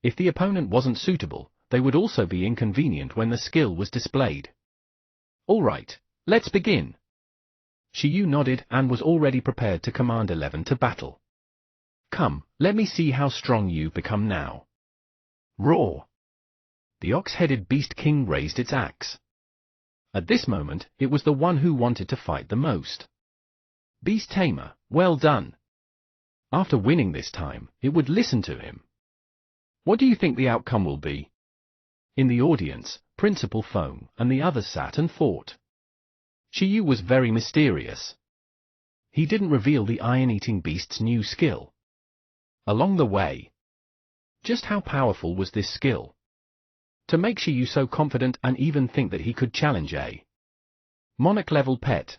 If the opponent wasn't suitable, they would also be inconvenient when the skill was displayed. All right, let's begin. Shiyu nodded and was already prepared to command 11 to battle. Come, let me see how strong you've become now. Roar! The Ox-Headed Beast King raised its axe. At this moment, it was the one who wanted to fight the most. Beast Tamer, well done. After winning this time, it would listen to him. What do you think the outcome will be? In the audience, Principal Feng and the others sat and thought. Shiyu was very mysterious. He didn't reveal the Iron-Eating Beast's new skill. Along the way, just how powerful was this skill? To make Shiyu so confident and even think that he could challenge a Monarch-level pet.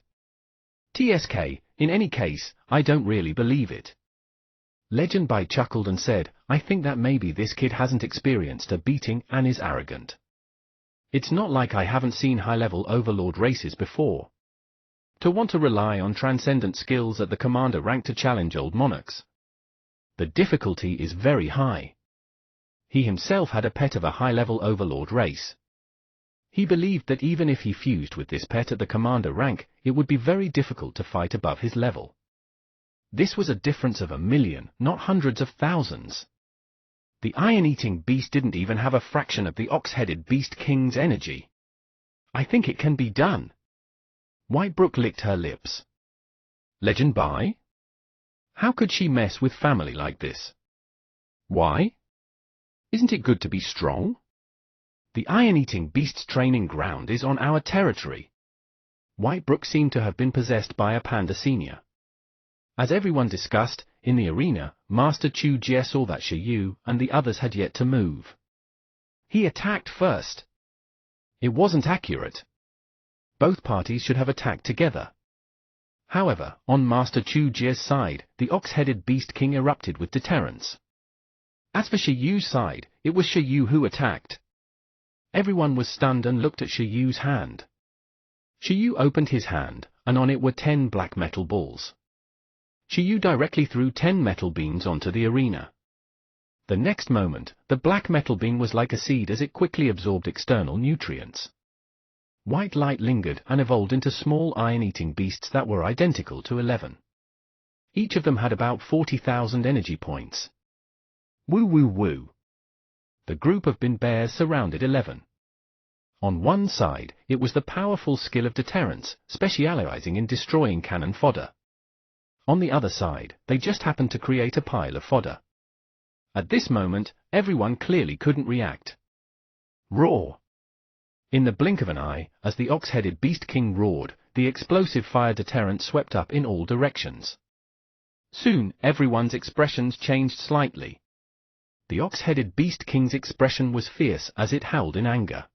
TSK, in any case, I don't really believe it. Legend Bai chuckled and said, I think that maybe this kid hasn't experienced a beating and is arrogant. It's not like I haven't seen high-level Overlord races before. To want to rely on transcendent skills at the commander rank to challenge old monarchs. The difficulty is very high. He himself had a pet of a high-level Overlord race. He believed that even if he fused with this pet at the commander rank, it would be very difficult to fight above his level. This was a difference of 1 million, not hundreds of thousands. The Iron-Eating Beast didn't even have a fraction of the Ox-Headed Beast King's energy. I think it can be done. Whitebrook licked her lips. Legend Bai? How could she mess with family like this? Why? Isn't it good to be strong? The Iron-Eating Beast's training ground is on our territory. Whitebrook seemed to have been possessed by a panda senior. As everyone discussed, in the arena, Master Chu Jie saw that Shiyu and the others had yet to move. He attacked first. It wasn't accurate. Both parties should have attacked together. However, on Master Chu Jie's side, the Ox-Headed Beast King erupted with deterrence. As for Shiyu's side, it was Shiyu who attacked. Everyone was stunned and looked at Shiyu's hand. Shiyu opened his hand, and on it were 10 black metal balls. Shiyu directly threw 10 metal beans onto the arena. The next moment, the black metal bean was like a seed as it quickly absorbed external nutrients. White light lingered and evolved into small iron-eating beasts that were identical to 11. Each of them had about 40,000 energy points. Woo woo woo. The group of bin bears surrounded 11. On one side, it was the powerful skill of deterrence, specializing in destroying cannon fodder. On the other side, they just happened to create a pile of fodder. At this moment, everyone clearly couldn't react. Roar! In the blink of an eye, as the ox-headed Beast King roared, the explosive fire deterrent swept up in all directions. Soon, everyone's expressions changed slightly. The ox-headed Beast King's expression was fierce as it howled in anger.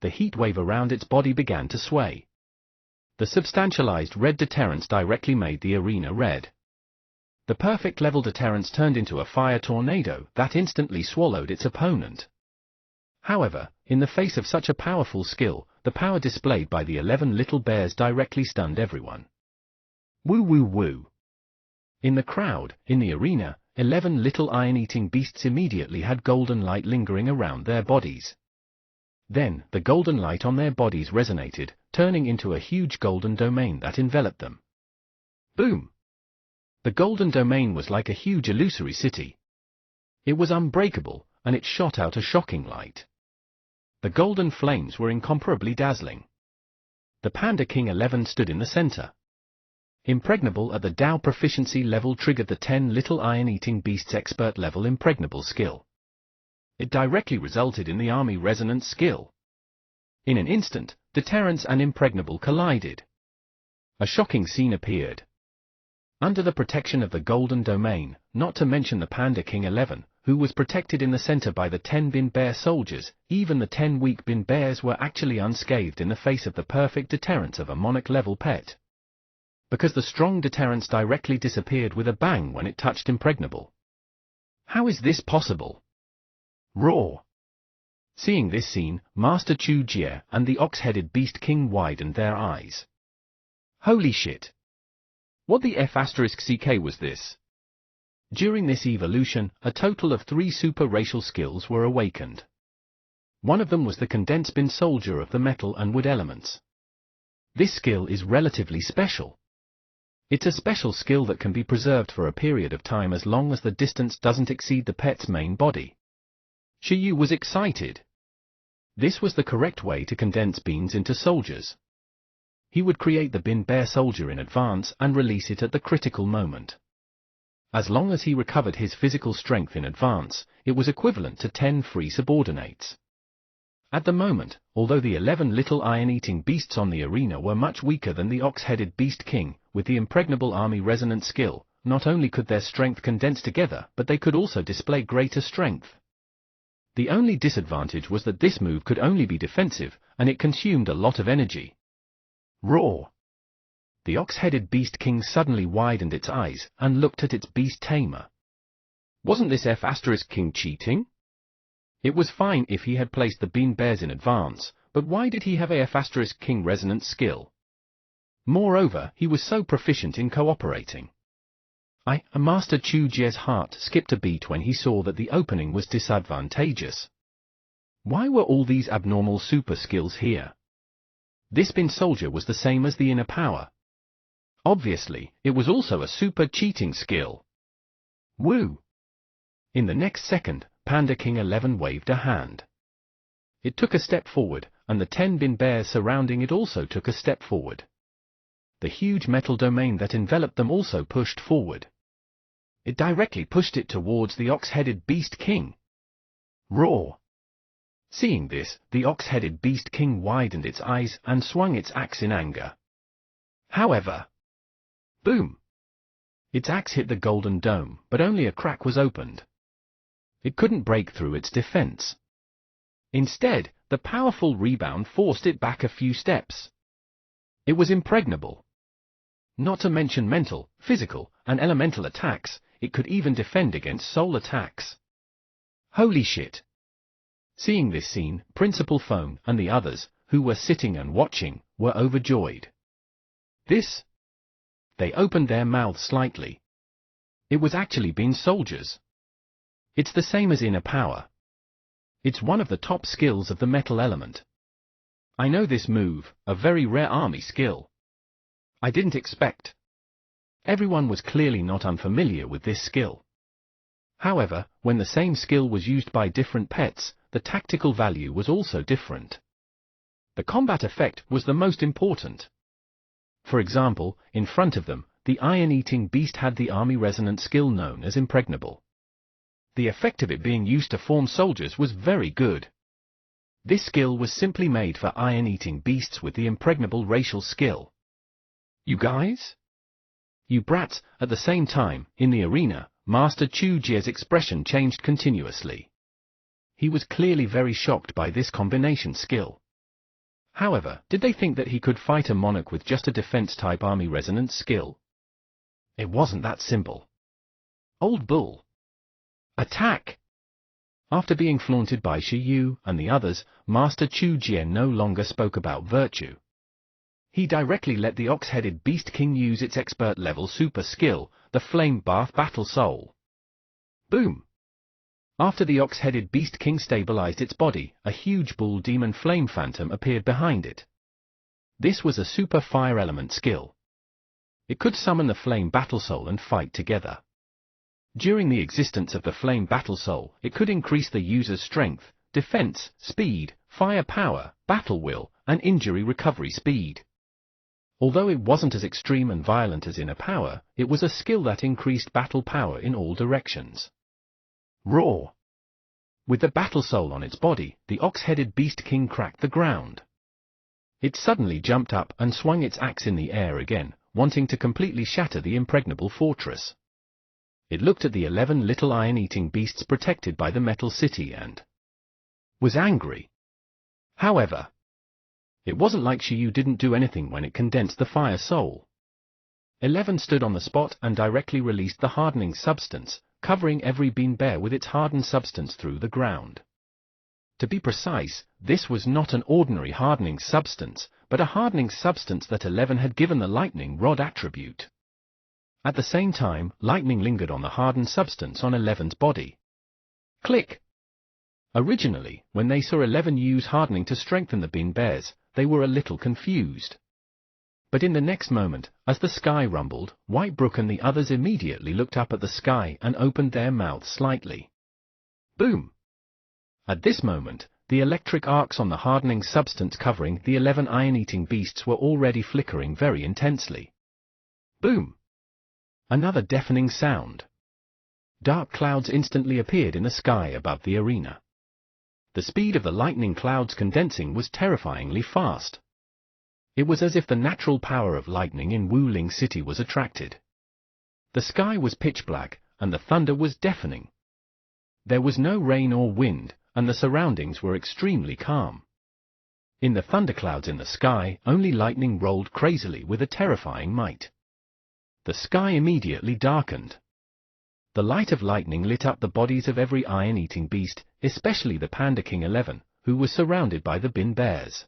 The heat wave around its body began to sway. The substantialized red deterrence directly made the arena red. The perfect level deterrence turned into a fire tornado that instantly swallowed its opponent. However, in the face of such a powerful skill, the power displayed by the 11 little bears directly stunned everyone. Woo woo woo. In the crowd, in the arena, 11 little iron-eating beasts immediately had golden light lingering around their bodies. Then, the golden light on their bodies resonated, turning into a huge golden domain that enveloped them. Boom! The golden domain was like a huge illusory city. It was unbreakable, and it shot out a shocking light. The golden flames were incomparably dazzling. The Panda King 11 stood in the center. Impregnable at the Dao proficiency level triggered the 10 little iron-eating beasts expert level impregnable skill. It directly resulted in the army resonance skill. In an instant, deterrence and impregnable collided. A shocking scene appeared. Under the protection of the golden domain, not to mention the Panda King 11, who was protected in the center by the 10 bin bear soldiers, even the 10 weak bin bears were actually unscathed in the face of the perfect deterrence of a monarch-level pet. Because the strong deterrence directly disappeared with a bang when it touched impregnable. How is this possible? Roar! Seeing this scene, Master Chu Jie and the ox-headed Beast King widened their eyes. Holy shit! What the F*CK was this? During this evolution, a total of 3 super-racial skills were awakened. One of them was the Condensed Bin Soldier of the metal and wood elements. This skill is relatively special. It's a special skill that can be preserved for a period of time as long as the distance doesn't exceed the pet's main body. Shiyu was excited. This was the correct way to condense beans into soldiers. He would create the bin bear soldier in advance and release it at the critical moment. As long as he recovered his physical strength in advance, it was equivalent to 10 free subordinates. At the moment, although the 11 little iron-eating beasts on the arena were much weaker than the ox-headed Beast King, with the impregnable army resonance skill, not only could their strength condense together, but they could also display greater strength. The only disadvantage was that this move could only be defensive, and it consumed a lot of energy. Roar! The ox-headed Beast King suddenly widened its eyes and looked at its beast tamer. Wasn't this F*King cheating? It was fine if he had placed the bean bears in advance, but why did he have a F*King resonance skill? Moreover, he was so proficient in cooperating. Master Chu Jie's heart skipped a beat when he saw that the opening was disadvantageous. Why were all these abnormal super skills here? This bin soldier was the same as the inner power. Obviously, it was also a super cheating skill. Woo! In the next second, Panda King 11 waved a hand. It took a step forward, and the 10 bin bears surrounding it also took a step forward. The huge metal domain that enveloped them also pushed forward. It directly pushed it towards the ox-headed Beast King. Roar! Seeing this, the ox-headed Beast King widened its eyes and swung its axe in anger. However, boom! Its axe hit the golden dome, but only a crack was opened. It couldn't break through its defense. Instead, the powerful rebound forced it back a few steps. It was impregnable. Not to mention mental, physical, and elemental attacks, it could even defend against soul attacks. Holy shit! Seeing this scene, Principal Phone and the others, who were sitting and watching, were overjoyed. This? They opened their mouths slightly. It was actually bin soldiers. It's the same as inner power. It's one of the top skills of the metal element. I know this move, a very rare army skill. I didn't expect Everyone was clearly not unfamiliar with this skill. However, when the same skill was used by different pets, the tactical value was also different. The combat effect was the most important. For example, in front of them, the iron-eating beast had the army resonant skill known as Impregnable. The effect of it being used to form soldiers was very good. This skill was simply made for iron-eating beasts with the Impregnable racial skill. You guys? You brats. At the same time, in the arena, Master Chu Jie's expression changed continuously. He was clearly very shocked by this combination skill. However, did they think that he could fight a monarch with just a defense-type army resonance skill? It wasn't that simple. Old Bull! Attack! After being flaunted by Shi Yu and the others, Master Chu Jie no longer spoke about virtue. He directly let the ox-headed Beast King use its expert-level super skill, the Flame Bath Battle Soul. Boom! After the ox-headed Beast King stabilized its body, a huge bull demon flame phantom appeared behind it. This was a super fire element skill. It could summon the Flame Battle Soul and fight together. During the existence of the Flame Battle Soul, it could increase the user's strength, defense, speed, fire power, battle will, and injury recovery speed. Although it wasn't as extreme and violent as Inner Power, it was a skill that increased battle power in all directions. Roar! With the Battle Soul on its body, the ox-headed Beast King cracked the ground. It suddenly jumped up and swung its axe in the air again, wanting to completely shatter the impregnable fortress. It looked at the 11 little iron-eating beasts protected by the Metal City and was angry. However, it wasn't like Shi Yu didn't do anything when it condensed the Fire Soul. 11 stood on the spot and directly released the hardening substance, covering every bean bear with its hardened substance through the ground. To be precise, this was not an ordinary hardening substance, but a hardening substance that 11 had given the lightning rod attribute. At the same time, lightning lingered on the hardened substance on 11's body. Click! Originally, when they saw 11 use hardening to strengthen the bean bears, they were a little confused. But in the next moment, as the sky rumbled, Whitebrook and the others immediately looked up at the sky and opened their mouths slightly. Boom! At this moment, the electric arcs on the hardening substance covering the 11 iron-eating beasts were already flickering very intensely. Boom! Another deafening sound. Dark clouds instantly appeared in the sky above the arena. The speed of the lightning clouds condensing was terrifyingly fast. It was as if the natural power of lightning in Wuling City was attracted. The sky was pitch black, and the thunder was deafening. There was no rain or wind, and the surroundings were extremely calm. In the thunderclouds in the sky, only lightning rolled crazily with a terrifying might. The sky immediately darkened. The light of lightning lit up the bodies of every iron-eating beast, especially the Panda King 11, who was surrounded by the bin bears.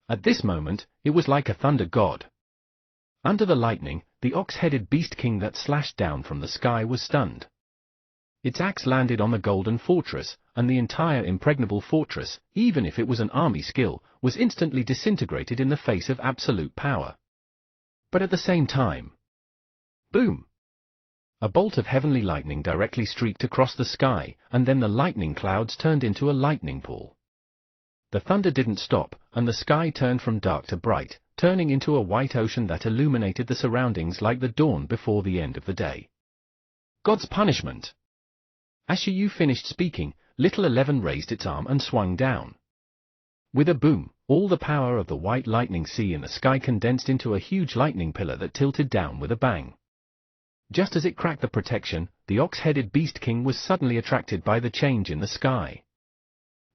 At this moment, it was like a thunder god. Under the lightning, the ox-headed Beast King that slashed down from the sky was stunned. Its axe landed on the Golden Fortress, and the entire impregnable fortress, even if it was an army skill, was instantly disintegrated in the face of absolute power. But at the same time, boom! A bolt of heavenly lightning directly streaked across the sky, and then the lightning clouds turned into a lightning pool. The thunder didn't stop, and the sky turned from dark to bright, turning into a white ocean that illuminated the surroundings like the dawn before the end of the day. God's punishment! As Shi Yu finished speaking, Little 11 raised its arm and swung down. With a boom, all the power of the white lightning sea in the sky condensed into a huge lightning pillar that tilted down with a bang. Just as it cracked the protection, the ox-headed Beast King was suddenly attracted by the change in the sky.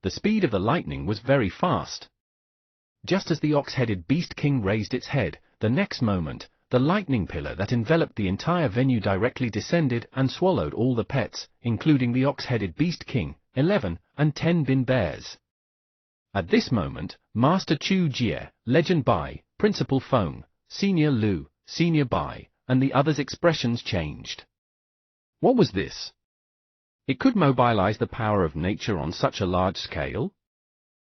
The speed of the lightning was very fast. Just as the ox-headed Beast King raised its head, the next moment, the lightning pillar that enveloped the entire venue directly descended and swallowed all the pets, including the ox-headed Beast King, 11, and 10 bin bears. At this moment, Master Chu Jie, Legend Bai, Principal Feng, Senior Lu, Senior Bai, and the others' expressions changed. What was this? It could mobilize the power of nature on such a large scale?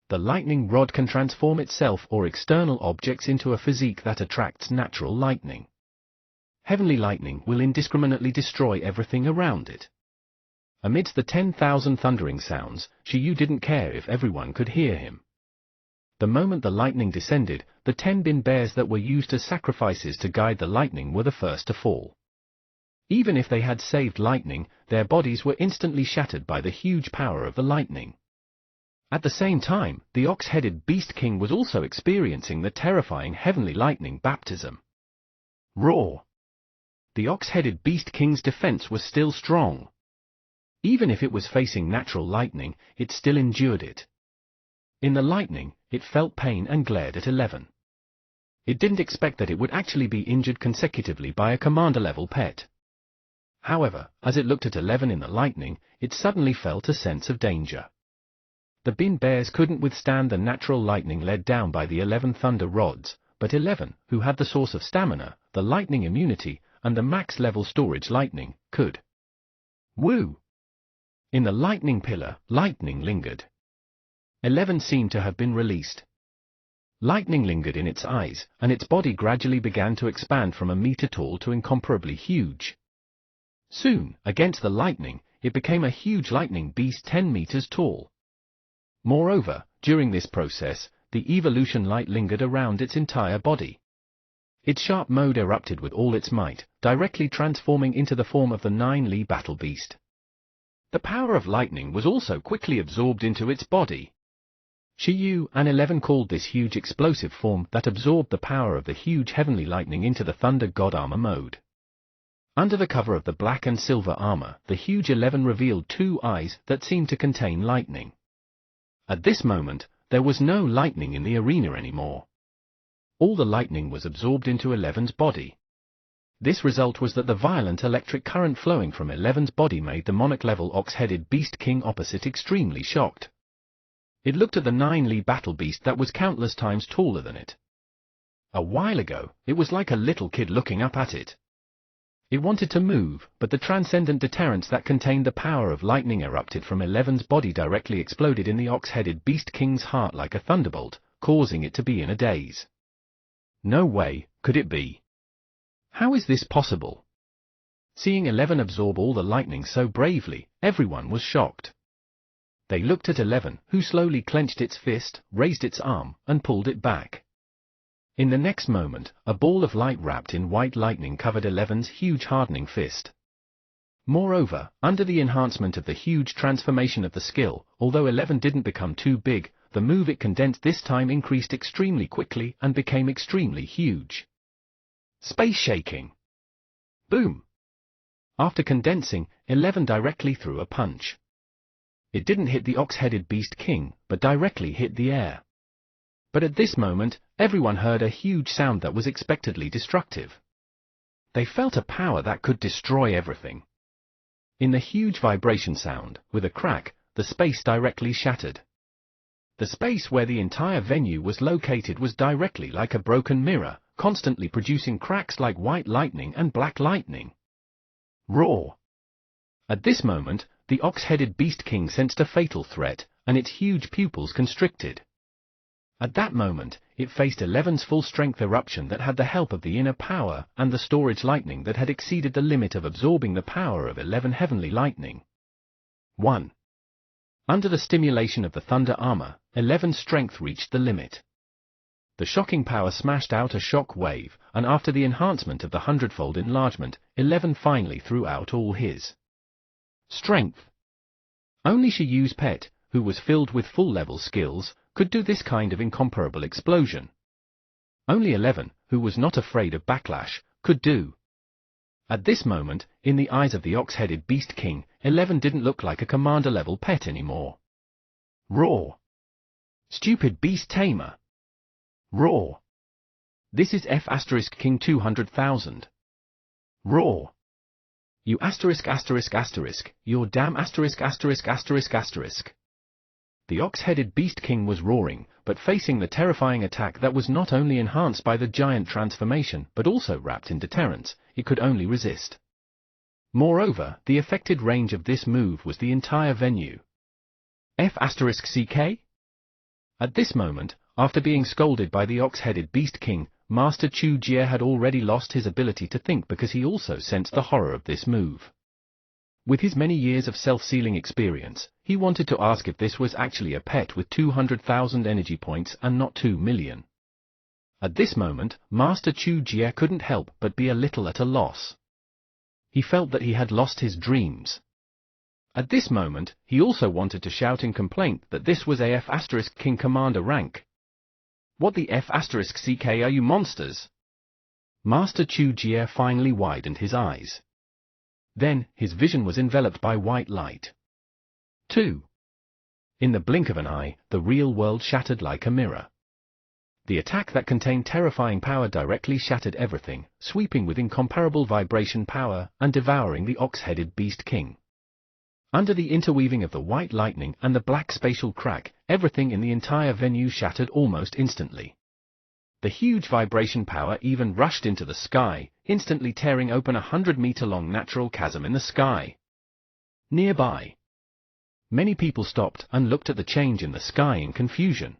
The lightning rod can transform itself or external objects into a physique that attracts natural lightning. heavenly lightning will indiscriminately destroy everything around it. Amidst the 10,000 thundering sounds, Shiyu didn't care if everyone could hear him. The moment the lightning descended, the 10 bin bears that were used as sacrifices to guide the lightning were the first to fall. Even if they had saved lightning, their bodies were instantly shattered by the huge power of the lightning. At the same time, the ox-headed Beast King was also experiencing the terrifying heavenly lightning baptism. Roar! The ox-headed Beast King's defense was still strong. Even if it was facing natural lightning, it still endured it. In the lightning, it felt pain and glared at 11. It didn't expect that it would actually be injured consecutively by a commander-level pet. However, as it looked at 11 in the lightning, it suddenly felt a sense of danger. The bin bears couldn't withstand the natural lightning led down by the 11 thunder rods, but 11, who had the source of stamina, the lightning immunity, and the max-level storage lightning, could. Woo! In the lightning pillar, lightning lingered. 11 seemed to have been released. Lightning lingered in its eyes, and its body gradually began to expand from a meter tall to incomparably huge. Soon, against the lightning, it became a huge lightning beast 10 meters tall. Moreover, during this process, the evolution light lingered around its entire body. Its sharp mode erupted with all its might, directly transforming into the form of the 9Li battle beast. The power of lightning was also quickly absorbed into its body. Shiyu and 11 called this huge explosive form that absorbed the power of the huge heavenly lightning into the Thunder God armor mode. Under the cover of the black and silver armor, the huge 11 revealed 2 eyes that seemed to contain lightning. At this moment, there was no lightning in the arena anymore. All the lightning was absorbed into 11's body. This result was that the violent electric current flowing from 11's body made the monarch-level ox-headed Beast King opposite extremely shocked. It looked at the 9Li battle beast that was countless times taller than it. A while ago, it was like a little kid looking up at it. It wanted to move, but the transcendent deterrence that contained the power of lightning erupted from 11's body directly exploded in the ox-headed Beast King's heart like a thunderbolt, causing it to be in a daze. No way could it be. How is this possible? Seeing 11 absorb all the lightning so bravely, everyone was shocked. They looked at 11, who slowly clenched its fist, raised its arm, and pulled it back. In the next moment, a ball of light wrapped in white lightning covered 11's huge hardening fist. Moreover, under the enhancement of the huge transformation of the skill, although 11 didn't become too big, the move it condensed this time increased extremely quickly and became extremely huge. Space shaking. Boom! After condensing, 11 directly threw a punch. It didn't hit the ox-headed Beast King, but directly hit the air. But at this moment, everyone heard a huge sound that was expectedly destructive. They felt a power that could destroy everything. In the huge vibration sound, with a crack, the space directly shattered. The space where the entire venue was located was directly like a broken mirror, constantly producing cracks like white lightning and black lightning. Roar! At this moment, the ox-headed Beast King sensed a fatal threat, and its huge pupils constricted. At that moment, it faced 11's full-strength eruption that had the help of the inner power and the storage lightning that had exceeded the limit of absorbing the power of 11 heavenly lightning. 1. Under the stimulation of the thunder armor, 11's strength reached the limit. The shocking power smashed out a shock wave, and after the enhancement of the 100-fold enlargement, 11 finally threw out all his strength. Only Shiyu's pet, who was filled with full-level skills, could do this kind of incomparable explosion. Only 11, who was not afraid of backlash, could do. At this moment, in the eyes of the ox-headed Beast King, 11 didn't look like a commander-level pet anymore. Roar! Stupid beast tamer! Roar! This is F asterisk King 200,000. Roar! You asterisk asterisk asterisk, your damn asterisk asterisk asterisk asterisk. The ox-headed Beast King was roaring, but facing the terrifying attack that was not only enhanced by the giant transformation but also wrapped in deterrence, it could only resist. Moreover, the affected range of this move was the entire venue. F asterisk CK? At this moment, after being scolded by the ox-headed Beast King, Master Chu Jie had already lost his ability to think because he also sensed the horror of this move. With his many years of self-sealing experience, he wanted to ask if this was actually a pet with 200,000 energy points and not 2 million. At this moment, Master Chu Jie couldn't help but be a little at a loss. He felt that he had lost his dreams. At this moment, he also wanted to shout in complaint that this was AF * King Commander rank. What the F * CK are you monsters? Master Chu Jie finally widened his eyes. Then, his vision was enveloped by white light. 2. In the blink of an eye, the real world shattered like a mirror. The attack that contained terrifying power directly shattered everything, sweeping with incomparable vibration power and devouring the ox-headed Beast King. Under the interweaving of the white lightning and the black spatial crack, everything in the entire venue shattered almost instantly. The huge vibration power even rushed into the sky, instantly tearing open a 100-meter-long natural chasm in the sky. Nearby, many people stopped and looked at the change in the sky in confusion.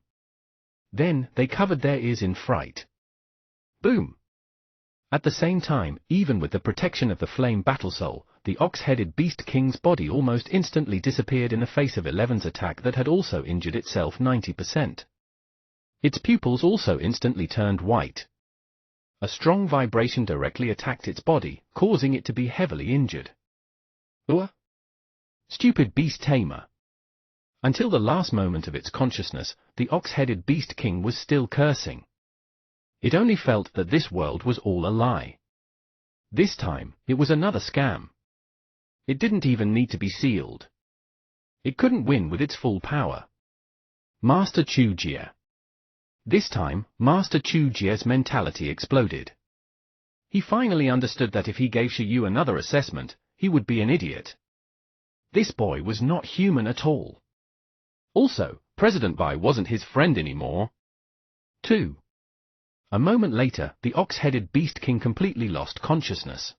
Then, they covered their ears in fright. Boom! At the same time, even with the protection of the Flame Battle Soul, the ox-headed Beast King's body almost instantly disappeared in the face of 11's attack that had also injured itself 90%. Its pupils also instantly turned white. A strong vibration directly attacked its body, causing it to be heavily injured. Stupid beast tamer! Until the last moment of its consciousness, the ox-headed Beast King was still cursing. It only felt that this world was all a lie. This time, it was another scam. It didn't even need to be sealed. It couldn't win with its full power. Master Chu Jie. This time, Master Chu Jie's mentality exploded. He finally understood that if he gave Shi Yu another assessment, he would be an idiot. This boy was not human at all. Also, President Bai wasn't his friend anymore. 2. A moment later, the ox-headed Beast King completely lost consciousness.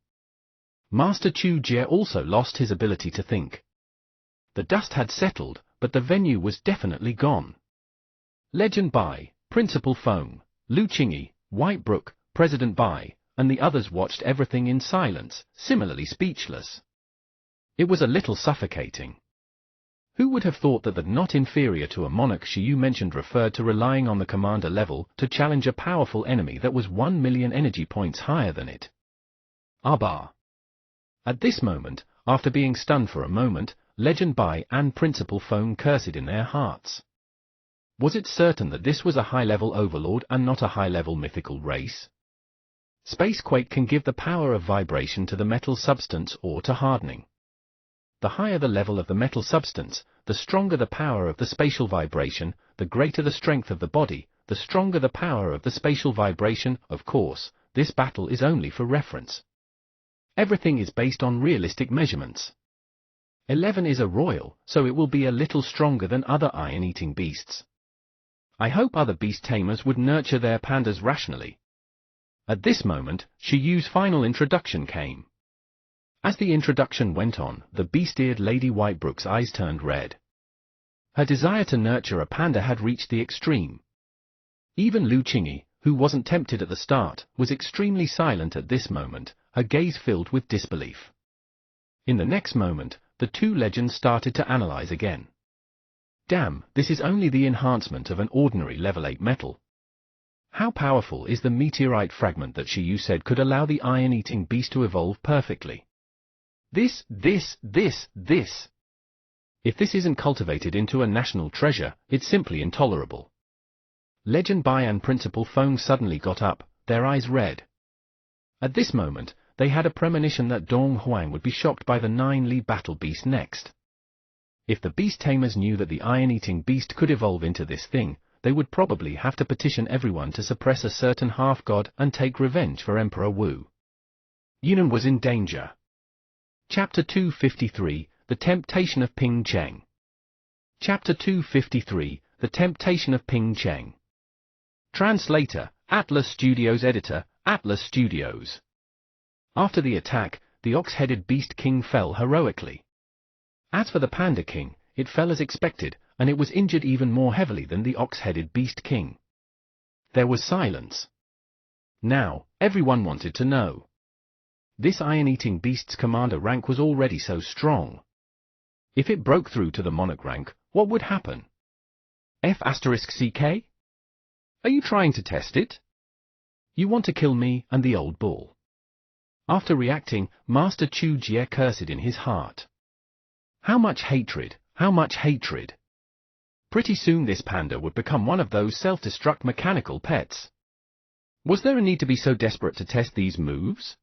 Master Chu Jie also lost his ability to think. The dust had settled, but the venue was definitely gone. Legend Bai, Principal Feng, Lu Qingyi, White Brook, President Bai, and the others watched everything in silence, similarly speechless. It was a little suffocating. Who would have thought that the not inferior to a monarch Shi Yu mentioned referred to relying on the commander level to challenge a powerful enemy that was 1 million energy points higher than it? Abar. At this moment, after being stunned for a moment, Legend Bai and Principal Feng cursed in their hearts. Was it certain that this was a high-level overlord and not a high-level mythical race? Spacequake can give the power of vibration to the metal substance or to hardening. The higher the level of the metal substance, the stronger the power of the spatial vibration, the greater the strength of the body, the stronger the power of the spatial vibration. Of course, this battle is only for reference. Everything is based on realistic measurements. 11 is a royal, so it will be a little stronger than other iron-eating beasts. I hope other beast tamers would nurture their pandas rationally. At this moment, Shi Yu's final introduction came. As the introduction went on, the beast-eared Lady Whitebrook's eyes turned red. Her desire to nurture a panda had reached the extreme. Even Lu Qingyi, who wasn't tempted at the start, was extremely silent at this moment, her gaze filled with disbelief. In the next moment, the two legends started to analyze again. Damn, this is only the enhancement of an ordinary level 8 metal. How powerful is the meteorite fragment that Shi Yu said could allow the iron-eating beast to evolve perfectly? This. If this isn't cultivated into a national treasure, it's simply intolerable. Legend Bai and Principal Feng suddenly got up, their eyes red. At this moment, they had a premonition that Dong Huang would be shocked by the 9-Li battle beast next. If the beast tamers knew that the iron-eating beast could evolve into this thing, they would probably have to petition everyone to suppress a certain half-god and take revenge for Emperor Wu. Yunnan was in danger. Chapter 253, The Temptation of Ping Cheng. Chapter 253, The Temptation of Ping Cheng. Translator, Atlas Studios. Editor, Atlas Studios. After the attack, the ox-headed Beast King fell heroically. As for the Panda King, it fell as expected, and it was injured even more heavily than the ox-headed Beast King. There was silence. Now, everyone wanted to know. This iron-eating beast's commander rank was already so strong. If it broke through to the monarch rank, what would happen? F*CK? Are you trying to test it? You want to kill me and the old bull. After reacting, Master Chu Jie cursed in his heart. How much hatred, how much hatred! Pretty soon this panda would become one of those self-destruct mechanical pets. Was there a need to be so desperate to test these moves?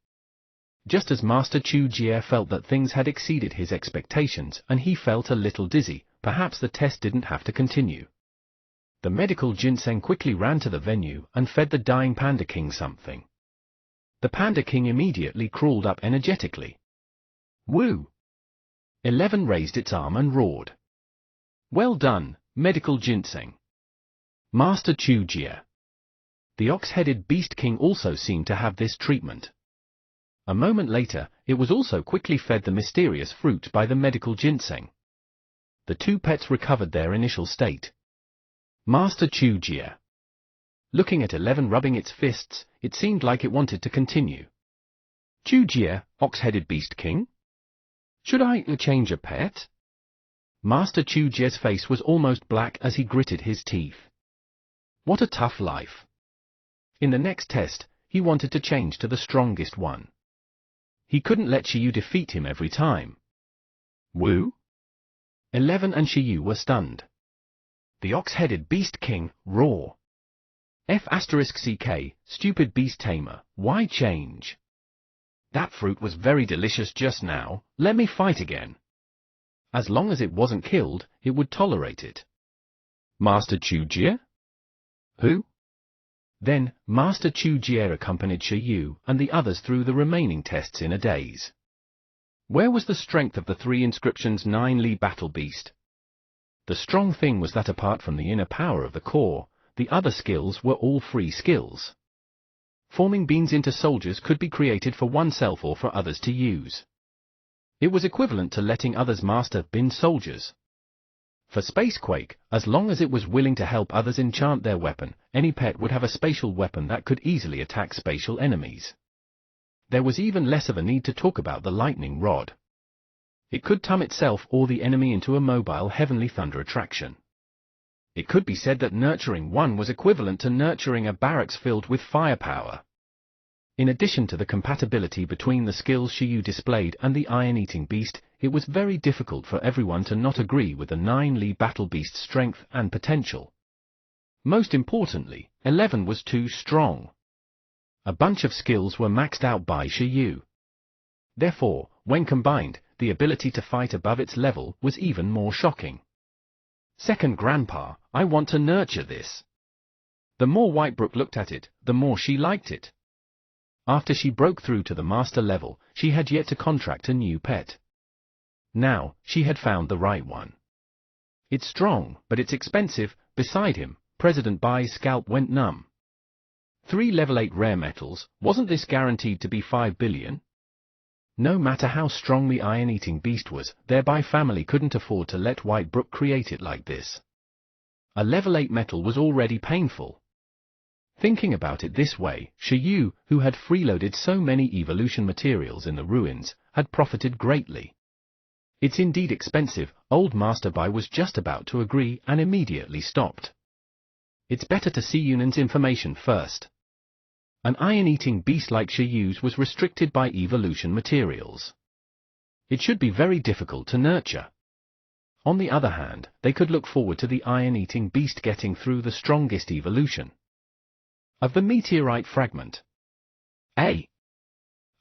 Just as Master Chu Jie felt that things had exceeded his expectations and he felt a little dizzy, perhaps the test didn't have to continue. The medical ginseng quickly ran to the venue and fed the dying Panda King something. The Panda King immediately crawled up energetically. Woo! 11 raised its arm and roared. Well done, medical ginseng. Master Chu Jie. The ox-headed Beast King also seemed to have this treatment. A moment later, it was also quickly fed the mysterious fruit by the medical ginseng. The two pets recovered their initial state. Master Chu Jie. Looking at 11 rubbing its fists, it seemed like it wanted to continue. Chu Jie, ox-headed Beast King? Should I change a pet? Master Chu Jie's face was almost black as he gritted his teeth. What a tough life. In the next test, he wanted to change to the strongest one. He couldn't let Shiyu defeat him every time. Woo? 11 and Shiyu were stunned. The ox-headed Beast King, roar. F*CK, stupid beast tamer, why change? That fruit was very delicious just now, let me fight again. As long as it wasn't killed, it would tolerate it. Master Chu Jie? Who? Then, Master Chu Jie accompanied Shiyu and the others through the remaining tests in a daze. Where was the strength of the 3 inscriptions 9 Li battle beast? The strong thing was that apart from the inner power of the core, the other skills were all free skills. Forming beings into soldiers could be created for oneself or for others to use. It was equivalent to letting others master bin soldiers. For Spacequake, as long as it was willing to help others enchant their weapon, any pet would have a spatial weapon that could easily attack spatial enemies. There was even less of a need to talk about the lightning rod. It could turn itself or the enemy into a mobile heavenly thunder attraction. It could be said that nurturing one was equivalent to nurturing a barracks filled with firepower. In addition to the compatibility between the skills Shiyu displayed and the iron-eating beast, it was very difficult for everyone to not agree with the 9 Li battle beast's strength and potential. Most importantly, 11 was too strong. A bunch of skills were maxed out by Shiyu. Therefore, when combined, the ability to fight above its level was even more shocking. Second Grandpa, I want to nurture this. The more Whitebrook looked at it, the more she liked it. After she broke through to the master level, she had yet to contract a new pet. Now, she had found the right one. It's strong, but it's expensive. Beside him, President Bai's scalp went numb. 3 level 8 rare metals, wasn't this guaranteed to be 5 billion? No matter how strong the iron-eating beast was, their Bai family couldn't afford to let Whitebrook create it like this. A level 8 metal was already painful. Thinking about it this way, Shiyu, who had freeloaded so many evolution materials in the ruins, had profited greatly. It's indeed expensive, old Master Bai was just about to agree and immediately stopped. It's better to see Yunan's information first. An iron-eating beast like Shiyu's was restricted by evolution materials. It should be very difficult to nurture. On the other hand, they could look forward to the iron-eating beast getting through the strongest evolution of the meteorite fragment. A.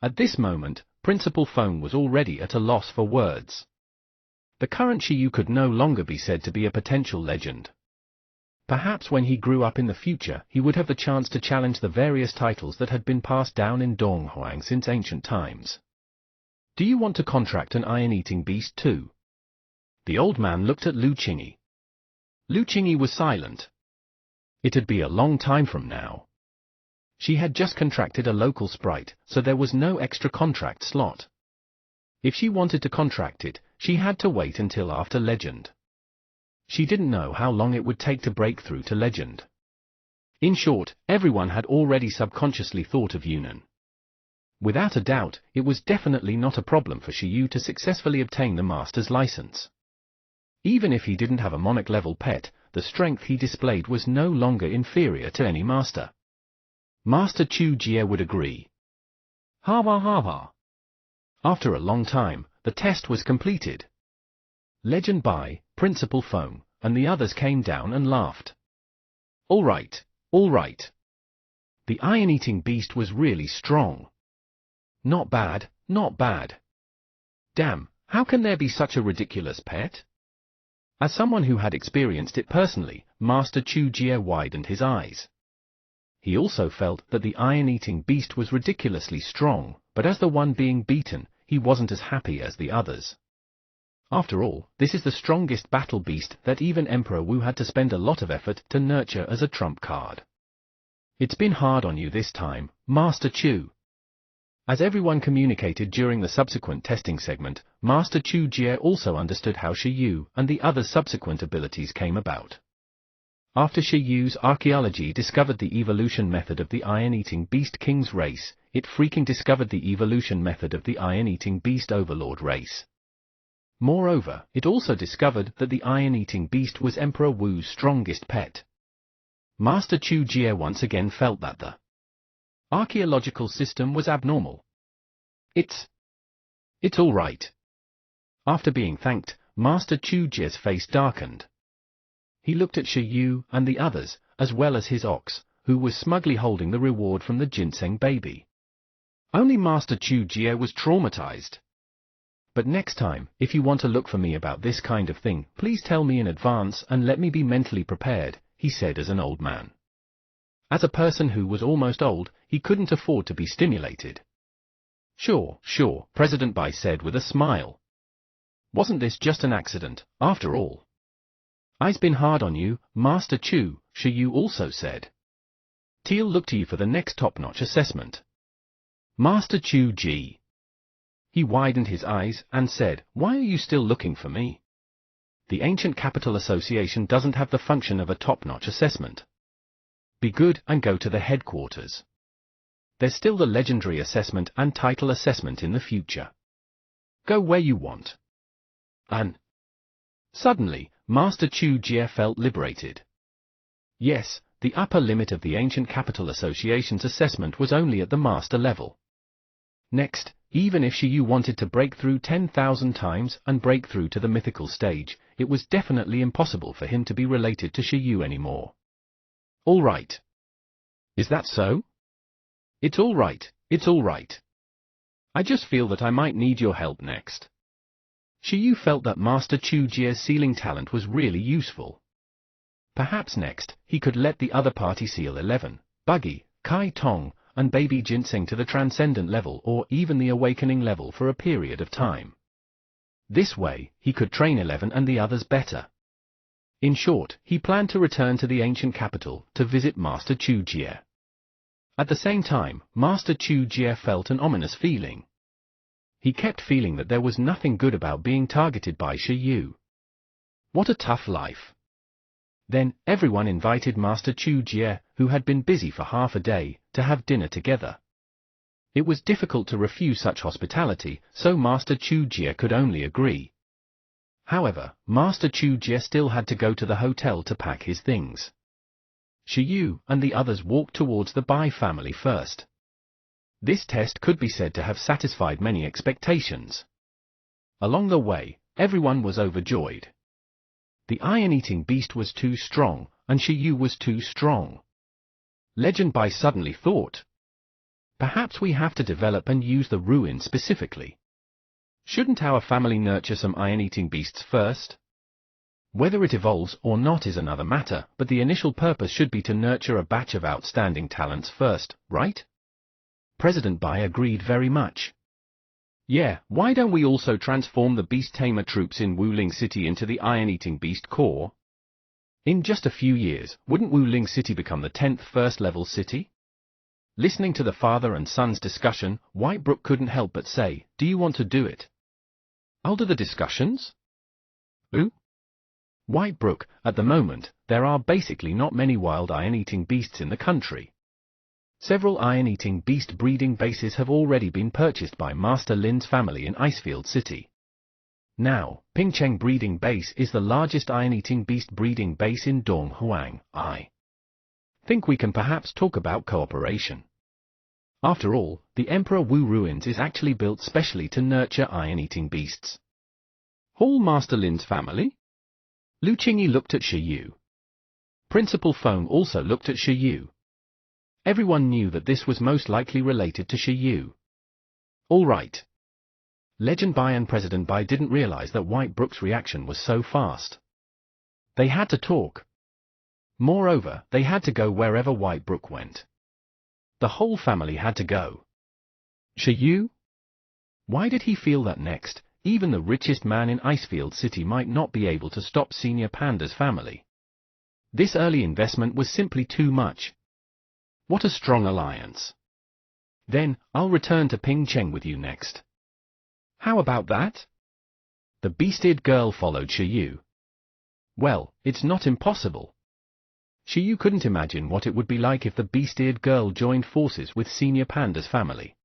At this moment, Principal Phone was already at a loss for words. The current Shiyu could no longer be said to be a potential legend. Perhaps when he grew up in the future, he would have the chance to challenge the various titles that had been passed down in Donghuang since ancient times. Do you want to contract an iron-eating beast too? The old man looked at Lu Qingyi. Lu Qingyi was silent. It'd be a long time from now. She had just contracted a local sprite, so there was no extra contract slot. If she wanted to contract it, she had to wait until after Legend. She didn't know how long it would take to break through to Legend. In short, everyone had already subconsciously thought of Yunnan. Without a doubt, it was definitely not a problem for Shiyu to successfully obtain the master's license. Even if he didn't have a monarch-level pet, the strength he displayed was no longer inferior to any master. Master Chu Jie would agree. Hava hava. After a long time, the test was completed. Legend Bai, Principal Feng, and the others came down and laughed. All right, all right. The iron-eating beast was really strong. Not bad, not bad. Damn, how can there be such a ridiculous pet? As someone who had experienced it personally, Master Chu Jie widened his eyes. He also felt that the iron-eating beast was ridiculously strong, but as the one being beaten, he wasn't as happy as the others. After all, this is the strongest battle beast that even Emperor Wu had to spend a lot of effort to nurture as a trump card. It's been hard on you this time, Master Chu. As everyone communicated during the subsequent testing segment, Master Chu Jie also understood how Shiyu and the others' subsequent abilities came about. After Shiyu's archaeology discovered the evolution method of the iron-eating beast king's race, it freaking discovered the evolution method of the iron-eating beast overlord race. Moreover, it also discovered that the iron-eating beast was Emperor Wu's strongest pet. Master Chu Jie once again felt that the archaeological system was abnormal. It's all right. After being thanked, Master Chu Jie's face darkened. He looked at Shiyu and the others, as well as his ox, who was smugly holding the reward from the ginseng baby. Only Master Chu Jie was traumatized. But next time, if you want to look for me about this kind of thing, please tell me in advance and let me be mentally prepared, he said as an old man. As a person who was almost old, he couldn't afford to be stimulated. Sure, President Bai said with a smile. Wasn't this just an accident, after all? I's been hard on you, Master Chu, Shiyu also said. Teal looked to you for the next top-notch assessment. Master Chu Ji. He widened his eyes and said, why are you still looking for me? The Ancient Capital Association doesn't have the function of a top-notch assessment. Be good and go to the headquarters. There's still the legendary assessment and title assessment in the future. Go where you want. And suddenly, Master Chu Jie felt liberated. Yes, the upper limit of the Ancient Capital Association's assessment was only at the master level. Next, even if Shiyu wanted to break through 10,000 times and break through to the mythical stage, it was definitely impossible for him to be related to Shiyu anymore. All right. Is that so? It's all right, it's all right. I just feel that I might need your help next. Shiyu felt that Master Chu Jie's sealing talent was really useful. Perhaps next, he could let the other party seal 11, Buggy, Kai Tong, and Baby Ginseng to the Transcendent level or even the Awakening level for a period of time. This way, he could train 11 and the others better. In short, he planned to return to the ancient capital to visit Master Chu Jie. At the same time, Master Chu Jie felt an ominous feeling. He kept feeling that there was nothing good about being targeted by Shiyu. What a tough life. Then, everyone invited Master Chu Jie, who had been busy for half a day, to have dinner together. It was difficult to refuse such hospitality, so Master Chu Jie could only agree. However, Master Chu Jie still had to go to the hotel to pack his things. Shiyu and the others walked towards the Bai family first. This test could be said to have satisfied many expectations. Along the way, everyone was overjoyed. The iron-eating beast was too strong, and Shiyu was too strong. Legend Bai suddenly thought, perhaps we have to develop and use the ruin specifically. Shouldn't our family nurture some iron-eating beasts first? Whether it evolves or not is another matter, but the initial purpose should be to nurture a batch of outstanding talents first, right? President Bai agreed very much. Yeah, why don't we also transform the Beast Tamer troops in Wuling City into the Iron-Eating Beast Corps? In just a few years, wouldn't Wuling City become the 10th first-level city? Listening to the father and son's discussion, Whitebrook couldn't help but say, do you want to do it? I'll do the discussions? Who? Whitebrook, at the moment, there are basically not many wild iron-eating beasts in the country. Several iron-eating beast breeding bases have already been purchased by Master Lin's family in Icefield City. Now, Pingcheng Breeding Base is the largest iron-eating beast breeding base in Donghuang. I think we can perhaps talk about cooperation. After all, the Emperor Wu Ruins is actually built specially to nurture iron-eating beasts. Hall Master Lin's family? Lu Qingyi looked at Shi Yu. Principal Feng also looked at Shi Yu. Everyone knew that this was most likely related to Shi Yu. All right. Legend Bai and President Bai didn't realize that Whitebrook's reaction was so fast. They had to talk. Moreover, they had to go wherever Whitebrook went. The whole family had to go. Shi Yu? Why did he feel that next, even the richest man in Icefield City might not be able to stop Senior Panda's family? This early investment was simply too much. What a strong alliance. Then, I'll return to Pingcheng with you next. How about that? The beast-eared girl followed Shi Yu. Well, it's not impossible. Shi Yu couldn't imagine what it would be like if the beast-eared girl joined forces with Senior Panda's family.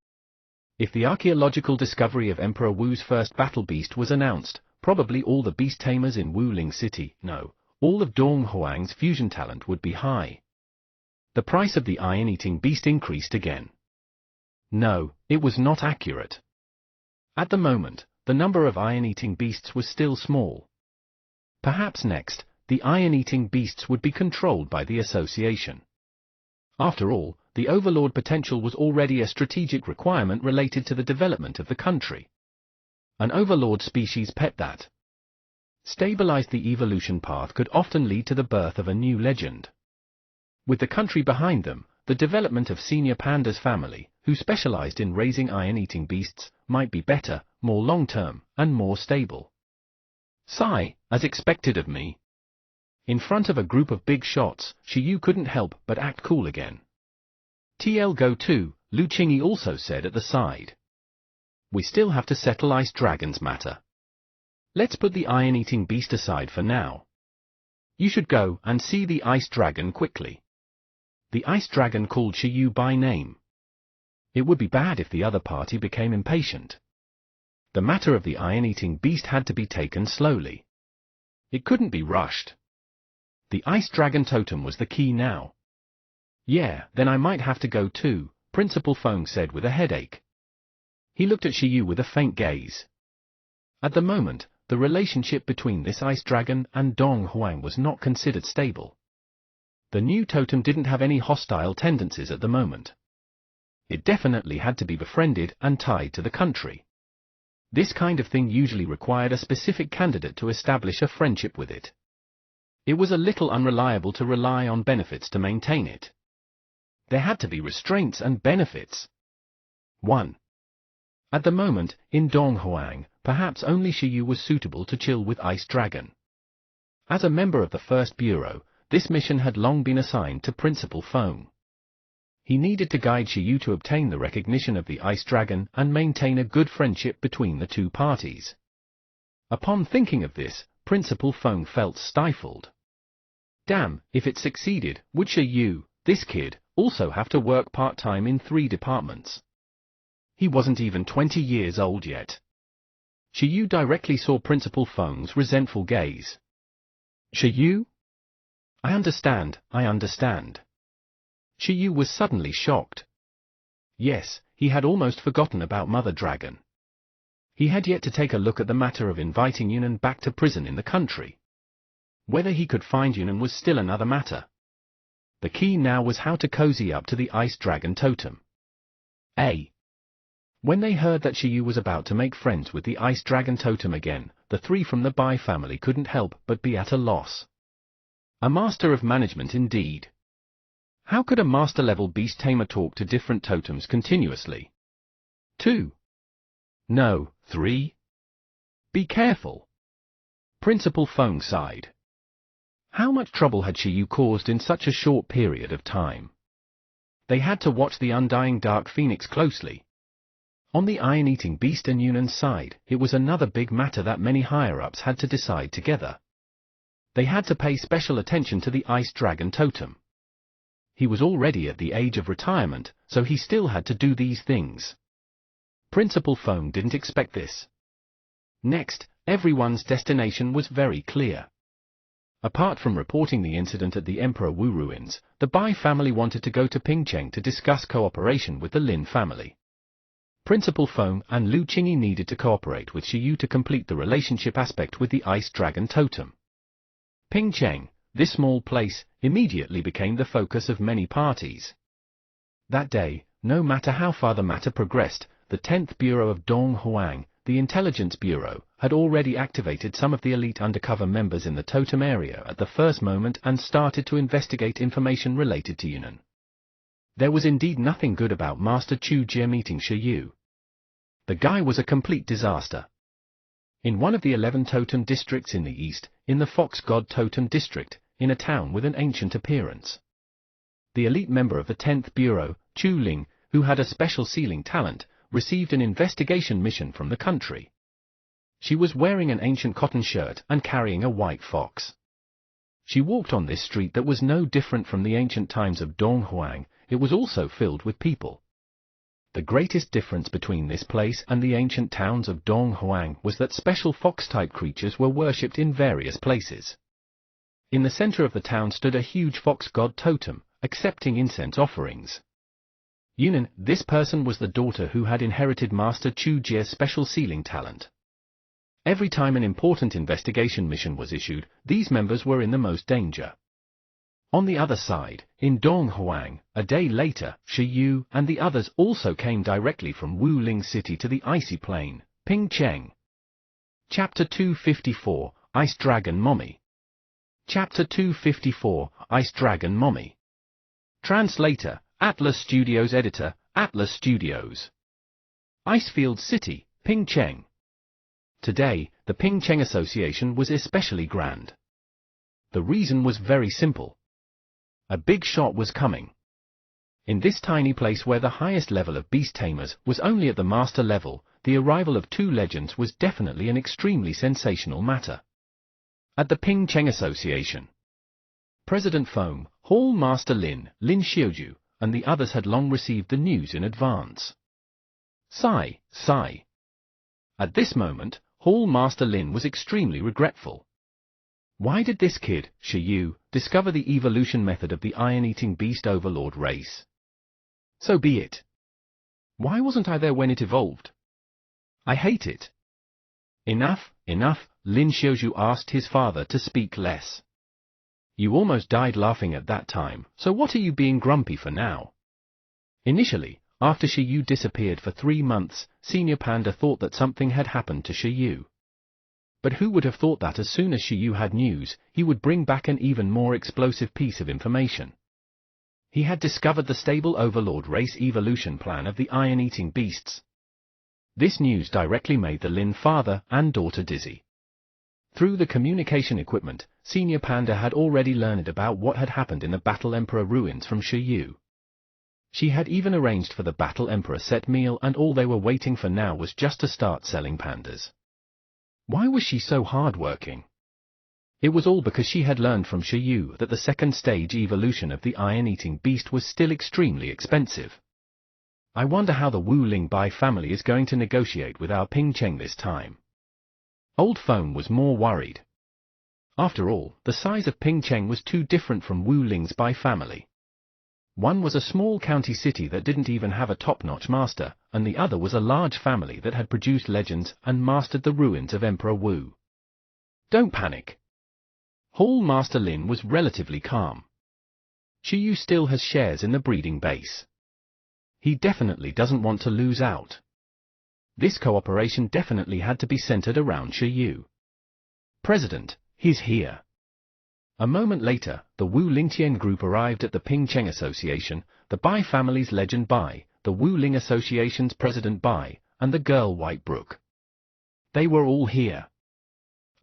If the archaeological discovery of Emperor Wu's first battle beast was announced, probably all the beast tamers in Wuling City, no, all of Donghuang's fusion talent would be high. The price of the iron-eating beast increased again. No, it was not accurate. At the moment, the number of iron-eating beasts was still small. Perhaps next, the iron-eating beasts would be controlled by the association. After all, the overlord potential was already a strategic requirement related to the development of the country. An overlord species pet that stabilized the evolution path could often lead to the birth of a new legend. With the country behind them, the development of Senior Panda's family, who specialized in raising iron-eating beasts, might be better, more long-term, and more stable. Sigh, as expected of me. In front of a group of big shots, Shi Yu couldn't help but act cool again. TL go too, Lu Qingyi also said at the side. We still have to settle Ice Dragon's matter. Let's put the iron-eating beast aside for now. You should go and see the Ice Dragon quickly. The Ice Dragon called Shi Yu by name. It would be bad if the other party became impatient. The matter of the iron-eating beast had to be taken slowly. It couldn't be rushed. The Ice Dragon totem was the key now. Yeah, then I might have to go too, Principal Feng said with a headache. He looked at Shi Yu with a faint gaze. At the moment, the relationship between this Ice Dragon and Donghuang was not considered stable. The new totem didn't have any hostile tendencies at the moment. It definitely had to be befriended and tied to the country. This kind of thing usually required a specific candidate to establish a friendship with it. It was a little unreliable to rely on benefits to maintain it. There had to be restraints and benefits. 1. At the moment, in Donghuang, perhaps only Shi Yu was suitable to chill with Ice Dragon. As a member of the First Bureau, this mission had long been assigned to Principal Feng. He needed to guide Shi Yu to obtain the recognition of the Ice Dragon and maintain a good friendship between the two parties. Upon thinking of this, Principal Feng felt stifled. Damn, if it succeeded, would Shi Yu, this kid, also have to work part-time in 3 departments? He wasn't even 20 years old yet. Shi Yu directly saw Principal Feng's resentful gaze. Shi Yu? I understand. Shi Yu was suddenly shocked. Yes, he had almost forgotten about Mother Dragon. He had yet to take a look at the matter of inviting Yunnan back to prison in the country. Whether he could find Yunnan was still another matter. The key now was how to cozy up to the Ice Dragon totem. When they heard that Shi Yu was about to make friends with the Ice Dragon totem again, the 3 from the Bai family couldn't help but be at a loss. A master of management indeed. How could a master-level beast tamer talk to different totems continuously? 2. No, 3. Be careful. Principal Feng sighed. How much trouble had Shi Yu caused in such a short period of time? They had to watch the undying Dark Phoenix closely. On the iron-eating beast and Yunnan's side, it was another big matter that many higher-ups had to decide together. They had to pay special attention to the ice dragon totem. He was already at the age of retirement, so he still had to do these things. Principal Feng didn't expect this. Next, everyone's destination was very clear. Apart from reporting the incident at the Emperor Wu ruins, the Bai family wanted to go to Pingcheng to discuss cooperation with the Lin family. Principal Feng and Lu Qingyi needed to cooperate with Shiyu to complete the relationship aspect with the ice dragon totem. Pingcheng, this small place, immediately became the focus of many parties. That day, no matter how far the matter progressed, the 10th Bureau of Donghuang, the Intelligence Bureau, had already activated some of the elite undercover members in the totem area at the first moment and started to investigate information related to Yunnan. There was indeed nothing good about Master Chu Jie meeting Shiyu. The guy was a complete disaster. In one of the 11 totem districts in the east, in the Fox God Totem District, in a town with an ancient appearance, the elite member of the 10th Bureau, Chu Ling, who had a special sealing talent, received an investigation mission from the country. She was wearing an ancient cotton shirt and carrying a white fox. She walked on this street that was no different from the ancient times of Donghuang. It was also filled with people. The greatest difference between this place and the ancient towns of Donghuang was that special fox-type creatures were worshipped in various places. In the center of the town stood a huge fox god totem, accepting incense offerings. Yunnan, this person was the daughter who had inherited Master Chu Jie's special sealing talent. Every time an important investigation mission was issued, these members were in the most danger. On the other side, in Donghuang, a day later, Shiyu and the others also came directly from Wuling City to the icy plain, Pingcheng. Chapter 254, Ice Dragon Mommy. Chapter 254, Ice Dragon Mommy. Translator, Atlas Studios. Editor, Atlas Studios. Icefield City, Pingcheng. Today, the Pingcheng Association was especially grand. The reason was very simple. A big shot was coming. In this tiny place where the highest level of beast tamers was only at the master level, the arrival of 2 legends was definitely an extremely sensational matter. At the Pingcheng Association, President Feng, Hall Master Lin Xiuju, and the others had long received the news in advance. Sigh. At this moment, Hall Master Lin was extremely regretful. Why did this kid, Shiyu, discover the evolution method of the iron-eating beast overlord race? So be it. Why wasn't I there when it evolved? I hate it. Enough, Lin Xiuju asked his father to speak less. You almost died laughing at that time, so what are you being grumpy for now? Initially, after Shiyu disappeared for 3 months, Senior Panda thought that something had happened to Shiyu. But who would have thought that as soon as Shiyu had news, he would bring back an even more explosive piece of information. He had discovered the stable overlord race evolution plan of the iron-eating beasts. This news directly made the Lin father and daughter dizzy. Through the communication equipment, Senior Panda had already learned about what had happened in the Battle Emperor ruins from Shiyu. She had even arranged for the Battle Emperor set meal, and all they were waiting for now was just to start selling pandas. Why was she so hard-working? It was all because she had learned from Shiyu that the second stage evolution of the iron-eating beast was still extremely expensive. I wonder how the Wuling Bai family is going to negotiate with our Pingcheng this time. Old Feng was more worried. After all, the size of Pingcheng was too different from Wuling's Bai family. One was a small county city that didn't even have a top-notch master, and the other was a large family that had produced legends and mastered the ruins of Emperor Wu. Don't panic. Hall Master Lin was relatively calm. Shiyu still has shares in the breeding base. He definitely doesn't want to lose out. This cooperation definitely had to be centered around Shiyu. President, he's here. A moment later, the Wu Lingtian group arrived at the Pingcheng Association, the Bai family's legend Bai, the Wu Ling Association's president Bai, and the girl White Brook. They were all here.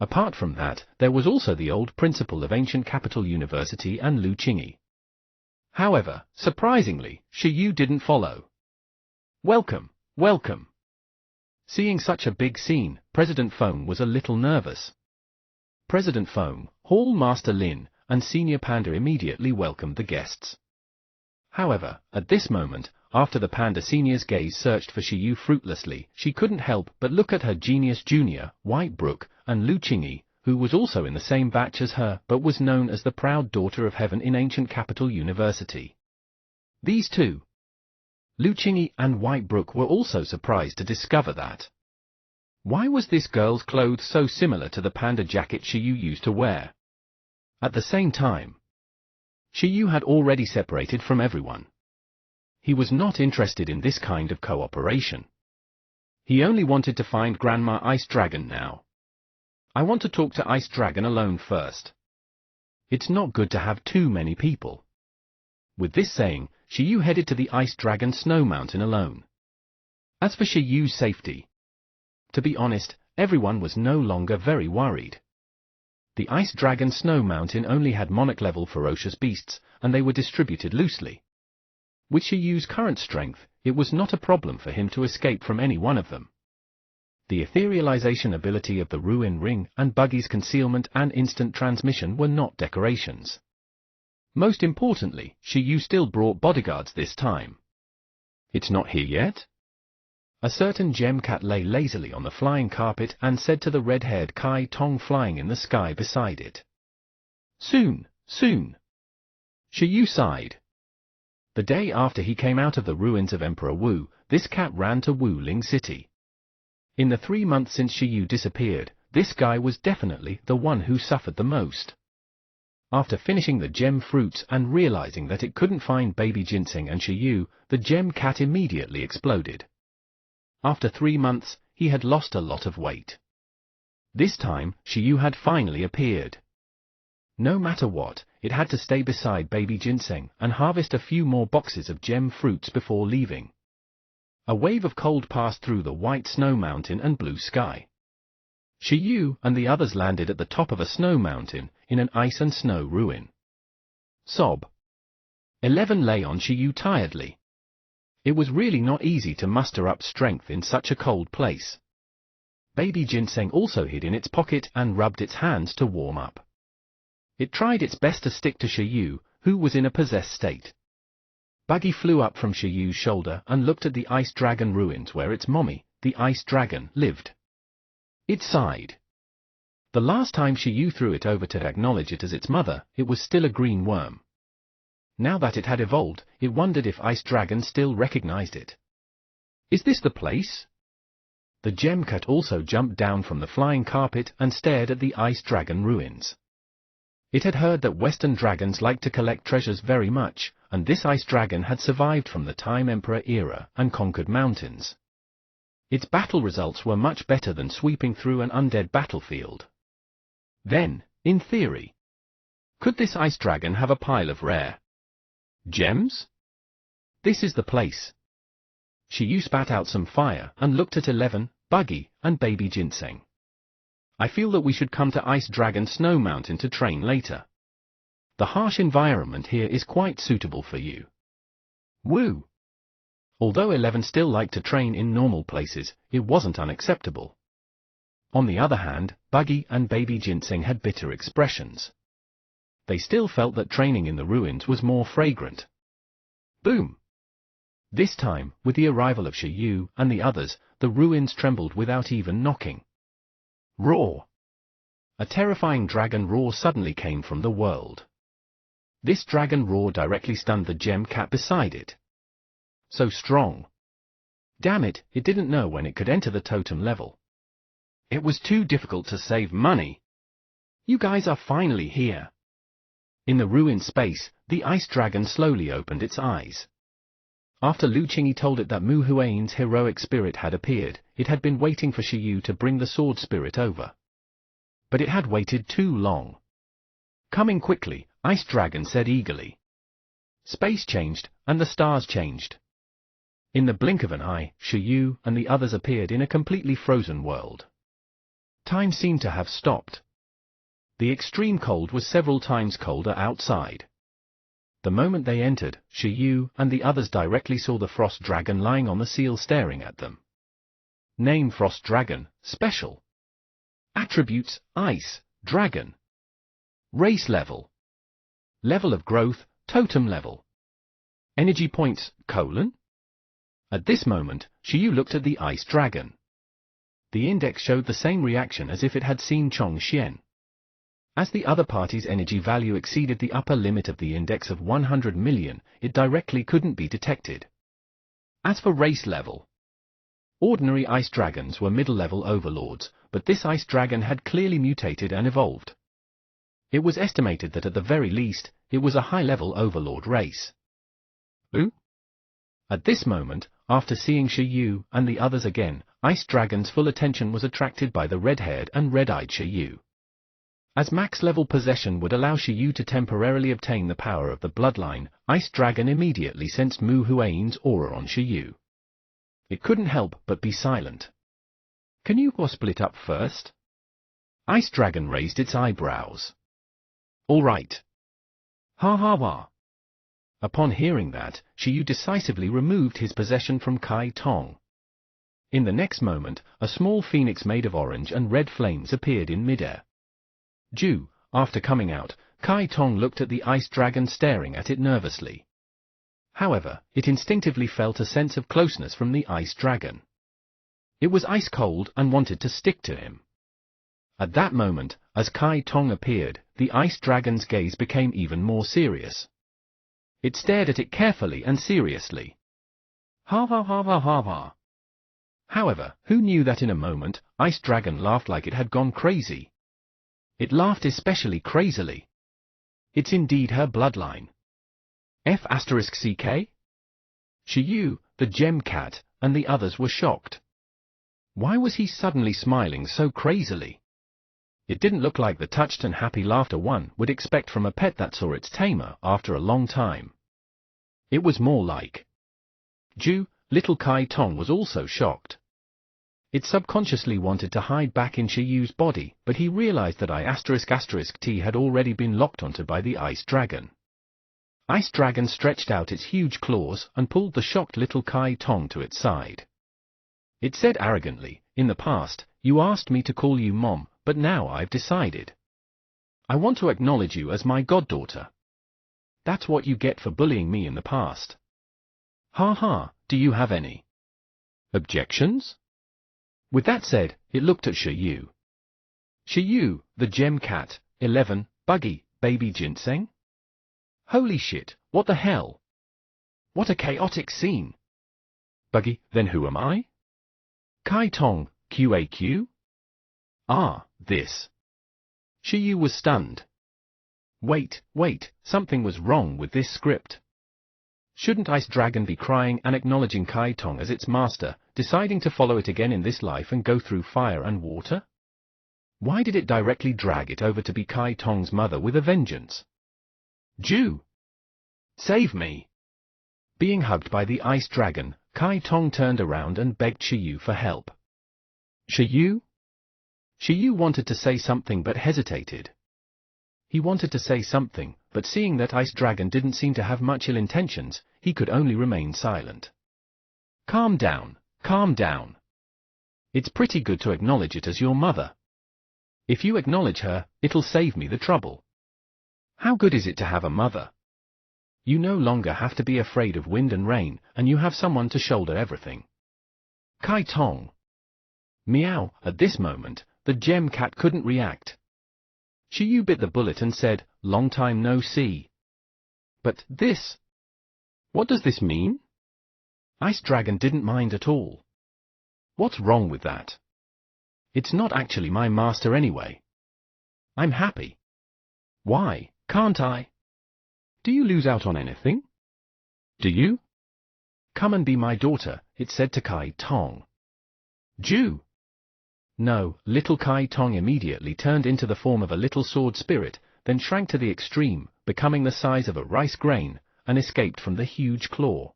Apart from that, there was also the old principal of Ancient Capital University and Lu Qingyi. However, surprisingly, Shiyu didn't follow. Welcome. Seeing such a big scene, President Feng was a little nervous. President Feng, Hall Master Lin and Senior Panda immediately welcomed the guests. However, at this moment, after the Panda Senior's gaze searched for Shiyu fruitlessly, she couldn't help but look at her genius junior, White Brook, and Lu Qingyi, who was also in the same batch as her but was known as the proud daughter of heaven in ancient capital university. These two, Lu Qingyi and White Brook, were also surprised to discover that. Why was this girl's clothes so similar to the panda jacket Shiyu used to wear? At the same time, Shiyu had already separated from everyone. He was not interested in this kind of cooperation. He only wanted to find Grandma Ice Dragon now. I want to talk to Ice Dragon alone first. It's not good to have too many people. With this saying, Shiyu headed to the Ice Dragon Snow Mountain alone. As for Shiyu's safety, to be honest, everyone was no longer very worried. The Ice Dragon Snow Mountain only had monarch-level ferocious beasts, and they were distributed loosely. With Shiyu's current strength, it was not a problem for him to escape from any one of them. The etherealization ability of the Ruin Ring and Buggy's concealment and instant transmission were not decorations. Most importantly, Shiyu still brought bodyguards this time. It's not here yet? A certain gem cat lay lazily on the flying carpet and said to the red-haired Kai Tong flying in the sky beside it. Soon, soon. Shiyu sighed. The day after he came out of the ruins of Emperor Wu, this cat ran to Wu Ling City. In the 3 months since Shiyu disappeared, this guy was definitely the one who suffered the most. After finishing the gem fruits and realizing that it couldn't find baby ginseng and Shiyu, the gem cat immediately exploded. After 3 months, he had lost a lot of weight. This time, Shiyu had finally appeared. No matter what, it had to stay beside baby ginseng and harvest a few more boxes of gem fruits before leaving. A wave of cold passed through the white snow mountain and blue sky. Shiyu and the others landed at the top of a snow mountain, in an ice and snow ruin. Sob. 11 lay on Shiyu tiredly. It was really not easy to muster up strength in such a cold place. Baby ginseng also hid in its pocket and rubbed its hands to warm up. It tried its best to stick to Shiyu, who was in a possessed state. Buggy flew up from Shiyu's shoulder and looked at the Ice Dragon ruins where its mommy, the Ice Dragon, lived. It sighed. The last time Shiyu threw it over to acknowledge it as its mother, it was still a green worm. Now that it had evolved, it wondered if Ice Dragon still recognized it. Is this the place? The gem cat also jumped down from the flying carpet and stared at the Ice Dragon ruins. It had heard that Western dragons like to collect treasures very much, and this Ice Dragon had survived from the Time Emperor era and conquered mountains. Its battle results were much better than sweeping through an undead battlefield. Then, in theory, could this Ice Dragon have a pile of rare gems? This is the place. Shiyu spat out some fire and looked at 11, Buggy, and baby ginseng. I feel that we should come to Ice Dragon Snow Mountain to train later. The harsh environment here is quite suitable for you. Woo! Although 11 still liked to train in normal places, it wasn't unacceptable. On the other hand, Buggy and baby ginseng had bitter expressions. They still felt that training in the ruins was more fragrant. Boom! This time, with the arrival of Shiyu and the others, the ruins trembled without even knocking. Roar! A terrifying dragon roar suddenly came from the world. This dragon roar directly stunned the gem cat beside it. So strong. Damn it, it didn't know when it could enter the totem level. It was too difficult to save money. You guys are finally here. In the ruined space, the Ice Dragon slowly opened its eyes. After Lu Qingyi told it that Mu Huain's heroic spirit had appeared, it had been waiting for Shiyu to bring the sword spirit over. But it had waited too long. Coming quickly, Ice Dragon said eagerly. Space changed, and the stars changed. In the blink of an eye, Shiyu and the others appeared in a completely frozen world. Time seemed to have stopped. The extreme cold was several times colder outside. The moment they entered, Shiyu and the others directly saw the Frost Dragon lying on the seal staring at them. Name Frost Dragon, Special. Attributes, Ice, Dragon. Race level. Level of growth, totem level. Energy points, colon. At this moment, Shiyu looked at the ice dragon. The index showed the same reaction as if it had seen Chong Xian. As the other party's energy value exceeded the upper limit of the index of 100 million, it directly couldn't be detected. As for race level, ordinary ice dragons were middle-level overlords, but this ice dragon had clearly mutated and evolved. It was estimated that at the very least, it was a high-level overlord race. Who? At this moment, after seeing Shiyu and the others again, Ice Dragon's full attention was attracted by the red-haired and red-eyed Shiyu. As max-level possession would allow Shiyu to temporarily obtain the power of the bloodline, Ice Dragon immediately sensed Mu Huayan's aura on Shiyu. It couldn't help but be silent. Can you split up first? Ice Dragon raised its eyebrows. All right. Ha ha ha. Upon hearing that, Shiyu decisively removed his possession from Kai Tong. In the next moment, a small phoenix made of orange and red flames appeared in midair. After coming out, Kai Tong looked at the ice dragon staring at it nervously. However, it instinctively felt a sense of closeness from the ice dragon. It was ice cold and wanted to stick to him. At that moment, as Kai Tong appeared, the ice dragon's gaze became even more serious. It stared at it carefully and seriously. Ha ha ha ha ha ha. However, who knew that in a moment, Ice Dragon laughed like it had gone crazy. It laughed especially crazily. It's indeed her bloodline. F*CK? Shiyu, the gem cat, and the others were shocked. Why was he suddenly smiling so crazily? It didn't look like the touched and happy laughter one would expect from a pet that saw its tamer after a long time. It was more like... Little Kai Tong was also shocked. It subconsciously wanted to hide back in Shiyu's body, but he realized that I**T had already been locked onto by the Ice Dragon. Ice Dragon stretched out its huge claws and pulled the shocked little Kai Tong to its side. It said arrogantly, "In the past, you asked me to call you Mom, but now I've decided. I want to acknowledge you as my goddaughter. That's what you get for bullying me in the past. Ha ha, do you have any objections?" With that said, it looked at Shiyu. Shiyu, the gem cat, 11, Buggy, baby ginseng? Holy shit, what the hell? What a chaotic scene. Buggy, then who am I? Kai Tong, QAQ? Ah, this. Shiyu was stunned. Wait, something was wrong with this script. Shouldn't Ice Dragon be crying and acknowledging Kai Tong as its master, deciding to follow it again in this life and go through fire and water? Why did it directly drag it over to be Kai Tong's mother with a vengeance? Save me! Being hugged by the Ice Dragon, Kai Tong turned around and begged Shiyu for help. Shiyu? Shiyu wanted to say something but hesitated. He wanted to say something, but seeing that Ice Dragon didn't seem to have much ill intentions, he could only remain silent. Calm down, calm down. It's pretty good to acknowledge it as your mother. If you acknowledge her, it'll save me the trouble. How good is it to have a mother? You no longer have to be afraid of wind and rain, and you have someone to shoulder everything. Kai Tong. Meow. At this moment, the gem cat couldn't react. Shiyu bit the bullet and said, "Long time no see." But this? What does this mean? Ice Dragon didn't mind at all. What's wrong with that? It's not actually my master anyway. I'm happy. Why, can't I? Do you lose out on anything? Do you? Come and be my daughter, it said to Kai Tong. No, little Kai Tong immediately turned into the form of a little sword spirit, then shrank to the extreme, becoming the size of a rice grain, and escaped from the huge claw.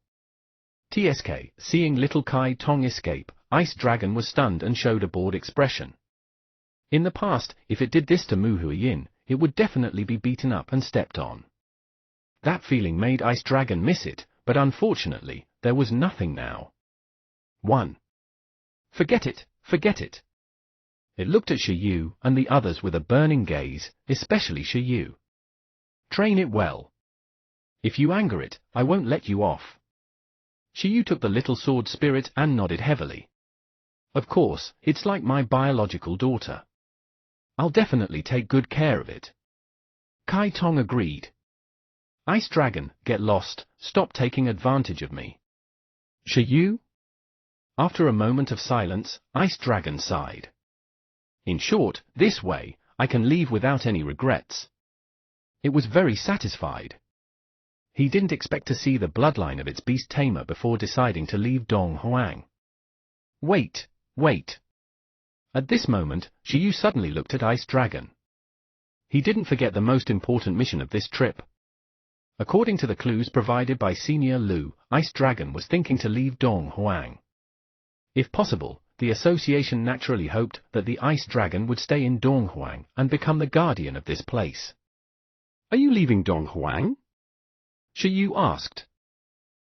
Seeing little Kai Tong escape, Ice Dragon was stunned and showed a bored expression. In the past, if it did this to Mu Huayan, it would definitely be beaten up and stepped on. That feeling made Ice Dragon miss it, but unfortunately, there was nothing now. 1. Forget it, forget it. It looked at Shiyu and the others with a burning gaze, especially Shiyu. Train it well. If you anger it, I won't let you off. Shiyu took the little sword spirit and nodded heavily. Of course, it's like my biological daughter. I'll definitely take good care of it. Kai Tong agreed. Ice Dragon, get lost, stop taking advantage of me. Shiyu? After a moment of silence, Ice Dragon sighed. In short, this way, I can leave without any regrets. It was very satisfied. He didn't expect to see the bloodline of its beast tamer before deciding to leave Dong Huang. Wait, wait. At this moment, Shiyu suddenly looked at Ice Dragon. He didn't forget the most important mission of this trip. According to the clues provided by Senior Lu, Ice Dragon was thinking to leave Dong Huang. If possible, the association naturally hoped that the Ice Dragon would stay in Dong Huang and become the guardian of this place. Are you leaving Dong Huang? Shiyu asked.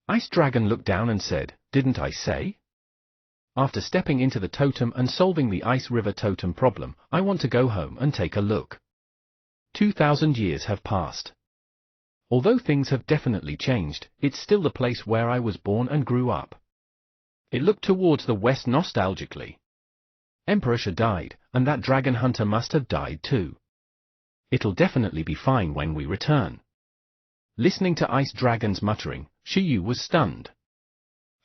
Ice Dragon looked down and said, didn't I say? After stepping into the totem and solving the Ice River totem problem, I want to go home and take a look. 2,000 years have passed. Although things have definitely changed, it's still the place where I was born and grew up. It looked towards the west nostalgically. Emperor Shi died, and that dragon hunter must have died too. It'll definitely be fine when we return. Listening to Ice Dragon's muttering, Shiyu was stunned.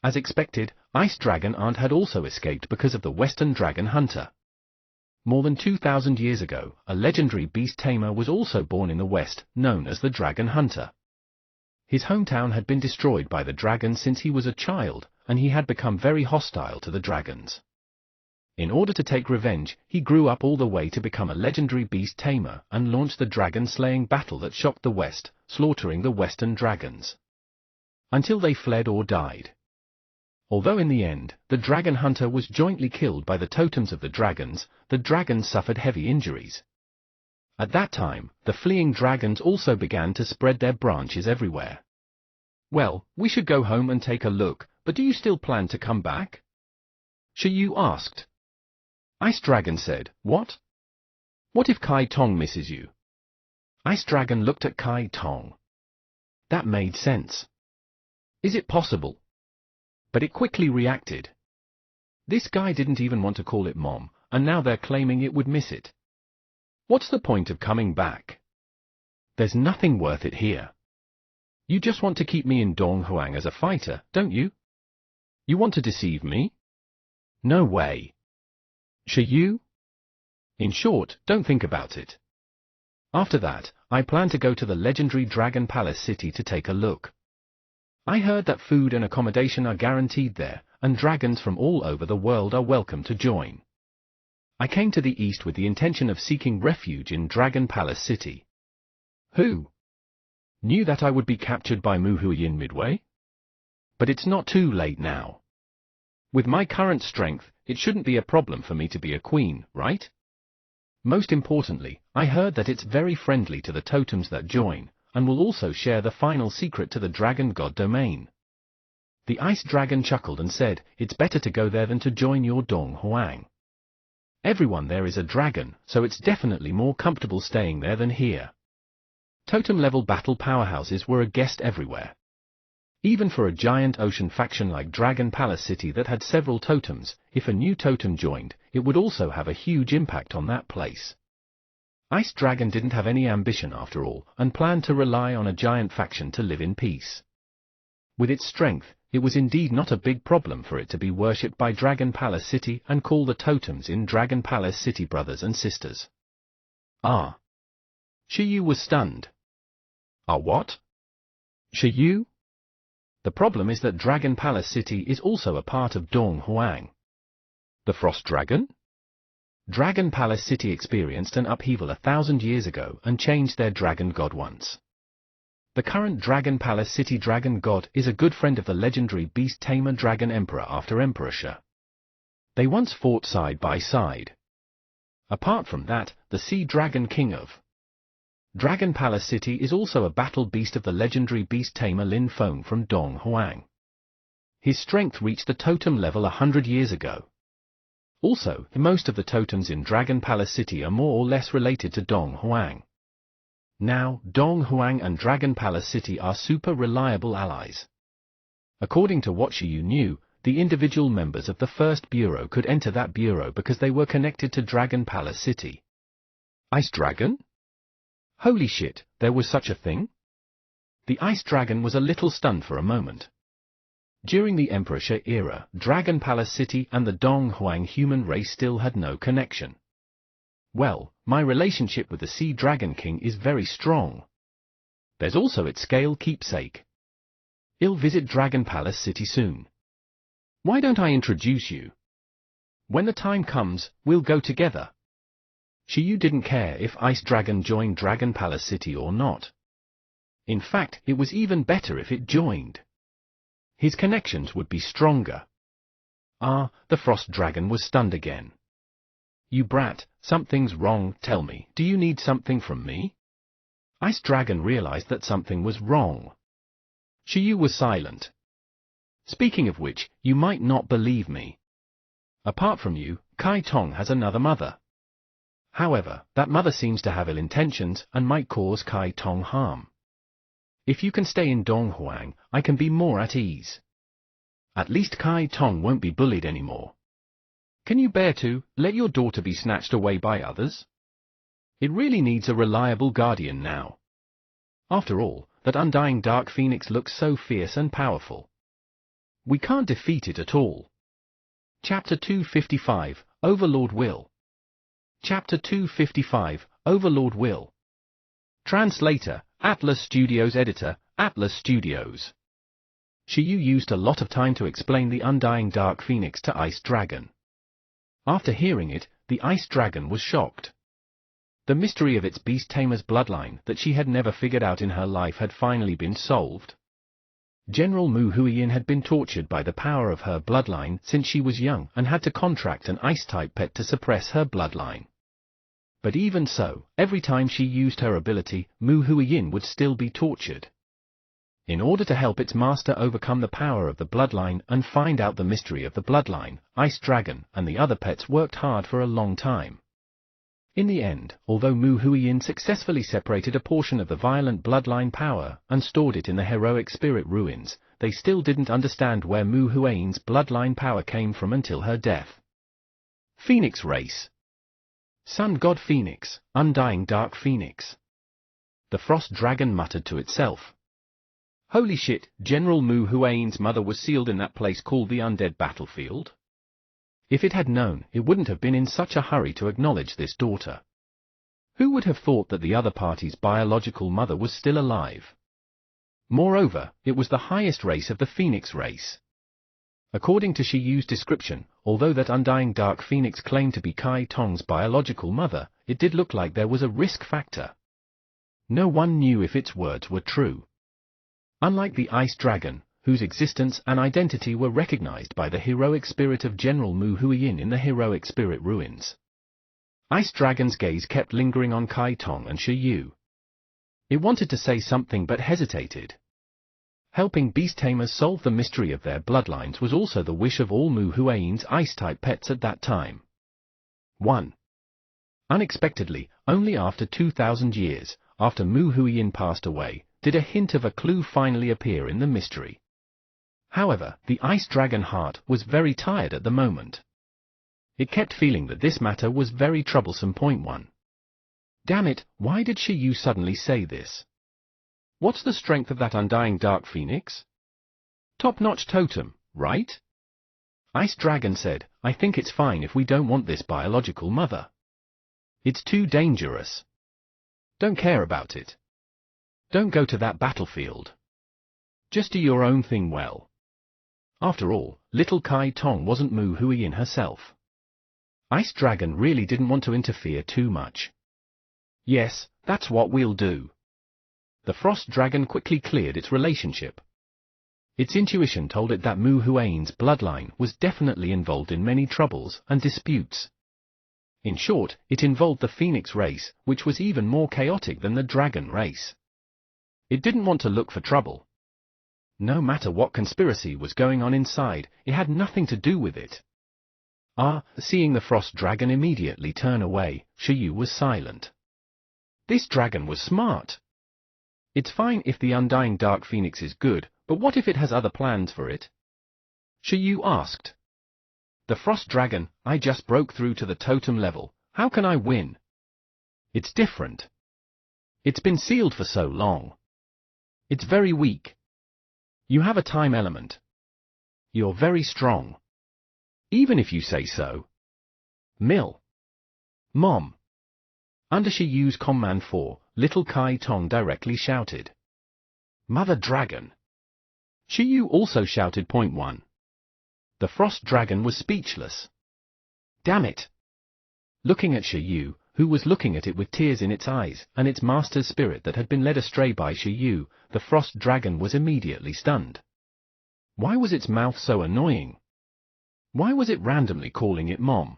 As expected, Ice Dragon Aunt had also escaped because of the Western Dragon Hunter. More than 2,000 years ago, a legendary beast tamer was also born in the West, known as the Dragon Hunter. His hometown had been destroyed by the dragons since he was a child, and he had become very hostile to the dragons. In order to take revenge, he grew up all the way to become a legendary beast tamer and launched the dragon-slaying battle that shocked the West, slaughtering the Western dragons. Until they fled or died. Although in the end, the dragon hunter was jointly killed by the totems of the dragons suffered heavy injuries. At that time, the fleeing dragons also began to spread their branches everywhere. Well, we should go home and take a look, but do you still plan to come back? Shiyu asked. Ice Dragon said, what? What if Kai Tong misses you? Ice Dragon looked at Kai Tong. That made sense. Is it possible? But it quickly reacted. This guy didn't even want to call it Mom, and now they're claiming it would miss it. What's the point of coming back? There's nothing worth it here. You just want to keep me in Dong Huang as a fighter, don't you? You want to deceive me? No way. Shiyu? In short, don't think about it. After that, I plan to go to the legendary Dragon Palace City to take a look. I heard that food and accommodation are guaranteed there, and dragons from all over the world are welcome to join. I came to the east with the intention of seeking refuge in Dragon Palace City. Who knew that I would be captured by Mu Huiyin midway? But it's not too late now. With my current strength, it shouldn't be a problem for me to be a queen, right? Most importantly, I heard that it's very friendly to the totems that join, and will also share the final secret to the Dragon God domain. The Ice Dragon chuckled and said, it's better to go there than to join your Dong Huang. Everyone there is a dragon, so it's definitely more comfortable staying there than here. Totem-level battle powerhouses were a guest everywhere. Even for a giant ocean faction like Dragon Palace City that had several totems, if a new totem joined, it would also have a huge impact on that place. Ice Dragon didn't have any ambition after all, and planned to rely on a giant faction to live in peace. With its strength, it was indeed not a big problem for it to be worshipped by Dragon Palace City and call the totems in Dragon Palace City brothers and sisters. Ah. Shiyu was stunned. Ah, what? Shiyu? The problem is that Dragon Palace City is also a part of Dong Huang. The Frost Dragon? Dragon Palace City experienced an upheaval 1,000 years ago and changed their dragon god once. The current Dragon Palace City dragon god is a good friend of the legendary beast tamer Dragon Emperor after Emperor Shi. They once fought side by side. Apart from that, the Sea Dragon King of Dragon Palace City is also a battle beast of the legendary beast tamer Lin Feng from Dong Huang. His strength reached the totem level 100 years ago. Also, most of the totems in Dragon Palace City are more or less related to Dong Huang. Now, Dong Huang and Dragon Palace City are super reliable allies. According to what Shiyu knew, the individual members of the first bureau could enter that bureau because they were connected to Dragon Palace City. Ice Dragon? Holy shit, there was such a thing? The Ice Dragon was a little stunned for a moment. During the Emperor Shi era, Dragon Palace City and the Dong Huang human race still had no connection. Well, my relationship with the Sea Dragon King is very strong. There's also its scale keepsake. He'll visit Dragon Palace City soon. Why don't I introduce you? When the time comes, we'll go together. Shiyu didn't care if Ice Dragon joined Dragon Palace City or not. In fact, it was even better if it joined. His connections would be stronger. Ah, the Frost Dragon was stunned again. You brat, something's wrong, tell me, do you need something from me? Ice Dragon realized that something was wrong. Shiyu was silent. Speaking of which, you might not believe me. Apart from you, Kai Tong has another mother. However, that mother seems to have ill intentions and might cause Kai Tong harm. If you can stay in Dong Huang, I can be more at ease. At least Kai Tong won't be bullied anymore. Can you bear to let your daughter be snatched away by others? It really needs a reliable guardian now. After all, that undying Dark Phoenix looks so fierce and powerful. We can't defeat it at all. Chapter 255, Overlord Will. Chapter 255, Overlord Will. Translator, Atlas Studios. Editor, Atlas Studios. Shiyu used a lot of time to explain the undying Dark Phoenix to Ice Dragon. After hearing it, the Ice Dragon was shocked. The mystery of its beast tamer's bloodline that she had never figured out in her life had finally been solved. General Mu Huiyin had been tortured by the power of her bloodline since she was young and had to contract an ice-type pet to suppress her bloodline. But even so, every time she used her ability, Mu Huiyin would still be tortured. In order to help its master overcome the power of the bloodline and find out the mystery of the bloodline, Ice Dragon and the other pets worked hard for a long time. In the end, although Mu Huiyin successfully separated a portion of the violent bloodline power and stored it in the heroic spirit ruins, they still didn't understand where Mu Huiyin's bloodline power came from until her death. Phoenix Race. Sun God Phoenix, Undying Dark Phoenix. The Frost Dragon muttered to itself. Holy shit, General Mu Huiyin's mother was sealed in that place called the Undead Battlefield? If it had known, it wouldn't have been in such a hurry to acknowledge this daughter. Who would have thought that the other party's biological mother was still alive? Moreover, it was the highest race of the Phoenix race. According to Shiyu's description, although that undying Dark Phoenix claimed to be Kai Tong's biological mother, it did look like there was a risk factor. No one knew if its words were true. Unlike the Ice Dragon, whose existence and identity were recognized by the heroic spirit of General Mu Huiyin in the heroic spirit ruins. Ice Dragon's gaze kept lingering on Kai Tong and Shiyu. It wanted to say something but hesitated. Helping beast tamers solve the mystery of their bloodlines was also the wish of all Mu Huiyin's ice-type pets at that time. 1. Unexpectedly, only after 2,000 years, after Mu Huiyin passed away, did a hint of a clue finally appear in the mystery. However, the Ice Dragon heart was very tired at the moment. It kept feeling that this matter was very troublesome. 1. Damn it, why did Shiyu suddenly say this? What's the strength of that undying Dark Phoenix? Top-notch totem, right? Ice Dragon said, I think it's fine if we don't want this biological mother. It's too dangerous. Don't care about it. Don't go to that battlefield. Just do your own thing well. After all, little Kai Tong wasn't Mu Huiyin herself. Ice Dragon really didn't want to interfere too much. Yes, that's what we'll do. The Frost Dragon quickly cleared its relationship. Its intuition told it that Mu Huiyin's bloodline was definitely involved in many troubles and disputes. In short, it involved the Phoenix race, which was even more chaotic than the Dragon race. It didn't want to look for trouble. No matter what conspiracy was going on inside, it had nothing to do with it. Seeing the frost dragon immediately turn away, Shiyu was silent. This dragon was smart. It's fine if the Undying Dark Phoenix is good, but what if it has other plans for it? Shiyu asked. The frost dragon, I just broke through to the totem level, how can I win? It's different. It's been sealed for so long. It's very weak. You have a time element. You're very strong. Even if you say so. Mom. Under Shiyu's command 4, little Kai Tong directly shouted. Mother Dragon. Shiyu also shouted. Point 1. The frost dragon was speechless. Damn it! Looking at Shiyu, who was looking at it with tears in its eyes, and its master's spirit that had been led astray by Shiyu, the frost dragon was immediately stunned. Why was its mouth so annoying? Why was it randomly calling it Mom?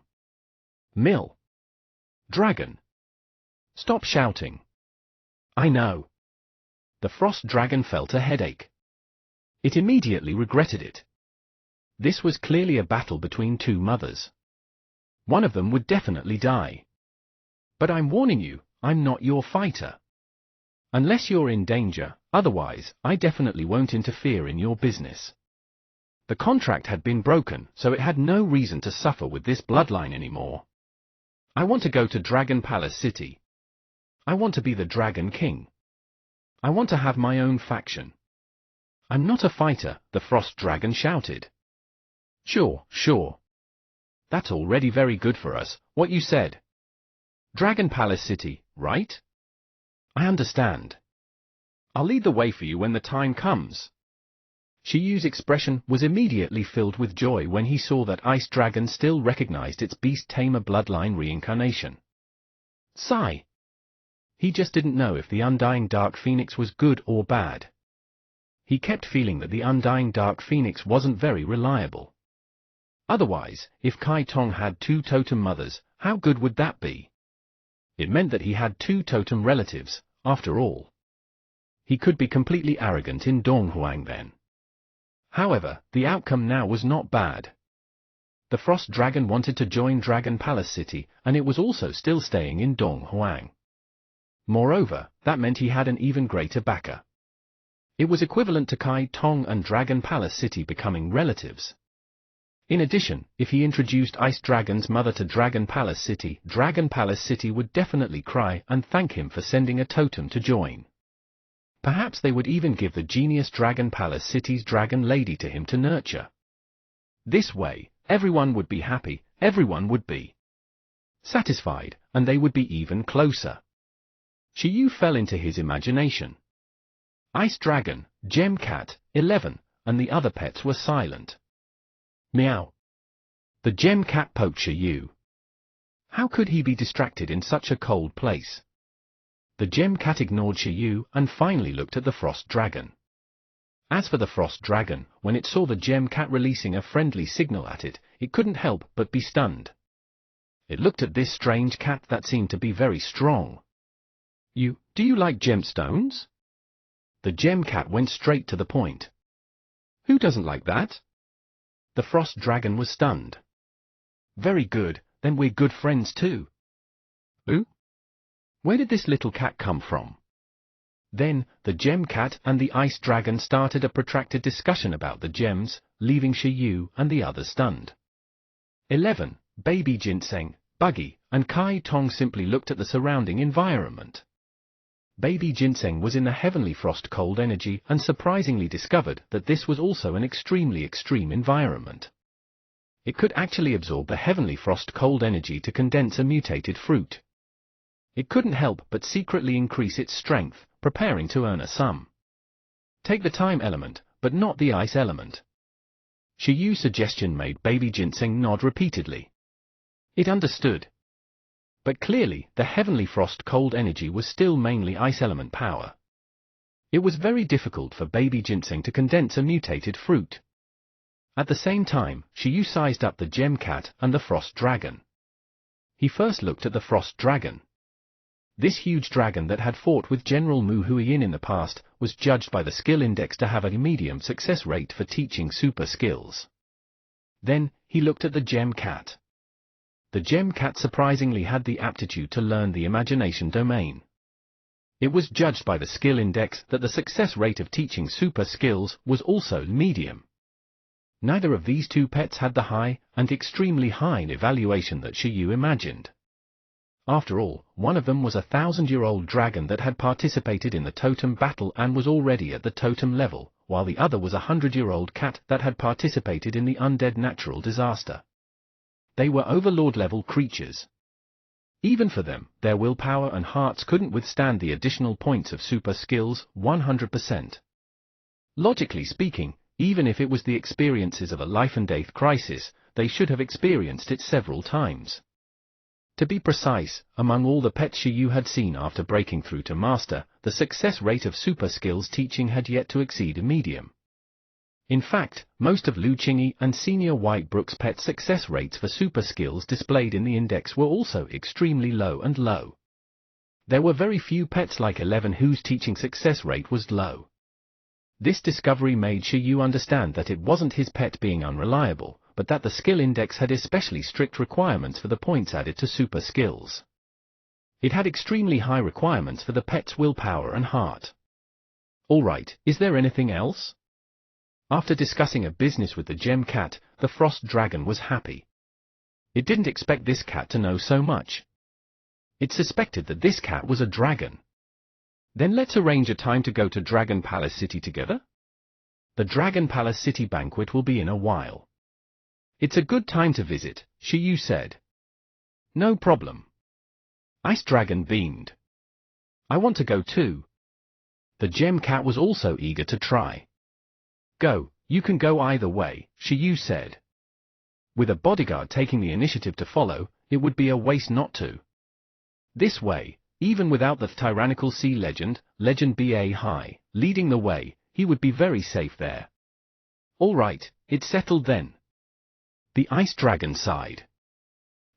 Dragon. Stop shouting. I know. The frost dragon felt a headache. It immediately regretted it. This was clearly a battle between two mothers. One of them would definitely die. But I'm warning you, I'm not your fighter. Unless you're in danger, otherwise, I definitely won't interfere in your business. The contract had been broken, so it had no reason to suffer with this bloodline anymore. I want to go to Dragon Palace City. I want to be the Dragon King. I want to have my own faction. I'm not a fighter, the frost dragon shouted. Sure. That's already very good for us, what you said. Dragon Palace City, right? I understand. I'll lead the way for you when the time comes. Shiyu's expression was immediately filled with joy when he saw that Ice Dragon still recognized its Beast Tamer bloodline reincarnation. Sigh. He just didn't know if the Undying Dark Phoenix was good or bad. He kept feeling that the Undying Dark Phoenix wasn't very reliable. Otherwise, if Kai Tong had 2 totem mothers, how good would that be? It meant that he had 2 totem relatives, after all. He could be completely arrogant in Donghuang then. However, the outcome now was not bad. The Frost Dragon wanted to join Dragon Palace City, and it was also still staying in Donghuang. Moreover, that meant he had an even greater backer. It was equivalent to Kai Tong and Dragon Palace City becoming relatives. In addition, if he introduced Ice Dragon's mother to Dragon Palace City would definitely cry and thank him for sending a totem to join. Perhaps they would even give the genius Dragon Palace City's Dragon Lady to him to nurture. This way, everyone would be happy, everyone would be satisfied, and they would be even closer. Shiyu fell into his imagination. Ice Dragon, Gem Cat, 11, and the other pets were silent. Meow. The Gem Cat poked Shiyu. How could he be distracted in such a cold place? The Gem Cat ignored Shiyu and finally looked at the Frost Dragon. As for the Frost Dragon, when it saw the Gem Cat releasing a friendly signal at it, it couldn't help but be stunned. It looked at this strange cat that seemed to be very strong. Do you like gemstones? The Gem Cat went straight to the point. Who doesn't like that? The Frost Dragon was stunned. Very good, then we're good friends too. Who? Where did this little cat come from? Then, the Gem Cat and the Ice Dragon started a protracted discussion about the gems, leaving Shiyu and the others stunned. 11. Baby Ginseng, Buggy, and Kai Tong simply looked at the surrounding environment. Baby Ginseng was in the heavenly frost cold energy and surprisingly discovered that this was also an extremely extreme environment. It could actually absorb the heavenly frost cold energy to condense a mutated fruit. It couldn't help but secretly increase its strength, preparing to earn a sum. Take the time element, but not the ice element. Shiyu's suggestion made Baby Ginseng nod repeatedly. It understood. But clearly, the heavenly frost cold energy was still mainly ice element power. It was very difficult for Baby Ginseng to condense a mutated fruit. At the same time, Shiyu sized up the Gem Cat and the Frost Dragon. He first looked at the Frost Dragon. This huge dragon that had fought with General Mu Huiyin in the past was judged by the skill index to have a medium success rate for teaching super skills. Then, he looked at the Gem Cat. the gem cat surprisingly had the aptitude to learn the imagination domain. It was judged by the skill index that the success rate of teaching super skills was also medium. Neither of these two pets had the high and extremely high evaluation that Shiyu imagined. After all, one of them was a 1,000-year-old dragon that had participated in the totem battle and was already at the totem level, while the other was a 100-year-old cat that had participated in the undead natural disaster. They were overlord-level creatures. Even for them, their willpower and hearts couldn't withstand the additional points of super skills 100%. Logically speaking, even if it was the experiences of a life-and-death crisis, they should have experienced it several times. To be precise, among all the pets Shiyu had seen after breaking through to Master, the success rate of super skills teaching had yet to exceed a medium. In fact, most of Lu Qingyi and Senior Whitebrook's pet success rates for super skills displayed in the index were also extremely low. There were very few pets like 11 whose teaching success rate was low. This discovery made Shiyu understand that it wasn't his pet being unreliable, but that the skill index had especially strict requirements for the points added to super skills. It had extremely high requirements for the pet's willpower and heart. Alright, is there anything else? After discussing a business with the gem cat, the frost dragon was happy. It didn't expect this cat to know so much. It suspected that this cat was a dragon. Then let's arrange a time to go to Dragon Palace City together? The Dragon Palace City banquet will be in a while. It's a good time to visit, Shiyu said. No problem. Ice Dragon beamed. I want to go too. The gem cat was also eager to try. Go, you can go either way, Shiyu said. With a bodyguard taking the initiative to follow, it would be a waste not to. This way, even without the tyrannical sea legend, Legend Ba High, leading the way, he would be very safe there. All right, it's settled then. The ice dragon sighed.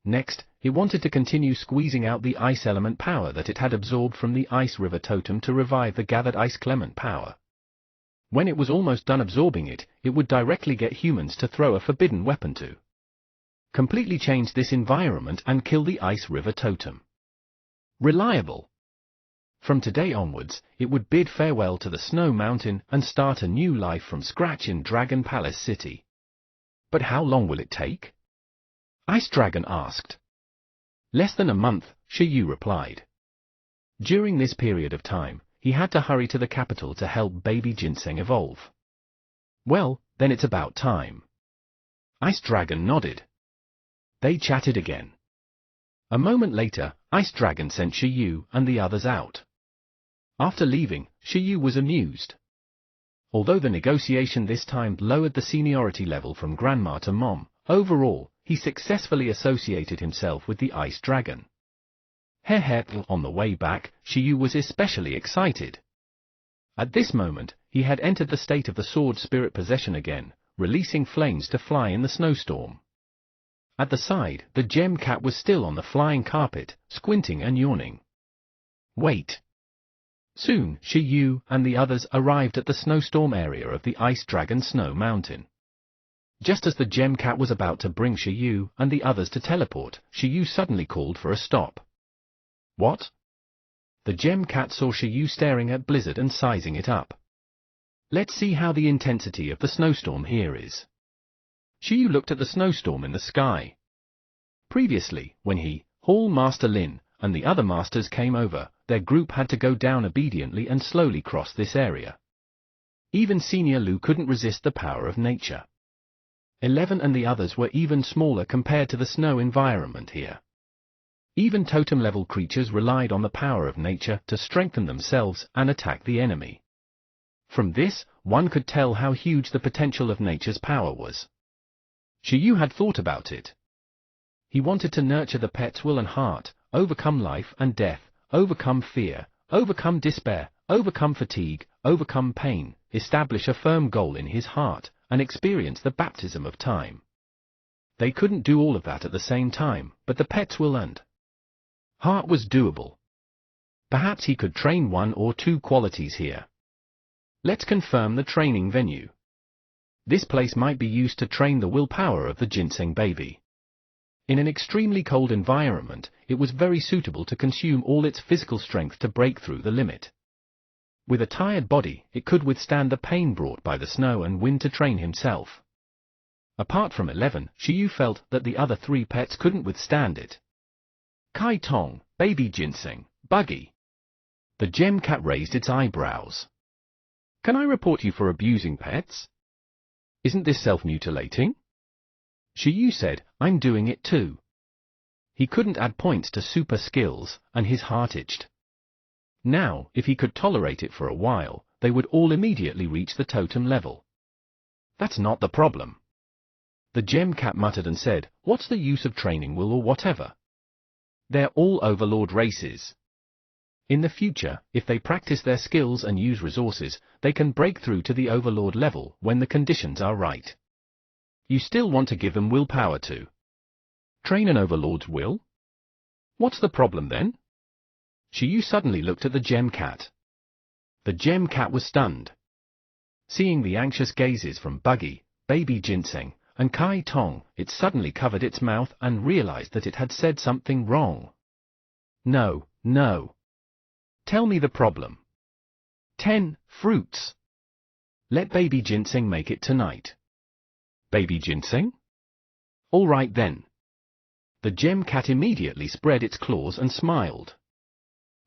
Next, it wanted to continue squeezing out the ice element power that it had absorbed from the ice river totem to revive the gathered ice clement power. When it was almost done absorbing it, it would directly get humans to throw a forbidden weapon to completely change this environment and kill the ice river totem. Reliable. From today onwards, it would bid farewell to the Snow Mountain and start a new life from scratch in Dragon Palace City. But how long will it take? Ice Dragon asked. Less than a month, Shiyu replied. During this period of time, he had to hurry to the capital to help baby Ginseng evolve. Well, then it's about time. Ice Dragon nodded. They chatted again. A moment later, Ice Dragon sent Shiyu and the others out. After leaving, Shiyu was amused. Although the negotiation this time lowered the seniority level from Grandma to Mom, overall, he successfully associated himself with the Ice Dragon. On the way back, Shiyu was especially excited. At this moment, he had entered the state of the sword spirit possession again, releasing flames to fly in the snowstorm. At the side, the gem cat was still on the flying carpet, squinting and yawning. Wait. Soon, Shiyu and the others arrived at the snowstorm area of the Ice Dragon Snow Mountain. Just as the gem cat was about to bring Shiyu and the others to teleport, Shiyu suddenly called for a stop. What? The gem cat saw Shiyu staring at Blizzard and sizing it up. Let's see how the intensity of the snowstorm here is. Shiyu looked at the snowstorm in the sky. Previously, when he, Hall Master Lin, and the other masters came over, their group had to go down obediently and slowly cross this area. Even Senior Lu couldn't resist the power of nature. 11 and the others were even smaller compared to the snow environment here. Even totem-level creatures relied on the power of nature to strengthen themselves and attack the enemy. From this, one could tell how huge the potential of nature's power was. Shiyu had thought about it. He wanted to nurture the pet's will and heart, overcome life and death, overcome fear, overcome despair, overcome fatigue, overcome pain, establish a firm goal in his heart, and experience the baptism of time. They couldn't do all of that at the same time, but the pet's will and heart was doable. Perhaps he could train one or two qualities here. Let's confirm the training venue. This place might be used to train the willpower of the Ginseng baby. In an extremely cold environment, it was very suitable to consume all its physical strength to break through the limit. With a tired body, it could withstand the pain brought by the snow and wind to train himself. Apart from 11, Shiyu felt that the other 3 pets couldn't withstand it. Kai Tong, Baby Ginseng, Buggy. The gem cat raised its eyebrows. Can I report you for abusing pets? Isn't this self-mutilating? Shiyu said, I'm doing it too. He couldn't add points to super skills, and his heart itched. Now, if he could tolerate it for a while, they would all immediately reach the totem level. That's not the problem. The gem cat muttered and said, what's the use of training Will or whatever? They're all overlord races. In the future, if they practice their skills and use resources, they can break through to the overlord level when the conditions are right. You still want to give them willpower to train an overlord's will? What's the problem then? Shiyu suddenly looked at the gem cat. The gem cat was stunned. Seeing the anxious gazes from Buggy, Baby Ginseng, and Kai Tong, it suddenly covered its mouth and realized that it had said something wrong. No, no. Tell me the problem. 10 fruits. Let Baby Ginseng make it tonight. Baby Ginseng? All right then. The gem cat immediately spread its claws and smiled.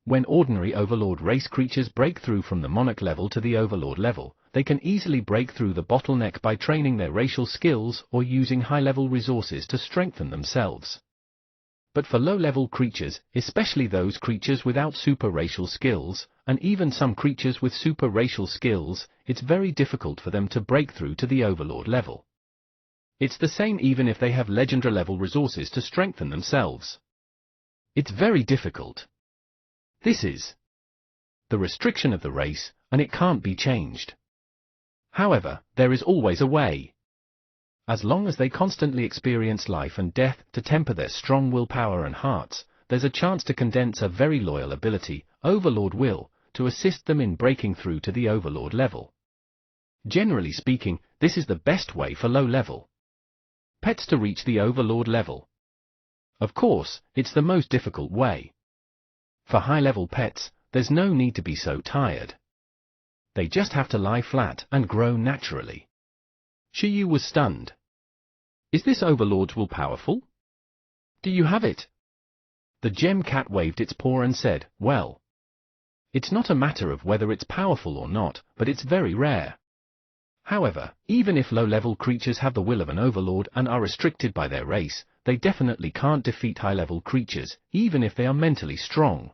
When ordinary overlord race creatures break through from the monarch level to the overlord level, they can easily break through the bottleneck by training their racial skills or using high-level resources to strengthen themselves. But for low-level creatures, especially those creatures without super-racial skills, and even some creatures with super-racial skills, it's very difficult for them to break through to the overlord level. It's the same even if they have legendary-level resources to strengthen themselves. It's very difficult. This is the restriction of the race, and it can't be changed. However, there is always a way. As long as they constantly experience life and death to temper their strong willpower and hearts, there's a chance to condense a very loyal ability, Overlord Will, to assist them in breaking through to the Overlord level. Generally speaking, this is the best way for low-level pets to reach the Overlord level. Of course, it's the most difficult way. For high-level pets, there's no need to be so tired. They just have to lie flat and grow naturally. Shiyu was stunned. Is this Overlord's will powerful? Do you have it? The gem cat waved its paw and said, well, it's not a matter of whether it's powerful or not, but it's very rare. However, even if low-level creatures have the will of an overlord and are restricted by their race, they definitely can't defeat high-level creatures, even if they are mentally strong.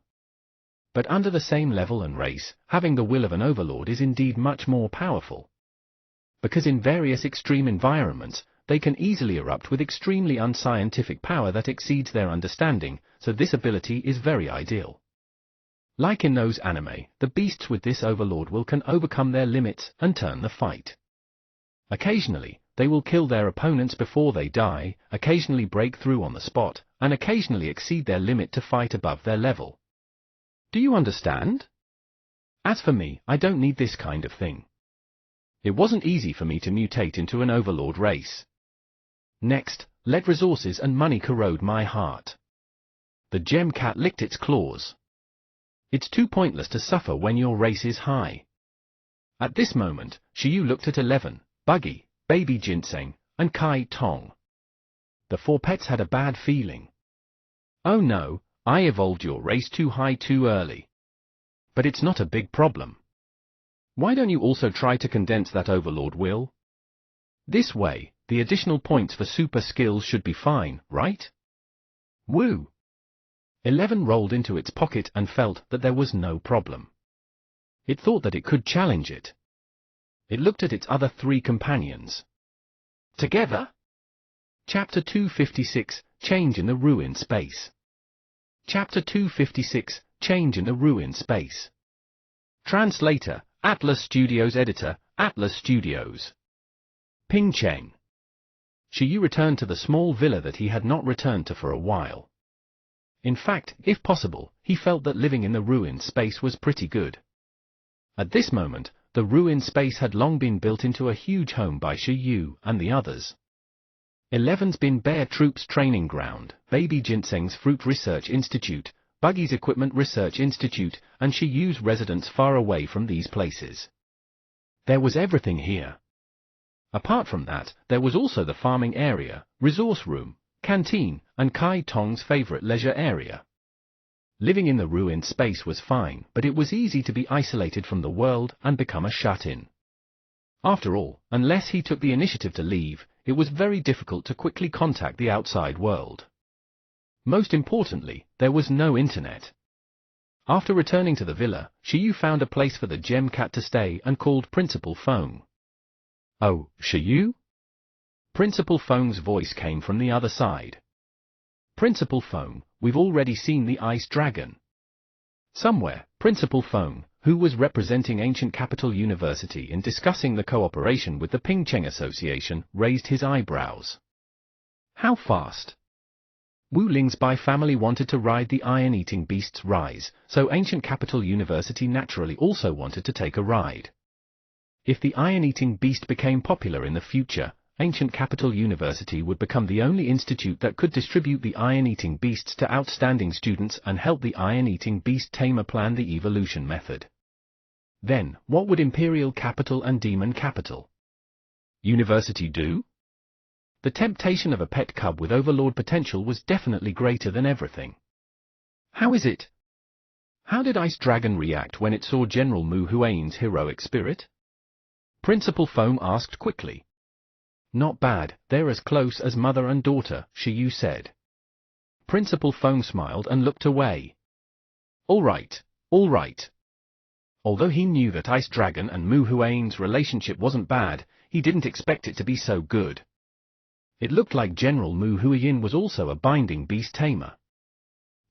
But under the same level and race, having the will of an overlord is indeed much more powerful. Because in various extreme environments, they can easily erupt with extremely unscientific power that exceeds their understanding, so this ability is very ideal. Like in those anime, the beasts with this overlord will can overcome their limits and turn the fight. Occasionally, they will kill their opponents before they die, occasionally break through on the spot, and occasionally exceed their limit to fight above their level. Do you understand? As for me, I don't need this kind of thing. It wasn't easy for me to mutate into an overlord race. Next, let resources and money corrode my heart. The gem cat licked its claws. It's too pointless to suffer when your race is high. At this moment, Shiyu looked at 11, Buggy, Baby Ginseng, and Kai Tong. The 4 pets had a bad feeling. Oh no, I evolved your race too high too early. But it's not a big problem. Why don't you also try to condense that overlord will? This way, the additional points for super skills should be fine, right? Woo! 11 rolled into its pocket and felt that there was no problem. It thought that it could challenge it. It looked at its other 3 companions. Together? Chapter 256, Change in the Ruin Space. Chapter 256, Change in the Ruin Space. Translator, Atlas Studios. Editor, Atlas Studios. Ping Cheng. Shiyu returned to the small villa that he had not returned to for a while. In fact, if possible, he felt that living in the ruined space was pretty good. At this moment, the ruined space had long been built into a huge home by Shiyu and the others. 11's Bin Bear Troops Training Ground, Baby Ginseng's Fruit Research Institute, Buggy's Equipment Research Institute, and Shiyu's residence far away from these places. There was everything here. Apart from that, there was also the farming area, resource room, canteen, and Kai Tong's favorite leisure area. Living in the ruined space was fine, but it was easy to be isolated from the world and become a shut-in. After all, unless he took the initiative to leave, it was very difficult to quickly contact the outside world. Most importantly, there was no internet. After returning to the villa, Shiyu found a place for the gem cat to stay and called Principal Feng. "Oh, Shiyu?" Principal Feng's voice came from the other side. "Principal Feng, we've already seen the ice dragon." Somewhere, Principal Feng, who was representing Ancient Capital University in discussing the cooperation with the Pingcheng Association, raised his eyebrows. "How fast?" Wu Ling's Bai family wanted to ride the iron-eating beast's rise, so Ancient Capital University naturally also wanted to take a ride. If the iron-eating beast became popular in the future, Ancient Capital University would become the only institute that could distribute the iron-eating beasts to outstanding students and help the iron-eating beast tamer plan the evolution method. Then, what would Imperial Capital and Demon Capital University do? The temptation of a pet cub with overlord potential was definitely greater than everything. How is it? How did Ice Dragon react when it saw General Mu Huain's heroic spirit? Principal Feng asked quickly. "Not bad, they're as close as mother and daughter," Shiyu said. Principal Feng smiled and looked away. All right. Although he knew that Ice Dragon and Mu Huain's relationship wasn't bad, he didn't expect it to be so good. It looked like General Mu Huain was also a binding beast tamer.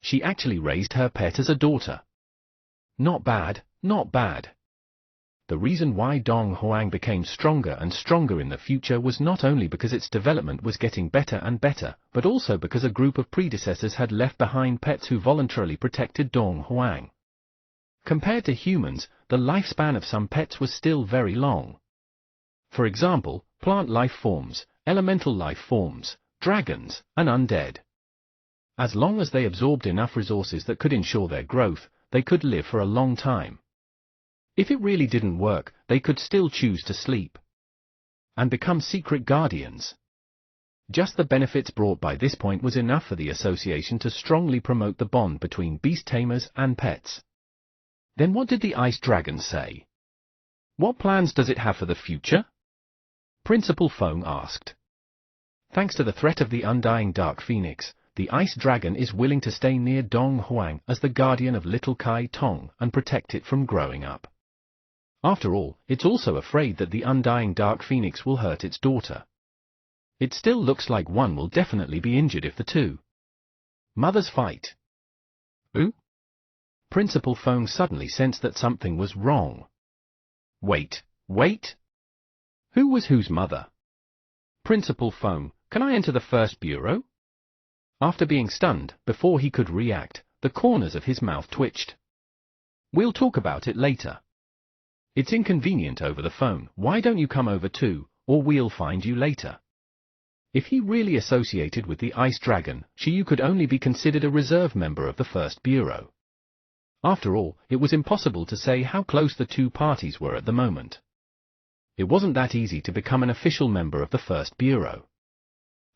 She actually raised her pet as a daughter. Not bad. The reason why Dong Huang became stronger and stronger in the future was not only because its development was getting better and better, but also because a group of predecessors had left behind pets who voluntarily protected Dong Huang. Compared to humans, the lifespan of some pets was still very long. For example, plant life forms, elemental life forms, dragons, and undead. As long as they absorbed enough resources that could ensure their growth, they could live for a long time. If it really didn't work, they could still choose to sleep and become secret guardians. Just the benefits brought by this point was enough for the association to strongly promote the bond between beast tamers and pets. Then what did the Ice Dragon say? What plans does it have for the future? Principal Feng asked. Thanks to the threat of the undying Dark Phoenix, the Ice Dragon is willing to stay near Dong Huang as the guardian of little Kai Tong and protect it from growing up. After all, it's also afraid that the undying Dark Phoenix will hurt its daughter. It still looks like one will definitely be injured if the two mothers fight. Ooh? Principal Feng suddenly sensed that something was wrong. Wait. Who was whose mother? Principal Feng, can I enter the first bureau? After being stunned, before he could react, the corners of his mouth twitched. We'll talk about it later. It's inconvenient over the phone, why don't you come over too, or we'll find you later. If he really associated with the Ice Dragon, Shiyu could only be considered a reserve member of the First Bureau. After all, it was impossible to say how close the two parties were at the moment. It wasn't that easy to become an official member of the First Bureau.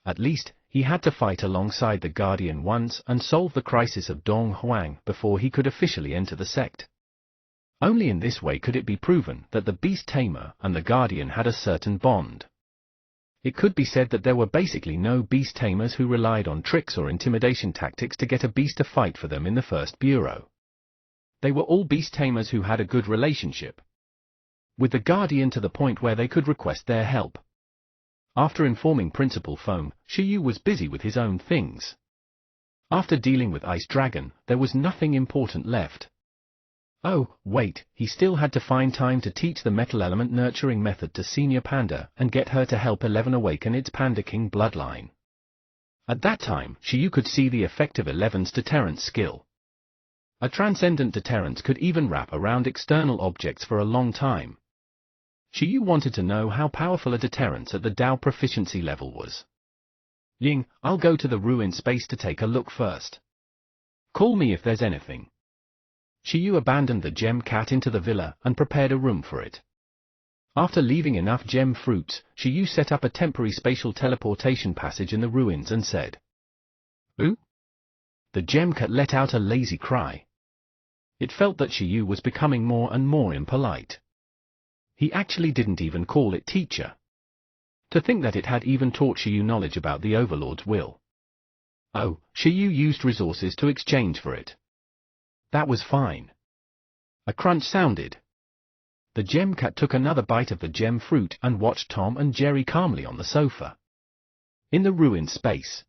At least, he had to fight alongside the Guardian once and solve the crisis of Dong Huang before he could officially enter the sect. Only in this way could it be proven that the Beast Tamer and the Guardian had a certain bond. It could be said that there were basically no Beast Tamers who relied on tricks or intimidation tactics to get a beast to fight for them in the First Bureau. They were all Beast Tamers who had a good relationship with the Guardian to the point where they could request their help. After informing Principal Feng, Shiyu was busy with his own things. After dealing with Ice Dragon, there was nothing important left. Oh, wait, he still had to find time to teach the metal element nurturing method to Senior Panda and get her to help 11 awaken its Panda King bloodline. At that time, Shiyu could see the effect of 11's deterrence skill. A transcendent deterrence could even wrap around external objects for a long time. Shiyu wanted to know how powerful a deterrence at the Dao proficiency level was. Ying, I'll go to the ruin space to take a look first. Call me if there's anything. Shiyu abandoned the gem cat into the villa and prepared a room for it. After leaving enough gem fruits, Shiyu set up a temporary spatial teleportation passage in the ruins and said, "Ooh?" The gem cat let out a lazy cry. It felt that Shiyu was becoming more and more impolite. He actually didn't even call it teacher. To think that it had even taught Shiyu knowledge about the Overlord's will. Oh, Shiyu used resources to exchange for it. That was fine. A crunch sounded. The gem cat took another bite of the gem fruit and watched Tom and Jerry calmly on the sofa. In the ruined space,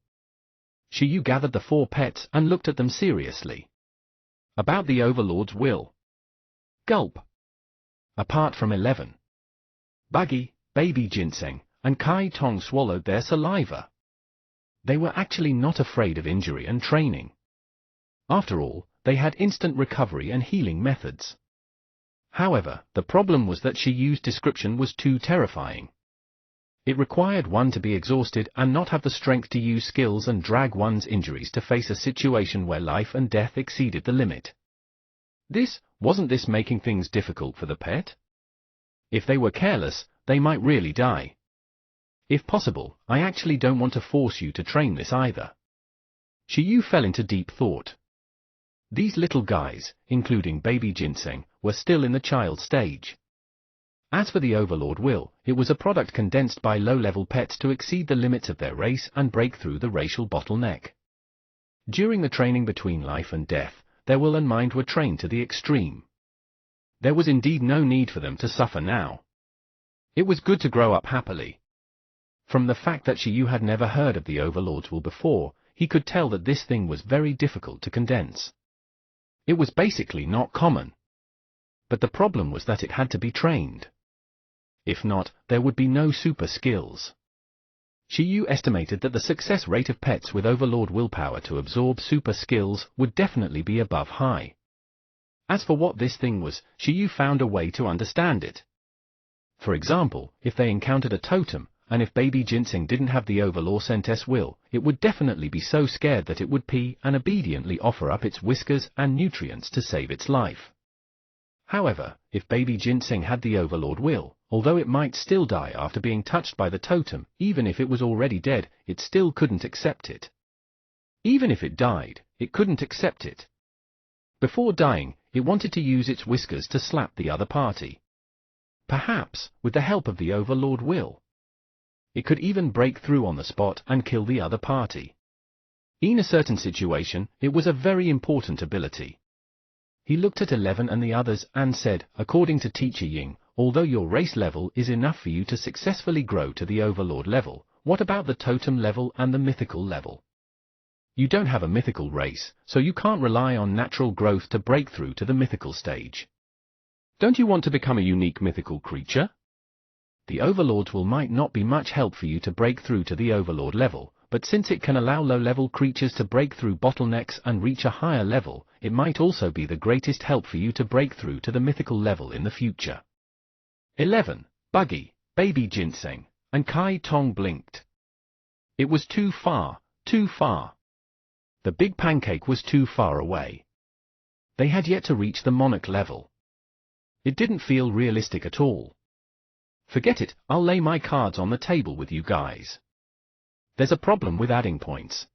Shiyu gathered the 4 pets and looked at them seriously. About the Overlord's will. Gulp. Apart from 11. Buggy, Baby Ginseng, and Kai Tong swallowed their saliva. They were actually not afraid of injury and training. After all, they had instant recovery and healing methods. However, the problem was that Shiyu's description was too terrifying. It required one to be exhausted and not have the strength to use skills and drag one's injuries to face a situation where life and death exceeded the limit. Wasn't this making things difficult for the pet? If they were careless, they might really die. If possible, I actually don't want to force you to train this either. Shiyu fell into deep thought. These little guys, including Baby Ginseng, were still in the child stage. As for the Overlord will, it was a product condensed by low-level pets to exceed the limits of their race and break through the racial bottleneck. During the training between life and death, their will and mind were trained to the extreme. There was indeed no need for them to suffer now. It was good to grow up happily. From the fact that Shiyu had never heard of the Overlord's will before, he could tell that this thing was very difficult to condense. It was basically not common. But the problem was that it had to be trained. If not, there would be no super skills. Shiyu estimated that the success rate of pets with Overlord willpower to absorb super skills would definitely be above high. As for what this thing was, Shiyu found a way to understand it. For example, if they encountered a totem, and if Baby Ginseng didn't have the Overlord's will, it would definitely be so scared that it would pee and obediently offer up its whiskers and nutrients to save its life. However, if Baby Ginseng had the Overlord will, although it might still die after being touched by the totem, even if it was already dead, it still couldn't accept it. Even if it died, it couldn't accept it. Before dying, it wanted to use its whiskers to slap the other party. Perhaps, with the help of the Overlord will, it could even break through on the spot and kill the other party. In a certain situation, it was a very important ability. He looked at 11 and the others and said, according to Teacher Ying, although your race level is enough for you to successfully grow to the Overlord level, what about the totem level and the mythical level? You don't have a mythical race, so you can't rely on natural growth to break through to the mythical stage. Don't you want to become a unique mythical creature? The Overlord's will might not be much help for you to break through to the Overlord level, but since it can allow low-level creatures to break through bottlenecks and reach a higher level, it might also be the greatest help for you to break through to the mythical level in the future. 11. Buggy, Baby Ginseng, and Kai Tong blinked. It was too far, too far. The big pancake was too far away. They had yet to reach the monarch level. It didn't feel realistic at all. Forget it, I'll lay my cards on the table with you guys. There's a problem with adding points.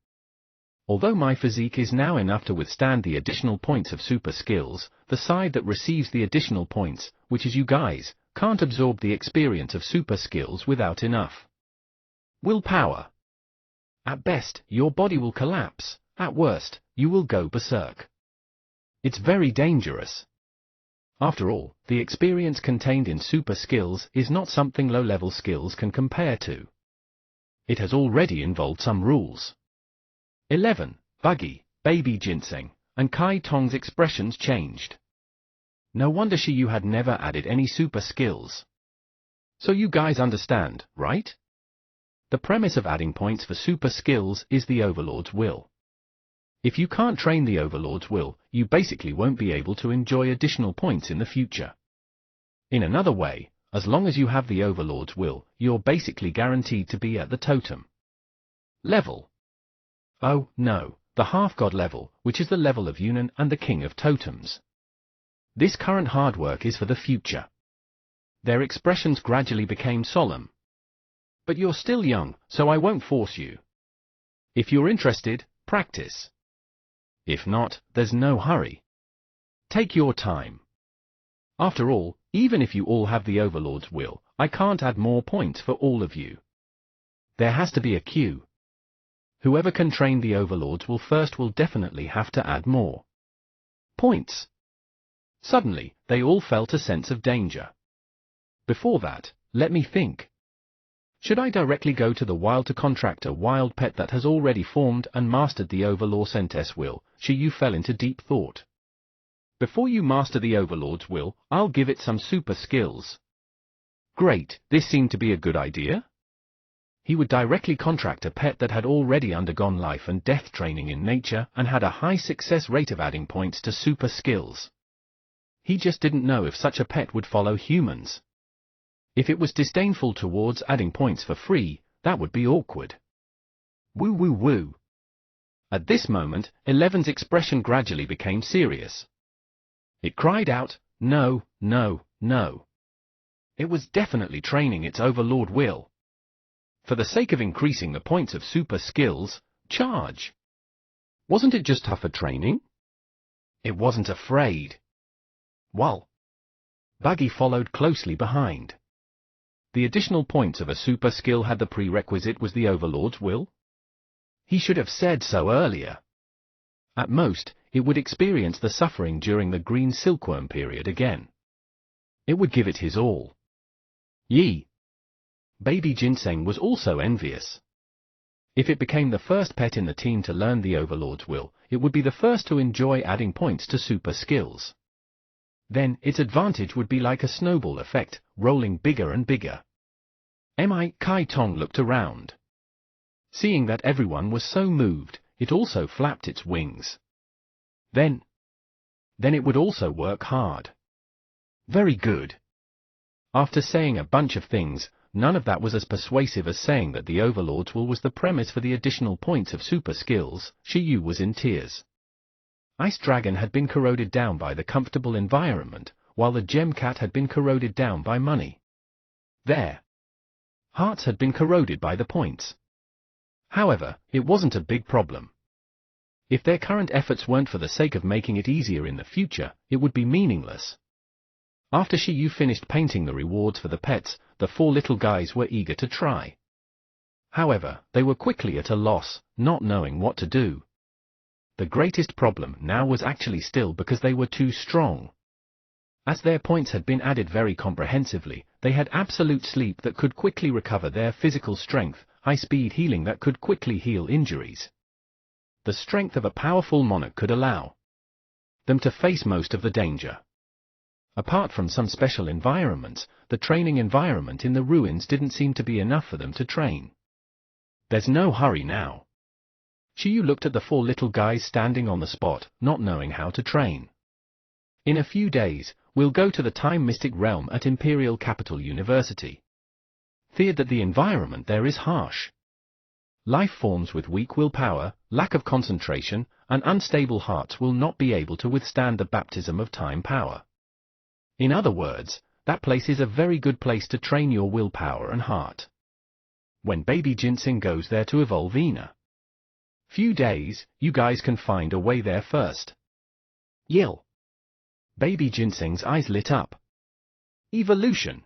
Although my physique is now enough to withstand the additional points of super skills, the side that receives the additional points, which is you guys, can't absorb the experience of super skills without enough willpower. At best, your body will collapse, at worst, you will go berserk. It's very dangerous. After all, the experience contained in super skills is not something low-level skills can compare to. It has already involved some rules. 11. Buggy, Baby Ginseng, and Kai Tong's expressions changed. No wonder Shiyu had never added any super skills. So you guys understand, right? The premise of adding points for super skills is the Overlord's will. If you can't train the Overlord's will, you basically won't be able to enjoy additional points in the future. In another way, as long as you have the Overlord's will, you're basically guaranteed to be at the totem. Level. Oh, no, the half-god level, which is the level of Yunnan and the king of totems. This current hard work is for the future. Their expressions gradually became solemn. But you're still young, so I won't force you. If you're interested, practice. If not, there's no hurry. Take your time. After all, even if you all have the Overlord's will, I can't add more points for all of you. There has to be a queue. Whoever can train the Overlords will definitely have to add more points. Suddenly, they all felt a sense of danger. Before that, let me think. Should I directly go to the wild to contract a wild pet that has already formed and mastered the Overlord's will? Shiyu fell into deep thought. Before you master the Overlord's will, I'll give it some super skills. Great, this seemed to be a good idea. He would directly contract a pet that had already undergone life and death training in nature and had a high success rate of adding points to super skills. He just didn't know if such a pet would follow humans. If it was disdainful towards adding points for free, that would be awkward. Woo woo woo. At this moment, Eleven's expression gradually became serious. It cried out, no, no, no. It was definitely training its Overlord will. For the sake of increasing the points of super skills, charge. Wasn't it just tougher training? It wasn't afraid. Well, Buggy followed closely behind. The additional points of a super skill had the prerequisite was the Overlord's will? He should have said so earlier. At most, it would experience the suffering during the green silkworm period again. It would give it his all. Yi. Baby Ginseng was also envious. If it became the first pet in the team to learn the Overlord's will, it would be the first to enjoy adding points to super skills. Then, its advantage would be like a snowball effect, rolling bigger and bigger. Kai Tong looked around. Seeing that everyone was so moved, it also flapped its wings. Then it would also work hard. Very good. After saying a bunch of things, none of that was as persuasive as saying that the Overlord's will was the premise for the additional points of super skills. Shiyu was in tears. Ice Dragon had been corroded down by the comfortable environment, while the Gem Cat had been corroded down by money. Their hearts had been corroded by the points. However, it wasn't a big problem. If their current efforts weren't for the sake of making it easier in the future, it would be meaningless. After Shiyu finished painting the rewards for the pets, the four little guys were eager to try. However, they were quickly at a loss, not knowing what to do. The greatest problem now was actually still because they were too strong. As their points had been added very comprehensively, they had absolute sleep that could quickly recover their physical strength, high-speed healing that could quickly heal injuries. The strength of a powerful monarch could allow them to face most of the danger. Apart from some special environments, the training environment in the ruins didn't seem to be enough for them to train. There's no hurry now. Shiyu looked at the four little guys standing on the spot, not knowing how to train. In a few days, we'll go to the Time Mystic Realm at Imperial Capital University. Feared that the environment there is harsh. Life forms with weak willpower, lack of concentration, and unstable hearts will not be able to withstand the baptism of time power. In other words, that place is a very good place to train your willpower and heart. When Baby Ginseng goes there to evolve Ina. Few days, you guys can find a way there first. Yill. Baby Ginseng's eyes lit up. Evolution.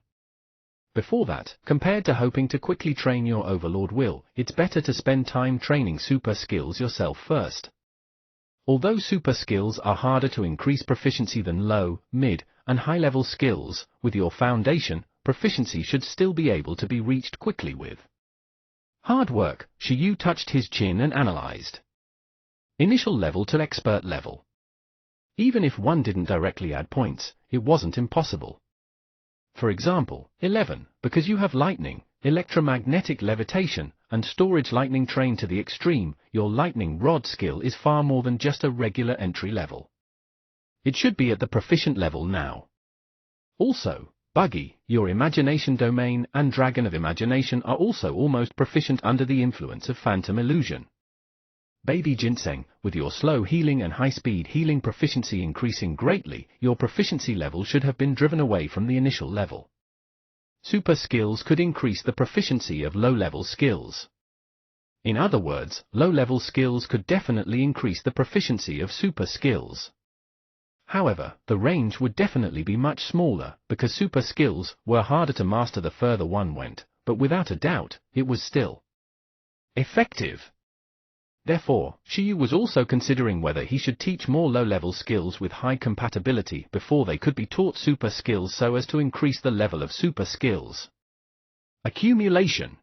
Before that, compared to hoping to quickly train your Overlord will, it's better to spend time training super skills yourself first. Although super skills are harder to increase proficiency than low, mid, and high-level skills, with your foundation, proficiency should still be able to be reached quickly with hard work. Shiyu touched his chin and analyzed. Initial level to expert level. Even if one didn't directly add points, it wasn't impossible. For example, 11, because you have lightning, electromagnetic levitation, and storage lightning trained to the extreme, your lightning rod skill is far more than just a regular entry level. It should be at the proficient level now. Also, Buggy, your imagination domain and Dragon of Imagination are also almost proficient under the influence of Phantom Illusion. Baby Ginseng, with your slow healing and high-speed healing proficiency increasing greatly, your proficiency level should have been driven away from the initial level. Super skills could increase the proficiency of low-level skills. In other words, low-level skills could definitely increase the proficiency of super skills. However, the range would definitely be much smaller, because super skills were harder to master the further one went, but without a doubt, it was still effective. Therefore, Shiyu was also considering whether he should teach more low-level skills with high compatibility before they could be taught super skills so as to increase the level of super skills. Accumulation.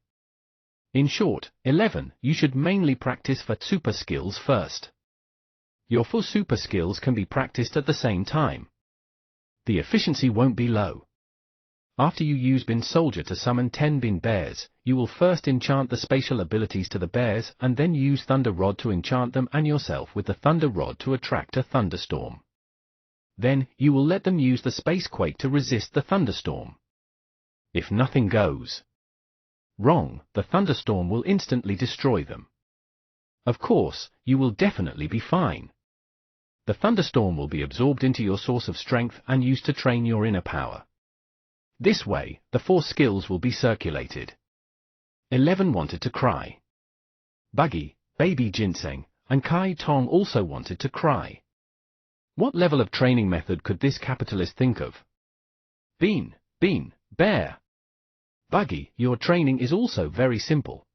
In short, 11, you should mainly practice for super skills first. Your full super skills can be practiced at the same time. The efficiency won't be low. After you use Bin Soldier to summon 10 Bin Bears, you will first enchant the spatial abilities to the bears and then use Thunder Rod to enchant them and yourself with the Thunder Rod to attract a thunderstorm. Then, you will let them use the Space Quake to resist the thunderstorm. If nothing goes wrong, the thunderstorm will instantly destroy them. Of course, you will definitely be fine. The thunderstorm will be absorbed into your source of strength and used to train your inner power. This way, the 4 skills will be circulated. 11 wanted to cry. Buggy, Baby Ginseng, and Kai Tong also wanted to cry. What level of training method could this capitalist think of? Bean, Bear. Buggy, your training is also very simple.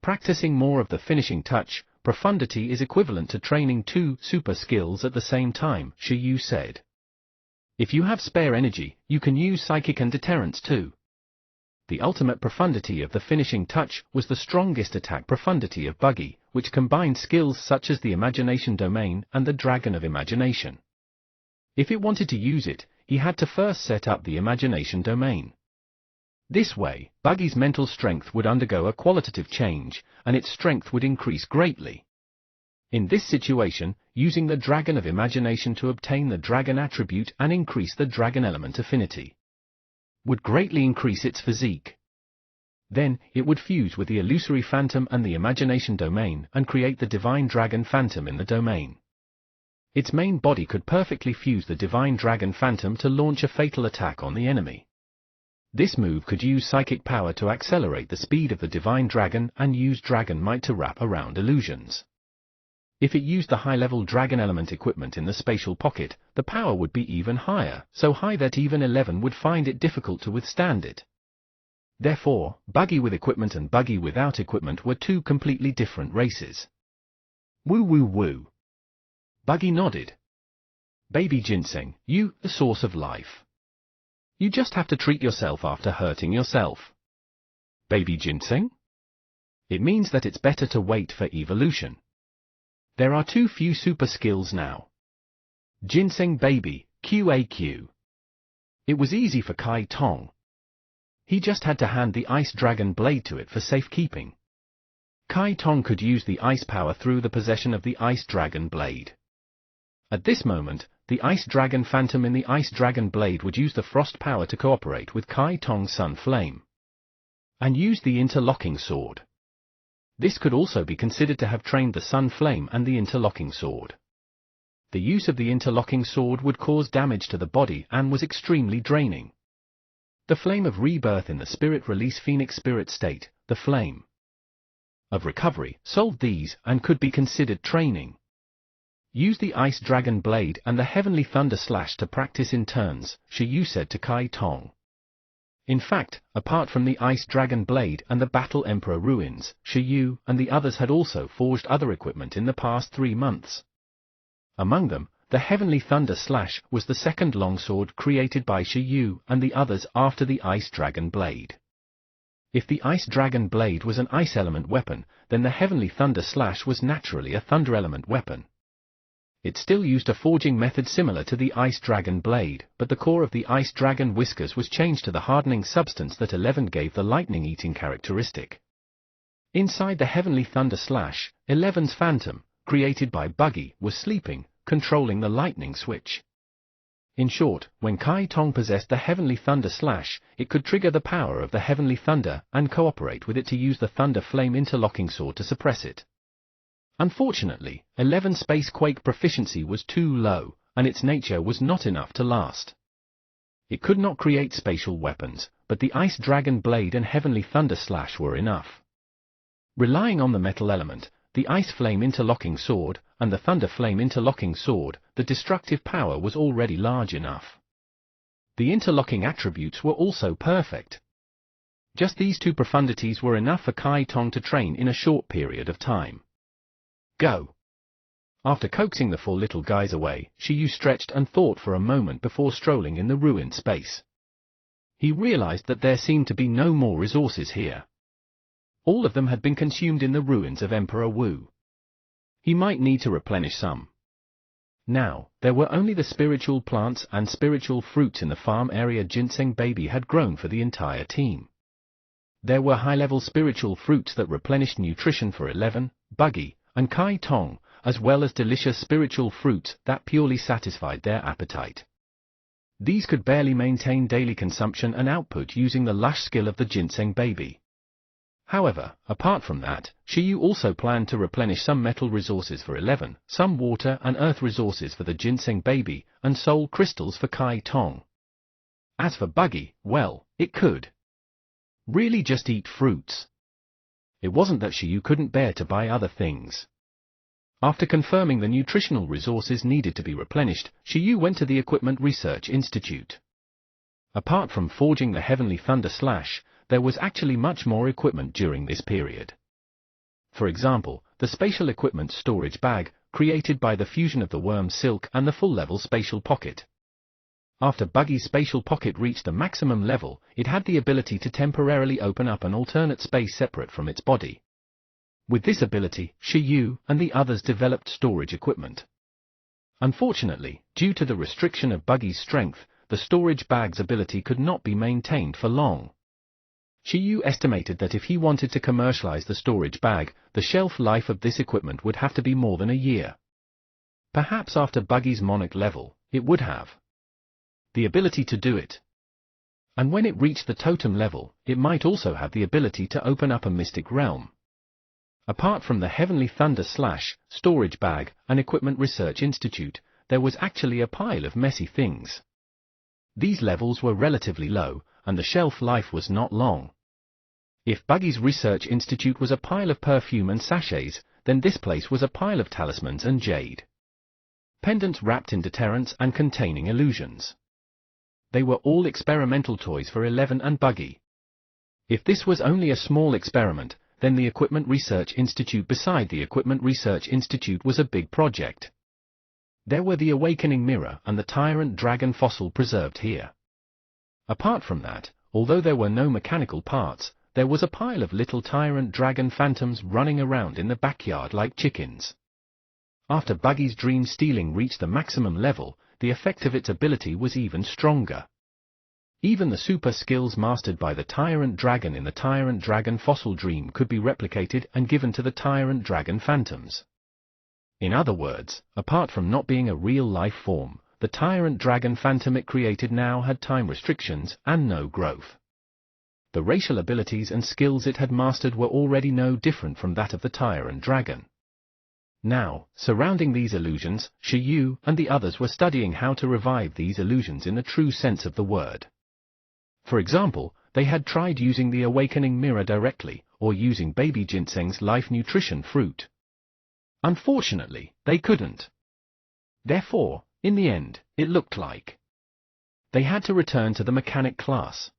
Practicing more of the finishing touch, profundity is equivalent to training 2 super skills at the same time, Shiyu said. If you have spare energy, you can use psychic and deterrence too. The ultimate profundity of the finishing touch was the strongest attack profundity of Buggy, which combined skills such as the imagination domain and the Dragon of Imagination. If it wanted to use it, he had to first set up the imagination domain. This way, Buggy's mental strength would undergo a qualitative change, and its strength would increase greatly. In this situation, using the Dragon of Imagination to obtain the Dragon attribute and increase the Dragon element affinity would greatly increase its physique. Then, it would fuse with the illusory phantom and the imagination domain and create the divine dragon phantom in the domain. Its main body could perfectly fuse the divine dragon phantom to launch a fatal attack on the enemy. This move could use psychic power to accelerate the speed of the divine dragon and use dragon might to wrap around illusions. If it used the high-level dragon element equipment in the spatial pocket, the power would be even higher, so high that even 11 would find it difficult to withstand it. Therefore, Buggy with equipment and Buggy without equipment were 2 completely different races. Woo woo woo. Buggy nodded. Baby Ginseng, you, the source of life. You just have to treat yourself after hurting yourself. Baby Ginseng? It means that it's better to wait for evolution. There are too few super skills now. Ginseng Baby, QAQ. It was easy for Kai Tong. He just had to hand the Ice Dragon Blade to it for safekeeping. Kai Tong could use the ice power through the possession of the Ice Dragon Blade. At this moment, the Ice Dragon Phantom in the Ice Dragon Blade would use the frost power to cooperate with Kai Tong's Sun Flame and use the interlocking sword. This could also be considered to have trained the Sun Flame and the interlocking sword. The use of the interlocking sword would cause damage to the body and was extremely draining. The Flame of Rebirth in the Spirit Release Phoenix Spirit state, the Flame of Recovery, solved these and could be considered training. Use the Ice Dragon Blade and the Heavenly Thunder Slash to practice in turns, Shiyu said to Kai Tong. In fact, apart from the Ice Dragon Blade and the Battle Emperor Ruins, Shiyu and the others had also forged other equipment in the past 3 months. Among them, the Heavenly Thunder Slash was the second longsword created by Shiyu and the others after the Ice Dragon Blade. If the Ice Dragon Blade was an ice element weapon, then the Heavenly Thunder Slash was naturally a thunder element weapon. It still used a forging method similar to the Ice Dragon Blade, but the core of the Ice Dragon Whiskers was changed to the hardening substance that 11 gave the lightning-eating characteristic. Inside the Heavenly Thunder Slash, 11's Phantom, created by Buggy, was sleeping, controlling the lightning switch. In short, when Kai Tong possessed the Heavenly Thunder Slash, it could trigger the power of the Heavenly Thunder and cooperate with it to use the Thunder Flame Interlocking Sword to suppress it. Unfortunately, 11 Space Quake proficiency was too low, and its nature was not enough to last. It could not create spatial weapons, but the Ice Dragon Blade and Heavenly Thunder Slash were enough. Relying on the metal element, the Ice Flame Interlocking Sword, and the Thunder Flame Interlocking Sword, the destructive power was already large enough. The interlocking attributes were also perfect. Just these two profundities were enough for Kai Tong to train in a short period of time. Go! After coaxing the 4 little guys away, Shiyu stretched and thought for a moment before strolling in the ruined space. He realized that there seemed to be no more resources here. All of them had been consumed in the ruins of Emperor Wu. He might need to replenish some. Now, there were only the spiritual plants and spiritual fruits in the farm area Ginseng Baby had grown for the entire team. There were high-level spiritual fruits that replenished nutrition for 11, Buggy, and Kai Tong, as well as delicious spiritual fruits that purely satisfied their appetite. These could barely maintain daily consumption and output using the lush skill of the Ginseng Baby. However, apart from that, Shiyu also planned to replenish some metal resources for 11, some water and earth resources for the Ginseng Baby, and soul crystals for Kai Tong. As for Buggy, well, it could really just eat fruits. It wasn't that Shiyu couldn't bear to buy other things. After confirming the nutritional resources needed to be replenished, Shiyu went to the Equipment Research Institute. Apart from forging the Heavenly Thunder Slash, there was actually much more equipment during this period. For example, the Spatial Equipment Storage Bag, created by the fusion of the Worm Silk and the full-level Spatial Pocket. After Buggy's Spatial Pocket reached the maximum level, it had the ability to temporarily open up an alternate space separate from its body. With this ability, Shiyu and the others developed storage equipment. Unfortunately, due to the restriction of Buggy's strength, the storage bag's ability could not be maintained for long. Shiyu estimated that if he wanted to commercialize the storage bag, the shelf life of this equipment would have to be more than a year. Perhaps after Buggy's Monarch level, it would have the ability to do it. And when it reached the Totem level, it might also have the ability to open up a mystic realm. Apart from the Heavenly Thunder Slash, storage bag, and Equipment Research Institute, there was actually a pile of messy things. These levels were relatively low, and the shelf life was not long. If Buggy's Research Institute was a pile of perfume and sachets, then this place was a pile of talismans and jade pendants wrapped in deterrents and containing illusions. They were all experimental toys for 11 and Buggy. If this was only a small experiment, then the Equipment Research Institute beside the Equipment Research Institute was a big project. There were the Awakening Mirror and the Tyrant Dragon fossil preserved here. Apart from that, although there were no mechanical parts, there was a pile of little Tyrant Dragon phantoms running around in the backyard like chickens. After Buggy's Dream Stealing reached the maximum level, the effect of its ability was even stronger. Even the super skills mastered by the Tyrant Dragon in the Tyrant Dragon Fossil Dream could be replicated and given to the Tyrant Dragon Phantoms. In other words, apart from not being a real life form, the Tyrant Dragon Phantom it created now had time restrictions and no growth. The racial abilities and skills it had mastered were already no different from that of the Tyrant Dragon. Now, surrounding these illusions, Shiyu and the others were studying how to revive these illusions in the true sense of the word. For example, they had tried using the Awakening Mirror directly, or using Baby Ginseng's Life Nutrition fruit. Unfortunately, they couldn't. Therefore, in the end, it looked like they had to return to the mechanic class.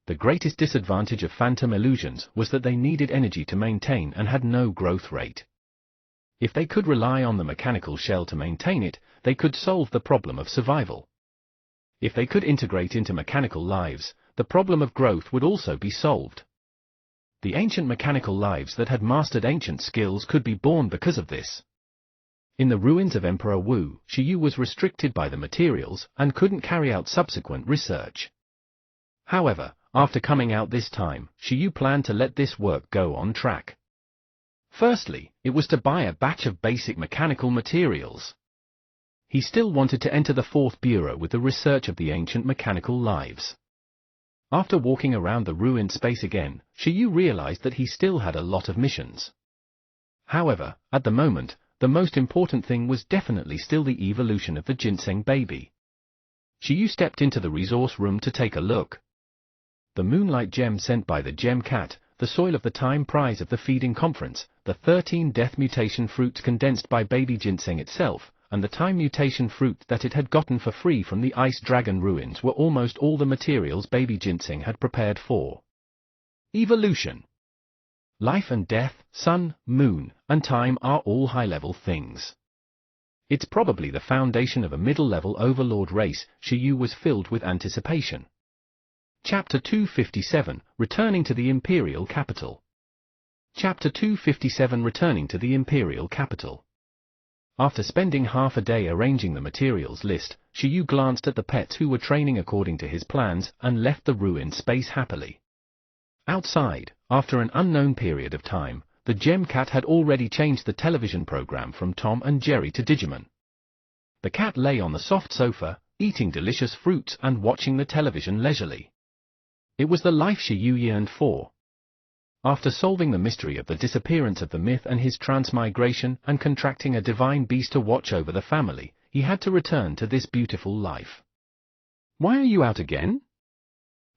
The greatest disadvantage of phantom illusions was that they needed energy to maintain and had no growth rate. If they could rely on the mechanical shell to maintain it, they could solve the problem of survival. If they could integrate into mechanical lives, the problem of growth would also be solved. The ancient mechanical lives that had mastered ancient skills could be born because of this. In the ruins of Emperor Wu, Shiyu was restricted by the materials and couldn't carry out subsequent research. However, after coming out this time, Shiyu planned to let this work go on track. Firstly, it was to buy a batch of basic mechanical materials. he still wanted to enter the Fourth Bureau with the research of the ancient mechanical lives. After walking around the ruined space again, Shiyu realized that he still had a lot of missions. However, at the moment, the most important thing was definitely still the evolution of the ginseng baby. Shiyu stepped into the resource room to take a look. The moonlight gem sent by the gem cat, the soil of the time prize of the feeding conference, the 13 death mutation fruits condensed by baby ginseng itself, and the time mutation fruit that it had gotten for free from the ice dragon ruins were almost all the materials baby ginseng had prepared for evolution. Life and death, sun, moon, and time are all high-level things. It's probably the foundation of a middle-level overlord race. Shiyu was filled with anticipation. Chapter 257, Returning to the Imperial Capital. Chapter 257, Returning to the Imperial Capital. After spending half a day arranging the materials list, Shiyu glanced at the pets who were training according to his plans and left the ruined space happily. Outside, after an unknown period of time, the gem cat had already changed the television program from Tom and Jerry to Digimon. The cat lay on the soft sofa, eating delicious fruits and watching the television leisurely. It was the life Shiyu yearned for. After solving the mystery of the disappearance of the myth and his transmigration and contracting a divine beast to watch over the family, he had to return to this beautiful life. "Why are you out again?"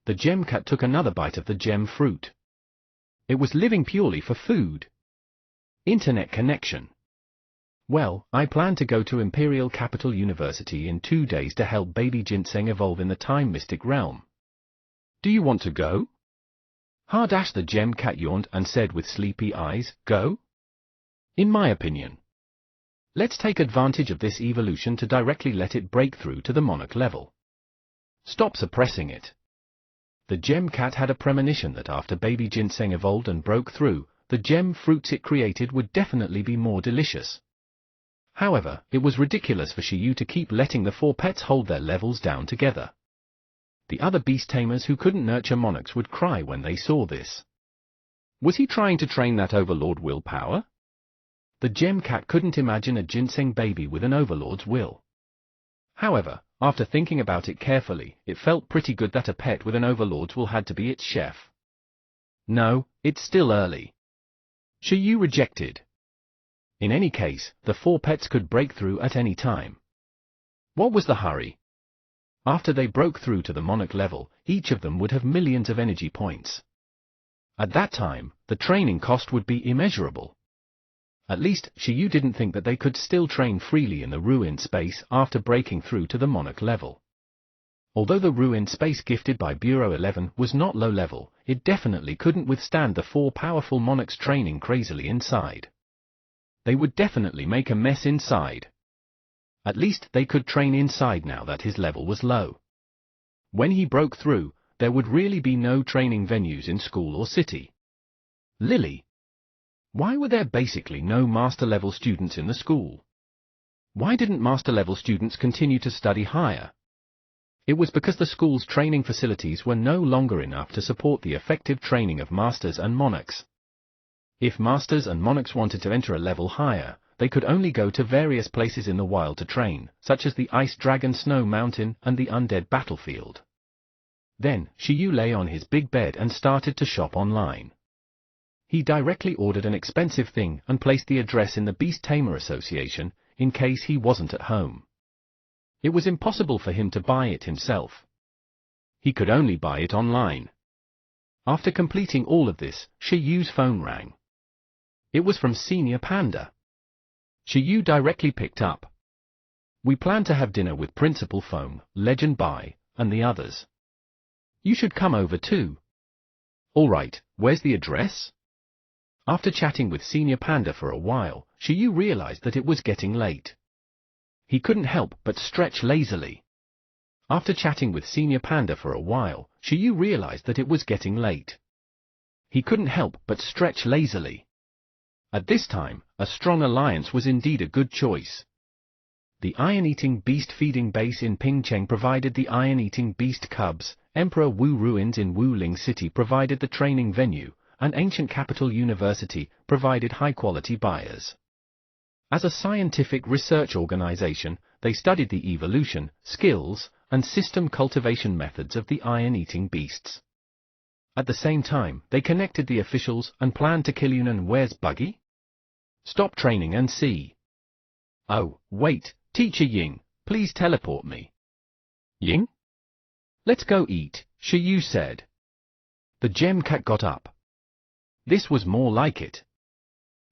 The gem cat took another bite of the gem fruit. It was living purely for food. Internet connection. "Well, I plan to go to Imperial Capital University in 2 days to help baby ginseng evolve in the time mystic realm. Do you want to go?" Hardash the gem cat yawned and said with sleepy eyes, "Go? In my opinion. Let's take advantage of this evolution to directly let it break through to the monarch level. Stop suppressing it." The gem cat had a premonition that after baby ginseng evolved and broke through, the gem fruits it created would definitely be more delicious. However, it was ridiculous for Shiyu to keep letting the 4 pets hold their levels down together. The other beast tamers who couldn't nurture monarchs would cry when they saw this. Was he trying to train that overlord willpower? The gem cat couldn't imagine a ginseng baby with an overlord's will. However, after thinking about it carefully, it felt pretty good that a pet with an overlord's will had to be its chef. No, it's still early. Shiyu rejected. In any case, the 4 pets could break through at any time. What was the hurry? After they broke through to the monarch level, each of them would have millions of energy points. At that time, the training cost would be immeasurable. At least, Shiyu didn't think that they could still train freely in the ruined space after breaking through to the monarch level. Although the ruined space gifted by Bureau 11 was not low level, it definitely couldn't withstand the 4 powerful monarchs training crazily inside. They would definitely make a mess inside. At least they could train inside now that his level was low. When he broke through, there would really be no training venues in school or city. Lily. Why were there basically no master-level students in the school? Why didn't master-level students continue to study higher? It was because the school's training facilities were no longer enough to support the effective training of masters and monarchs. If masters and monarchs wanted to enter a level higher, they could only go to various places in the wild to train, such as the Ice Dragon Snow Mountain and the Undead Battlefield. Then, Shiyu lay on his big bed and started to shop online. He directly ordered an expensive thing and placed the address in the Beast Tamer Association, in case he wasn't at home. It was impossible for him to buy it himself. He could only buy it online. After completing all of this, Shiyu's phone rang. It was from Senior Panda. Shiyu directly picked up. "We plan to have dinner with Principal Foam, Legend Bai, and the others. You should come over too." "All right, where's the address?" After chatting with Senior Panda for a while, Shiyu realized that it was getting late. He couldn't help but stretch lazily. After chatting with Senior Panda for a while, Shiyu realized that it was getting late. He couldn't help but stretch lazily. At this time, a strong alliance was indeed a good choice. The iron-eating beast feeding base in Pingcheng provided the iron-eating beast cubs, Emperor Wu Ruins in Wuling City provided the training venue, and Ancient Capital University provided high-quality buyers. As a scientific research organization, they studied the evolution, skills, and system cultivation methods of the iron-eating beasts. At the same time, they connected the officials and planned to kill Yunnan. Where's Buggy? Stop training and see. Oh, wait, Teacher Ying, please teleport me. Ying? Let's go eat, Shiyu said. The gem cat got up. This was more like it.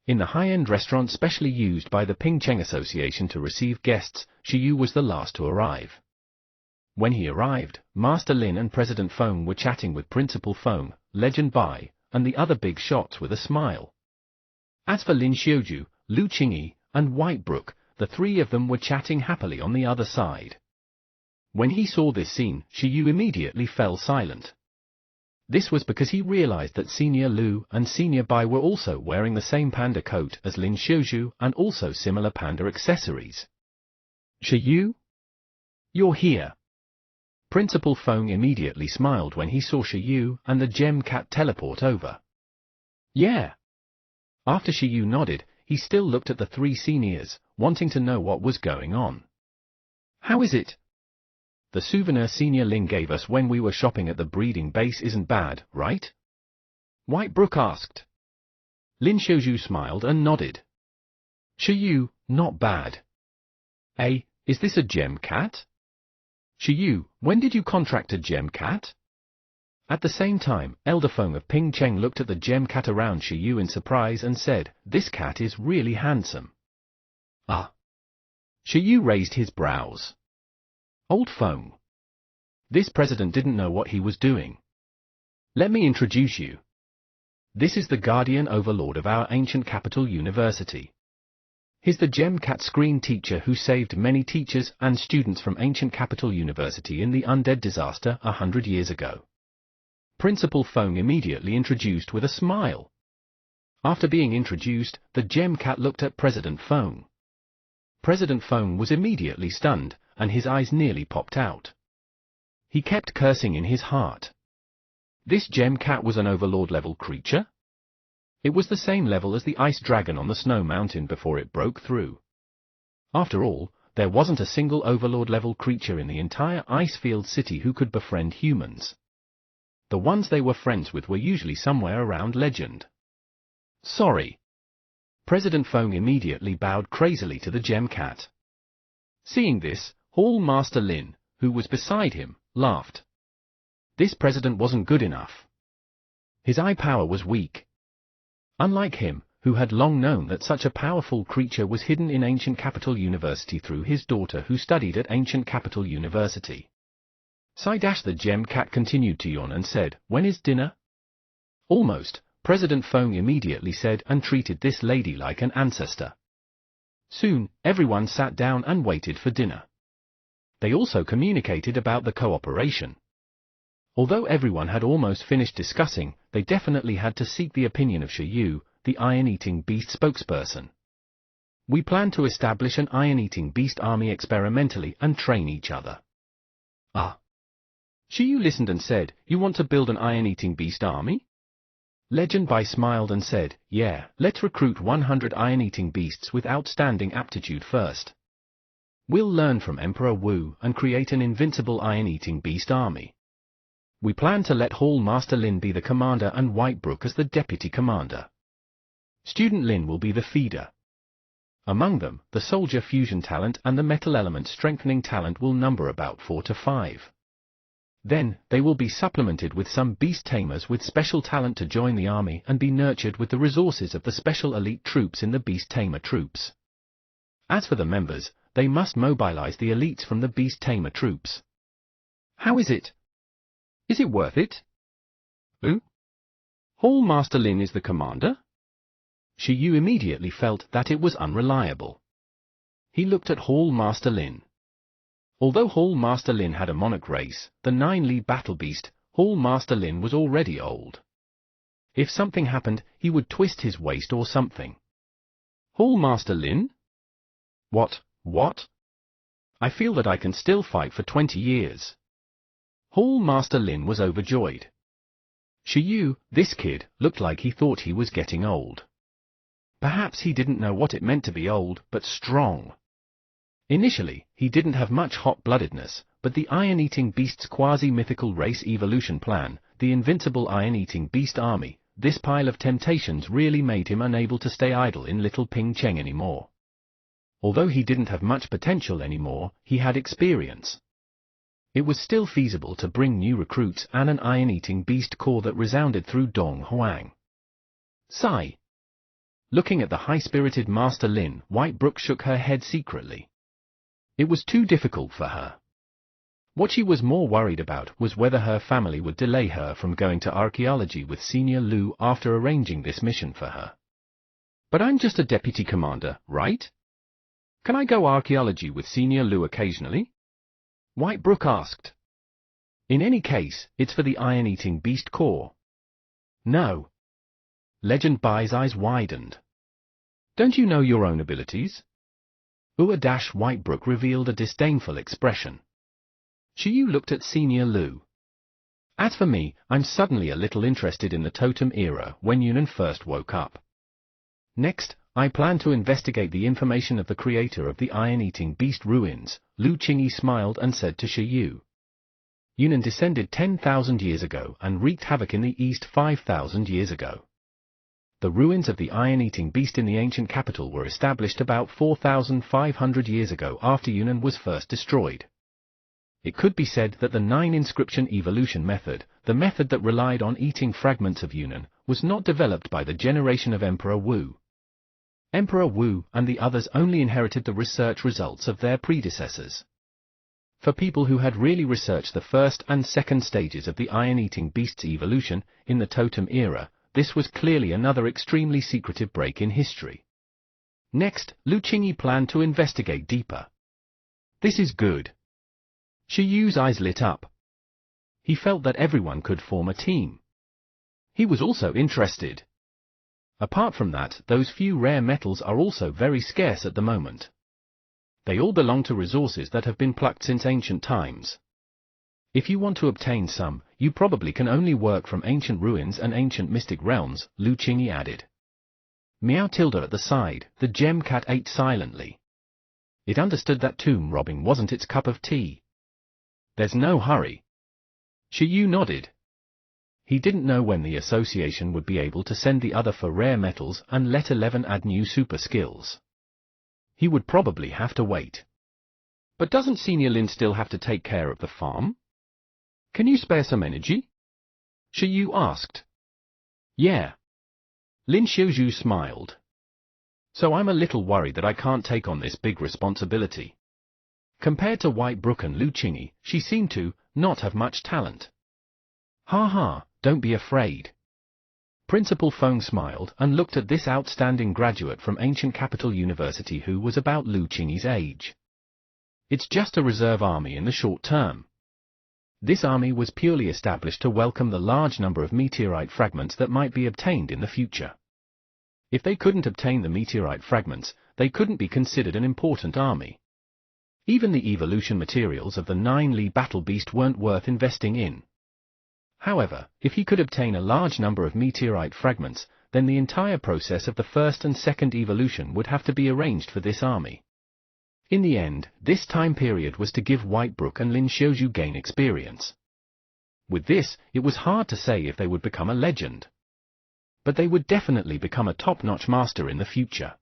In the high-end restaurant specially used by the Pingcheng Association to receive guests, Shiyu was the last to arrive. When he arrived, Master Lin and President Feng were chatting with Principal Feng, Legend Bai, and the other big shots with a smile. As for Lin Xiuju, Lu Qingyi, and Whitebrook, the three of them were chatting happily on the other side. When he saw this scene, Shiyu immediately fell silent. This was because he realized that Senior Lu and Senior Bai were also wearing the same panda coat as Lin Xiuju and also similar panda accessories. Shiyu? You're here. Principal Feng immediately smiled when he saw Shiyu and the gem cat teleport over. Yeah. After Shiyu nodded, he still looked at the three seniors, wanting to know what was going on. How is it? The souvenir Senior Lin gave us when we were shopping at the breeding base isn't bad, right? Whitebrook asked. Lin Xiuju smiled and nodded. Shiyu, not bad. Is this a gem cat? Shiyu, when did you contract a gem cat? At the same time, Elder Feng of Pingcheng looked at the gem cat around Shiyu in surprise and said, this cat is really handsome. Ah. Shiyu raised his brows. Old Feng. This president didn't know what he was doing. Let me introduce you. This is the guardian overlord of our ancient capital university. He's the gem cat screen teacher who saved many teachers and students from ancient capital university in the undead disaster 100 years ago. Principal Feng immediately introduced with a smile. After being introduced, the gem cat looked at President Feng. President Feng was immediately stunned, and his eyes nearly popped out. He kept cursing in his heart. This gem cat was an overlord-level creature? It was the same level as the ice dragon on the snow mountain before it broke through. After all, there wasn't a single overlord-level creature in the entire Icefield city who could befriend humans. The ones they were friends with were usually somewhere around Legend. Sorry. President Feng immediately bowed crazily to the gem cat. Seeing this, Hall Master Lin, who was beside him, laughed. This president wasn't good enough. His eye power was weak. Unlike him, who had long known that such a powerful creature was hidden in Ancient Capital University through his daughter who studied at Ancient Capital University. The gem cat continued to yawn and said, when is dinner? Almost, President Feng immediately said and treated this lady like an ancestor. Soon, everyone sat down and waited for dinner. They also communicated about the cooperation. Although everyone had almost finished discussing, they definitely had to seek the opinion of Shiyu, the iron-eating beast spokesperson. We plan to establish an iron-eating beast army experimentally and train each other. Ah. Shiyu listened and said, you want to build an iron-eating beast army? Legend Bai smiled and said, yeah, let's recruit 100 iron-eating beasts with outstanding aptitude first. We'll learn from Emperor Wu and create an invincible iron-eating beast army. We plan to let Hall Master Lin be the commander and Whitebrook as the deputy commander. Student Lin will be the feeder. Among them, the soldier fusion talent and the metal element strengthening talent will number about 4 to 5. Then, they will be supplemented with some beast tamers with special talent to join the army and be nurtured with the resources of the special elite troops in the beast tamer troops. As for the members, they must mobilize the elites from the beast tamer troops. How is it? Is it worth it? Who? Hall Master Lin is the commander? Shiyu immediately felt that it was unreliable. He looked at Hall Master Lin. Although Hall Master Lin had a monarch race, the 9-Li battle beast, Hall Master Lin was already old. If something happened, he would twist his waist or something. Hall Master Lin? What? I feel that I can still fight for 20 years. Hall Master Lin was overjoyed. Shiyu, this kid, looked like he thought he was getting old. Perhaps he didn't know what it meant to be old, but strong. Initially, he didn't have much hot-bloodedness, but the iron-eating beast's quasi-mythical race evolution plan, the invincible iron-eating beast army, this pile of temptations really made him unable to stay idle in Little Ping Cheng anymore. Although he didn't have much potential anymore, he had experience. It was still feasible to bring new recruits and an iron-eating beast core that resounded through Dong Huang. Sigh. Looking at the high-spirited Master Lin, Whitebrook shook her head secretly. It was too difficult for her. What she was more worried about was whether her family would delay her from going to archaeology with Senior Lu after arranging this mission for her. But I'm just a deputy commander, right? Can I go archaeology with Senior Lu occasionally? Whitebrook asked. In any case, it's for the iron-eating beast core. No. Legend Bai's eyes widened. Don't you know your own abilities? Whitebrook revealed a disdainful expression. Shiyu looked at Senior Lu. As for me, I'm suddenly a little interested in the Totem era when Yunnan first woke up. Next, I plan to investigate the information of the creator of the iron-eating beast ruins. Lu Qingyi smiled and said to Shiyu. Yunnan descended 10,000 years ago and wreaked havoc in the east 5,000 years ago. The ruins of the iron-eating beast in the ancient capital were established about 4,500 years ago after Yunnan was first destroyed. It could be said that the 9-inscription evolution method, the method that relied on eating fragments of Yunnan, was not developed by the generation of Emperor Wu. Emperor Wu and the others only inherited the research results of their predecessors. For people who had really researched the first and second stages of the iron-eating beast's evolution in the Totem era, this was clearly another extremely secretive break in history. Next, Lu Qingyi planned to investigate deeper. This is good. Shiyu's eyes lit up. He felt that everyone could form a team. He was also interested. Apart from that, those few rare metals are also very scarce at the moment. They all belong to resources that have been plucked since ancient times. If you want to obtain some, you probably can only work from ancient ruins and ancient mystic realms, Lu Qingyi added. Meow Tilda at the side, the gem cat ate silently. It understood that tomb robbing wasn't its cup of tea. There's no hurry. Shiyu nodded. He didn't know when the association would be able to send the other for rare metals and let 11 add new super skills. He would probably have to wait. But doesn't Senior Lin still have to take care of the farm? Can you spare some energy? Shiyu asked. Yeah. Lin Xiuzhu smiled. So I'm a little worried that I can't take on this big responsibility. Compared to Whitebrook and Lu Qingyi, she seemed to not have much talent. Ha ha, don't be afraid. Principal Feng smiled and looked at this outstanding graduate from Ancient Capital University who was about Lu Qingyi's age. It's just a reserve army in the short term. This army was purely established to welcome the large number of meteorite fragments that might be obtained in the future. If they couldn't obtain the meteorite fragments, they couldn't be considered an important army. Even the evolution materials of the 9Li battle beast weren't worth investing in. However, if he could obtain a large number of meteorite fragments, then the entire process of the first and second evolution would have to be arranged for this army. In the end, this time period was to give Whitebrook and Lin Xiuzhu gain experience. With this, it was hard to say if they would become a legend. But they would definitely become a top-notch master in the future.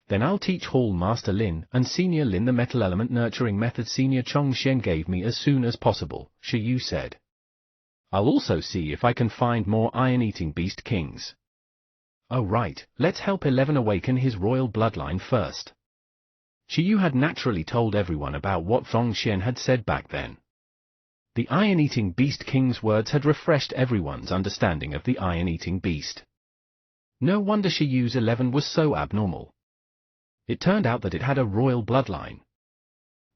Then I'll teach Hall Master Lin and Senior Lin the metal element nurturing method Senior Chongxian gave me as soon as possible, Shiyu said. I'll also see if I can find more iron-eating beast kings. Oh right, let's help 11 awaken his royal bloodline first. Shiyu had naturally told everyone about what Feng Xian had said back then. The iron-eating beast king's words had refreshed everyone's understanding of the iron-eating beast. No wonder Shiyu's 11 was so abnormal. It turned out that it had a royal bloodline.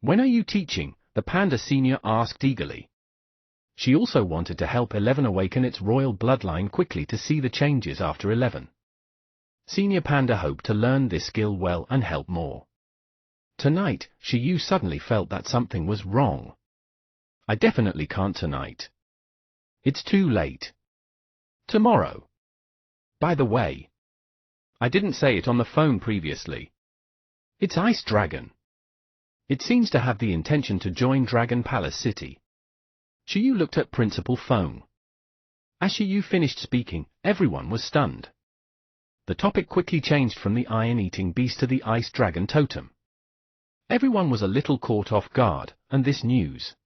When are you teaching? The panda senior asked eagerly. She also wanted to help 11 awaken its royal bloodline quickly to see the changes after 11. Senior Panda hoped to learn this skill well and help more. Tonight, Shiyu suddenly felt that something was wrong. I definitely can't tonight. It's too late. Tomorrow. By the way, I didn't say it on the phone previously. It's Ice Dragon. It seems to have the intention to join Dragon Palace City. Shiyu looked at Principal Feng. As Shiyu finished speaking, everyone was stunned. The topic quickly changed from the iron-eating beast to the ice dragon totem. Everyone was a little caught off guard, and this news.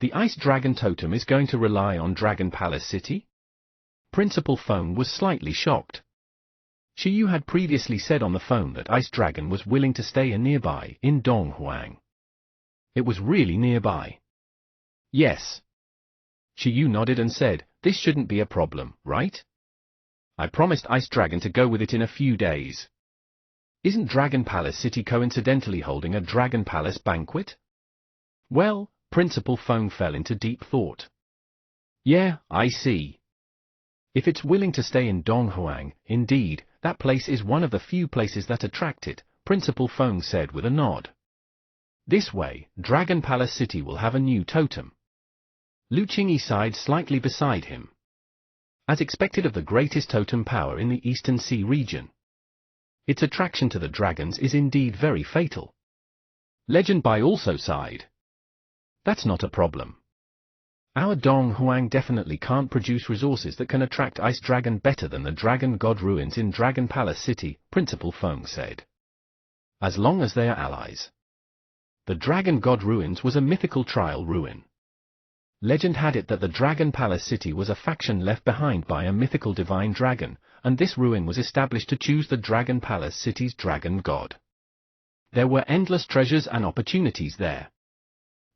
The ice dragon totem is going to rely on Dragon Palace City? Principal Feng was slightly shocked. Shiyu had previously said on the phone that Ice Dragon was willing to stay nearby in Donghuang. It was really nearby. Yes. Shiyu nodded and said, this shouldn't be a problem, right? I promised Ice Dragon to go with it in a few days. Isn't Dragon Palace City coincidentally holding a Dragon Palace banquet? Well, Principal Feng fell into deep thought. Yeah, I see. If it's willing to stay in Donghuang, indeed, that place is one of the few places that attract it, Principal Feng said with a nod. This way, Dragon Palace City will have a new totem. Lu Qingyi sighed slightly beside him. As expected of the greatest totem power in the Eastern Sea region, its attraction to the dragons is indeed very fatal. Legend Bai also sighed. That's not a problem. Our Donghuang definitely can't produce resources that can attract Ice Dragon better than the Dragon God ruins in Dragon Palace City, Principal Feng said. As long as they are allies. The Dragon God ruins was a mythical trial ruin. Legend had it that the Dragon Palace City was a faction left behind by a mythical divine dragon, and this ruin was established to choose the Dragon Palace City's Dragon God. There were endless treasures and opportunities there.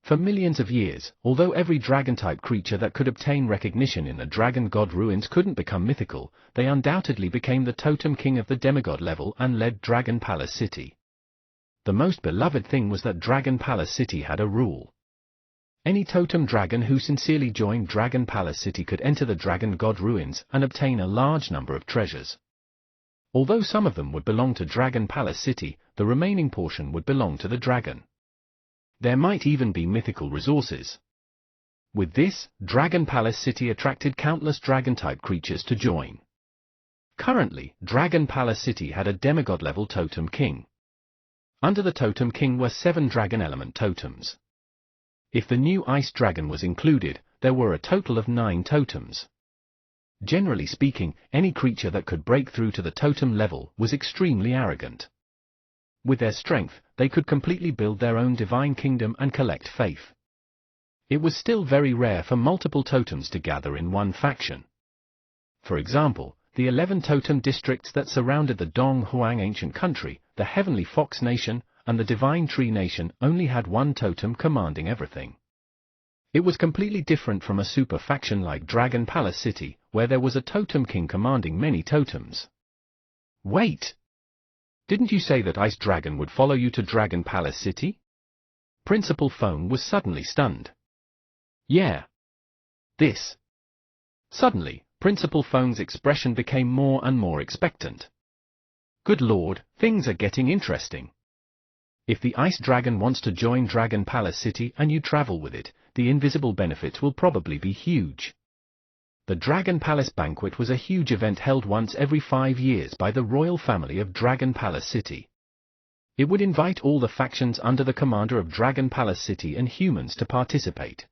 For millions of years, although every dragon-type creature that could obtain recognition in the Dragon God ruins couldn't become mythical, they undoubtedly became the totem king of the demigod level and led Dragon Palace City. The most beloved thing was that Dragon Palace City had a rule. Any totem dragon who sincerely joined Dragon Palace City could enter the Dragon God ruins and obtain a large number of treasures. Although some of them would belong to Dragon Palace City, the remaining portion would belong to the dragon. There might even be mythical resources. With this, Dragon Palace City attracted countless dragon-type creatures to join. Currently, Dragon Palace City had a demigod-level totem king. Under the totem king were 7 dragon element totems. If the new ice dragon was included, there were a total of 9 totems. Generally speaking, any creature that could break through to the totem level was extremely arrogant. With their strength, they could completely build their own divine kingdom and collect faith. It was still very rare for multiple totems to gather in one faction. For example, the 11 totem districts that surrounded the Donghuang ancient country, the Heavenly Fox Nation, and the Divine Tree Nation only had one totem commanding everything. It was completely different from a super faction like Dragon Palace City, where there was a totem king commanding many totems. Wait! Didn't you say that Ice Dragon would follow you to Dragon Palace City? Principal Feng was suddenly stunned. Yeah. This. Suddenly, Principal Feng's expression became more and more expectant. Good lord, things are getting interesting. If the Ice Dragon wants to join Dragon Palace City and you travel with it, the invisible benefits will probably be huge. The Dragon Palace Banquet was a huge event held once every 5 years by the royal family of Dragon Palace City. It would invite all the factions under the commander of Dragon Palace City and humans to participate.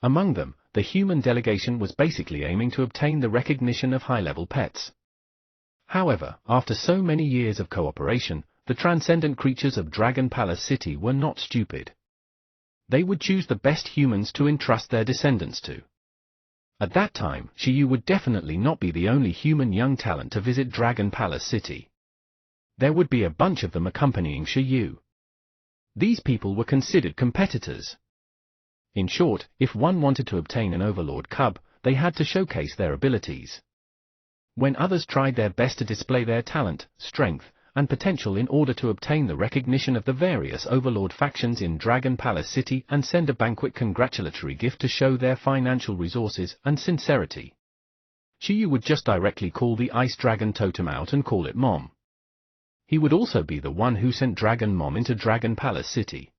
Among them, the human delegation was basically aiming to obtain the recognition of high-level pets. However, after so many years of cooperation, the transcendent creatures of Dragon Palace City were not stupid. They would choose the best humans to entrust their descendants to. At that time, Shiyu would definitely not be the only human young talent to visit Dragon Palace City. There would be a bunch of them accompanying Shiyu. These people were considered competitors. In short, if one wanted to obtain an Overlord Cub, they had to showcase their abilities. When others tried their best to display their talent, strength, and potential in order to obtain the recognition of the various Overlord factions in Dragon Palace City and send a banquet congratulatory gift to show their financial resources and sincerity. Shiyu would just directly call the Ice Dragon totem out and call it Mom. He would also be the one who sent Dragon Mom into Dragon Palace City.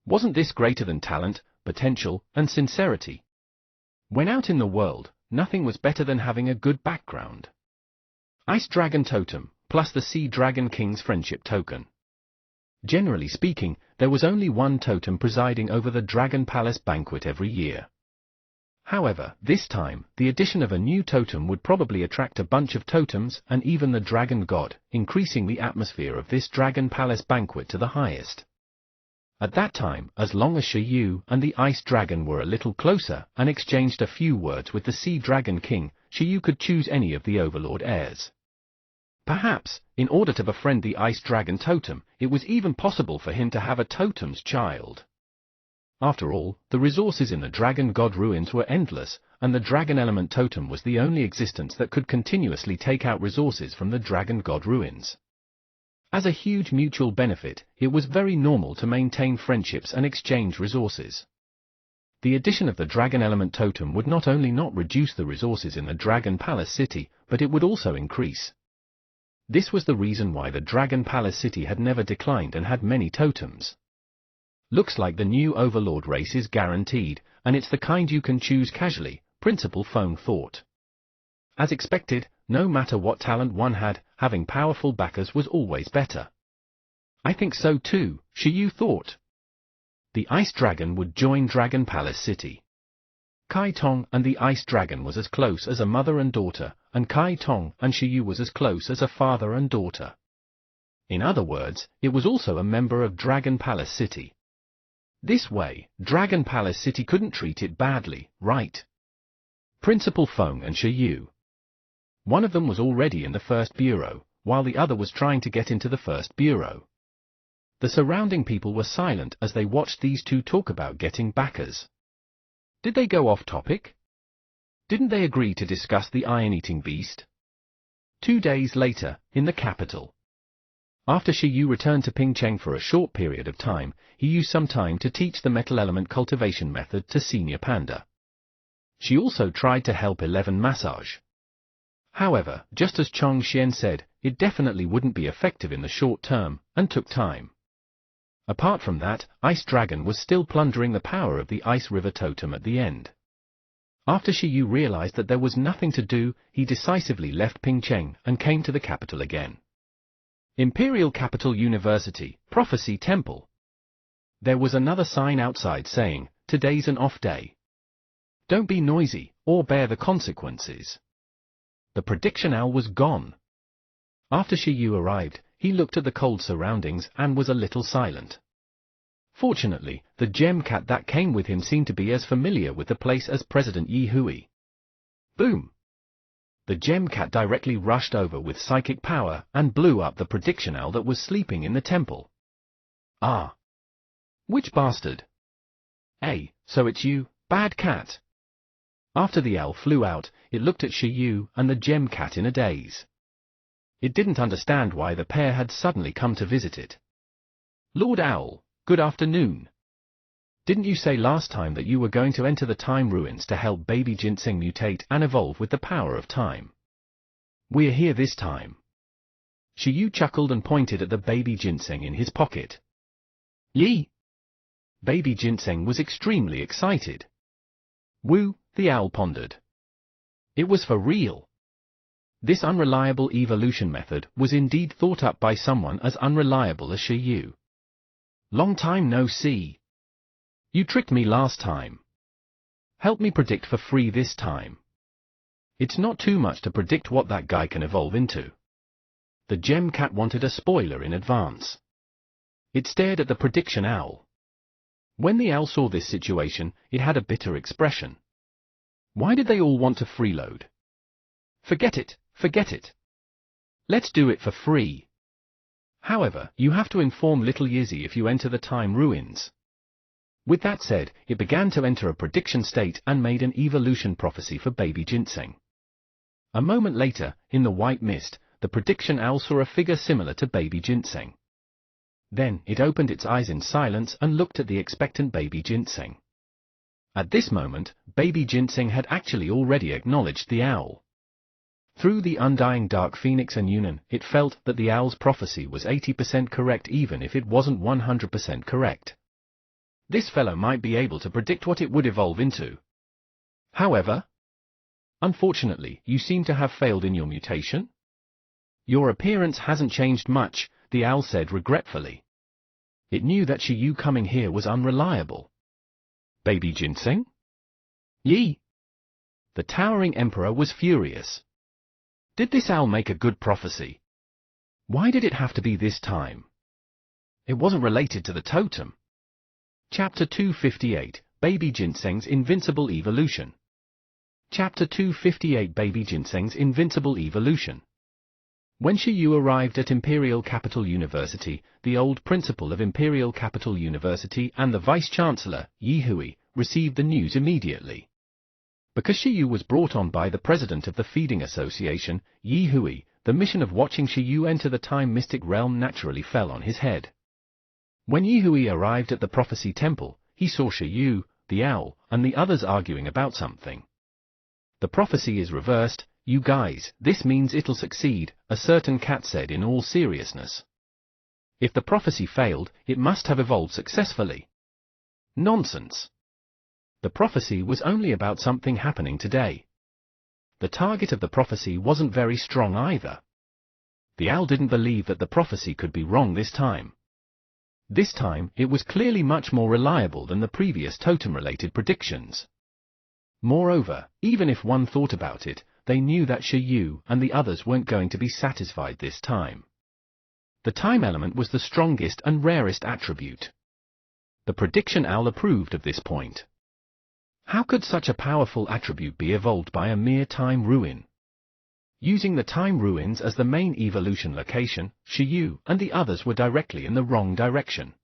Wasn't this greater than talent, potential, and sincerity? When out in the world, nothing was better than having a good background. Ice Dragon Totem, plus the Sea Dragon King's friendship token. Generally speaking, there was only one totem presiding over the Dragon Palace banquet every year. However, this time, the addition of a new totem would probably attract a bunch of totems and even the dragon god, increasing the atmosphere of this Dragon Palace banquet to the highest. At that time, as long as Shi Yu and the Ice Dragon were a little closer and exchanged a few words with the Sea Dragon King, Shi Yu could choose any of the Overlord heirs. Perhaps, in order to befriend the Ice Dragon totem, it was even possible for him to have a totem's child. After all, the resources in the Dragon God ruins were endless, and the Dragon Element totem was the only existence that could continuously take out resources from the Dragon God ruins. As a huge mutual benefit, it was very normal to maintain friendships and exchange resources. The addition of the Dragon Element totem would not only not reduce the resources in the Dragon Palace city, but it would also increase. This was the reason why the Dragon Palace city had never declined and had many totems. Looks like the new Overlord race is guaranteed, and it's the kind you can choose casually, Principal Feng thought. As expected, no matter what talent one had, having powerful backers was always better. I think so too, Shi Yu thought. The Ice Dragon would join Dragon Palace City. Kai Tong and the Ice Dragon was as close as a mother and daughter, and Kai Tong and Shi Yu was as close as a father and daughter. In other words, it was also a member of Dragon Palace City. This way, Dragon Palace City couldn't treat it badly, right? Principal Feng and Shi Yu. One of them was already in the first bureau, while the other was trying to get into the first bureau. The surrounding people were silent as they watched these two talk about getting backers. Did they go off topic? Didn't they agree to discuss the iron-eating beast? 2 days later, in the capital. After Shi Yu returned to Pingcheng for a short period of time, he used some time to teach the metal element cultivation method to Senior Panda. She also tried to help 11 massage. However, just as Chong Xian said, it definitely wouldn't be effective in the short term, and took time. Apart from that, Ice Dragon was still plundering the power of the Ice River totem at the end. After Shi Yu realized that there was nothing to do, he decisively left Pingcheng and came to the capital again. Imperial Capital University, Prophecy Temple. There was another sign outside saying, "Today's an off day. Don't be noisy, or bear the consequences." The prediction owl was gone. After Shi Yu arrived, he looked at the cold surroundings and was a little silent. Fortunately, the gem cat that came with him seemed to be as familiar with the place as President Yi Hui. Boom! The gem cat directly rushed over with psychic power and blew up the prediction owl that was sleeping in the temple. Ah! Which bastard? Hey, so it's you, bad cat? After the owl flew out, it looked at Shi Yu and the gem cat in a daze. It didn't understand why the pair had suddenly come to visit it. Lord Owl, good afternoon. Didn't you say last time that you were going to enter the time ruins to help baby ginseng mutate and evolve with the power of time? We're here this time. Shi Yu chuckled and pointed at the baby ginseng in his pocket. Yi! Baby ginseng was extremely excited. Woo, the owl pondered. It was for real. This unreliable evolution method was indeed thought up by someone as unreliable as Shi Yu. Long time no see. You tricked me last time. Help me predict for free this time. It's not too much to predict what that guy can evolve into. The gem cat wanted a spoiler in advance. It stared at the prediction owl. When the owl saw this situation, it had a bitter expression. Why did they all want to freeload? Forget it, forget it. Let's do it for free. However, you have to inform little Yizzy if you enter the time ruins. With that said, it began to enter a prediction state and made an evolution prophecy for baby ginseng. A moment later, in the white mist, the prediction owl saw a figure similar to baby ginseng. Then, it opened its eyes in silence and looked at the expectant baby ginseng. At this moment, baby ginseng had actually already acknowledged the owl. Through the undying Dark Phoenix and Yunan, it felt that the owl's prophecy was 80% correct even if it wasn't 100% correct. This fellow might be able to predict what it would evolve into. However, unfortunately, you seem to have failed in your mutation? Your appearance hasn't changed much, the owl said regretfully. It knew that Shiyu coming here was unreliable. Baby ginseng? Yi! The towering emperor was furious. Did this owl make a good prophecy? Why did it have to be this time? It wasn't related to the totem. Chapter 258, Baby Ginseng's Invincible Evolution. Chapter 258, Baby Ginseng's Invincible Evolution. When Shiyu arrived at Imperial Capital University, the old principal of Imperial Capital University and the Vice-Chancellor, Yi Hui, received the news immediately. Because Shiyu was brought on by the president of the Feeding Association, Yi Hui, the mission of watching Shiyu enter the Time Mystic Realm naturally fell on his head. When Yi Hui arrived at the Prophecy Temple, he saw Shiyu, the owl, and the others arguing about something. The prophecy is reversed, you guys, this means it'll succeed, a certain cat said in all seriousness. If the prophecy failed, it must have evolved successfully. Nonsense. The prophecy was only about something happening today. The target of the prophecy wasn't very strong either. The owl didn't believe that the prophecy could be wrong this time. This time, it was clearly much more reliable than the previous totem-related predictions. Moreover, even if one thought about it, they knew that Shiyu and the others weren't going to be satisfied this time. The time element was the strongest and rarest attribute. The prediction owl approved of this point. How could such a powerful attribute be evolved by a mere time ruin? Using the time ruins as the main evolution location, Shiyu and the others were directly in the wrong direction.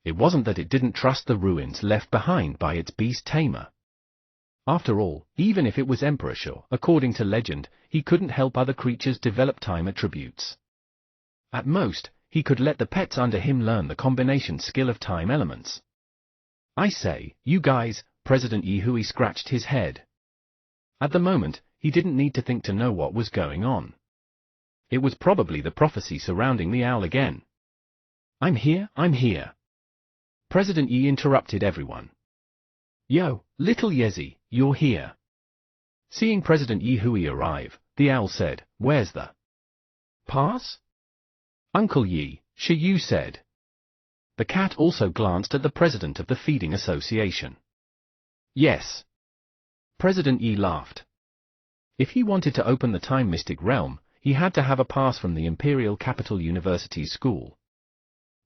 It wasn't that it didn't trust the ruins left behind by its beast tamer. After all, even if it was Emperor Shu, according to legend, he couldn't help other creatures develop time attributes. At most, he could let the pets under him learn the combination skill of time elements. I say, you guys, President Yi Hui scratched his head. At the moment, he didn't need to think to know what was going on. It was probably the prophecy surrounding the owl again. I'm here. President Yi interrupted everyone. Yo, little Yezi, you're here. Seeing President Yi Hui arrive, the owl said, where's the pass? Uncle Yi, Shiyu said. The cat also glanced at the president of the Feeding Association. Yes. President Yi laughed. If he wanted to open the Time Mystic Realm, he had to have a pass from the Imperial Capital University's school.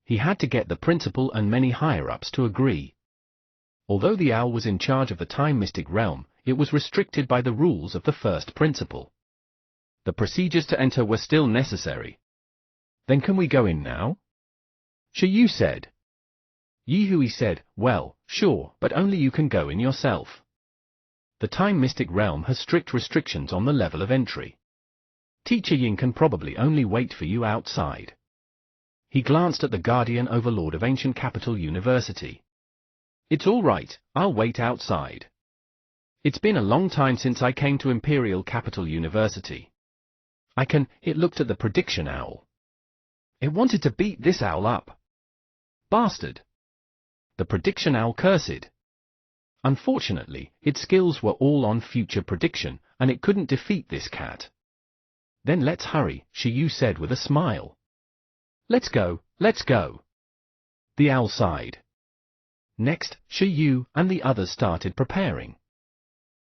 He had to get the principal and many higher-ups to agree. Although the owl was in charge of the Time Mystic Realm, it was restricted by the rules of the first principal. The procedures to enter were still necessary. Then can we go in now? Shiyu said. Yi Hui said, well, sure, but only you can go in yourself. The Time Mystic Realm has strict restrictions on the level of entry. Teacher Ying can probably only wait for you outside. He glanced at the Guardian Overlord of Ancient Capital University. It's all right, I'll wait outside. It's been a long time since I came to Imperial Capital University. It looked at the prediction owl. It wanted to beat this owl up. Bastard. The prediction owl cursed. Unfortunately, its skills were all on future prediction, and it couldn't defeat this cat. Then let's hurry, Shiyu said with a smile. Let's go. The owl sighed. Next, Shiyu and the others started preparing.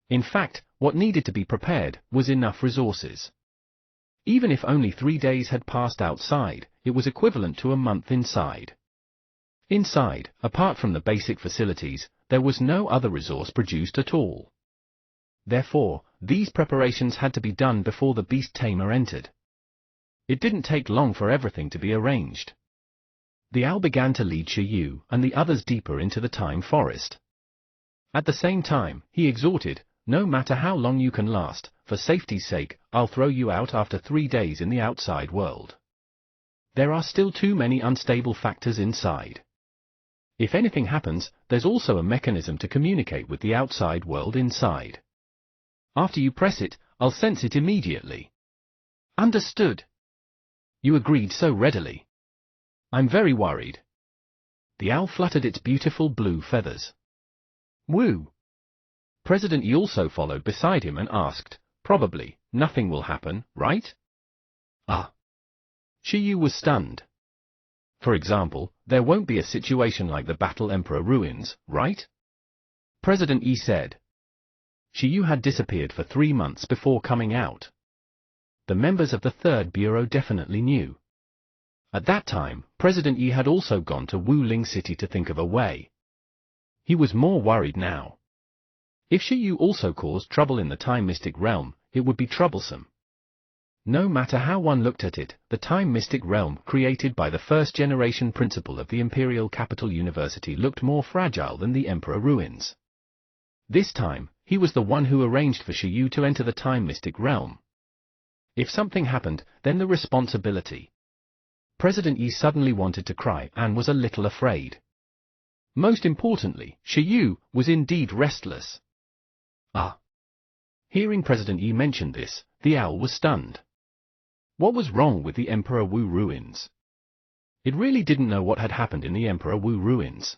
In fact, what needed to be prepared was enough resources. Even if only 3 days had passed outside, it was equivalent to a month inside. Inside, apart from the basic facilities, there was no other resource produced at all. Therefore, these preparations had to be done before the beast tamer entered. It didn't take long for everything to be arranged. The owl began to lead Shiyu and the others deeper into the time forest. At the same time, he exhorted, no matter how long you can last, for safety's sake, I'll throw you out after 3 days in the outside world. There are still too many unstable factors inside. If anything happens, there's also a mechanism to communicate with the outside world inside. After you press it, I'll sense it immediately. Understood. You agreed so readily. I'm very worried. The owl fluttered its beautiful blue feathers. Woo! President Yi also followed beside him and asked, probably, nothing will happen, right? Ah! Shiyu was stunned. For example, there won't be a situation like the Battle Emperor ruins, right? President Yi said. Shiyu had disappeared for 3 months before coming out. The members of the Third Bureau definitely knew. At that time, President Yi had also gone to Wuling City to think of a way. He was more worried now. If Shiyu also caused trouble in the Time Mystic Realm, it would be troublesome. No matter how one looked at it, the Time Mystic Realm created by the first-generation principal of the Imperial Capital University looked more fragile than the Emperor ruins. This time, he was the one who arranged for Shiyu to enter the Time Mystic Realm. If something happened, then the responsibility. President Yi suddenly wanted to cry and was a little afraid. Most importantly, Shiyu was indeed restless. Ah! Hearing President Yi mention this, the owl was stunned. What was wrong with the Emperor Wu ruins? It really didn't know what had happened in the Emperor Wu ruins.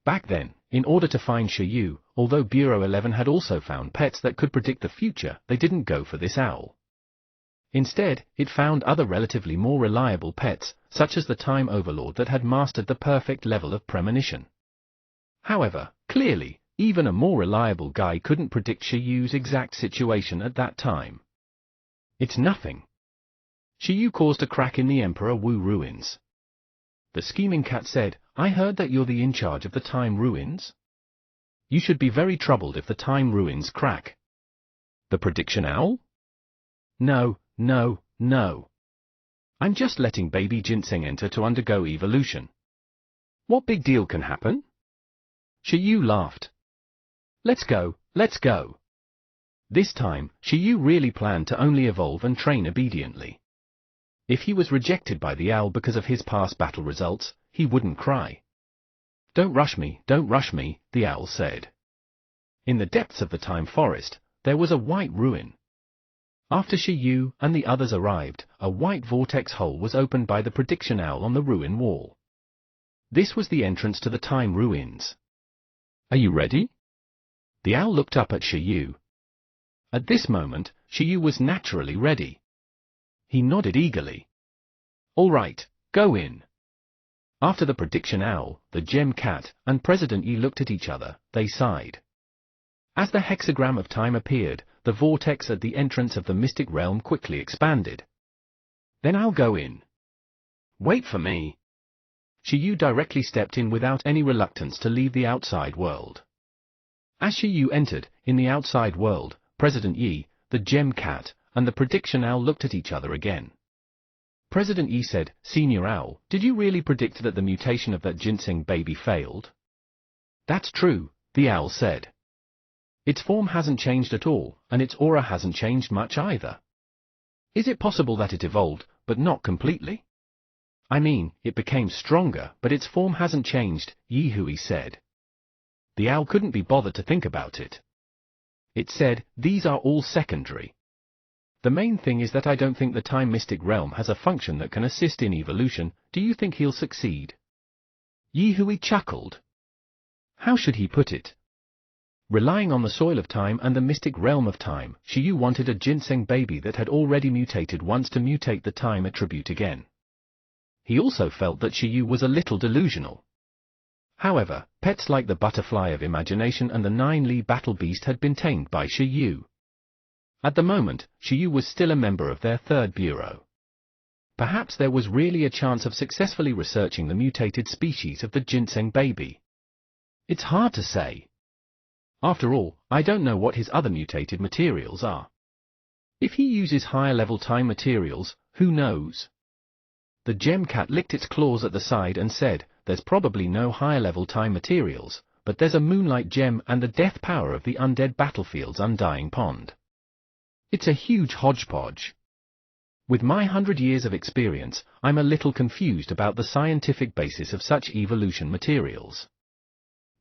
Back then, in order to find Shiyu, although Bureau 11 had also found pets that could predict the future, they didn't go for this owl. Instead, it found other relatively more reliable pets, such as the Time Overlord that had mastered the perfect level of premonition. However, clearly, even a more reliable guy couldn't predict Shiyu's exact situation at that time. It's nothing. Shiyu caused a crack in the Emperor Wu ruins. The scheming cat said, I heard that you're the in charge of the Time ruins? You should be very troubled if the Time ruins crack. The prediction owl? No. I'm just letting baby ginseng enter to undergo evolution. What big deal can happen? Shiyu laughed. Let's go. This time, Shiyu really planned to only evolve and train obediently. If he was rejected by the owl because of his past battle results, he wouldn't cry. Don't rush me, the owl said. In the depths of the Time Forest, there was a white ruin. After Shiyu and the others arrived, a white vortex hole was opened by the prediction owl on the ruin wall. This was the entrance to the Time ruins. Are you ready? The owl looked up at Shiyu. At this moment, Shiyu was naturally ready. He nodded eagerly. All right, go in. After the prediction owl, the gem cat, and President Yi looked at each other, they sighed. As the hexagram of time appeared, the vortex at the entrance of the mystic realm quickly expanded. Then I'll go in. Wait for me. Shiyu directly stepped in without any reluctance to leave the outside world. As Shiyu entered, in the outside world, President Yi, the gem cat, and the prediction owl looked at each other again. President Yi said, Senior Owl, did you really predict that the mutation of that ginseng baby failed? That's true, the owl said. Its form hasn't changed at all, and its aura hasn't changed much either. Is it possible that it evolved, but not completely? I mean, it became stronger, but its form hasn't changed, Yi Hui said. The owl couldn't be bothered to think about it. It said, these are all secondary. The main thing is that I don't think the Time Mystic Realm has a function that can assist in evolution. Do you think he'll succeed? Yi Hui chuckled. How should he put it? Relying on the soil of time and the mystic realm of time, Shiyu wanted a ginseng baby that had already mutated once to mutate the time attribute again. He also felt that Shiyu was a little delusional. However, pets like the butterfly of imagination and the 9-Li battle beast had been tamed by Shiyu. At the moment, Shiyu was still a member of their third bureau. Perhaps there was really a chance of successfully researching the mutated species of the ginseng baby. It's hard to say. After all, I don't know what his other mutated materials are. If he uses higher-level time materials, who knows? The gem cat licked its claws at the side and said, there's probably no higher-level time materials, but there's a moonlight gem and the death power of the undead battlefield's undying pond. It's a huge hodgepodge. With my 100 years of experience, I'm a little confused about the scientific basis of such evolution materials.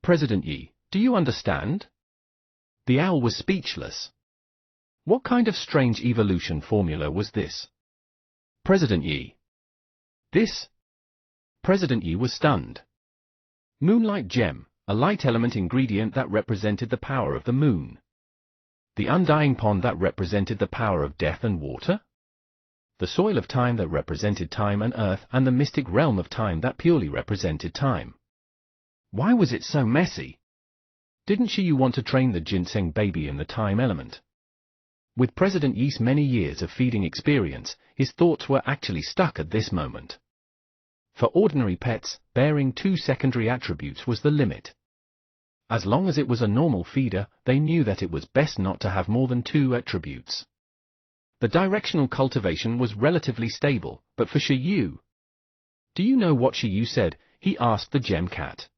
President Yi, do you understand? The owl was speechless. What kind of strange evolution formula was this? President Yi. This? President Yi was stunned. Moonlight gem, a light element ingredient that represented the power of the moon. The undying pond that represented the power of death and water? the soil of time that represented time and earth, and the mystic realm of time that purely represented time. Why was it so messy? Didn't Shiyu want to train the ginseng baby in the time element? With President Yi's many years of feeding experience, his thoughts were actually stuck at this moment. For ordinary pets, bearing 2 secondary attributes was the limit. As long as it was a normal feeder, they knew that it was best not to have more than 2 attributes. The directional cultivation was relatively stable, but for Shiyu... Do you know what Shiyu said? He asked the gem cat.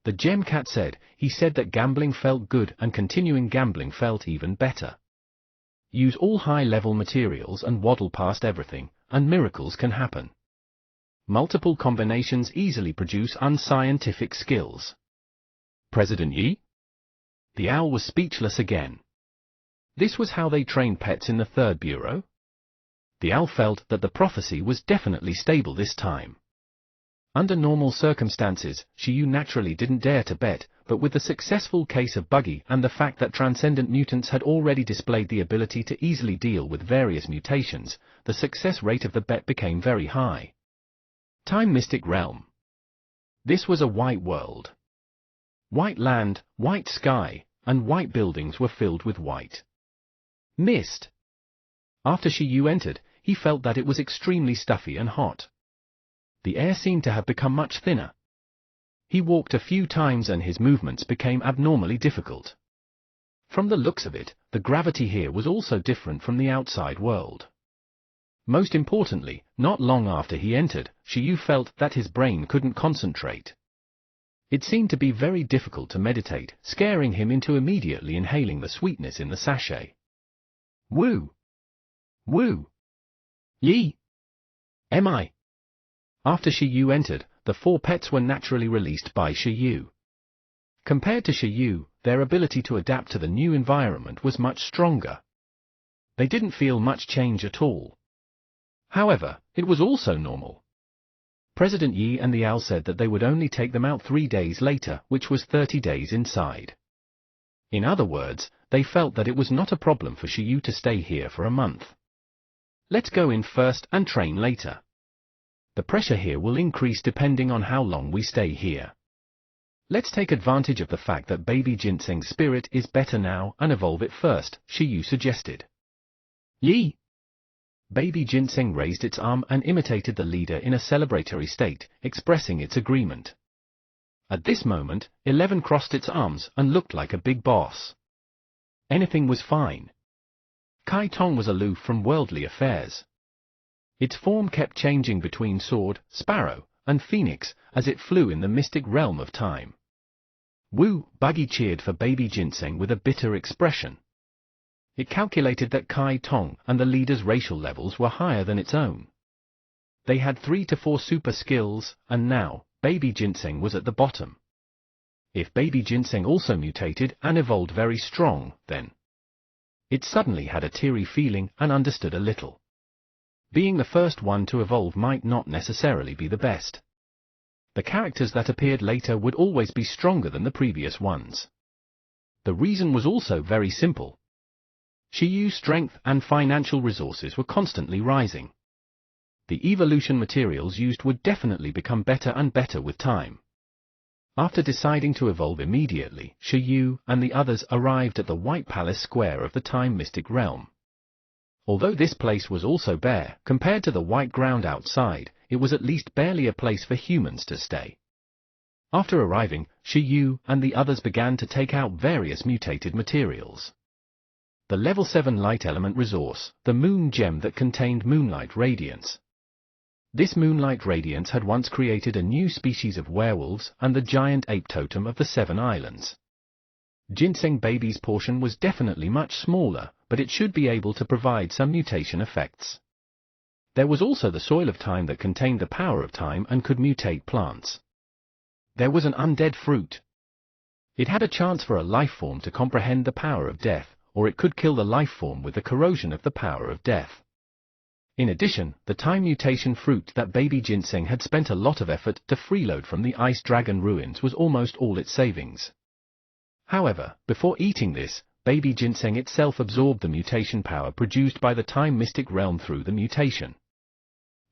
The gem cat said, he said that gambling felt good and continuing gambling felt even better. Use all high-level materials and waddle past everything, and miracles can happen. Multiple combinations easily produce unscientific skills. President Yi? The owl was speechless again. This was how they trained pets in the Third Bureau? The owl felt that the prophecy was definitely stable this time. Under normal circumstances, Shiyu naturally didn't dare to bet, but with the successful case of Buggy and the fact that transcendent mutants had already displayed the ability to easily deal with various mutations, the success rate of the bet became very high. Time Mystic Realm. This was a white world. White land, white sky, and white buildings were filled with white mist. After Shiyu entered, he felt that it was extremely stuffy and hot. The air seemed to have become much thinner. He walked a few times and his movements became abnormally difficult. From the looks of it, the gravity here was also different from the outside world. Most importantly, not long after he entered, Shiyu felt that his brain couldn't concentrate. It seemed to be very difficult to meditate, scaring him into immediately inhaling the sweetness in the sachet. Woo! Woo! Yi! Am I? After Shiyu entered, the 4 pets were naturally released by Shiyu. Compared to Shiyu, their ability to adapt to the new environment was much stronger. They didn't feel much change at all. However, it was also normal. President Yi and the owl said that they would only take them out 3 days later, which was 30 days inside. In other words, they felt that it was not a problem for Shiyu to stay here for a month. Let's go in first and train later. The pressure here will increase depending on how long we stay here. Let's take advantage of the fact that baby ginseng's spirit is better now and evolve it first, Shiyu suggested. Yi! Baby ginseng raised its arm and imitated the leader in a celebratory state, expressing its agreement. At this moment, 11 crossed its arms and looked like a big boss. Anything was fine. Kai Tong was aloof from worldly affairs. Its form kept changing between sword, sparrow, and phoenix as it flew in the mystic realm of time. Woo! Buggy cheered for baby ginseng with a bitter expression. It calculated that Kai Tong and the leader's racial levels were higher than its own. They had 3 to 4 super skills, and now, baby ginseng was at the bottom. If baby ginseng also mutated and evolved very strong, then it suddenly had a teary feeling and understood a little. Being the first one to evolve might not necessarily be the best. The characters that appeared later would always be stronger than the previous ones. The reason was also very simple. Shiyu's strength and financial resources were constantly rising. The evolution materials used would definitely become better and better with time. After deciding to evolve immediately, Shiyu and the others arrived at the White Palace Square of the Time Mystic Realm. Although this place was also bare, compared to the white ground outside, it was at least barely a place for humans to stay. After arriving, Shiyu and the others began to take out various mutated materials. The Level 7 Light Element resource, the Moon Gem that contained Moonlight Radiance. This Moonlight Radiance had once created a new species of werewolves and the giant ape totem of the 7 islands. Ginseng Baby's portion was definitely much smaller, but it should be able to provide some mutation effects. There was also the Soil of Time that contained the power of time and could mutate plants. There was an undead fruit. It had a chance for a life form to comprehend the power of death, or it could kill the life form with the corrosion of the power of death. In addition, the time mutation fruit that baby ginseng had spent a lot of effort to freeload from the Ice Dragon ruins was almost all its savings. However, before eating this, baby ginseng itself absorbed the mutation power produced by the Time Mystic Realm through the mutation.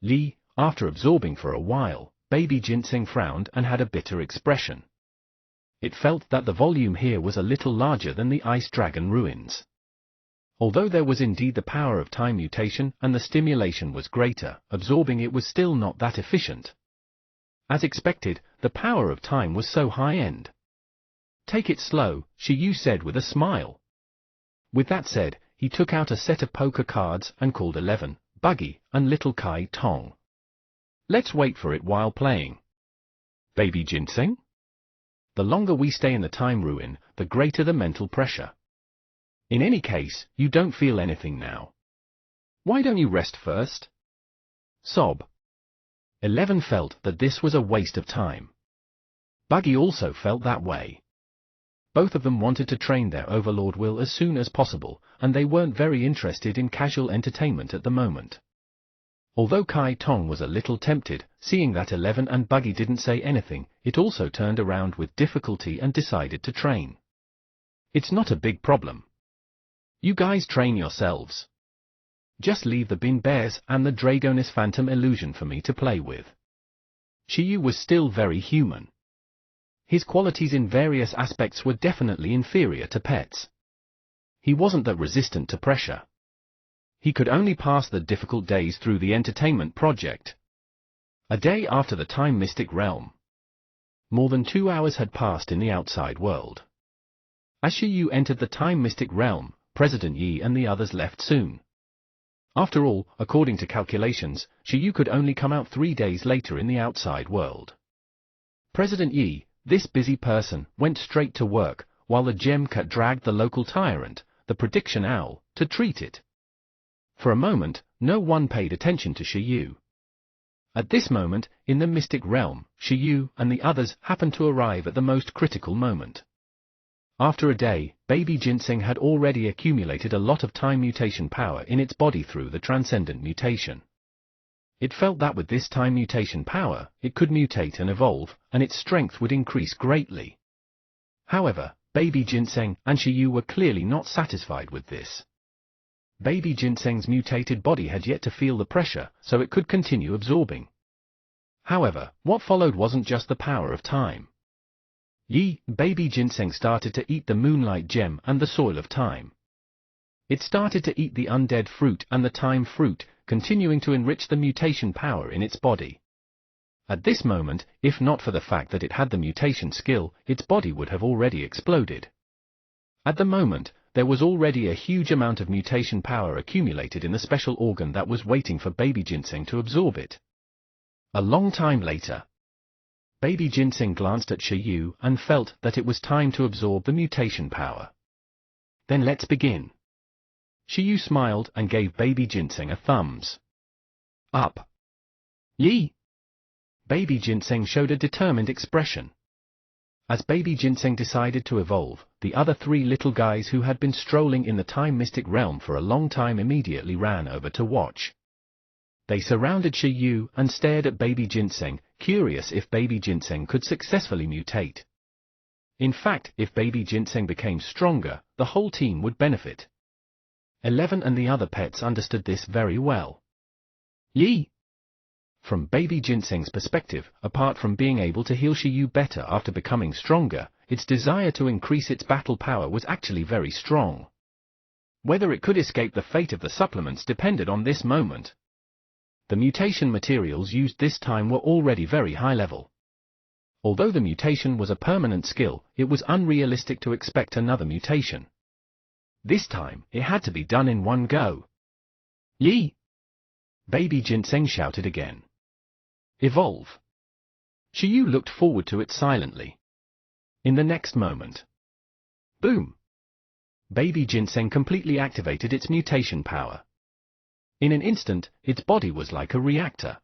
Li, after absorbing for a while, baby ginseng frowned and had a bitter expression. It felt that the volume here was a little larger than the Ice Dragon ruins. Although there was indeed the power of time mutation and the stimulation was greater, absorbing it was still not that efficient. As expected, the power of time was so high-end. "Take it slow," Shiyu said with a smile. With that said, he took out a set of poker cards and called 11, Buggy, and Little Kai Tong. "Let's wait for it while playing." "Baby ginseng?" "The longer we stay in the time ruin, the greater the mental pressure. In any case, you don't feel anything now. Why don't you rest first?" Sob. 11 felt that this was a waste of time. Buggy also felt that way. Both of them wanted to train their overlord will as soon as possible, and they weren't very interested in casual entertainment at the moment. Although Kai Tong was a little tempted, seeing that 11 and Buggy didn't say anything, it also turned around with difficulty and decided to train. "It's not a big problem. You guys train yourselves. Just leave the Bin Bears and the Dragonis Phantom Illusion for me to play with." Shiyu was still very human. His qualities in various aspects were definitely inferior to Pet's. He wasn't that resistant to pressure. He could only pass the difficult days through the entertainment project. A day after the Time Mystic Realm. More than 2 hours had passed in the outside world. As Shiyu entered the Time Mystic Realm, President Yi and the others left soon. After all, according to calculations, Shiyu could only come out 3 days later in the outside world. President Yi, this busy person, went straight to work, while the gem cat dragged the local tyrant, the prediction owl, to treat it. For a moment, no one paid attention to Shiyu. At this moment, in the Mystic Realm, Shiyu and the others happened to arrive at the most critical moment. After a day, baby ginseng had already accumulated a lot of time mutation power in its body through the transcendent mutation. It felt that with this time mutation power, it could mutate and evolve, and its strength would increase greatly. However, baby ginseng and Shiyu were clearly not satisfied with this. Baby ginseng's mutated body had yet to feel the pressure, so it could continue absorbing. However, what followed wasn't just the power of time. Baby ginseng started to eat the moonlight gem and the soil of time. It started to eat the undead fruit and the time fruit, continuing to enrich the mutation power in its body. At this moment, if not for the fact that it had the mutation skill, its body would have already exploded. At the moment, there was already a huge amount of mutation power accumulated in the special organ that was waiting for baby ginseng to absorb it. A long time later, baby ginseng glanced at Shiyu and felt that it was time to absorb the mutation power. "Then let's begin." Shiyu smiled and gave baby ginseng a thumbs up. "Yi!" Baby ginseng showed a determined expression. As baby ginseng decided to evolve, the other 3 little guys who had been strolling in the Time Mystic Realm for a long time immediately ran over to watch. They surrounded Shiyu and stared at baby ginseng, curious if baby ginseng could successfully mutate. In fact, if baby ginseng became stronger, the whole team would benefit. 11 and the other pets understood this very well. "Yi!" From baby ginseng's perspective, apart from being able to heal Shiyu better after becoming stronger, its desire to increase its battle power was actually very strong. Whether it could escape the fate of the supplements depended on this moment. The mutation materials used this time were already very high level. Although the mutation was a permanent skill, it was unrealistic to expect another mutation. This time, it had to be done in one go. "Yi!" Baby ginseng shouted again. "Evolve!" Shiyu looked forward to it silently. In the next moment, boom! Baby ginseng completely activated its mutation power. In an instant, its body was like a reactor.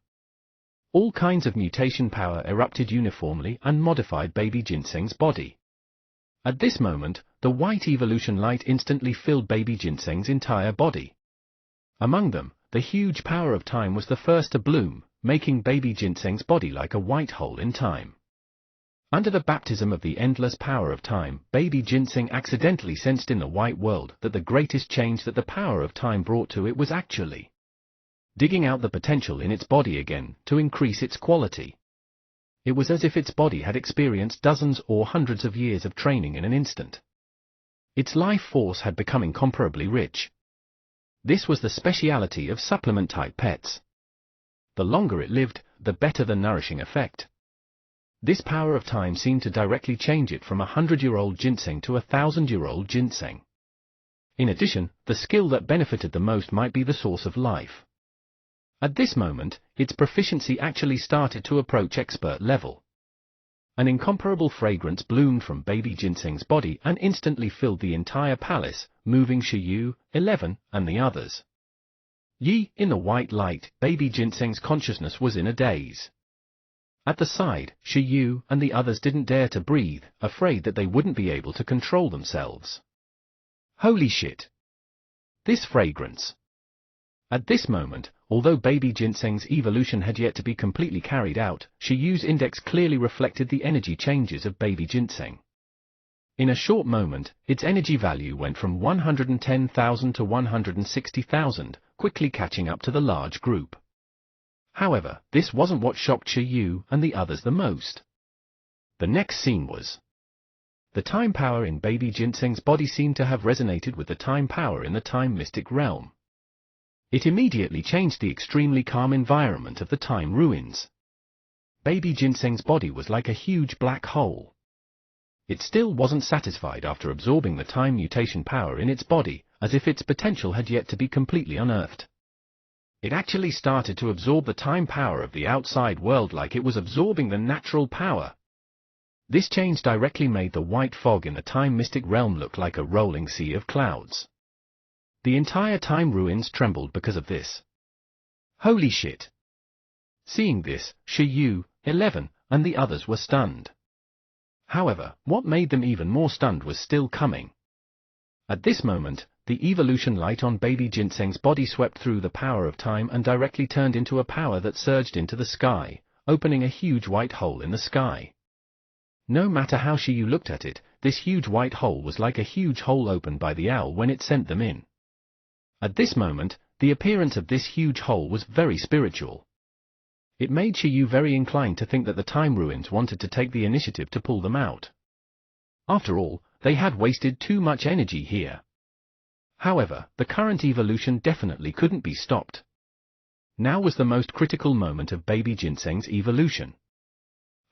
All kinds of mutation power erupted uniformly and modified baby ginseng's body. At this moment, the white evolution light instantly filled baby ginseng's entire body. Among them, the huge power of time was the first to bloom, making baby ginseng's body like a white hole in time. Under the baptism of the endless power of time, baby ginseng accidentally sensed in the white world that the greatest change that the power of time brought to it was actually digging out the potential in its body again to increase its quality. It was as if its body had experienced dozens or hundreds of years of training in an instant. Its life force had become incomparably rich. This was the speciality of supplement-type pets. The longer it lived, the better the nourishing effect. This power of time seemed to directly change it from 100-year-old ginseng to 1,000-year-old ginseng. In addition, the skill that benefited the most might be the source of life. At this moment, its proficiency actually started to approach expert level. An incomparable fragrance bloomed from baby ginseng's body and instantly filled the entire palace, moving Shiyu, 11, and the others. In the white light, baby ginseng's consciousness was in a daze. At the side, Shiyu and the others didn't dare to breathe, afraid that they wouldn't be able to control themselves. Holy shit! This fragrance! At this moment, although baby ginseng's evolution had yet to be completely carried out, Shiyu's index clearly reflected the energy changes of baby ginseng. In a short moment, its energy value went from 110,000 to 160,000, quickly catching up to the large group. However, this wasn't what shocked Shiyu and the others the most. The next scene was. The time power in baby ginseng's body seemed to have resonated with the time power in the time mystic realm. It immediately changed the extremely calm environment of the time ruins. Baby ginseng's body was like a huge black hole. It still wasn't satisfied after absorbing the time mutation power in its body, as if its potential had yet to be completely unearthed. It actually started to absorb the time power of the outside world like it was absorbing the natural power. This change directly made the white fog in the time mystic realm look like a rolling sea of clouds. The entire time ruins trembled because of this. Holy shit! Seeing this, Shiyu, 11, and the others were stunned. However, what made them even more stunned was still coming. At this moment, the evolution light on baby ginseng's body swept through the power of time and directly turned into a power that surged into the sky, opening a huge white hole in the sky. No matter how Shiyu looked at it, this huge white hole was like a huge hole opened by the owl when it sent them in. At this moment, the appearance of this huge hole was very spiritual. It made Shiyu very inclined to think that the time ruins wanted to take the initiative to pull them out. After all, they had wasted too much energy here. However, the current evolution definitely couldn't be stopped. Now was the most critical moment of baby ginseng's evolution.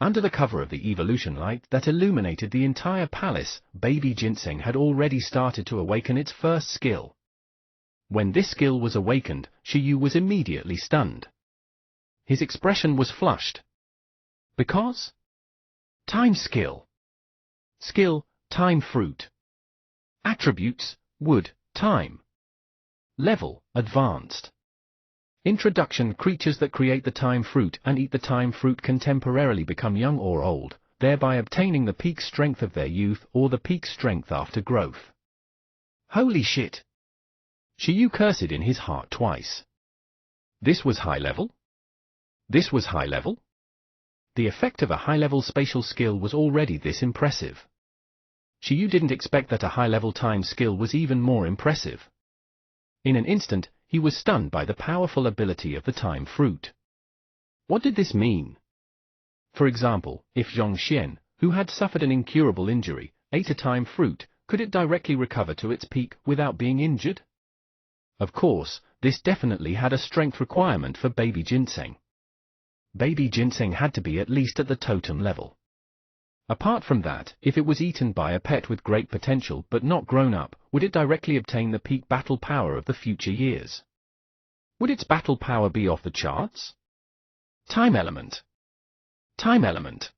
Under the cover of the evolution light that illuminated the entire palace, baby ginseng had already started to awaken its first skill. When this skill was awakened, Shiyu was immediately stunned. His expression was flushed. Because? Time skill. Skill, time fruit. Attributes, wood, time. Level, advanced. Introduction: creatures that create the time fruit and eat the time fruit can temporarily become young or old, thereby obtaining the peak strength of their youth or the peak strength after growth. Holy shit! Shiyu cursed in his heart twice. This was high level? This was high level? The effect of a high-level spatial skill was already this impressive. Shiyu didn't expect that a high-level time skill was even more impressive. In an instant, he was stunned by the powerful ability of the time fruit. What did this mean? For example, if Zhong Xian, who had suffered an incurable injury, ate a time fruit, could it directly recover to its peak without being injured? Of course, this definitely had a strength requirement for baby ginseng. Baby ginseng had to be at least at the totem level. Apart from that, if it was eaten by a pet with great potential but not grown up, would it directly obtain the peak battle power of the future years? Would its battle power be off the charts? Time element. Time element.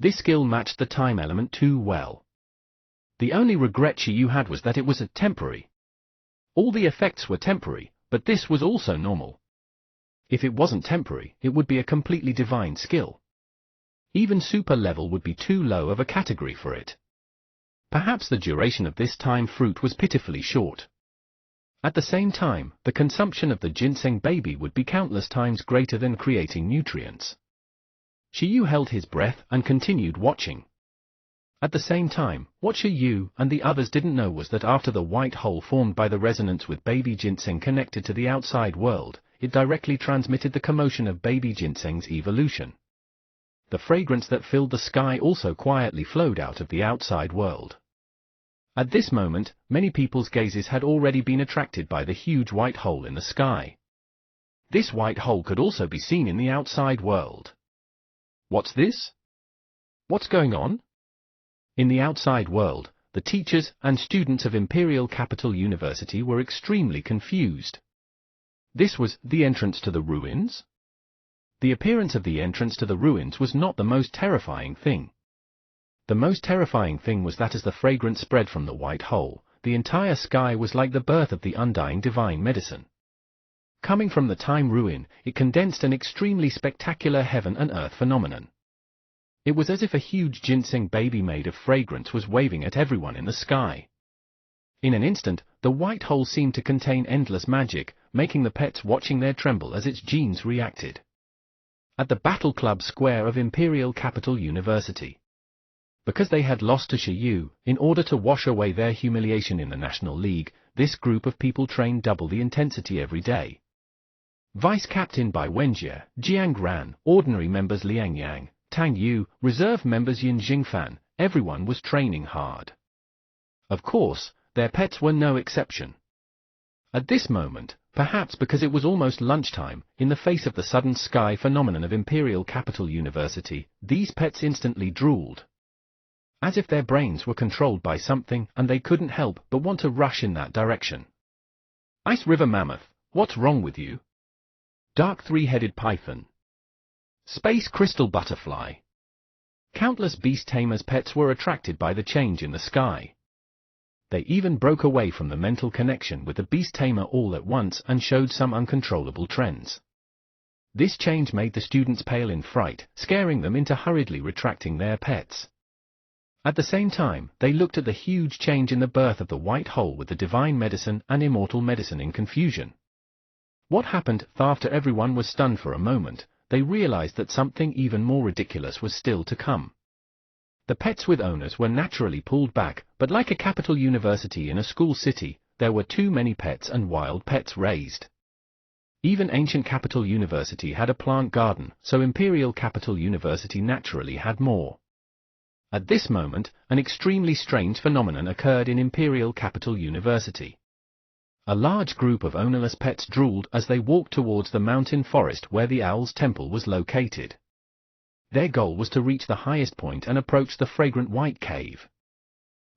This skill matched the time element too well. The only regret Shiyu had was that it was temporary. All the effects were temporary, but this was also normal. If it wasn't temporary, it would be a completely divine skill. Even super level would be too low of a category for it. Perhaps the duration of this time fruit was pitifully short. At the same time, the consumption of the ginseng baby would be countless times greater than creating nutrients. Shiyu held his breath and continued watching. At the same time, what Shiyu and the others didn't know was that after the white hole formed by the resonance with baby ginseng connected to the outside world, it directly transmitted the commotion of baby ginseng's evolution. The fragrance that filled the sky also quietly flowed out of the outside world. At this moment, many people's gazes had already been attracted by the huge white hole in the sky. This white hole could also be seen in the outside world. What's this? What's going on? In the outside world, the teachers and students of Imperial Capital University were extremely confused. This was the entrance to the ruins? The appearance of the entrance to the ruins was not the most terrifying thing. The most terrifying thing was that as the fragrance spread from the white hole, the entire sky was like the birth of the undying divine medicine. Coming from the time ruin, it condensed an extremely spectacular heaven and earth phenomenon. It was as if a huge ginseng baby made of fragrance was waving at everyone in the sky. In an instant, the white hole seemed to contain endless magic, making the pets watching there tremble as its genes reacted. At the Battle Club Square of Imperial Capital University. Because they had lost to Shiyu, in order to wash away their humiliation in the National League, this group of people trained double the intensity every day. Vice-captain by Wenjie, Jiang Ran, ordinary members Liang Yang, Tang Yu, reserve members Yin Jingfan, everyone was training hard. Of course, their pets were no exception. At this moment, perhaps because it was almost lunchtime, in the face of the sudden sky phenomenon of Imperial Capital University, these pets instantly drooled. As if their brains were controlled by something and they couldn't help but want to rush in that direction. Ice River Mammoth, what's wrong with you? Dark Three-Headed Python. Space Crystal Butterfly. Countless beast tamers' pets were attracted by the change in the sky. They even broke away from the mental connection with the beast tamer all at once and showed some uncontrollable trends. This change made the students pale in fright, scaring them into hurriedly retracting their pets. At the same time, they looked at the huge change in the birth of the white hole with the divine medicine and immortal medicine in confusion. What happened? After everyone was stunned for a moment, they realized that something even more ridiculous was still to come. The pets with owners were naturally pulled back, but like a capital university in a school city, there were too many pets and wild pets raised. Even ancient Capital University had a plant garden, so Imperial Capital University naturally had more. At this moment, an extremely strange phenomenon occurred in Imperial Capital University. A large group of ownerless pets drooled as they walked towards the mountain forest where the Owl's Temple was located. Their goal was to reach the highest point and approach the fragrant white cave.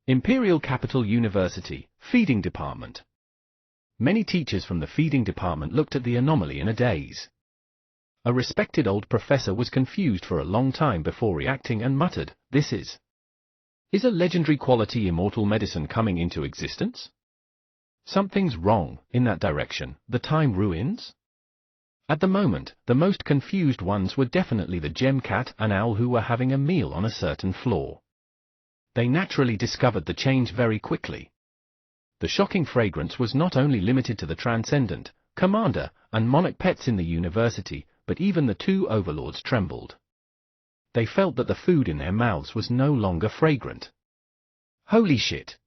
Imperial Capital University, Feeding Department. Many teachers from the feeding department looked at the anomaly in a daze. A respected old professor was confused for a long time before reacting and muttered, "This is a legendary quality immortal medicine coming into existence? Something's wrong in that direction, the time ruins?" At the moment, the most confused ones were definitely the gem cat and owl who were having a meal on a certain floor. They naturally discovered the change very quickly. The shocking fragrance was not only limited to the Transcendent, Commander, and Monarch pets in the university, but even the two overlords trembled. They felt that the food in their mouths was no longer fragrant. Holy shit!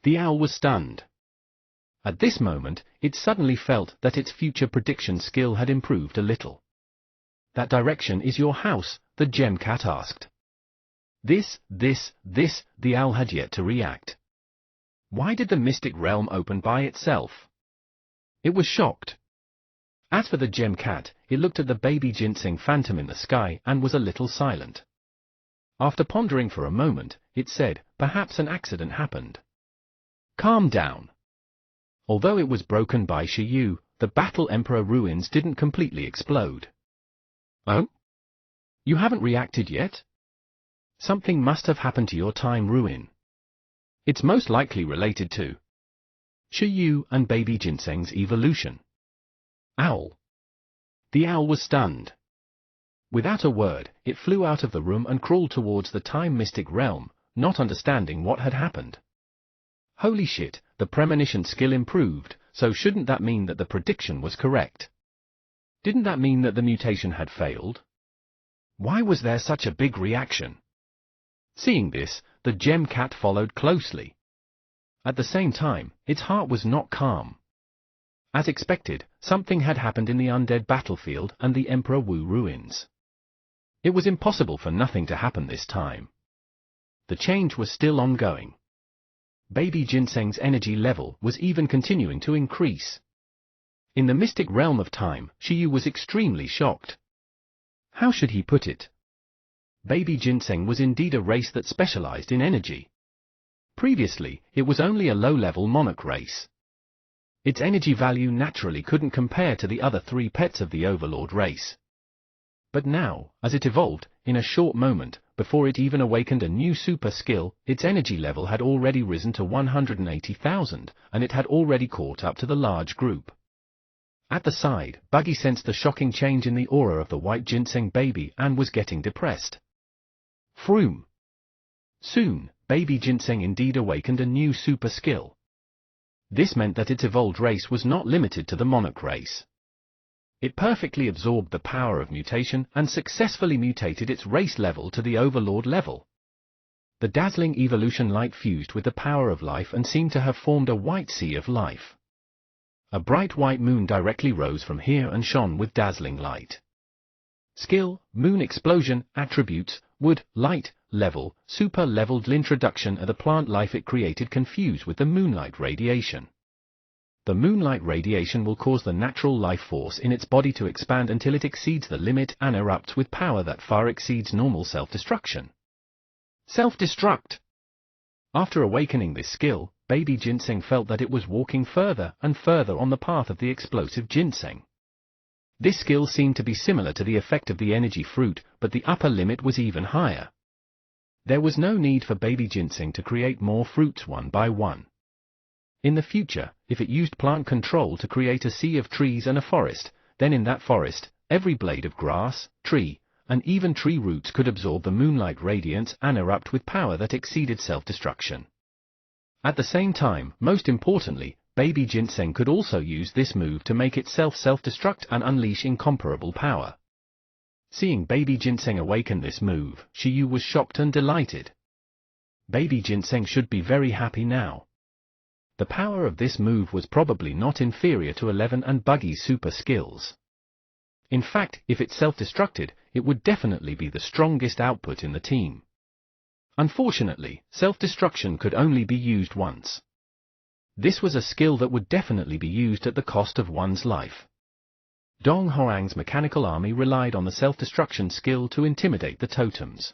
The owl was stunned. At this moment, it suddenly felt that its future prediction skill had improved a little. "That direction is your house?" the gem cat asked. This, the owl had yet to react. Why did the mystic realm open by itself? It was shocked. As for the gem cat, it looked at the baby ginseng phantom in the sky and was a little silent. After pondering for a moment, it said, "Perhaps an accident happened." "Calm down." Although it was broken by Shiyu, the Battle Emperor ruins didn't completely explode. "Oh? You haven't reacted yet? Something must have happened to your time ruin. It's most likely related to Shiyu and baby ginseng's evolution." Owl. The owl was stunned. Without a word, it flew out of the room and crawled towards the time mystic realm, not understanding what had happened. Holy shit, the premonition skill improved, so shouldn't that mean that the prediction was correct? Didn't that mean that the mutation had failed? Why was there such a big reaction? Seeing this, the gem cat followed closely. At the same time, its heart was not calm. As expected, something had happened in the undead battlefield and the Emperor Wu ruins. It was impossible for nothing to happen this time. The change was still ongoing. Baby Ginseng's energy level was even continuing to increase. In the mystic realm of time, Shiyu was extremely shocked. How should he put it? Baby Ginseng was indeed a race that specialized in energy. Previously, it was only a low-level monarch race. Its energy value naturally couldn't compare to the other 3 pets of the Overlord race. But now, as it evolved, in a short moment, before it even awakened a new super skill, its energy level had already risen to 180,000, and it had already caught up to the large group. At the side, Buggy sensed the shocking change in the aura of the white ginseng baby and was getting depressed. Froom! Soon, Baby Ginseng indeed awakened a new super skill. This meant that its evolved race was not limited to the monarch race. It perfectly absorbed the power of mutation and successfully mutated its race level to the Overlord level. The dazzling evolution light fused with the power of life and seemed to have formed a white sea of life. A bright white moon directly rose from here and shone with dazzling light. Skill, moon explosion, attributes, wood, light, level, super-leveled introduction of the plant life it created confused with the moonlight radiation. The moonlight radiation will cause the natural life force in its body to expand until it exceeds the limit and erupts with power that far exceeds normal self-destruction. Self-destruct! After awakening this skill, Baby Ginseng felt that it was walking further and further on the path of the explosive ginseng. This skill seemed to be similar to the effect of the energy fruit, but the upper limit was even higher. There was no need for Baby Ginseng to create more fruits one by one. In the future, if it used plant control to create a sea of trees and a forest, then in that forest, every blade of grass, tree, and even tree roots could absorb the moonlight radiance and erupt with power that exceeded self-destruction. At the same time, most importantly, Baby Ginseng could also use this move to make itself self-destruct and unleash incomparable power. Seeing Baby Ginseng awaken this move, Shiyu was shocked and delighted. Baby Ginseng should be very happy now. The power of this move was probably not inferior to 11 and Buggy's super skills. In fact, if it self-destructed, it would definitely be the strongest output in the team. Unfortunately, self-destruction could only be used once. This was a skill that would definitely be used at the cost of one's life. Dong Huang's mechanical army relied on the self-destruction skill to intimidate the totems.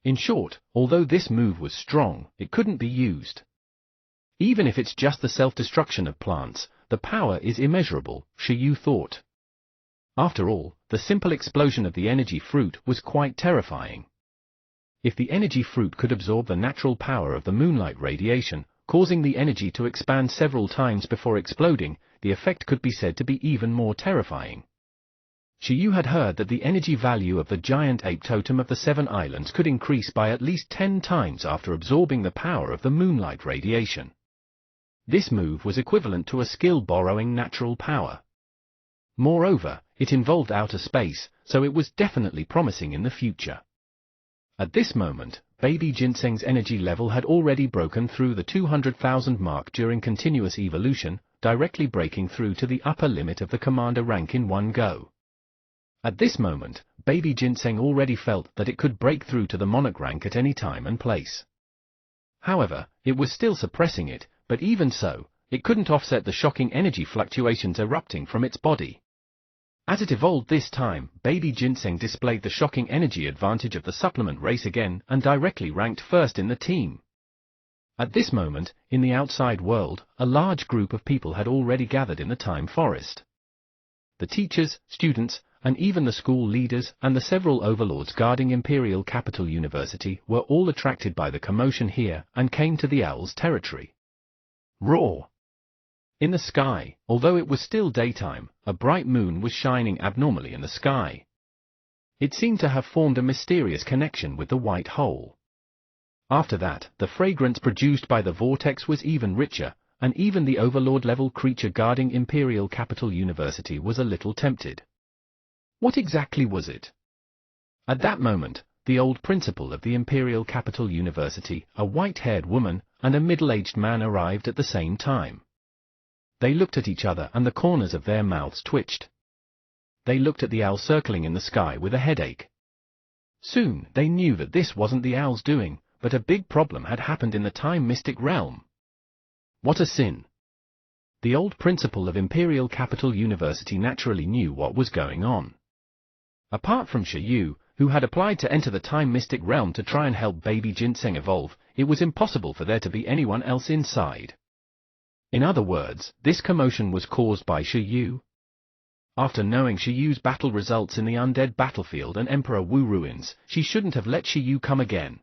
In short, although this move was strong, it couldn't be used. Even if it's just the self-destruction of plants, the power is immeasurable, Shiyu thought. After all, the simple explosion of the energy fruit was quite terrifying. If the energy fruit could absorb the natural power of the moonlight radiation, causing the energy to expand several times before exploding, the effect could be said to be even more terrifying. Shiyu had heard that the energy value of the giant ape totem of the 7 islands could increase by at least 10 times after absorbing the power of the moonlight radiation. This move was equivalent to a skill borrowing natural power. Moreover, it involved outer space, so it was definitely promising in the future. At this moment, Baby Ginseng's energy level had already broken through the 200,000 mark during continuous evolution, directly breaking through to the upper limit of the commander rank in one go. At this moment, Baby Ginseng already felt that it could break through to the monarch rank at any time and place. However, it was still suppressing it, but even so, it couldn't offset the shocking energy fluctuations erupting from its body. As it evolved this time, Baby Ginseng displayed the shocking energy advantage of the supplement race again and directly ranked first in the team. At this moment, in the outside world, a large group of people had already gathered in the Time Forest. The teachers, students, and even the school leaders and the several overlords guarding Imperial Capital University were all attracted by the commotion here and came to the owl's territory. Roar! In the sky, although it was still daytime, a bright moon was shining abnormally in the sky. It seemed to have formed a mysterious connection with the white hole. After that, the fragrance produced by the vortex was even richer, and even the overlord-level creature guarding Imperial Capital University was a little tempted. What exactly was it? At that moment, the old principal of the Imperial Capital University, a white-haired woman, and a middle-aged man arrived at the same time. They looked at each other and the corners of their mouths twitched. They looked at the owl circling in the sky with a headache. Soon, they knew that this wasn't the owl's doing, but a big problem had happened in the time mystic realm. What a sin! The old principal of Imperial Capital University naturally knew what was going on. Apart from Shiyu, who had applied to enter the time mystic realm to try and help baby Ginseng evolve, it was impossible for there to be anyone else inside. In other words, this commotion was caused by Shiyu. After knowing Shiyu's battle results in the undead battlefield and Emperor Wu ruins, she shouldn't have let Shiyu come again.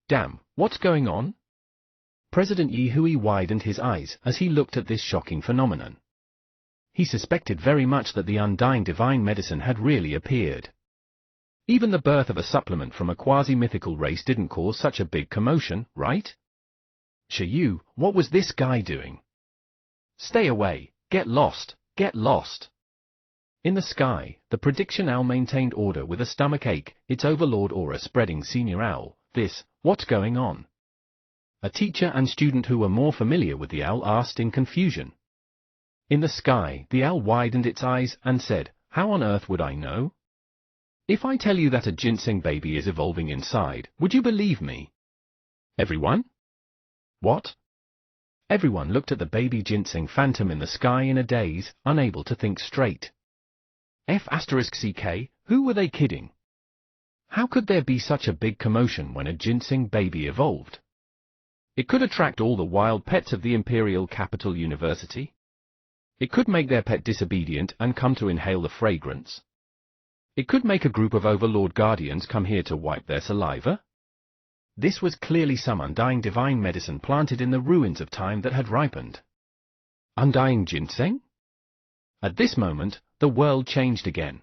Damn, what's going on? President Yi Hui widened his eyes as he looked at this shocking phenomenon. He suspected very much that the undying divine medicine had really appeared. Even the birth of a supplement from a quasi-mythical race didn't cause such a big commotion, right? Shiyu, what was this guy doing? Stay away, get lost, get lost. In the sky, the prediction owl maintained order with a stomach ache, its overlord aura spreading. Senior owl, what's going on? A teacher and student who were more familiar with the owl asked in confusion. In the sky, the owl widened its eyes and said, how on earth would I know? If I tell you that a ginseng baby is evolving inside, would you believe me? Everyone? What? Everyone looked at the baby ginseng phantom in the sky in a daze, unable to think straight. F*CK, who were they kidding? How could there be such a big commotion when a ginseng baby evolved? It could attract all the wild pets of the Imperial Capital University. It could make their pet disobedient and come to inhale the fragrance. It could make a group of Overlord Guardians come here to wipe their saliva. This was clearly some undying divine medicine planted in the ruins of time that had ripened. Undying ginseng? At this moment, the world changed again.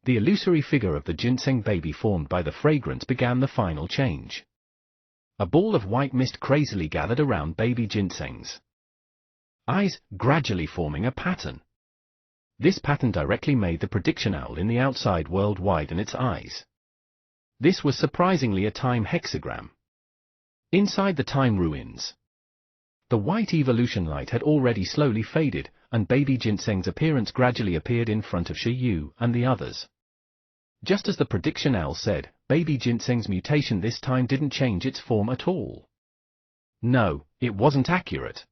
The illusory figure of the ginseng baby formed by the fragrance began the final change. A ball of white mist crazily gathered around baby ginseng's eyes, gradually forming a pattern. This pattern directly made the prediction owl in the outside world widen its eyes. This was surprisingly a time hexagram. Inside the time ruins, the white evolution light had already slowly faded, and baby ginseng's appearance gradually appeared in front of Shiyu and the others. Just as the prediction owl said, baby ginseng's mutation this time didn't change its form at all. No, it wasn't accurate.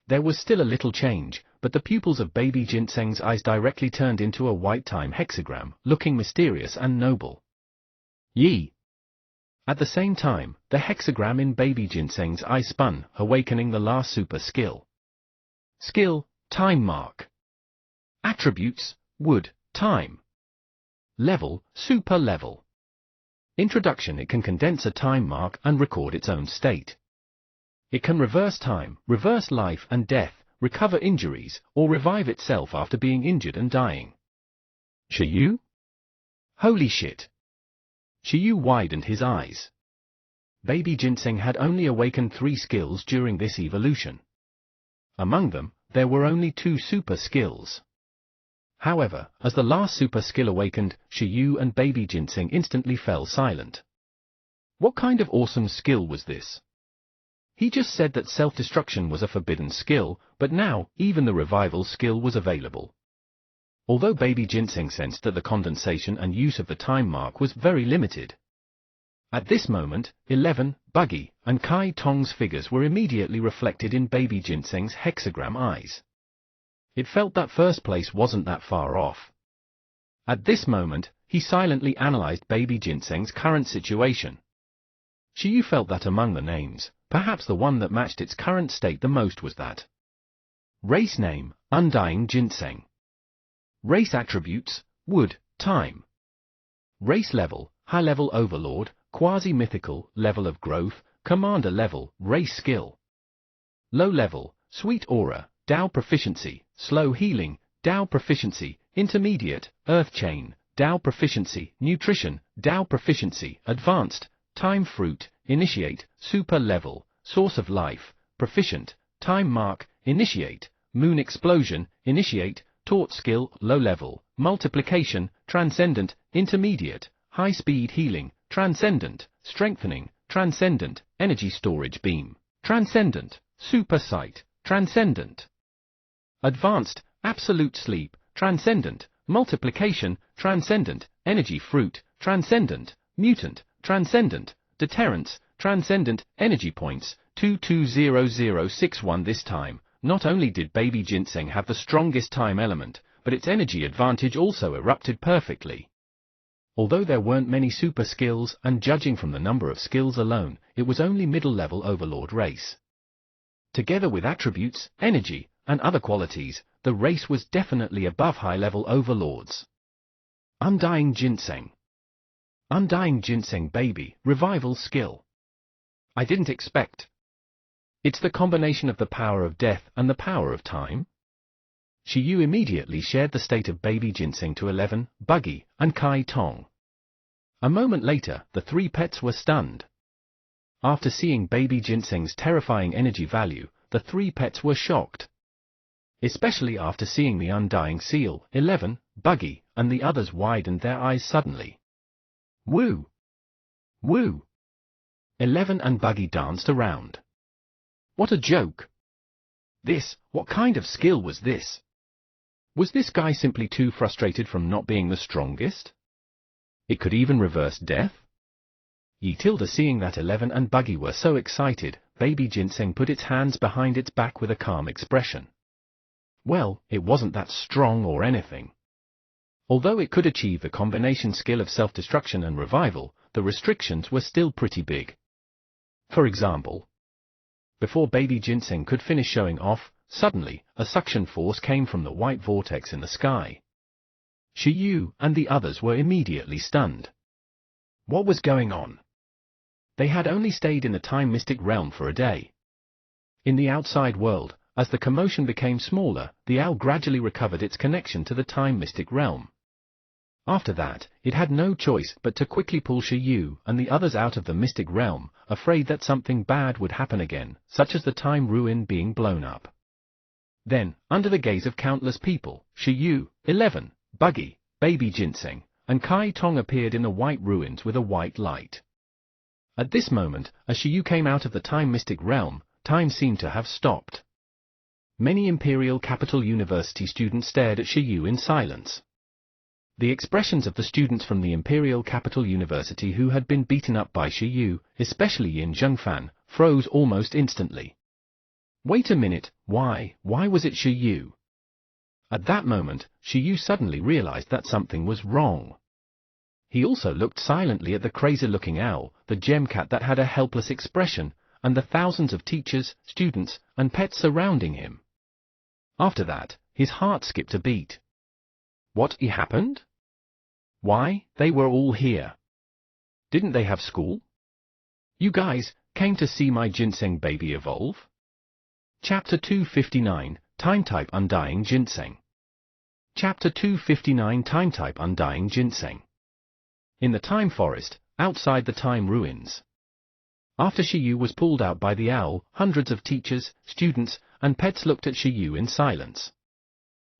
There was still a little change, but the pupils of baby ginseng's eyes directly turned into a white time hexagram, looking mysterious and noble. Yi! At the same time, the hexagram in baby ginseng's eye spun, awakening the last super skill. Skill, time mark. Attributes, wood, time. Level, super level. Introduction: it can condense a time mark and record its own state. It can reverse time, reverse life and death, recover injuries, or revive itself after being injured and dying. Shiyu? Holy shit! Shiyu widened his eyes. Baby ginseng had only awakened 3 skills during this evolution. Among them, there were only 2 super skills. However, as the last super skill awakened, Shiyu and baby ginseng instantly fell silent. What kind of awesome skill was this? He just said that self-destruction was a forbidden skill, but now, even the revival skill was available. Although baby ginseng sensed that the condensation and use of the time mark was very limited. At this moment, 11, Buggy, and Kai Tong's figures were immediately reflected in baby ginseng's hexagram eyes. It felt that first place wasn't that far off. At this moment, he silently analyzed baby ginseng's current situation. Shiyu felt that among the names, perhaps the one that matched its current state the most was that. Race name, Undying Ginseng. Race attributes, wood, time. Race level, high-level overlord, quasi-mythical, level of growth, commander level, race skill. Low level, sweet aura, Tao proficiency, slow healing, Tao proficiency, intermediate, earth chain, Tao proficiency, nutrition, Tao proficiency, advanced, time fruit, initiate, super level, source of life, proficient, time mark, initiate, moon explosion, initiate, taught skill, low level, multiplication, transcendent, intermediate, high-speed healing, transcendent, strengthening, transcendent, energy storage beam, transcendent, super sight, transcendent, advanced, absolute sleep, transcendent, multiplication, transcendent, energy fruit, transcendent, mutant, transcendent, deterrence, transcendent, energy points, 220061. This time, not only did baby ginseng have the strongest time element, but its energy advantage also erupted perfectly. Although there weren't many super skills, and judging from the number of skills alone, it was only middle-level overlord race. Together with attributes, energy, and other qualities, the race was definitely above high-level overlords. Undying Ginseng. Undying Ginseng Baby, Revival Skill. I didn't expect. It's the combination of the power of death and the power of time. Shiyu immediately shared the state of baby ginseng to 11, Buggy, and Kai Tong. A moment later, the three pets were stunned. After seeing baby ginseng's terrifying energy value, the three pets were shocked. Especially after seeing the undying seal, 11, Buggy, and the others widened their eyes suddenly. Woo! Woo! 11 and Buggy danced around. What a joke! What kind of skill was this? Was this guy simply too frustrated from not being the strongest? It could even reverse death? Seeing that 11 and Buggy were so excited, baby ginseng put its hands behind its back with a calm expression. Well, it wasn't that strong or anything. Although it could achieve the combination skill of self-destruction and revival, the restrictions were still pretty big. For example, before baby ginseng could finish showing off, suddenly, a suction force came from the white vortex in the sky. Shiyu and the others were immediately stunned. What was going on? They had only stayed in the time mystic realm for a day. In the outside world, as the commotion became smaller, the owl gradually recovered its connection to the time mystic realm. After that, it had no choice but to quickly pull Shiyu and the others out of the mystic realm, afraid that something bad would happen again, such as the time ruin being blown up. Then, under the gaze of countless people, Shiyu, 11, Buggy, baby ginseng, and Kai Tong appeared in the white ruins with a white light. At this moment, as Shiyu came out of the time mystic realm, time seemed to have stopped. Many Imperial Capital University students stared at Shiyu in silence. The expressions of the students from the Imperial Capital University who had been beaten up by Shiyu, especially Yin Zhengfan, froze almost instantly. Wait a minute, why was it Shiyu? At that moment, Shiyu suddenly realized that something was wrong. He also looked silently at the crazy-looking owl, the gem cat that had a helpless expression, and the thousands of teachers, students, and pets surrounding him. After that, his heart skipped a beat. What happened? Why, they were all here. Didn't they have school? You guys came to see my ginseng baby evolve? Chapter 259, Time Type Undying Ginseng. Chapter 259, Time Type Undying Ginseng. In the Time Forest, outside the Time Ruins. After Shiyu was pulled out by the owl, hundreds of teachers, students, and pets looked at Shiyu in silence.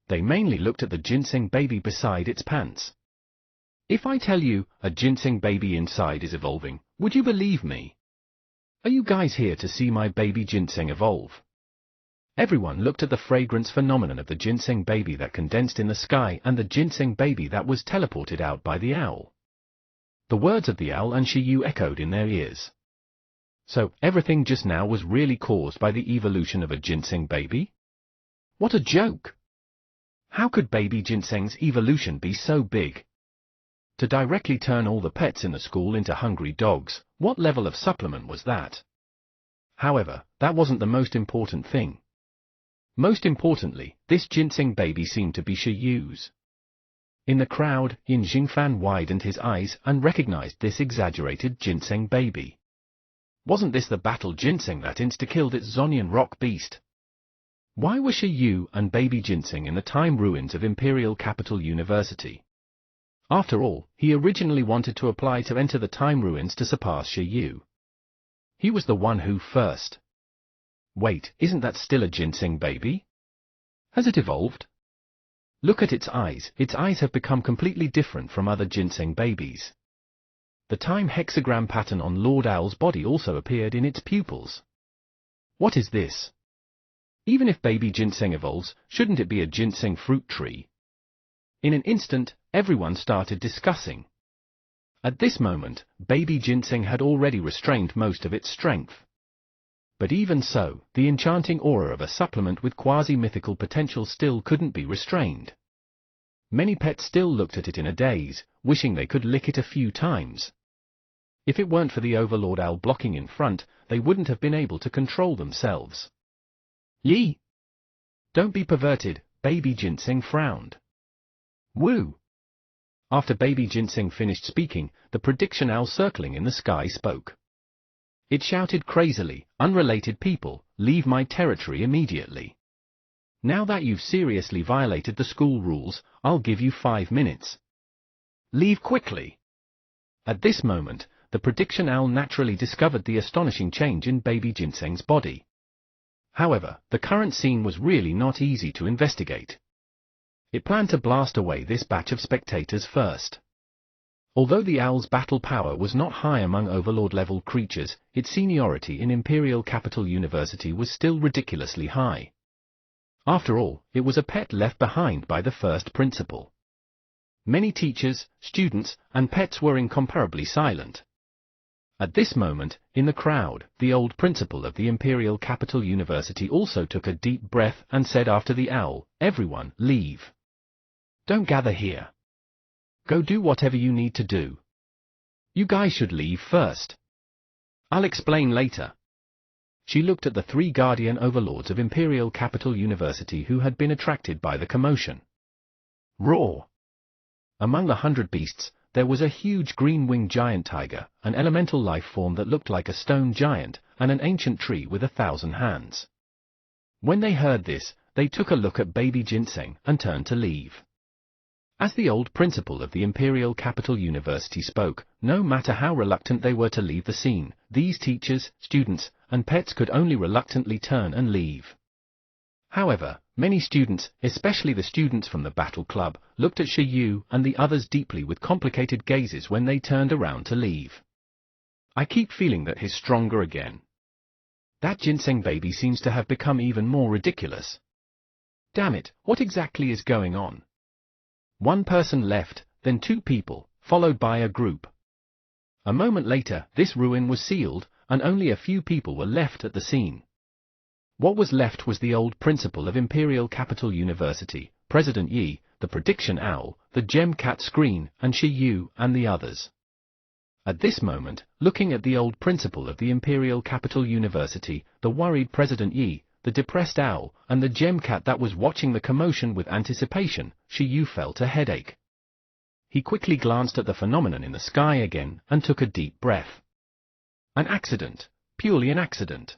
They mainly looked at the ginseng baby beside its pants. If I tell you, a ginseng baby inside is evolving, would you believe me? Are you guys here to see my baby ginseng evolve? Everyone looked at the fragrance phenomenon of the ginseng baby that condensed in the sky and the ginseng baby that was teleported out by the owl. The words of the owl and Shiyu echoed in their ears. So, everything just now was really caused by the evolution of a ginseng baby? What a joke! How could baby ginseng's evolution be so big? To directly turn all the pets in the school into hungry dogs, what level of supplement was that? However, that wasn't the most important thing. Most importantly, this ginseng baby seemed to be Shiyu's. In the crowd, Yin Jingfan widened his eyes and recognized this exaggerated ginseng baby. Wasn't this the battle ginseng that insta-killed its Zonian rock beast? Why were Shiyu and baby ginseng in the time ruins of Imperial Capital University? After all, he originally wanted to apply to enter the time ruins to surpass Shiyu. He was the one who first. Wait, isn't that still a ginseng baby? Has it evolved? Look at its eyes have become completely different from other ginseng babies. The time hexagram pattern on Lord Owl's body also appeared in its pupils. What is this? Even if baby ginseng evolves, shouldn't it be a ginseng fruit tree? In an instant, everyone started discussing. At this moment, baby ginseng had already restrained most of its strength. But even so, the enchanting aura of a supplement with quasi-mythical potential still couldn't be restrained. Many pets still looked at it in a daze, wishing they could lick it a few times. If it weren't for the Overlord Owl blocking in front, they wouldn't have been able to control themselves. Yi! Don't be perverted, baby ginseng frowned. Woo! After baby ginseng finished speaking, the prediction owl circling in the sky spoke. It shouted crazily, "Unrelated people, leave my territory immediately. Now that you've seriously violated the school rules, I'll give you 5 minutes. Leave quickly." At this moment, the prediction owl naturally discovered the astonishing change in baby ginseng's body. However, the current scene was really not easy to investigate. It planned to blast away this batch of spectators first. Although the owl's battle power was not high among Overlord-level creatures, its seniority in Imperial Capital University was still ridiculously high. After all, it was a pet left behind by the first principal. Many teachers, students, and pets were incomparably silent. At this moment, in the crowd, the old principal of the Imperial Capital University also took a deep breath and said after the owl, "Everyone, leave. Don't gather here. Go do whatever you need to do. You guys should leave first. I'll explain later." She looked at the 3 guardian overlords of Imperial Capital University who had been attracted by the commotion. Roar! Among the 100 beasts, there was a huge green-winged giant tiger, an elemental life form that looked like a stone giant, and an ancient tree with 1,000 hands. When they heard this, they took a look at baby ginseng and turned to leave. As the old principal of the Imperial Capital University spoke, no matter how reluctant they were to leave the scene, these teachers, students, and pets could only reluctantly turn and leave. However, many students, especially the students from the Battle Club, looked at Shiyu and the others deeply with complicated gazes when they turned around to leave. I keep feeling that he's stronger again. That ginseng baby seems to have become even more ridiculous. Damn it, what exactly is going on? One person left, then 2 people, followed by a group. A moment later, this ruin was sealed, and only a few people were left at the scene. What was left was the old principal of Imperial Capital University, President Yi, the prediction owl, the gem cat screen, and Shiyu and the others. At this moment, looking at the old principal of the Imperial Capital University, the worried President Yi, the depressed owl, and the gem cat that was watching the commotion with anticipation, Shiyu felt a headache. He quickly glanced at the phenomenon in the sky again and took a deep breath. An accident, purely an accident.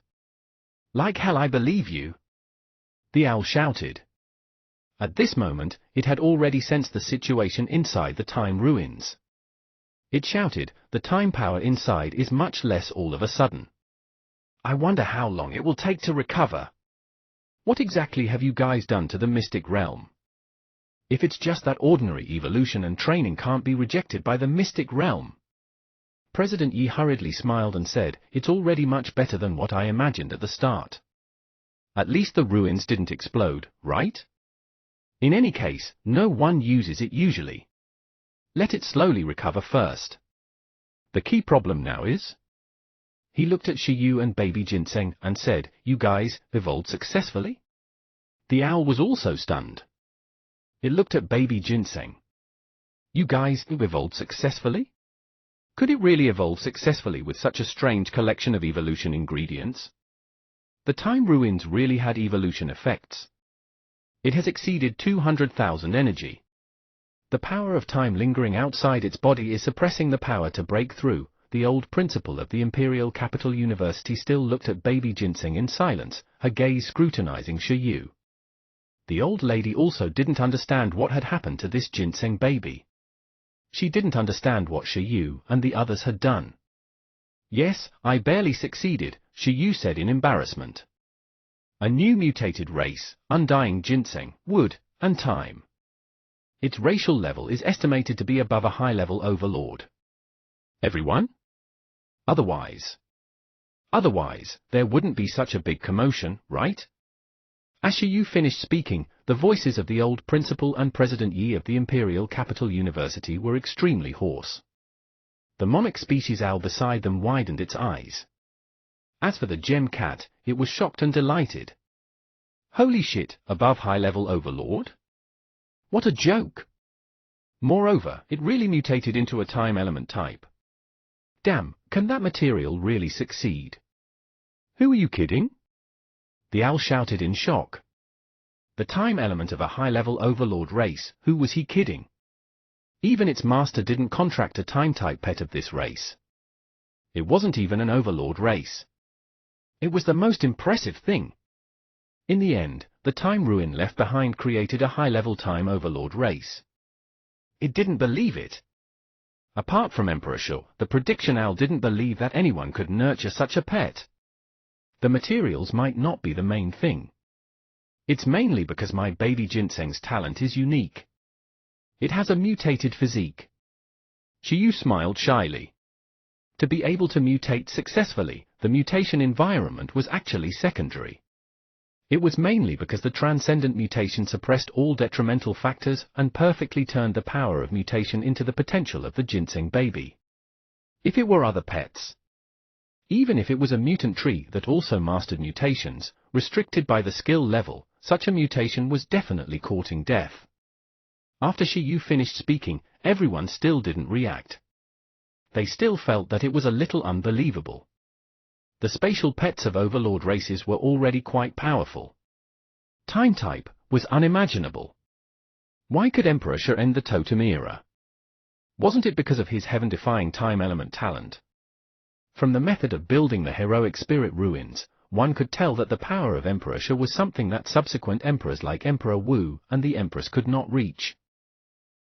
Like hell I believe you, the owl shouted. At this moment, it had already sensed the situation inside the time ruins. It shouted, "The time power inside is much less all of a sudden. I wonder how long it will take to recover. What exactly have you guys done to the mystic realm? If it's just that ordinary evolution and training can't be rejected by the mystic realm." President Yi hurriedly smiled and said, "It's already much better than what I imagined at the start. At least the ruins didn't explode, right? In any case, no one uses it usually. Let it slowly recover first. The key problem now is..." He looked at Shiyu and baby ginseng and said, "You guys evolved successfully?" The owl was also stunned. It looked at baby ginseng. "You guys evolved successfully? Could it really evolve successfully with such a strange collection of evolution ingredients? The time ruins really had evolution effects. It has exceeded 200,000 energy. The power of time lingering outside its body is suppressing the power to break through." The old principal of the Imperial Capital University still looked at baby ginseng in silence, her gaze scrutinizing Shiyu. The old lady also didn't understand what had happened to this ginseng baby. She didn't understand what Shiyu and the others had done. "Yes, I barely succeeded," Shiyu said in embarrassment. "A new mutated race, undying ginseng, wood, and time. its racial level is estimated to be above a high-level overlord. Everyone? Otherwise, there wouldn't be such a big commotion, right? As Yu finished speaking, the voices of the old principal and President Yi of the Imperial Capital University were extremely hoarse. The mimic species owl beside them widened its eyes. As for the gem cat, it was shocked and delighted. Holy shit, above high-level overlord? What a joke! Moreover, it really mutated into a time element type. Damn, can that material really succeed? Who are you kidding? The owl shouted in shock. The time element of a high-level overlord race, who was he kidding? Even its master didn't contract a time-type pet of this race. It wasn't even an overlord race. It was the most impressive thing. In the end, the time ruin left behind created a high-level time overlord race. It didn't believe it. Apart from Emperor Shu, the prediction owl didn't believe that anyone could nurture such a pet. The materials might not be the main thing. It's mainly because my baby ginseng's talent is unique. It has a mutated physique. Yu smiled shyly. To be able to mutate successfully, the mutation environment was actually secondary. It was mainly because the transcendent mutation suppressed all detrimental factors and perfectly turned the power of mutation into the potential of the ginseng baby. If it were other pets, even if it was a mutant tree that also mastered mutations, restricted by the skill level, such a mutation was definitely courting death. After Yu finished speaking, everyone still didn't react. They still felt that it was a little unbelievable. The spatial pets of overlord races were already quite powerful. Time type was unimaginable. Why could Emperor Shu end the totem era? Wasn't it because of his heaven-defying time element talent? From the method of building the heroic spirit ruins, one could tell that the power of Emperor Shu was something that subsequent emperors like Emperor Wu and the Empress could not reach.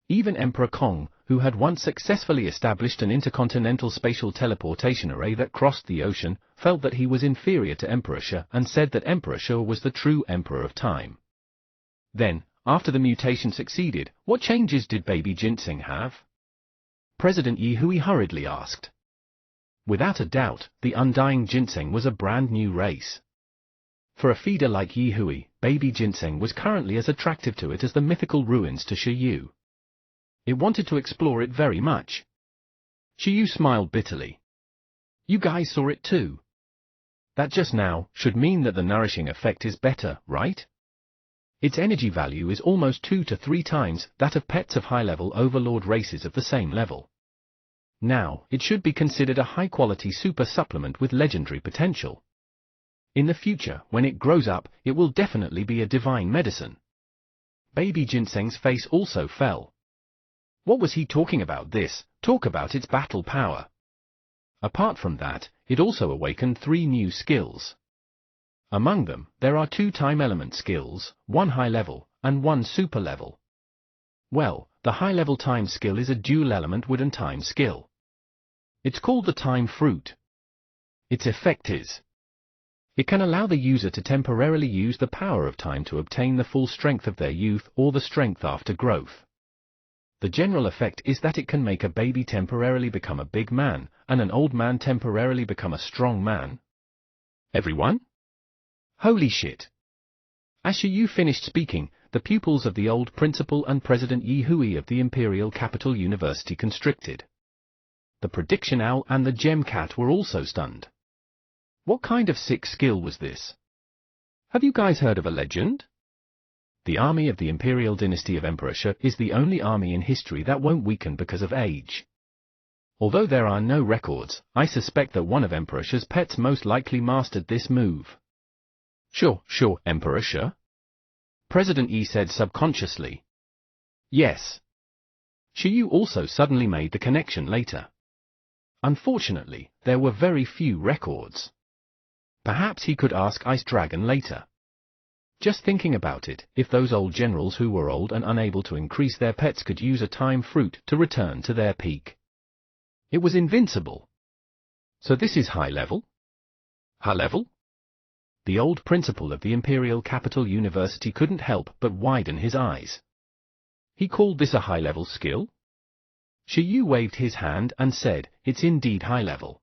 Even Emperor Kong, who had once successfully established an intercontinental spatial teleportation array that crossed the ocean, felt that he was inferior to Emperor Shu and said that Emperor Shu was the true Emperor of Time. Then, after the mutation succeeded, what changes did baby ginseng have? President Yi Hui hurriedly asked. Without a doubt, the undying ginseng was a brand new race. For a feeder like Yi Hui, baby ginseng was currently as attractive to it as the mythical ruins to Yu. It wanted to explore it very much. Yu smiled bitterly. You guys saw it too. That just now should mean that the nourishing effect is better, right? Its energy value is almost 2 to 3 times that of pets of high-level overlord races of the same level. Now, it should be considered a high-quality super supplement with legendary potential. In the future, when it grows up, it will definitely be a divine medicine. Baby ginseng's face also fell. What was he talking about this? Talk about its battle power. Apart from that, it also awakened 3 new skills. Among them, there are 2 time element skills, 1 high level, and 1 super level. Well, the high level time skill is a dual element wooden time skill. It's called the time fruit. Its effect is, it can allow the user to temporarily use the power of time to obtain the full strength of their youth or the strength after growth. The general effect is that it can make a baby temporarily become a big man, and an old man temporarily become a strong man. Everyone? Holy shit! As Yu finished speaking, the pupils of the old principal and President Yi Hui of the Imperial Capital University constricted. The prediction owl and the gem cat were also stunned. What kind of sick skill was this? Have you guys heard of a legend? The army of the Imperial Dynasty of Emperor Shu is the only army in history that won't weaken because of age. Although there are no records, I suspect that one of Emperor Shu's pets most likely mastered this move. Sure, Emperor Shu? President Yi said subconsciously. Yes. Yu also suddenly made the connection later. Unfortunately, there were very few records. Perhaps he could ask Ice Dragon later. Just thinking about it, if those old generals who were old and unable to increase their pets could use a time fruit to return to their peak. It was invincible. So this is high level? High level? The old principal of the Imperial Capital University couldn't help but widen his eyes. He called this a high-level skill? Shiyu waved his hand and said, "It's indeed high-level.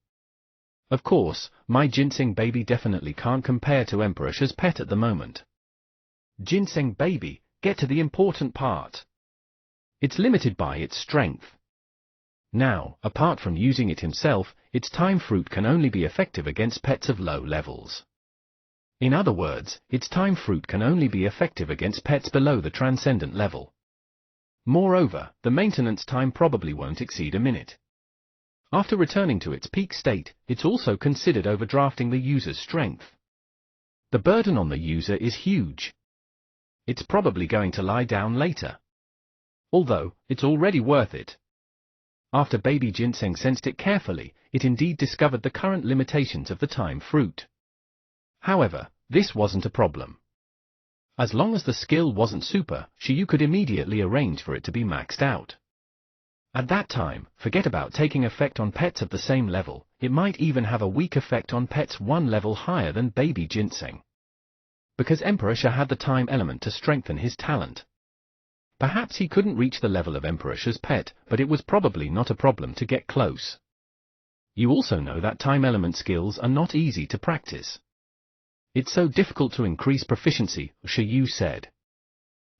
Of course, my ginseng baby definitely can't compare to Emperor Shi's pet at the moment. Ginseng baby, get to the important part. It's limited by its strength. Now, apart from using it himself, its time fruit can only be effective against pets of low levels. In other words, its time fruit can only be effective against pets below the transcendent level. Moreover, the maintenance time probably won't exceed a minute. After returning to its peak state, it's also considered overdrafting the user's strength. The burden on the user is huge. It's probably going to lie down later. Although, it's already worth it. After baby ginseng sensed it carefully, it indeed discovered the current limitations of the time fruit. However, this wasn't a problem. As long as the skill wasn't super, Shiyu could immediately arrange for it to be maxed out. At that time, forget about taking effect on pets of the same level, it might even have a weak effect on pets one level higher than baby ginseng. Because Emperor Shi had the time element to strengthen his talent. Perhaps he couldn't reach the level of Emperor Shi's pet, but it was probably not a problem to get close. You also know that time element skills are not easy to practice. It's so difficult to increase proficiency, Shiyu said.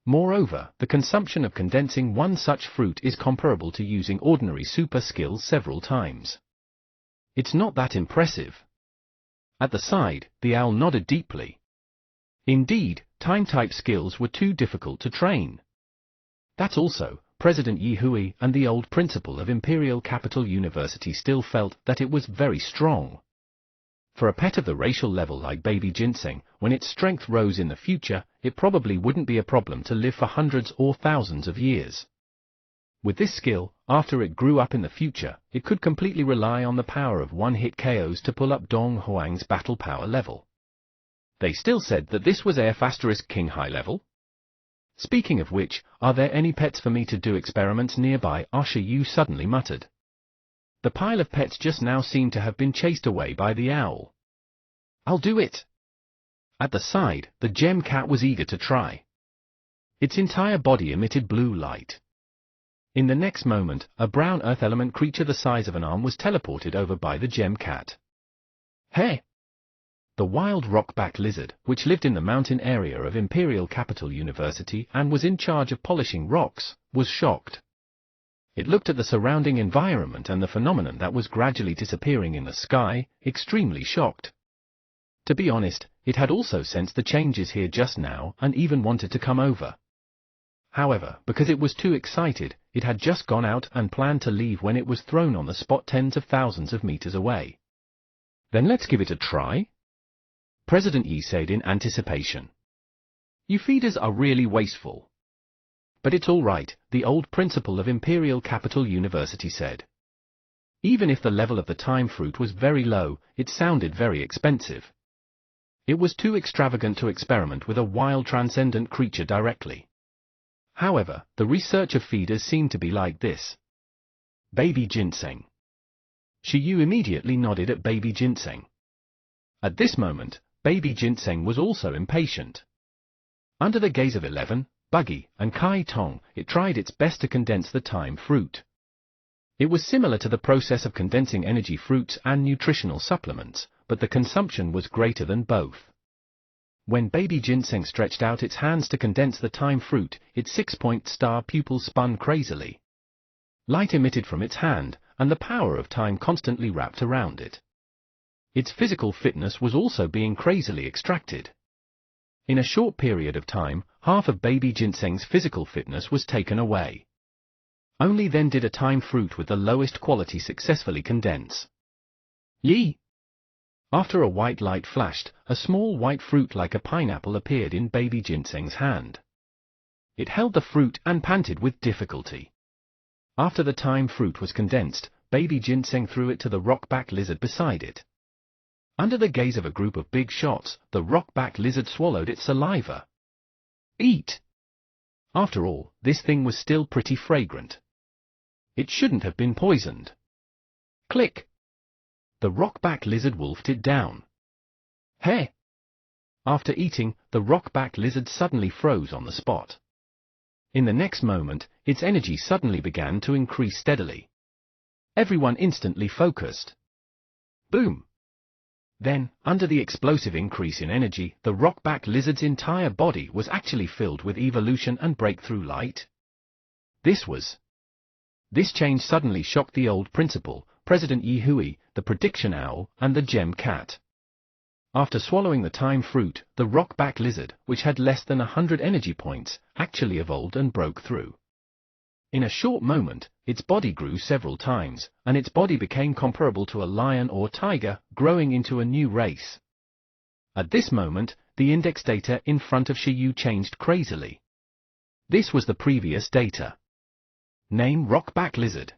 Moreover, the consumption of condensing one such fruit is comparable to using ordinary super skills several times. It's not that impressive. At the side, the owl nodded deeply. Indeed, time-type skills were too difficult to train. That's also, President Yi Hui and the old principal of Imperial Capital University still felt that it was very strong. For a pet of the racial level like baby ginseng, when its strength rose in the future, it probably wouldn't be a problem to live for hundreds or thousands of years. With this skill, after it grew up in the future, it could completely rely on the power of one-hit KOs to pull up Dong Huang's battle power level. They still said that this was King high level? Speaking of which, are there any pets for me to do experiments nearby? Shiyu suddenly muttered. The pile of pets just now seemed to have been chased away by the owl. I'll do it. At the side, the gem cat was eager to try. Its entire body emitted blue light. In the next moment, a brown earth element creature the size of an arm was teleported over by the gem cat. Hey! The wild rockback lizard, which lived in the mountain area of Imperial Capital University and was in charge of polishing rocks, was shocked. It looked at the surrounding environment and the phenomenon that was gradually disappearing in the sky, extremely shocked. To be honest, it had also sensed the changes here just now and even wanted to come over. However, because it was too excited, it had just gone out and planned to leave when it was thrown on the spot tens of thousands of meters away. Then let's give it a try? President Yi said in anticipation. You feeders are really wasteful. But it's all right, the old principal of Imperial Capital University said. Even if the level of the time fruit was very low, it sounded very expensive. It was too extravagant to experiment with a wild transcendent creature directly. However, the research of feeders seemed to be like this. Baby ginseng. Shiyu immediately nodded at baby ginseng. At this moment, baby ginseng was also impatient. Under the gaze of 11, Buggy, and Kai Tong, it tried its best to condense the time fruit. It was similar to the process of condensing energy fruits and nutritional supplements, but the consumption was greater than both. When baby ginseng stretched out its hands to condense the time fruit, its 6-point star pupil spun crazily. Light emitted from its hand, and the power of time constantly wrapped around it. Its physical fitness was also being crazily extracted. In a short period of time, half of baby ginseng's physical fitness was taken away. Only then did a time fruit with the lowest quality successfully condense. Yi! After a white light flashed, a small white fruit like a pineapple appeared in baby ginseng's hand. It held the fruit and panted with difficulty. After the time fruit was condensed, baby ginseng threw it to the rockback lizard beside it. Under the gaze of a group of big shots, the rockback lizard swallowed its saliva. Eat! After all, this thing was still pretty fragrant. It shouldn't have been poisoned. Click! The rockback lizard wolfed it down. Hey! After eating, the rockback lizard suddenly froze on the spot. In the next moment, its energy suddenly began to increase steadily. Everyone instantly focused. Boom! Then, under the explosive increase in energy, the rockback lizard's entire body was actually filled with evolution and breakthrough light. This change suddenly shocked the old principal, President Yi Hui, the prediction owl, and the gem cat. After swallowing the time fruit, the rockback lizard, which had less than 100 energy points, actually evolved and broke through. In a short moment, its body grew several times, and its body became comparable to a lion or tiger, growing into a new race. At this moment, the index data in front of Shiyu changed crazily. This was the previous data. Name: Rockback Lizard.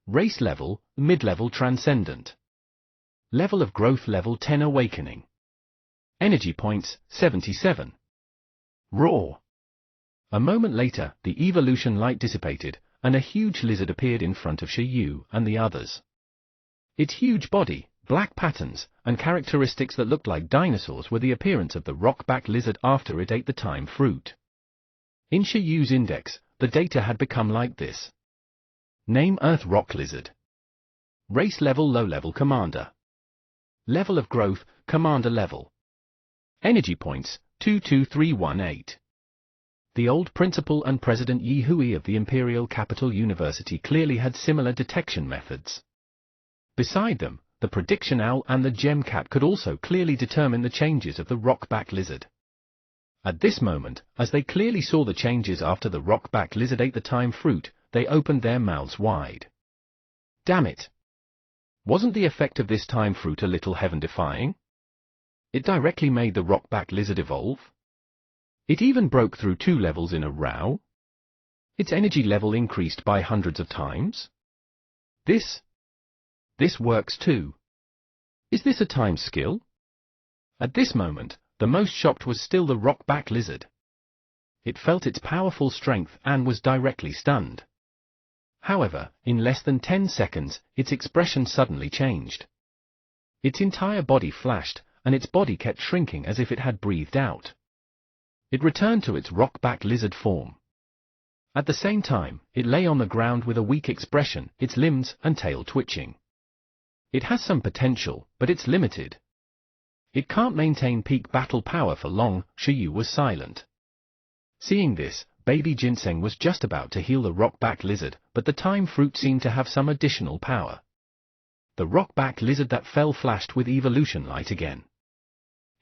Race level: Mid-level Transcendent. Level of growth: Level 10 Awakening. Energy points: 77. Raw. A moment later, the evolution light dissipated, and a huge lizard appeared in front of Shiyu and the others. Its huge body, black patterns, and characteristics that looked like dinosaurs were the appearance of the rockback lizard after it ate the time fruit. In Shiyu's index, the data had become like this. Name: Earth Rock Lizard. Race level: Low-level Commander. Level of growth: Commander level. Energy points: 22318. The old principal and President Yi Hui of the Imperial Capital University clearly had similar detection methods. Beside them, the prediction owl and the gem cat could also clearly determine the changes of the rockback lizard. At this moment, as they clearly saw the changes after the rockback lizard ate the time fruit, they opened their mouths wide. Damn it! Wasn't the effect of this time fruit a little heaven-defying? It directly made the rockback lizard evolve. It even broke through 2 levels in a row. Its energy level increased by hundreds of times. This works too. Is this a time skill? At this moment, the most shocked was still the rockback lizard. It felt its powerful strength and was directly stunned. However, in less than 10 seconds, its expression suddenly changed. Its entire body flashed, and its body kept shrinking as if it had breathed out. It returned to its rockback lizard form. At the same time, it lay on the ground with a weak expression, its limbs and tail twitching. It has some potential, but it's limited. It can't maintain peak battle power for long. Shiyu was silent. Seeing this, baby Ginseng was just about to heal the rockback lizard, but the time fruit seemed to have some additional power. The rockback lizard that fell flashed with evolution light again.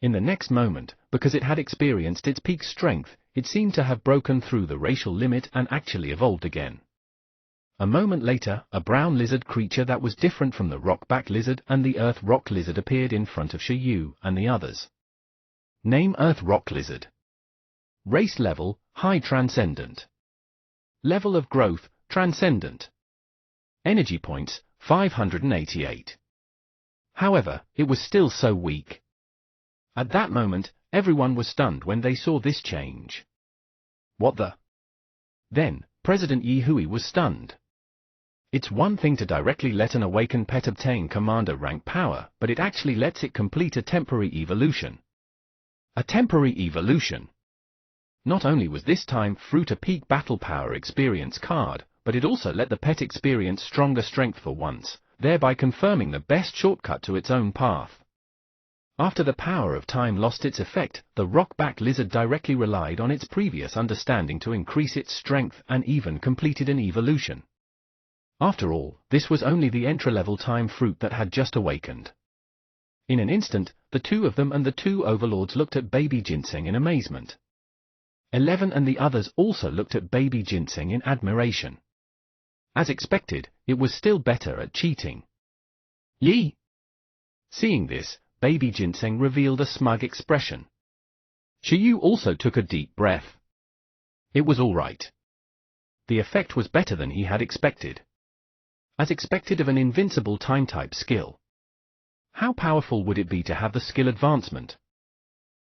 In the next moment, because it had experienced its peak strength, it seemed to have broken through the racial limit and actually evolved again. A moment later, a brown lizard creature that was different from the rockback lizard and the earth rock lizard appeared in front of Shiyu and the others. Name: Earth Rock Lizard. Race level: High Transcendent. Level of growth: Transcendent. Energy points: 588. However, it was still so weak. At that moment, everyone was stunned when they saw this change. What the? Then, President Yi Hui was stunned. It's one thing to directly let an awakened pet obtain commander rank power, but it actually lets it complete a temporary evolution. A temporary evolution. Not only was this time fruit a peak battle power experience card, but it also let the pet experience stronger strength for once, thereby confirming the best shortcut to its own path. After the power of time lost its effect, the rockback lizard directly relied on its previous understanding to increase its strength and even completed an evolution. After all, this was only the entry-level time fruit that had just awakened. In an instant, the two of them and the two overlords looked at baby Ginseng in amazement. 11 and the others also looked at baby Ginseng in admiration. As expected, it was still better at cheating. Yi! Seeing this, baby Ginseng revealed a smug expression. Shiyu also took a deep breath. It was all right. The effect was better than he had expected. As expected of an invincible time-type skill. How powerful would it be to have the skill advancement?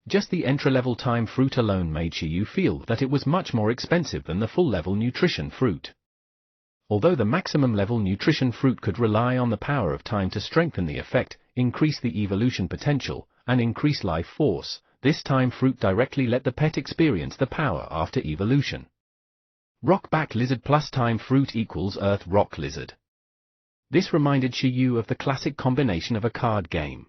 Just the entry-level time fruit alone made Shiyu feel that it was much more expensive than the full-level nutrition fruit. Although the maximum level nutrition fruit could rely on the power of time to strengthen the effect, increase the evolution potential, and increase life force, this time fruit directly let the pet experience the power after evolution. Rockback lizard plus time fruit equals earth rock lizard. This reminded Shiyu of the classic combination of a card game.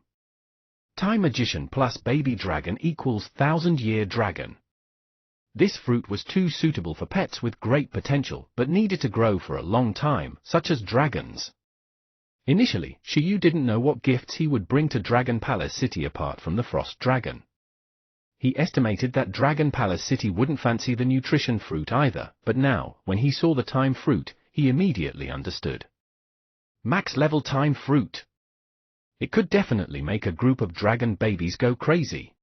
Time magician plus baby dragon equals thousand-year dragon. This fruit was too suitable for pets with great potential but needed to grow for a long time, such as dragons. Initially, Shiyu didn't know what gifts he would bring to Dragon Palace City apart from the Frost Dragon. He estimated that Dragon Palace City wouldn't fancy the nutrition fruit either, but now, when he saw the time fruit, he immediately understood. Max level time fruit. It could definitely make a group of dragon babies go crazy.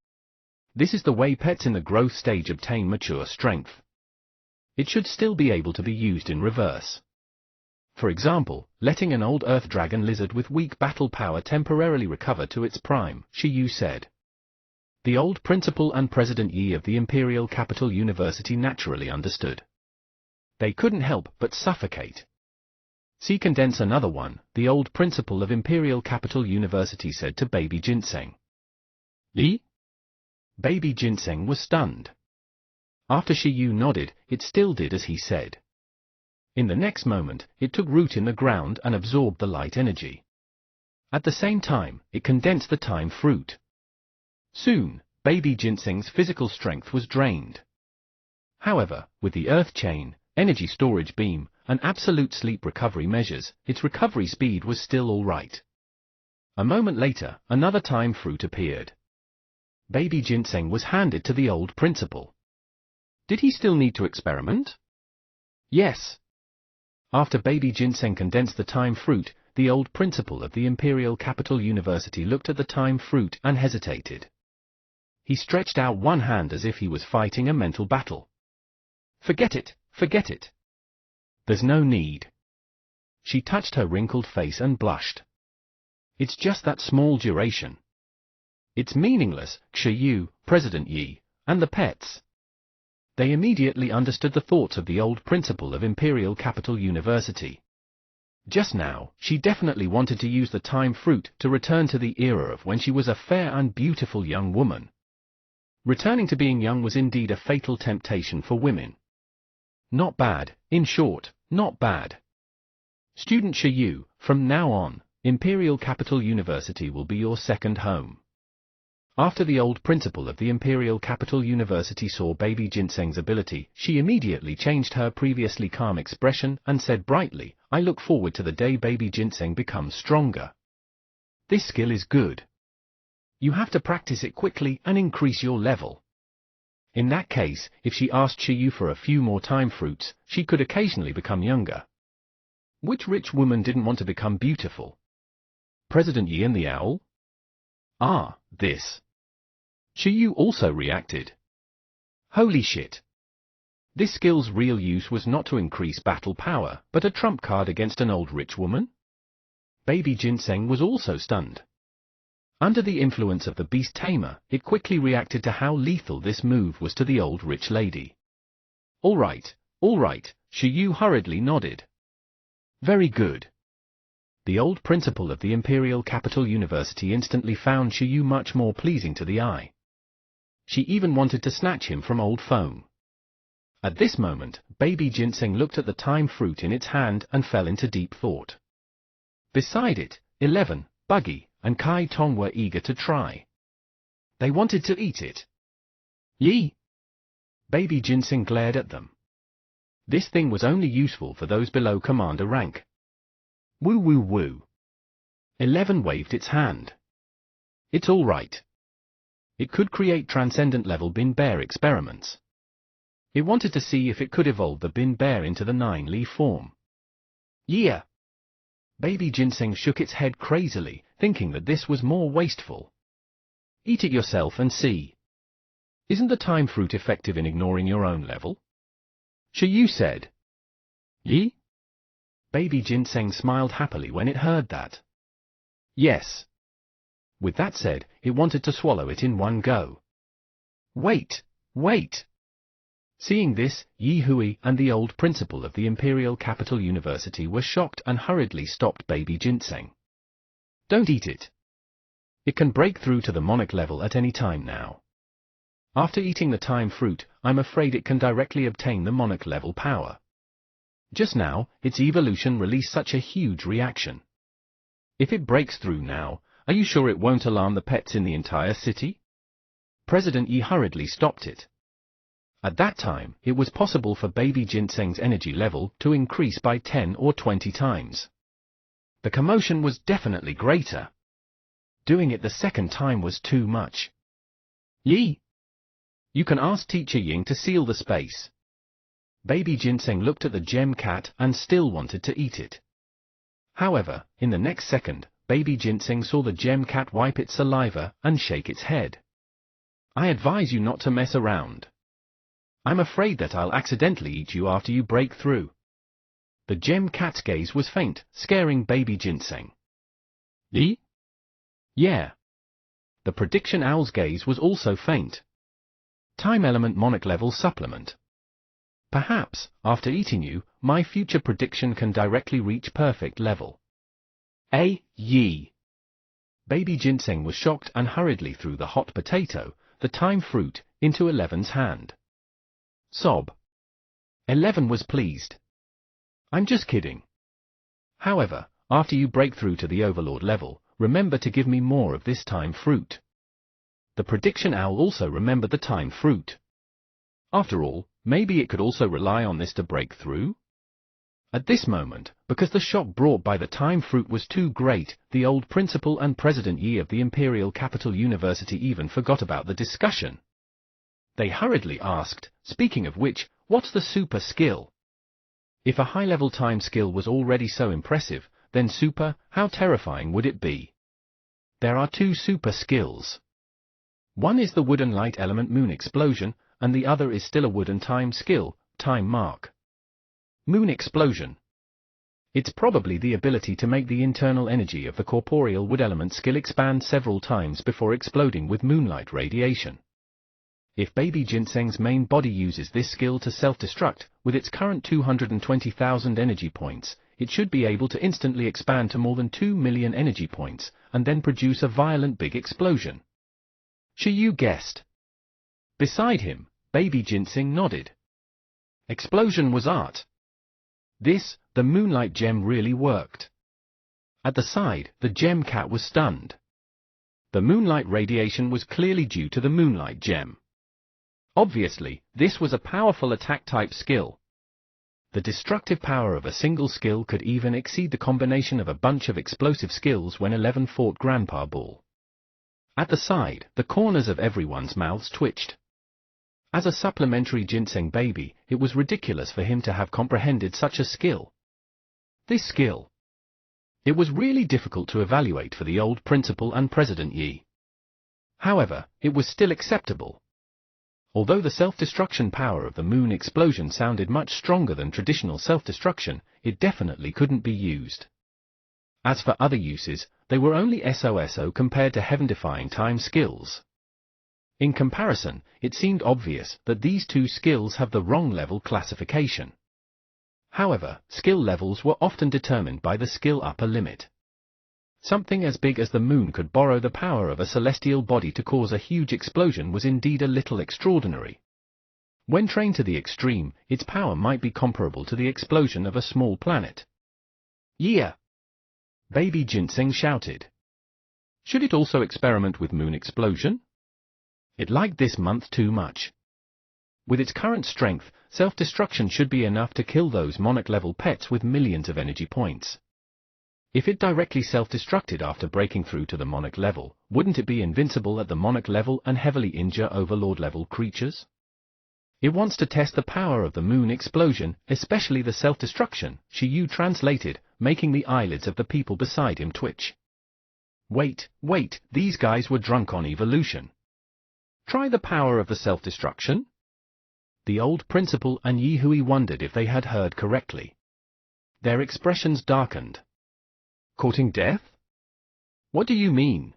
This is the way pets in the growth stage obtain mature strength. It should still be able to be used in reverse. For example, letting an old earth dragon lizard with weak battle power temporarily recover to its prime, Shiyu said. The old principal and President Yi of the Imperial Capital University naturally understood. They couldn't help but suffocate. See condense another one, the old principal of Imperial Capital University said to Baby Ginseng. Yi? Baby Ginseng was stunned. After Shiyu nodded, it still did as he said. In the next moment, it took root in the ground and absorbed the light energy. At the same time, it condensed the time fruit. Soon, Baby Ginseng's physical strength was drained. However, with the Earth Chain, energy storage beam, and absolute sleep recovery measures, its recovery speed was still all right. A moment later, another time fruit appeared. Baby Ginseng was handed to the old principal. Did he still need to experiment? Yes. After Baby Ginseng condensed the time fruit, the old principal of the Imperial Capital University looked at the time fruit and hesitated. He stretched out one hand as if he was fighting a mental battle. Forget it, forget it. There's no need. She touched her wrinkled face and blushed. It's just that small duration. It's meaningless, Shiyu, President Yi, and the pets. They immediately understood the thoughts of the old principal of Imperial Capital University. Just now, she definitely wanted to use the time fruit to return to the era of when she was a fair and beautiful young woman. Returning to being young was indeed a fatal temptation for women. Not bad, in short, not bad. Student Shiyu, from now on, Imperial Capital University will be your second home. After the old principal of the Imperial Capital University saw Baby Ginseng's ability, she immediately changed her previously calm expression and said brightly, I look forward to the day Baby Ginseng becomes stronger. This skill is good. You have to practice it quickly and increase your level. In that case, if she asked Shiyu for a few more time fruits, she could occasionally become younger. Which rich woman didn't want to become beautiful? President Yi and the owl? Ah, this. Shiyu also reacted. Holy shit. This skill's real use was not to increase battle power, but a trump card against an old rich woman? Baby Ginseng was also stunned. Under the influence of the beast tamer, it quickly reacted to how lethal this move was to the old rich lady. All right, Shiyu hurriedly nodded. Very good. The old principal of the Imperial Capital University instantly found Shiyu much more pleasing to the eye. She even wanted to snatch him from old foam. At this moment, Baby Ginseng looked at the time fruit in its hand and fell into deep thought. Beside it, 11, Buggy, and Kai Tong were eager to try. They wanted to eat it. Yi! Baby Ginseng glared at them. This thing was only useful for those below commander rank. Woo woo woo. 11 waved its hand. It's all right. It could create transcendent level Bin Bear experiments. It wanted to see if it could evolve the Bin Bear into the 9-leaf form. Yeah. Baby Ginseng shook its head crazily, thinking that this was more wasteful. Eat it yourself and see. Isn't the time fruit effective in ignoring your own level? Shiyu said. Yi? Baby Ginseng smiled happily when it heard that. Yes. With that said, it wanted to swallow it in one go. Wait! Seeing this, Yi Hui and the old principal of the Imperial Capital University were shocked and hurriedly stopped Baby Ginseng. Don't eat it. It can break through to the monarch level at any time now. After eating the time fruit, I'm afraid it can directly obtain the monarch level power. Just now, its evolution released such a huge reaction. If it breaks through now, are you sure it won't alarm the pets in the entire city? President Yi hurriedly stopped it. At that time, it was possible for baby ginseng's energy level to increase by 10 or 20 times. The commotion was definitely greater. Doing it the second time was too much. Yi! You can ask Teacher Ying to seal the space. Baby ginseng looked at the gem cat and still wanted to eat it. However, in the next second, baby ginseng saw the gem cat wipe its saliva and shake its head. I advise you not to mess around. I'm afraid that I'll accidentally eat you after you break through. The gem cat's gaze was faint, scaring baby ginseng. Yi? Yeah. The prediction owl's gaze was also faint. Time element monarch level supplement. Perhaps, after eating you, my future prediction can directly reach perfect level. Yi! Baby ginseng was shocked and hurriedly threw the hot potato, the time fruit, into 11's hand. Sob. 11 was pleased. I'm just kidding. However, after you break through to the overlord level, remember to give me more of this time fruit. The prediction owl also remembered the time fruit. After all, maybe it could also rely on this to break through? At this moment, because the shock brought by the time fruit was too great, the old principal and President Yi of the Imperial Capital University even forgot about the discussion. They hurriedly asked, speaking of which, what's the super skill? If a high-level time skill was already so impressive, then super, how terrifying would it be? There are two super skills. One is the wooden light element moon explosion, and the other is still a wooden time skill, time mark. Moon explosion. It's probably the ability to make the internal energy of the corporeal wood element skill expand several times before exploding with moonlight radiation. If baby ginseng's main body uses this skill to self-destruct, with its current 220,000 energy points, it should be able to instantly expand to more than 2 million energy points, and then produce a violent big explosion. Shiyu guessed. Beside him, baby ginseng nodded. Explosion was art. This, the moonlight gem really worked. At the side, the gem cat was stunned. The moonlight radiation was clearly due to the moonlight gem. Obviously, this was a powerful attack-type skill. The destructive power of a single skill could even exceed the combination of a bunch of explosive skills when 11 fought Grandpa Ball. At the side, the corners of everyone's mouths twitched. As a supplementary ginseng baby, it was ridiculous for him to have comprehended such a skill. This skill. It was really difficult to evaluate for the old principal and President Yi. However, it was still acceptable. Although the self-destruction power of the moon explosion sounded much stronger than traditional self-destruction, it definitely couldn't be used. As for other uses, they were only SOSO compared to heaven-defying time skills. In comparison, it seemed obvious that these two skills have the wrong level classification. However, skill levels were often determined by the skill upper limit. Something as big as the moon could borrow the power of a celestial body to cause a huge explosion was indeed a little extraordinary. When trained to the extreme, its power might be comparable to the explosion of a small planet. Yeah! Baby ginseng shouted. Should it also experiment with moon explosion? It liked this month too much. With its current strength, self-destruction should be enough to kill those monarch-level pets with millions of energy points. If it directly self-destructed after breaking through to the monarch level, wouldn't it be invincible at the monarch level and heavily injure overlord-level creatures? It wants to test the power of the moon explosion, especially the self-destruction, Shiyu translated, making the eyelids of the people beside him twitch. Wait, these guys were drunk on evolution. Try the power of the self-destruction? The old principal and Yi Hui wondered if they had heard correctly. Their expressions darkened. Courting death? What do you mean?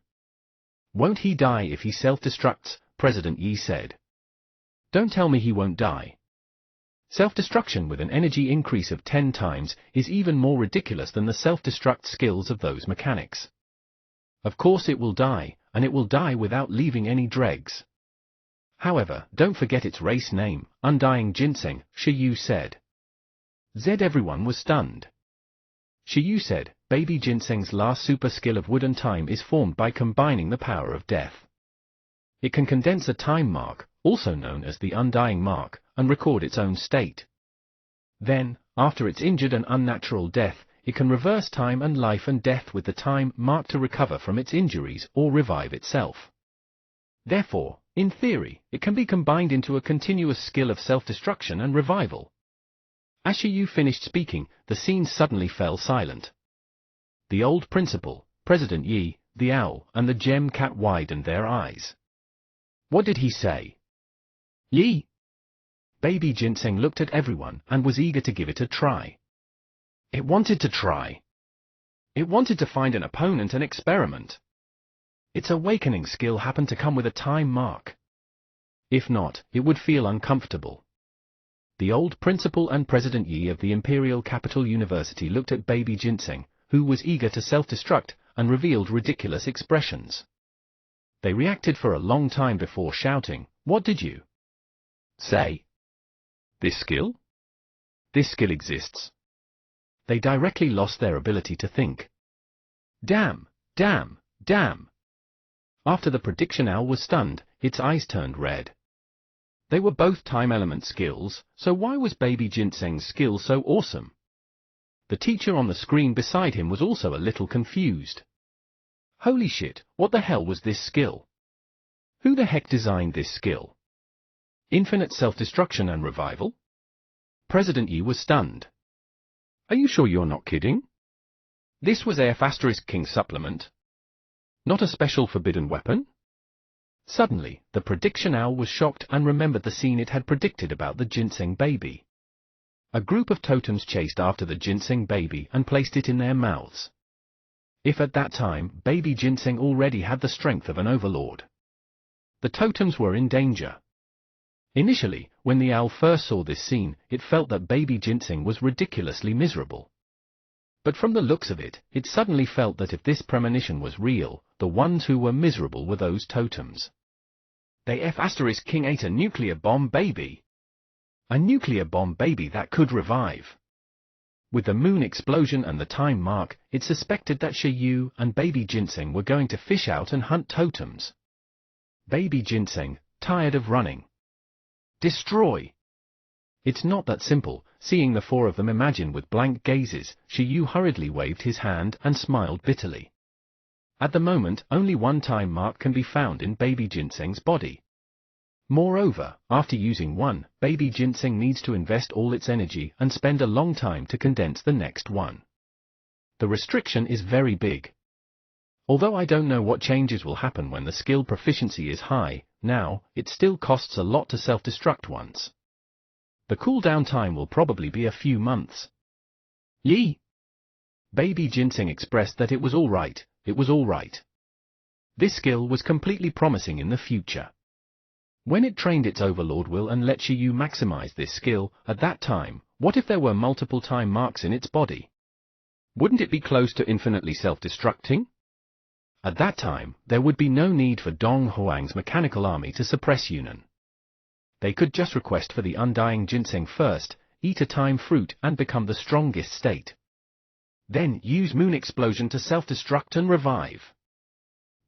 Won't he die if he self-destructs? President Yi said. Don't tell me he won't die. Self-destruction with an energy increase of 10 times is even more ridiculous than the self-destruct skills of those mechanics. Of course it will die, and it will die without leaving any dregs. However, don't forget its race name, Undying Ginseng, Shi Yu said. Everyone was stunned. Shi Yu said, Baby Ginseng's last super skill of Wooden Time is formed by combining the power of death. It can condense a time mark, also known as the Undying Mark, and record its own state. Then, after its injured and unnatural death, it can reverse time and life and death with the time mark to recover from its injuries or revive itself. Therefore, in theory, it can be combined into a continuous skill of self-destruction and revival. As Shi Yu finished speaking, the scene suddenly fell silent. The old principal, President Yi, the owl, and the gem cat widened their eyes. What did he say? Yi? Baby Ginseng looked at everyone and was eager to give it a try. It wanted to try. It wanted to find an opponent and experiment. Its awakening skill happened to come with a time mark. If not, it would feel uncomfortable. The old principal and President Yi of the Imperial Capital University looked at Baby Ginseng, who was eager to self-destruct, and revealed ridiculous expressions. They reacted for a long time before shouting, "What did you say? This skill? This skill exists." They directly lost their ability to think. Damn, damn, damn. After the prediction owl was stunned, its eyes turned red. They were both time element skills, so why was Baby Ginseng's skill so awesome? The teacher on the screen beside him was also a little confused. Holy shit, what the hell was this skill? Who the heck designed this skill? Infinite self-destruction and revival? President Yi was stunned. Are you sure you're not kidding? This was F*King supplement? Not a special forbidden weapon? Suddenly, the prediction owl was shocked and remembered the scene it had predicted about the ginseng baby. A group of totems chased after the ginseng baby and placed it in their mouths. If at that time, Baby Ginseng already had the strength of an overlord. The totems were in danger. Initially, when the owl first saw this scene, it felt that Baby Ginseng was ridiculously miserable. But from the looks of it, it suddenly felt that if this premonition was real, the ones who were miserable were those totems. They F*King ate a nuclear bomb baby. A nuclear bomb baby that could revive. With the moon explosion and the time mark, it suspected that Shi Yu and Baby Ginseng were going to fish out and hunt totems. Baby Ginseng, tired of running. Destroy! It's not that simple. Seeing the four of them imagine with blank gazes, Shi Yu hurriedly waved his hand and smiled bitterly. At the moment, only one time mark can be found in Baby Ginseng's body. Moreover, after using one, Baby Ginseng needs to invest all its energy and spend a long time to condense the next one. The restriction is very big. Although I don't know what changes will happen when the skill proficiency is high, now, it still costs a lot to self-destruct once. The cooldown time will probably be a few months. Yi! Baby Ginseng expressed that it was all right. This skill was completely promising in the future. When it trained its overlord will and let Shi Yu maximize this skill, at that time, what if there were multiple time marks in its body? Wouldn't it be close to infinitely self-destructing? At that time, there would be no need for Dong Huang's mechanical army to suppress Yunnan. They could just request for the Undying Ginseng first, eat a time fruit and become the strongest state. Then use moon explosion to self-destruct and revive.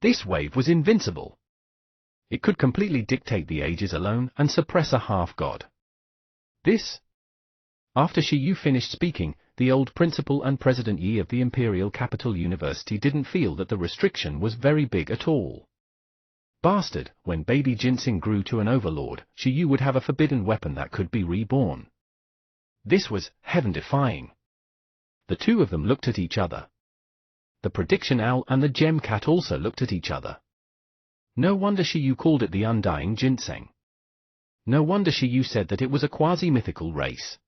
This wave was invincible. It could completely dictate the ages alone and suppress a half-god. This? After Shi Yu finished speaking, the old principal and President Yi of the Imperial Capital University didn't feel that the restriction was very big at all. Bastard, when Baby Ginseng grew to an overlord, Shi Yu would have a forbidden weapon that could be reborn. This was heaven-defying. The two of them looked at each other. The prediction owl and the gem cat also looked at each other. No wonder Shi Yu called it the Undying Ginseng. No wonder Shi Yu said that it was a quasi-mythical race.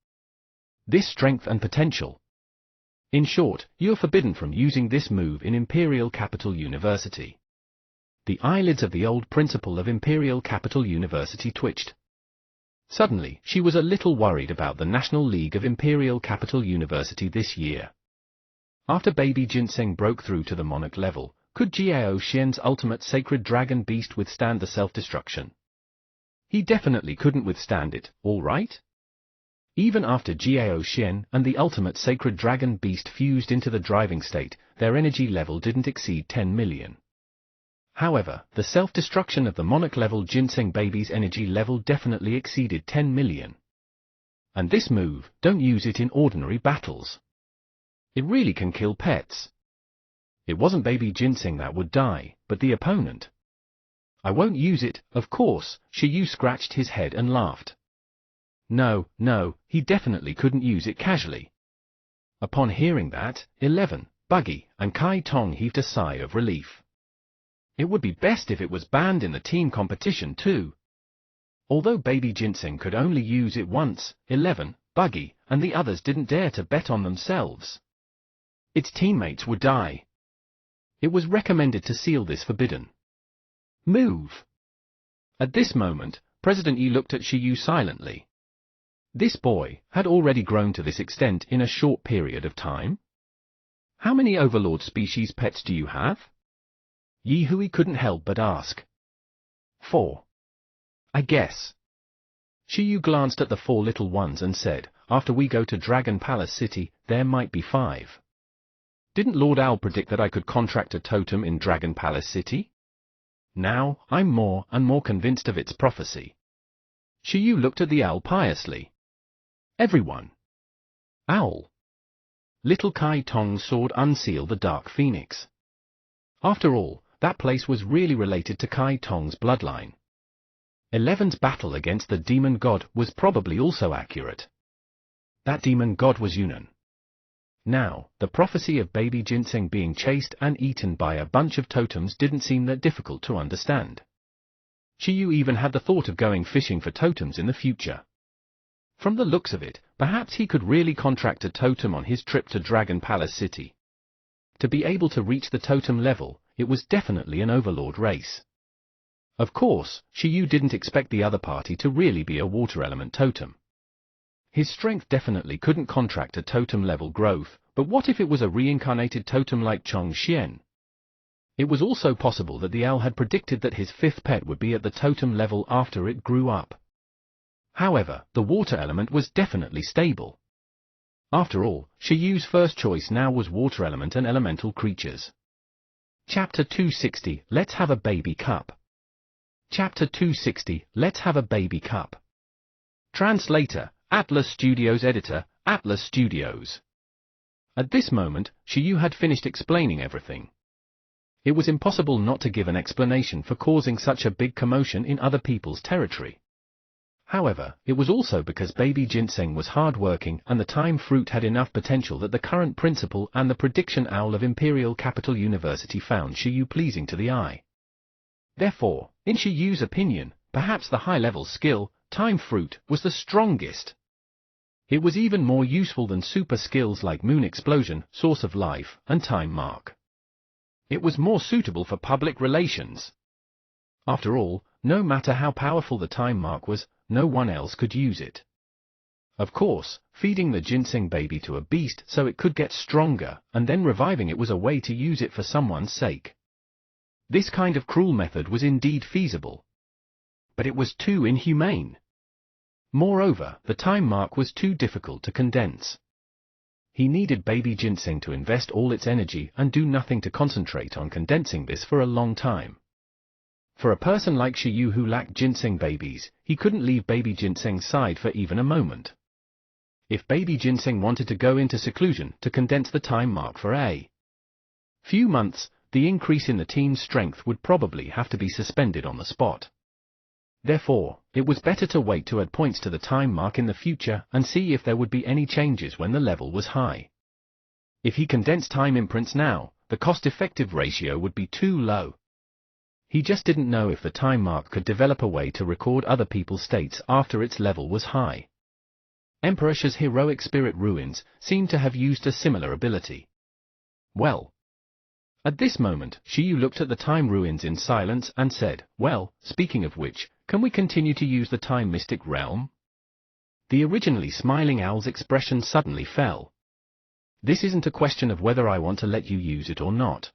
This strength and potential. In short, you're forbidden from using this move in Imperial Capital University. The eyelids of the old principal of Imperial Capital University twitched. Suddenly, she was a little worried about the National League of Imperial Capital University this year. After Baby Ginseng broke through to the Monarch level, could Jiao Xian's ultimate sacred dragon beast withstand the self-destruction? He definitely couldn't withstand it, all right? Even after Jiao Xian and the ultimate sacred dragon beast fused into the driving state, their energy level didn't exceed 10 million. However, the self-destruction of the monarch-level ginseng baby's energy level definitely exceeded 10 million. And this move, don't use it in ordinary battles. It really can kill pets. It wasn't baby ginseng that would die, but the opponent. I won't use it, of course. Shiyu scratched his head and laughed. No, he definitely couldn't use it casually. Upon hearing that, 11, Buggy, and Kai Tong heaved a sigh of relief. It would be best if it was banned in the team competition too. Although baby ginseng could only use it once, 11, Buggy, and the others didn't dare to bet on themselves. Its teammates would die. It was recommended to seal this forbidden move. At this moment, President Yi looked at Shiyu silently. This boy had already grown to this extent in a short period of time? How many Overlord species pets do you have? Yi Hui couldn't help but ask. 4. I guess. Shiyu glanced at the 4 little ones and said, after we go to Dragon Palace City, there might be 5. Didn't Lord Owl predict that I could contract a totem in Dragon Palace City? Now, I'm more and more convinced of its prophecy. Shiyu looked at the owl piously. Everyone. Owl. Little Kai Tong's sword unsealed the Dark Phoenix. After all, that place was really related to Kai Tong's bloodline. 11's battle against the demon god was probably also accurate. That demon god was Yunnan. Now, the prophecy of baby ginseng being chased and eaten by a bunch of totems didn't seem that difficult to understand. Shiyu even had the thought of going fishing for totems in the future. From the looks of it, perhaps he could really contract a totem on his trip to Dragon Palace City. To be able to reach the totem level, it was definitely an overlord race. Of course, Shiyu didn't expect the other party to really be a water element totem. His strength definitely couldn't contract a totem-level growth, but what if it was a reincarnated totem like Chong Xian? It was also possible that the owl had predicted that his 5th pet would be at the totem level after it grew up. However, the water element was definitely stable. After all, Shiyu's first choice now was water element and elemental creatures. Chapter 260, Let's Have a Baby Cup. Chapter 260, Let's Have a Baby Cup. Translator, Atlas Studios. Editor, Atlas Studios. At this moment, Shiyu had finished explaining everything. It was impossible not to give an explanation for causing such a big commotion in other people's territory. However, it was also because baby ginseng was hard-working and the time fruit had enough potential that the current principal and the prediction owl of Imperial Capital University found Shiyu pleasing to the eye. Therefore, in Shiyu's opinion, perhaps the high-level skill, time fruit, was the strongest. It was even more useful than super skills like Moon Explosion, Source of Life, and Time Mark. It was more suitable for public relations. After all, no matter how powerful the Time Mark was, no one else could use it. Of course, feeding the ginseng baby to a beast so it could get stronger, and then reviving it was a way to use it for someone's sake. This kind of cruel method was indeed feasible. But it was too inhumane. Moreover, the Time Mark was too difficult to condense. He needed baby ginseng to invest all its energy and do nothing to concentrate on condensing this for a long time. For a person like Shiyu who lacked ginseng babies, he couldn't leave baby ginseng's side for even a moment. If baby ginseng wanted to go into seclusion to condense the Time Mark for a few months, the increase in the team's strength would probably have to be suspended on the spot. Therefore, it was better to wait to add points to the Time Mark in the future and see if there would be any changes when the level was high. If he condensed time imprints now, the cost-effective ratio would be too low. He just didn't know if the Time Mark could develop a way to record other people's states after its level was high. Emperor Shi's heroic spirit ruins seemed to have used a similar ability. Well. At this moment, Shiyu looked at the time ruins in silence and said, well, speaking of which, can we continue to use the Time Mystic Realm? The originally smiling owl's expression suddenly fell. This isn't a question of whether I want to let you use it or not.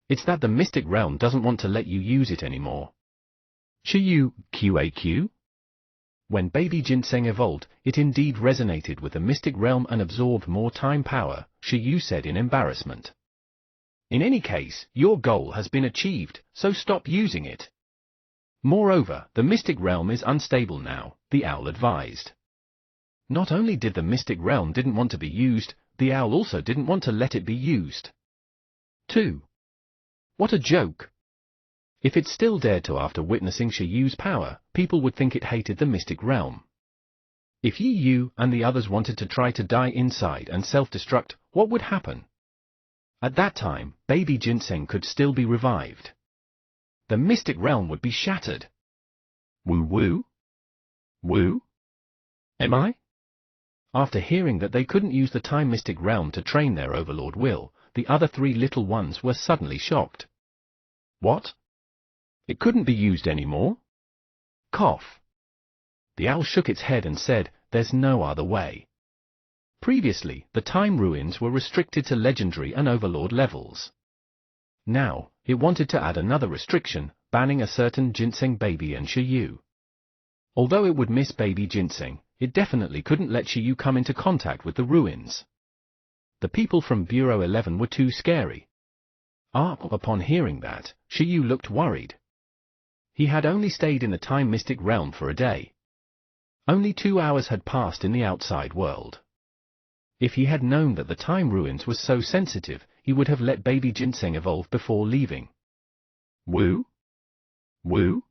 It's that the Mystic Realm doesn't want to let you use it anymore. Shiyu, QAQ? When baby ginseng evolved, it indeed resonated with the mystic realm and absorbed more time power, Shiyu said in embarrassment. In any case, your goal has been achieved, so stop using it. Moreover, the mystic realm is unstable now, the owl advised. Not only did the mystic realm didn't want to be used, the owl also didn't want to let it be used. 2. What a joke! If it still dared to after witnessing Shiyu's power, people would think it hated the mystic realm. If you and the others wanted to try to die inside and self-destruct, what would happen? At that time, baby ginseng could still be revived. The mystic realm would be shattered. Woo woo? Woo? Am I? After hearing that they couldn't use the time mystic realm to train their overlord Will, the other three little ones were suddenly shocked. What? It couldn't be used anymore? Cough. The owl shook its head and said, there's no other way. Previously, the time ruins were restricted to legendary and overlord levels. Now, it wanted to add another restriction, banning a certain ginseng baby and Shiyu. Although it would miss baby ginseng, it definitely couldn't let Shiyu come into contact with the ruins. The people from Bureau 11 were too scary. Upon hearing that, Shiyu looked worried. He had only stayed in the time mystic realm for a day. Only 2 hours had passed in the outside world. If he had known that the time ruins was so sensitive, he would have let baby ginseng evolve before leaving. Woo? Woo?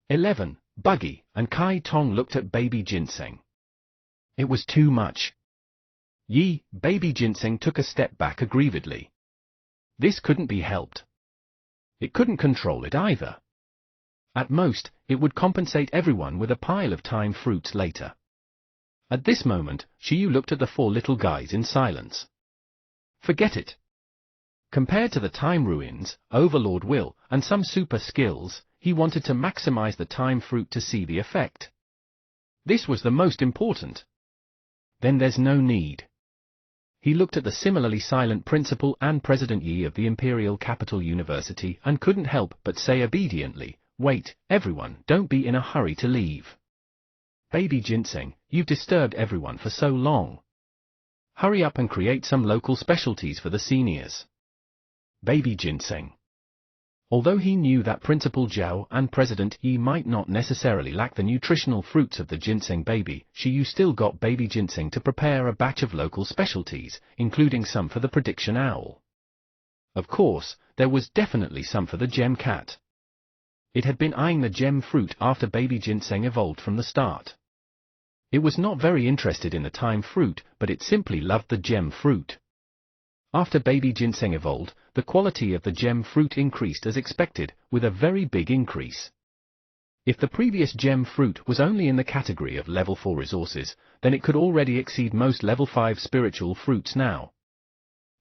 11. Buggy and Kai Tong looked at baby ginseng. It was too much. Baby ginseng took a step back aggrievedly. This couldn't be helped. It couldn't control it either. At most, it would compensate everyone with a pile of time fruits later. At this moment, Shiyu looked at the four little guys in silence. Forget it. Compared to the time ruins, Overlord Will, and some super skills, he wanted to maximize the time fruit to see the effect. This was the most important. Then there's no need. He looked at the similarly silent principal and President Yi of the Imperial Capital University and couldn't help but say obediently, wait, everyone, don't be in a hurry to leave. Baby ginseng, you've disturbed everyone for so long. Hurry up and create some local specialties for the seniors. Baby ginseng. Although he knew that Principal Zhao and President Yi might not necessarily lack the nutritional fruits of the ginseng baby, Shiyu still got baby ginseng to prepare a batch of local specialties, including some for the prediction owl. Of course, there was definitely some for the gem cat. It had been eyeing the gem fruit after baby ginseng evolved from the start. It was not very interested in the time fruit, but it simply loved the gem fruit. After baby ginseng evolved, the quality of the gem fruit increased as expected, with a very big increase. If the previous gem fruit was only in the category of level 4 resources, then it could already exceed most level 5 spiritual fruits now.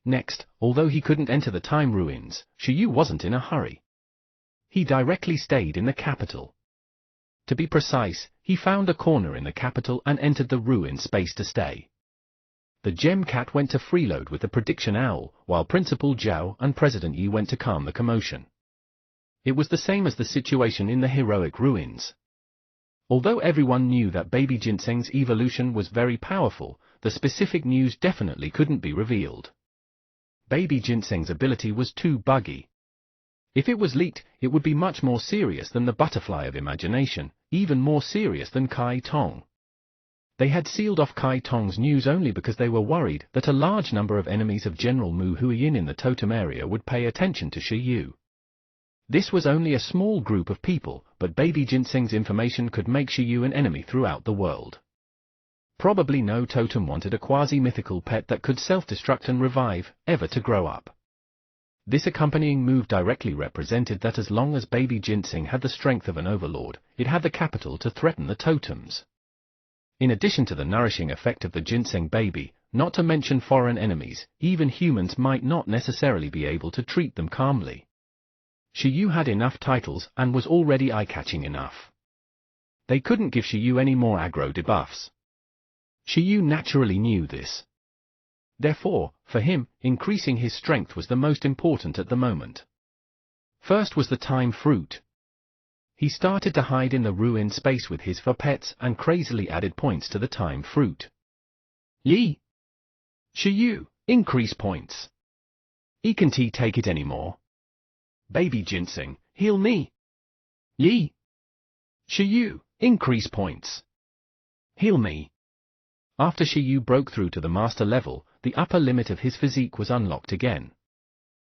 Next, although he couldn't enter the time ruins, Shiyu wasn't in a hurry. He directly stayed in the capital. To be precise, he found a corner in the capital and entered the ruin space to stay. The gem cat went to freeload with the prediction owl, while Principal Zhao and President Yi went to calm the commotion. It was the same as the situation in the heroic ruins. Although everyone knew that baby ginseng's evolution was very powerful, the specific news definitely couldn't be revealed. Baby ginseng's ability was too buggy. If it was leaked, it would be much more serious than the butterfly of imagination, even more serious than Kai Tong. They had sealed off Kai Tong's news only because they were worried that a large number of enemies of General Mu Huiyin in the totem area would pay attention to Shiyu. This was only a small group of people, but baby ginseng's information could make Shiyu an enemy throughout the world. Probably no totem wanted a quasi-mythical pet that could self-destruct and revive, ever to grow up. This accompanying move directly represented that as long as baby ginseng had the strength of an overlord, it had the capital to threaten the totems. In addition to the nourishing effect of the ginseng baby, not to mention foreign enemies, even humans might not necessarily be able to treat them calmly. Shiyu had enough titles and was already eye-catching enough. They couldn't give Shiyu any more aggro debuffs. Shiyu naturally knew this. Therefore, for him, increasing his strength was the most important at the moment. First was the time fruit. He started to hide in the ruined space with his four pets and crazily added points to the time fruit. Yi! Shiyu, increase points. Can't take it anymore. Baby Ginseng, heal me. Yi! Shiyu, increase points. Heal me. After Shiyu broke through to the master level, the upper limit of his physique was unlocked again.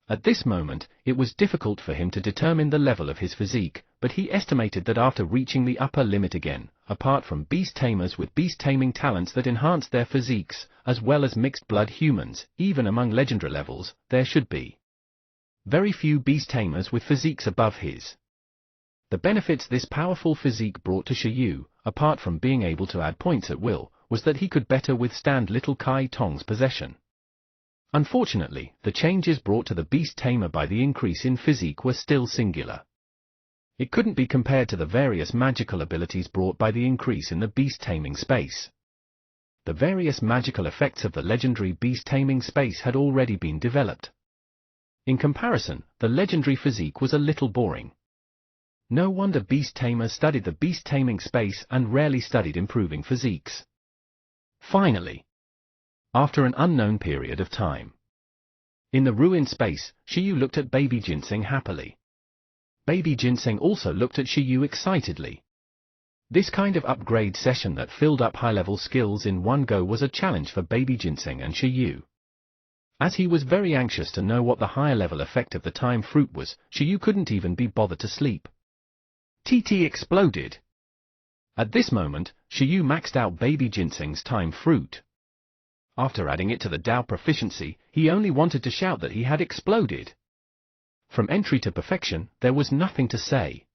At this moment, it was difficult for him to determine the level of his physique, but he estimated that after reaching the upper limit again, apart from beast tamers with beast-taming talents that enhanced their physiques, as well as mixed-blood humans, even among legendary levels, there should be very few beast tamers with physiques above his. The benefits this powerful physique brought to Shiyu, apart from being able to add points at will, was that he could better withstand little Kai Tong's possession. Unfortunately, the changes brought to the beast tamer by the increase in physique were still singular. It couldn't be compared to the various magical abilities brought by the increase in the beast taming space. The various magical effects of the legendary beast taming space had already been developed. In comparison, the legendary physique was a little boring. No wonder beast tamers studied the beast taming space and rarely studied improving physiques. Finally, after an unknown period of time, in the ruined space, Shiyu looked at Baby Ginseng happily. Baby Ginseng also looked at Shiyu excitedly. This kind of upgrade session that filled up high-level skills in one go was a challenge for Baby Ginseng and Shiyu. As he was very anxious to know what the higher-level effect of the time fruit was, Shiyu couldn't even be bothered to sleep. TT exploded. At this moment, Shiyu maxed out Baby Ginseng's time fruit. After adding it to the Dao proficiency, he only wanted to shout that he had exploded. From entry to perfection, there was nothing to say.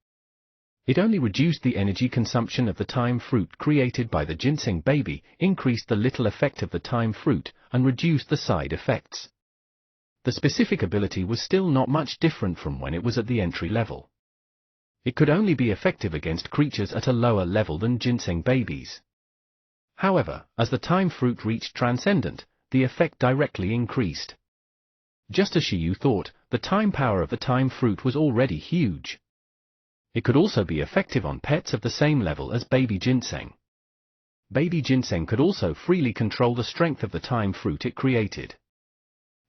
It only reduced the energy consumption of the time fruit created by the ginseng baby, increased the little effect of the time fruit, and reduced the side effects. The specific ability was still not much different from when it was at the entry level. It could only be effective against creatures at a lower level than ginseng babies. However, as the time fruit reached transcendent, the effect directly increased. Just as Shiyu thought, the time power of the time fruit was already huge. It could also be effective on pets of the same level as Baby Ginseng. Baby Ginseng could also freely control the strength of the time fruit it created.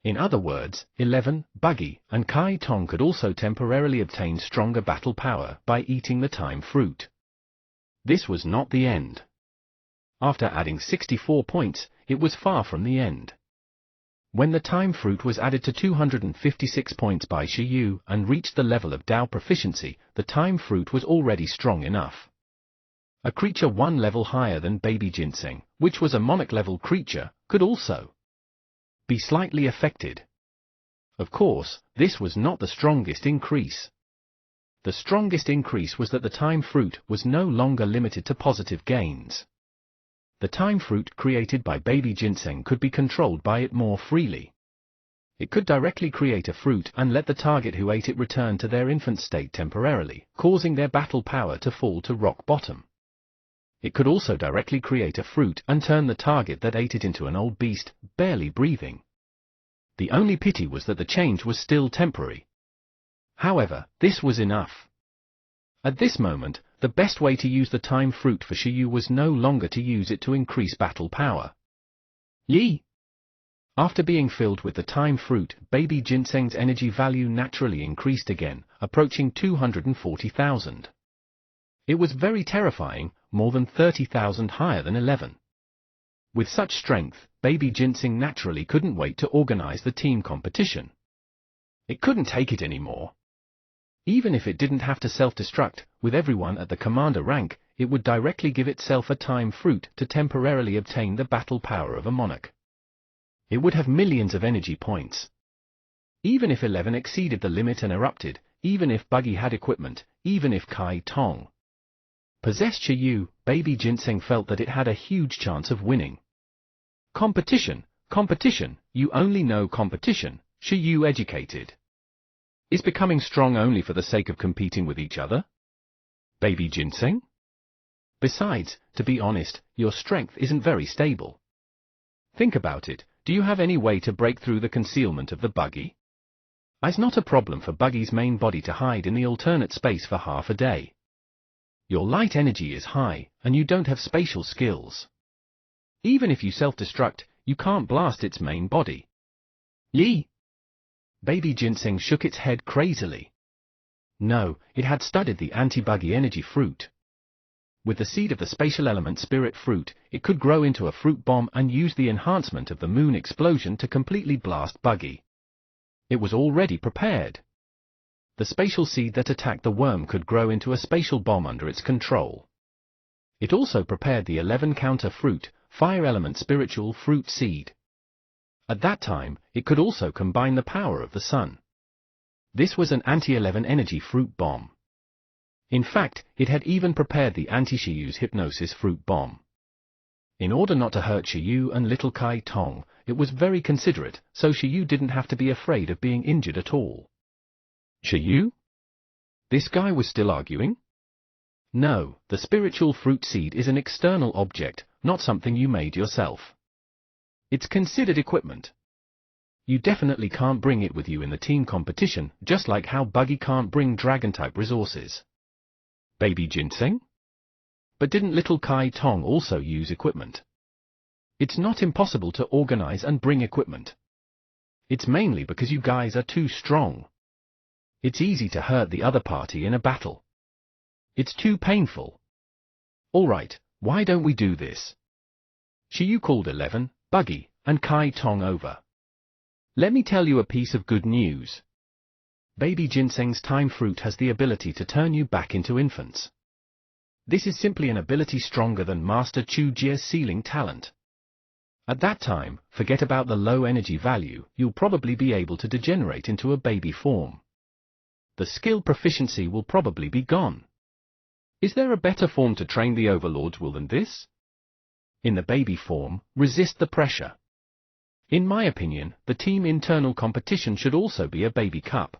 In other words, 11, Buggy, and Kai Tong could also temporarily obtain stronger battle power by eating the time fruit. This was not the end. After adding 64 points, it was far from the end. When the time fruit was added to 256 points by Shiyu and reached the level of Dao proficiency, the time fruit was already strong enough. A creature one level higher than Baby Ginseng, which was a monarch-level creature, could also be slightly affected. Of course, this was not the strongest increase. The strongest increase was that the time fruit was no longer limited to positive gains. The time fruit created by Baby Ginseng could be controlled by it more freely. It could directly create a fruit and let the target who ate it return to their infant state temporarily, causing their battle power to fall to rock bottom. It could also directly create a fruit and turn the target that ate it into an old beast, barely breathing. The only pity was that the change was still temporary. However, this was enough. At this moment, the best way to use the time fruit for Shiyu was no longer to use it to increase battle power. Yi! After being filled with the time fruit, Baby Ginseng's energy value naturally increased again, approaching 240,000. It was very terrifying, more than 30,000 higher than 11. With such strength, Baby Ginseng naturally couldn't wait to organize the team competition. It couldn't take it anymore. Even if it didn't have to self-destruct, with everyone at the commander rank, it would directly give itself a time fruit to temporarily obtain the battle power of a monarch. It would have millions of energy points. Even if 11 exceeded the limit and erupted, even if Buggy had equipment, even if Kai Tong possessed Shiyu, Baby Ginseng felt that it had a huge chance of winning. Competition, competition, you only know competition, Shiyu educated. Is becoming strong only for the sake of competing with each other? Baby Ginseng? Besides, to be honest, your strength isn't very stable. Think about it, do you have any way to break through the concealment of the Buggy? It's not a problem for Buggy's main body to hide in the alternate space for half a day. Your light energy is high, and you don't have spatial skills. Even if you self-destruct, you can't blast its main body. Yee! Baby Ginseng shook its head crazily. No, it had studied the anti-buggy energy fruit. With the seed of the spatial element spirit fruit, it could grow into a fruit bomb and use the enhancement of the moon explosion to completely blast Buggy. It was already prepared. The spatial seed that attacked the worm could grow into a spatial bomb under its control. It also prepared the 11 counter fruit, fire element spiritual fruit seed. At that time, it could also combine the power of the sun. This was an anti-11 energy fruit bomb. In fact, it had even prepared the anti-Shiyu's hypnosis fruit bomb. In order not to hurt Shiyu and little Kai Tong, it was very considerate, so Shiyu didn't have to be afraid of being injured at all. Shiyu? This guy was still arguing? No, the spiritual fruit seed is an external object, not something you made yourself. It's considered equipment. You definitely can't bring it with you in the team competition, just like how Buggy can't bring dragon-type resources. Baby Ginseng? But didn't little Kai Tong also use equipment? It's not impossible to organize and bring equipment. It's mainly because you guys are too strong. It's easy to hurt the other party in a battle. It's too painful. Alright, why don't we do this? Shiyu called 11, Buggy, and Kai Tong over. Let me tell you a piece of good news. Baby Ginseng's time fruit has the ability to turn you back into infants. This is simply an ability stronger than Master Chu Jie's sealing talent. At that time, forget about the low energy value, you'll probably be able to degenerate into a baby form. The skill proficiency will probably be gone. Is there a better form to train the Overlord's will than this? In the baby form, resist the pressure. In my opinion, the team internal competition should also be a baby cup.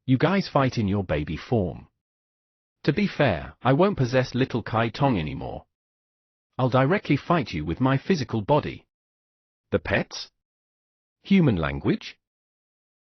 You guys fight in your baby form. To be fair, I won't possess little Kai Tong anymore. I'll directly fight you with my physical body. The pets? Human language?